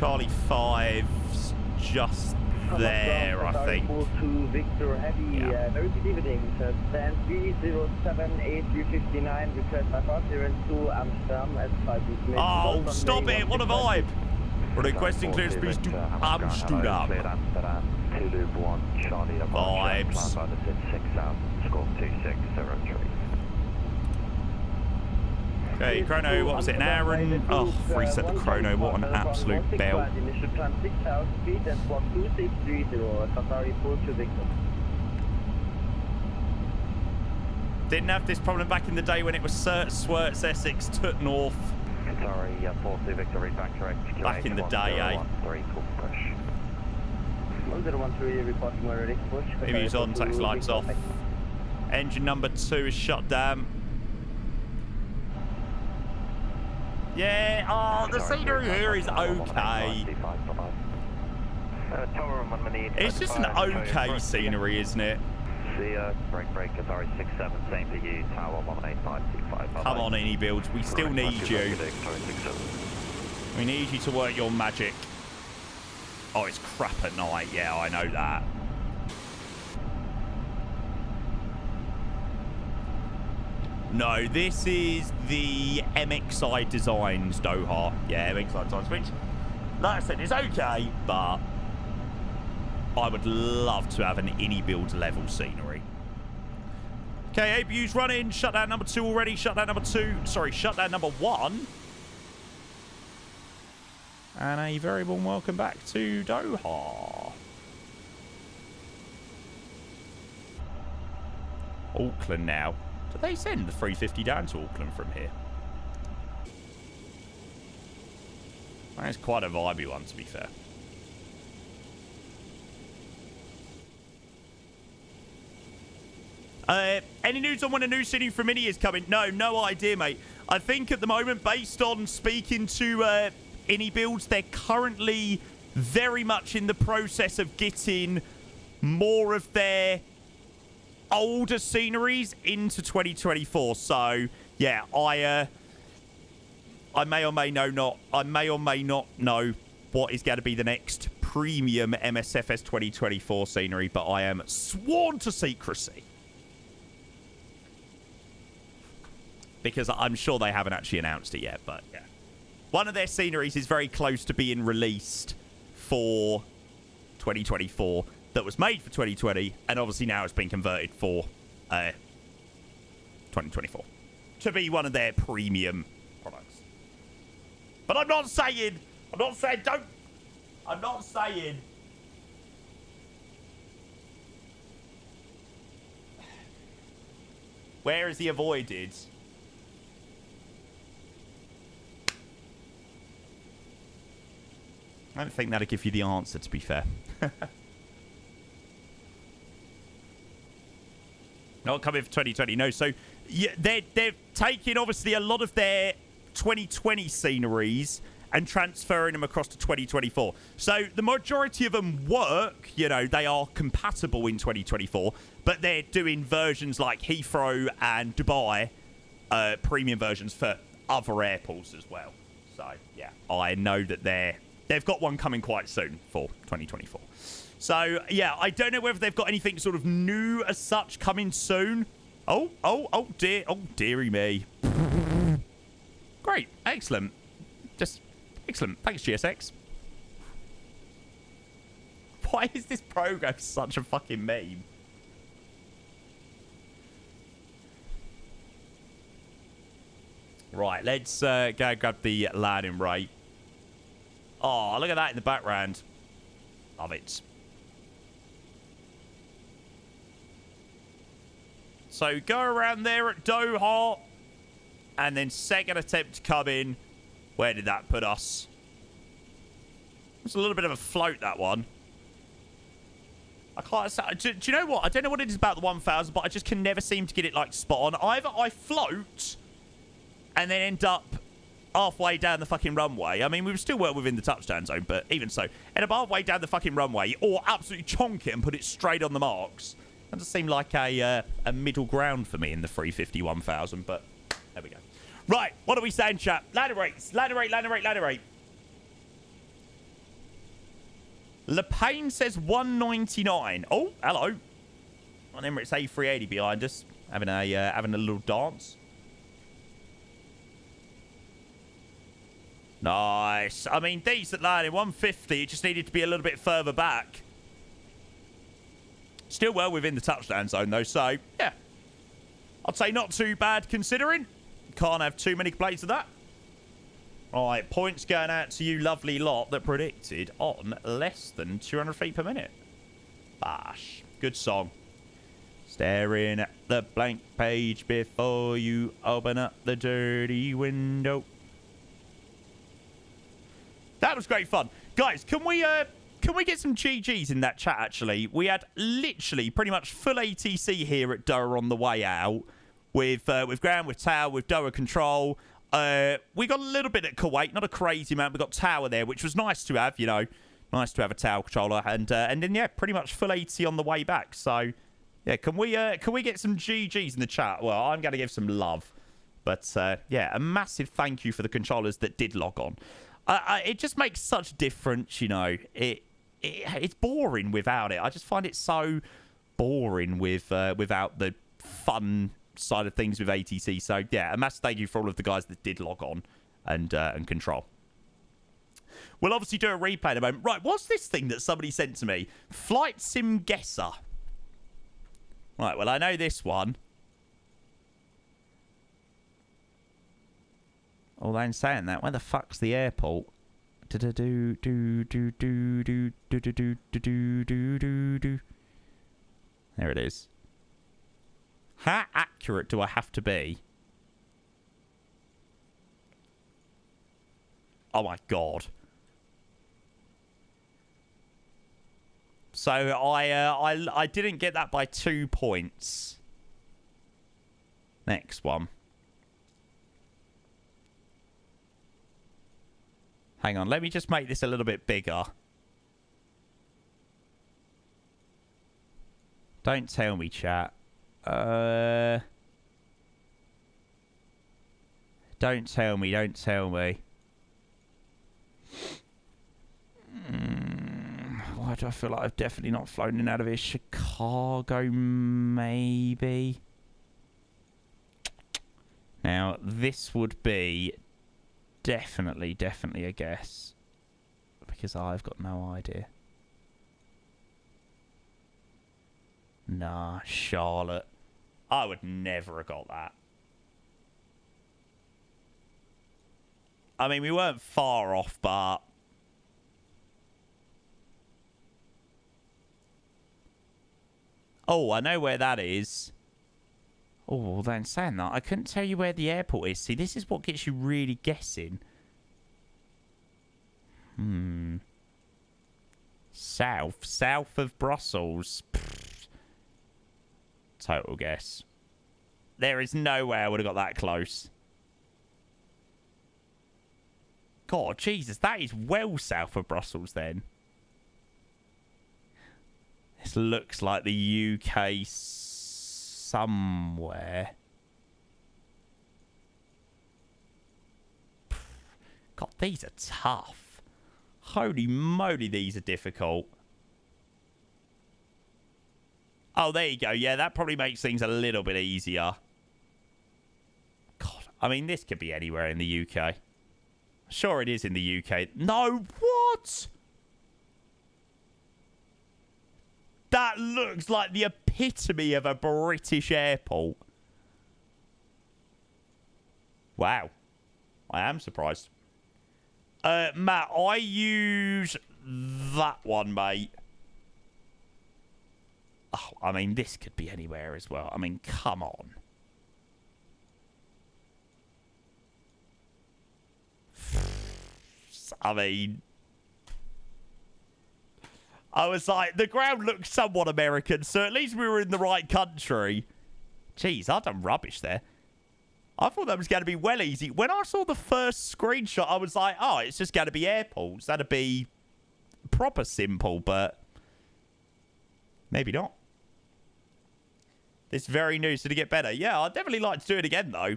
Charlie 5's just there, I think. To Victor Heavy, very good evening. Stand 3078359, request my fast to Amsterdam at 5 minutes. Oh, stop it! What a vibe! Requesting clearance please to Amsterdam. Vibes. Okay, chrono, what was it, an hour and... Oh, reset the chrono, what an absolute bell. Didn't have this problem back in the day when it was Swerts Essex took north. Sorry, 42 Victor, back direct. Back in the day, eh? 1013 reporting already. Maybe he's on, taxi lights off. Engine number 2 is shut down. Yeah, oh, the scenery here is okay. It's just an okay scenery, isn't it? See break, sorry, 67, same to you, tower 18525. Come on, any builds, we still need you. We need you to work your magic. Oh, it's crap at night, yeah, I know that. No, this is the MXI Designs Doha. Yeah, MXI Designs, which, like I said, is okay, but I would love to have an any build level scenery. Okay, APU's running. Shutdown number 2 already. Shutdown number 2. Sorry, shutdown number 1. And a very warm welcome back to Doha. Auckland now. Do they send the 350 down to Auckland from here? That's quite a vibey one, to be fair. Any news on when a new city from Mini is coming? No idea, mate. I think at the moment, based on speaking to Ini Builds, they're currently very much in the process of getting more of their older sceneries into 2024. So yeah, I may or may not know what is going to be the next premium MSFS 2024 scenery, but I am sworn to secrecy because I'm sure they haven't actually announced it yet. But yeah, one of their sceneries is very close to being released for 2024. That was made for 2020, and obviously now it's been converted for 2024 to be one of their premium products. But I'm not saying. Where is he avoided? I don't think that'll give you the answer, to be fair. Not coming for 2020, no. So yeah, they're taking obviously a lot of their 2020 sceneries and transferring them across to 2024. So the majority of them work, you know, they are compatible in 2024, but they're doing versions like Heathrow and Dubai, premium versions for other airports as well. So yeah, I know that they've got one coming quite soon for 2024. So, yeah, I don't know whether they've got anything sort of new as such coming soon. Oh, dearie me. Great. Excellent. Just excellent. Thanks, GSX. Why is this program such a fucking meme? Right, let's go grab the landing rate. Oh, look at that in the background. Love it. So go around there at Doha, and then second attempt to come in. Where did that put us? It's a little bit of a float, that one. I can't. Do you know what? I don't know what it is about the 1000, but I just can never seem to get it like spot on. Either I float and then end up halfway down the fucking runway. I mean, we were still well within the touchdown zone, but even so, end up halfway down the fucking runway, or absolutely chonk it and put it straight on the marks. That does seem like a middle ground for me in the 350 1000, but there we go. Right, what are we saying, chat? Ladder rates. Ladder rate. Le Pen says 199. Oh, hello. On Emirates A380 behind us, having a little dance. Nice. I mean, decent landing. 150. It just needed to be a little bit further back. Still well within the touchdown zone, though. So, yeah. I'd say not too bad considering. Can't have too many complaints of that. All right. Points going out to you lovely lot that predicted on less than 200 feet per minute. Bash. Good song. Staring at the blank page before you open up the dirty window. That was great fun. Guys, can we get some GGs in that chat, actually? We had literally pretty much full ATC here at Doha on the way out. With ground, with tower, with Doha control. We got a little bit at Kuwait. Not a crazy amount. We got tower there, which was nice to have, you know. Nice to have a tower controller. And then, yeah, pretty much full AT on the way back. So, yeah, can we get some GGs in the chat? Well, I'm going to give some love. But, yeah, a massive thank you for the controllers that did log on. It just makes such a difference, you know. It's boring without it. I just find it so boring without the fun side of things with ATC. So yeah, a massive thank you for all of the guys that did log on and control. We'll obviously do a replay in a moment. Right, what's this thing that somebody sent to me? Flight Sim Guesser. Right, well I know this one. Although I'm saying that, where the fuck's the airport? There it is. How accurate do I have to be? Oh my god. So I didn't get that by 2 points. Next one. Hang on, let me just make this a little bit bigger. Don't tell me, chat. Don't tell me, don't tell me. Why do I feel like I've definitely not flown in out of here? Chicago, maybe? Now, this would be definitely a guess. Because I've got no idea. Nah, Charlotte. I would never have got that. I mean, we weren't far off, but... Oh, I know where that is. Oh, then saying that, I couldn't tell you where the airport is. See, this is what gets you really guessing. South of Brussels. Pfft. Total guess. There is no way I would have got that close. God, Jesus, that is well south of Brussels then. This looks like the UK somewhere. God, these are tough. Holy moly, these are difficult. Oh, there you go. Yeah, that probably makes things a little bit easier. God, I mean, this could be anywhere in the UK. Sure, it is in the UK. No, what? That looks like the epitome of a British airport. Wow. I am surprised. Matt, I use that one, mate. Oh, I mean, this could be anywhere as well. I mean, come on. I mean... I was like, the ground looked somewhat American, so at least we were in the right country. Jeez, I've done rubbish there. I thought that was going to be well easy. When I saw the first screenshot, I was like, oh, it's just going to be airports. That'd be proper simple, but maybe not. This very new, so to get better. Yeah, I'd definitely like to do it again, though.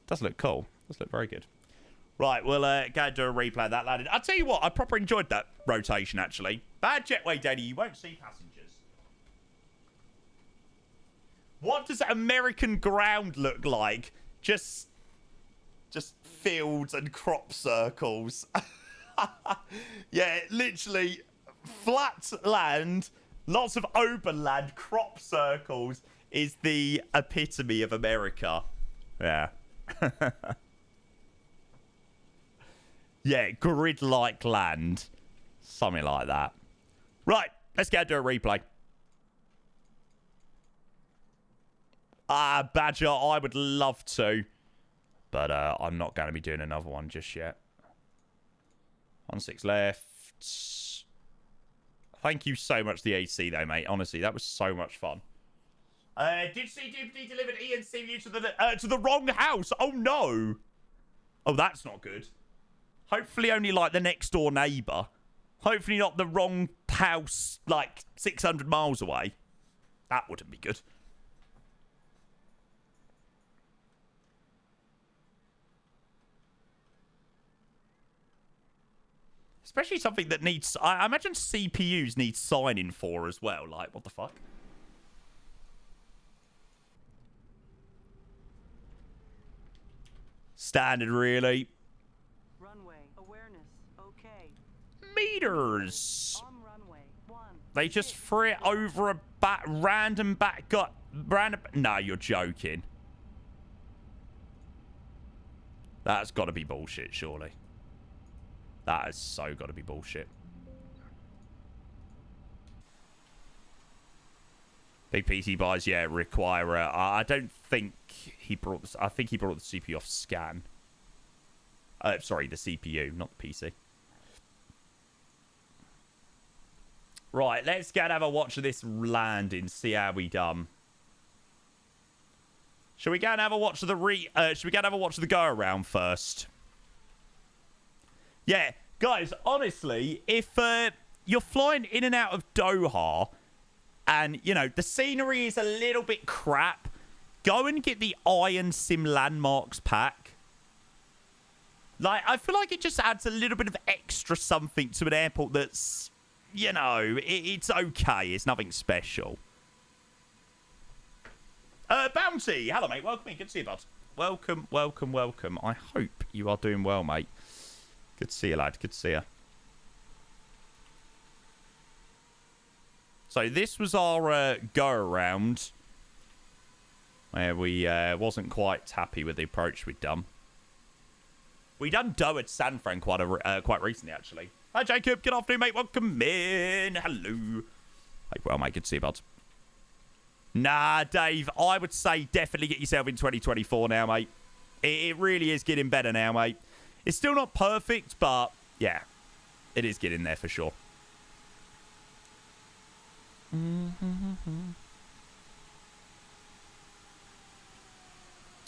Does look cool. Does look very good. Right, we'll go do a replay of that landing. I'll tell you what, I proper enjoyed that rotation, actually. Bad jetway, Danny. You won't see passengers. What does American ground look like? Just fields and crop circles. Yeah, literally flat land, lots of open land, crop circles is the epitome of America. Yeah. Yeah, grid-like land. Something like that. Right, let's go do a replay. Badger, I would love to. But I'm not going to be doing another one just yet. 16 left. Thank you so much, the AC, though, mate. Honestly, that was so much fun. Did CDP delivered ENCU to the wrong house? Oh, no. Oh, that's not good. Hopefully only, like, the next door neighbour. Hopefully not the wrong house, like, 600 miles away. That wouldn't be good. Especially something that needs... I imagine CPUs need signing for as well. Like, what the fuck? Standard, really. Runway awareness. Okay. Meters. On runway 1. They just threw it over a random back gut. No, you're joking. That's got to be bullshit, surely. That has so got to be bullshit. Big PC buys, yeah, require. I don't think he brought this. I think he brought the CPU off scan. Sorry, the CPU, not the PC. Right, let's go and have a watch of this landing. See how we done. Shall we go and have a watch of the Shall we go and have a watch of the go around first? Yeah, guys, honestly, if you're flying in and out of Doha and, you know, the scenery is a little bit crap, go and get the Iron Sim Landmarks pack. Like, I feel like it just adds a little bit of extra something to an airport that's, you know, it's okay. It's nothing special. Bounty, hello, mate. Welcome in. Good to see you, bud. Welcome, welcome, welcome. I hope you are doing well, mate. Good to see you, lad. Good to see you. So this was our go-around where we wasn't quite happy with the approach we'd done. We done Doha to San Fran quite recently, actually. Hi, Jacob. Good afternoon, mate. Welcome in. Hello. Hope well, mate. Good to see you, bud. Nah, Dave. I would say definitely get yourself in 2024 now, mate. It really is getting better now, mate. It's still not perfect, but yeah, it is getting there for sure.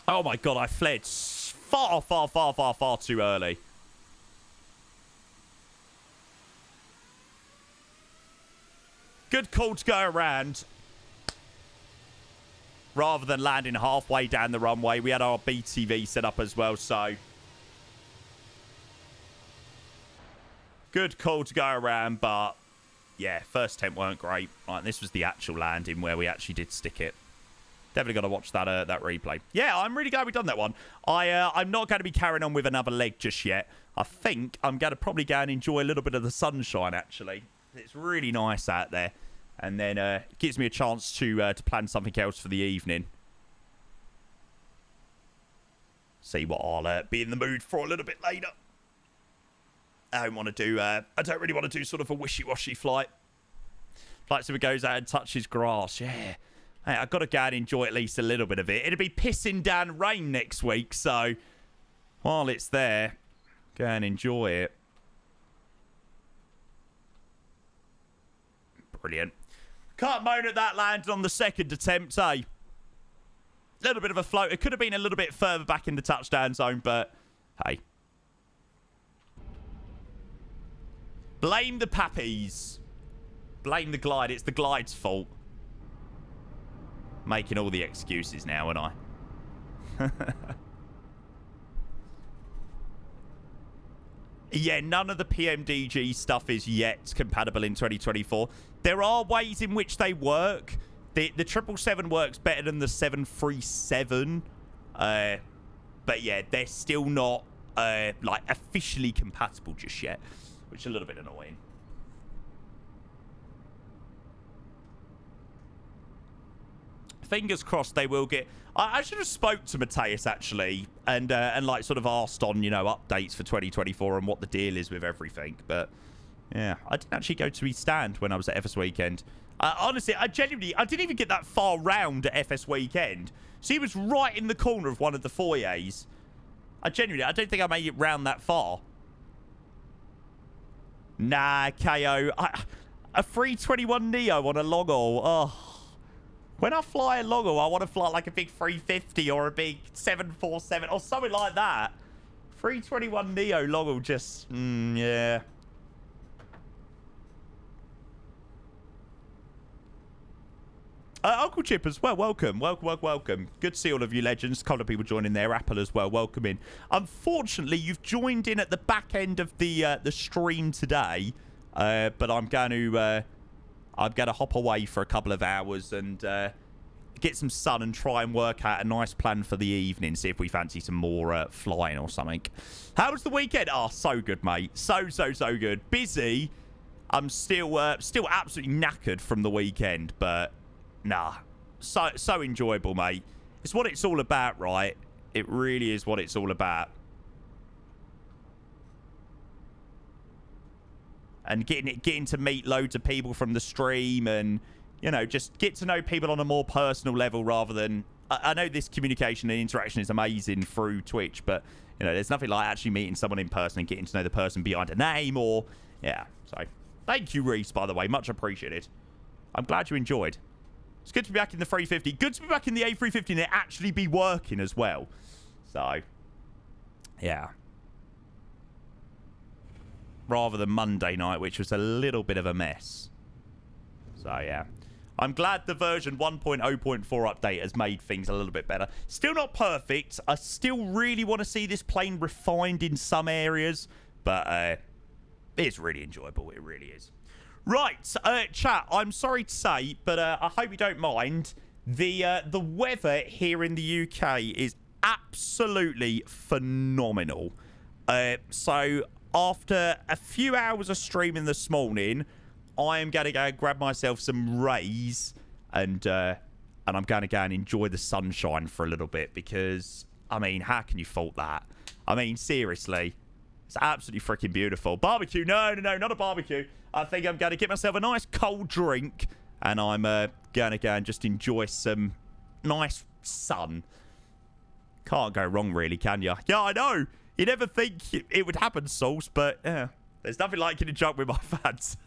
Oh my god, I fled far, far, far, far, far too early. Good call to go around. Rather than landing halfway down the runway, we had our BTV set up as well, so... Good call to go around, but... Yeah, first attempt weren't great. Right, this was the actual landing where we actually did stick it. Definitely got to watch that that replay. Yeah, I'm really glad we've done that one. I'm not going to be carrying on with another leg just yet. I think I'm going to probably go and enjoy a little bit of the sunshine, actually. It's really nice out there. And then it gives me a chance to plan something else for the evening. See what I'll be in the mood for a little bit later. I don't want to do... I don't really want to do sort of a wishy-washy flight. Flight super goes out and touches grass. Yeah. Hey, I've got to go and enjoy at least a little bit of it. It'll be pissing down rain next week, so while it's there, go and enjoy it. Brilliant. Can't moan at that landing on the second attempt, eh? Little bit of a float. It could have been a little bit further back in the touchdown zone, but hey. Blame the pappies. Blame the glide. It's the glide's fault. Making all the excuses now, aren't I? Yeah, none of the PMDG stuff is yet compatible in 2024. There are ways in which they work. The 777 works better than the 737. But yeah, they're still not like officially compatible just yet, which is a little bit annoying. Fingers crossed they will get... I should have spoke to Mateus, actually, and like, sort of asked on, you know, updates for 2024 and what the deal is with everything. But, yeah, I didn't actually go to his stand when I was at FS Weekend. Honestly, I didn't even get that far round at FS Weekend. So he was right in the corner of one of the foyers. I don't think I made it round that far. Nah, KO. A 321 Neo on a long haul. Oh. When I fly a long haul, I want to fly like a big 350 or a big 747 or something like that. 321 Neo long haul just, yeah. Uncle Chip as well, welcome. Welcome. Good to see all of you legends. A couple of people joining there. Apple as well, welcome in. Unfortunately, you've joined in at the back end of the stream today, but I'm going to hop away for a couple of hours and get some sun and try and work out a nice plan for the evening. See if we fancy some more flying or something. How was the weekend? Oh, so good, mate. So good. Busy. I'm still absolutely knackered from the weekend, but nah, so enjoyable, mate. It's what it's all about, right? It really is what it's all about. And getting to meet loads of people from the stream and, you know, just get to know people on a more personal level rather than... I know this communication and interaction is amazing through Twitch, but, you know, there's nothing like actually meeting someone in person and getting to know the person behind a name or... Yeah, so... Thank you, Reese, by the way. Much appreciated. I'm glad you enjoyed. It's good to be back in the 350. Good to be back in the A350 and it actually be working as well. So, yeah. Rather than Monday night, which was a little bit of a mess. So, yeah. I'm glad the version 1.0.4 update has made things a little bit better. Still not perfect. I still really want to see this plane refined in some areas. But it's really enjoyable. It really is. Right, chat, I'm sorry to say, but I hope you don't mind. The weather here in the UK is absolutely phenomenal. So... After a few hours of streaming this morning, I am going to go grab myself some rays and I'm going to go and enjoy the sunshine for a little bit because, I mean, how can you fault that? I mean, seriously, it's absolutely freaking beautiful. Barbecue? No, not a barbecue. I think I'm going to get myself a nice cold drink and I'm going to go and just enjoy some nice sun. Can't go wrong, really, can you? Yeah, I know. You never think it would happen, Sauce, but yeah, there's nothing like getting drunk with my fans.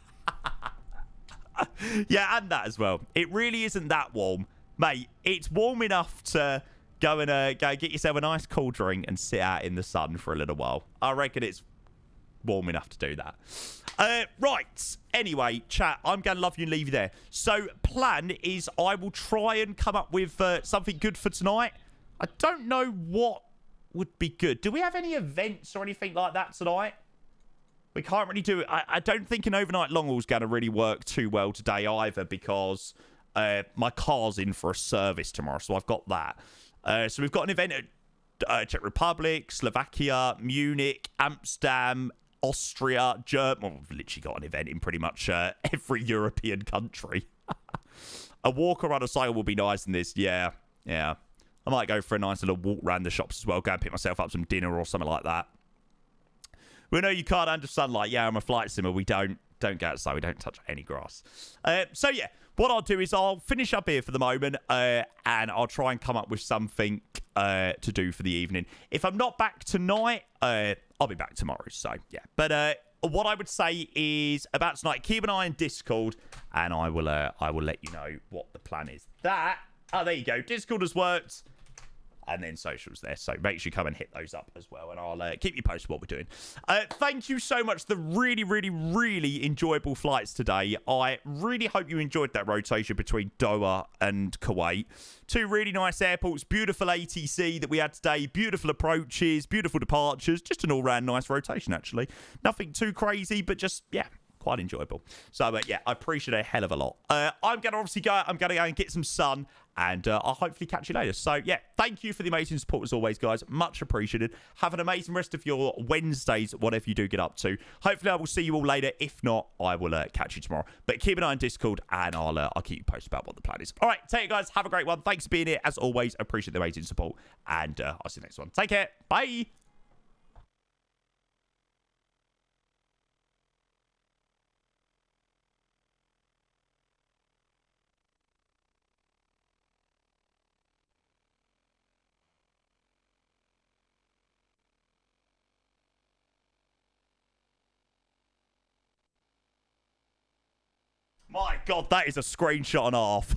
Yeah, and that as well. It really isn't that warm. Mate, it's warm enough to go and go get yourself a nice cool drink and sit out in the sun for a little while. I reckon it's warm enough to do that. Right. Anyway, chat, I'm going to love you and leave you there. So, plan is I will try and come up with something good for tonight. I don't know what would be good. Do we have any events or anything like that tonight? We can't really do it. I don't think an overnight long haul is going to really work too well today either because my car's in for a service tomorrow, so I've got that. So we've got an event at Czech Republic, Slovakia, Munich, Amsterdam, Austria, Germany. Well, we've literally got an event in pretty much every European country. A walk around a cycle will be nice in this. Yeah. I might go for a nice little walk around the shops as well. Go and pick myself up some dinner or something like that. We know you can't under sunlight. Yeah, I'm a flight simmer. We don't go outside. We don't touch any grass. So, yeah, what I'll do is I'll finish up here for the moment and I'll try and come up with something to do for the evening. If I'm not back tonight, I'll be back tomorrow. So, yeah. But what I would say is about tonight, keep an eye on Discord and I will let you know what the plan is. Oh, there you go. Discord has worked. and then socials there. So make sure you come and hit those up as well, and I'll keep you posted what we're doing. Thank you so much. The really, really, really enjoyable flights today. I really hope you enjoyed that rotation between Doha and Kuwait. Two really nice airports, beautiful ATC that we had today, beautiful approaches, beautiful departures, just an all-round nice rotation, actually. Nothing too crazy, but just, yeah, quite enjoyable. So, yeah, I appreciate it a hell of a lot. I'm going to obviously go and get some sun, and I'll hopefully catch you later. So, yeah, thank you for the amazing support as always, guys. Much appreciated. Have an amazing rest of your Wednesdays, whatever you do get up to. Hopefully, I will see you all later. If not, I will catch you tomorrow. But keep an eye on Discord, and I'll keep you posted about what the plan is. All right, take it, guys. Have a great one. Thanks for being here. As always, appreciate the amazing support, and I'll see you next one. Take care. Bye. My God, that is a screenshot and a half.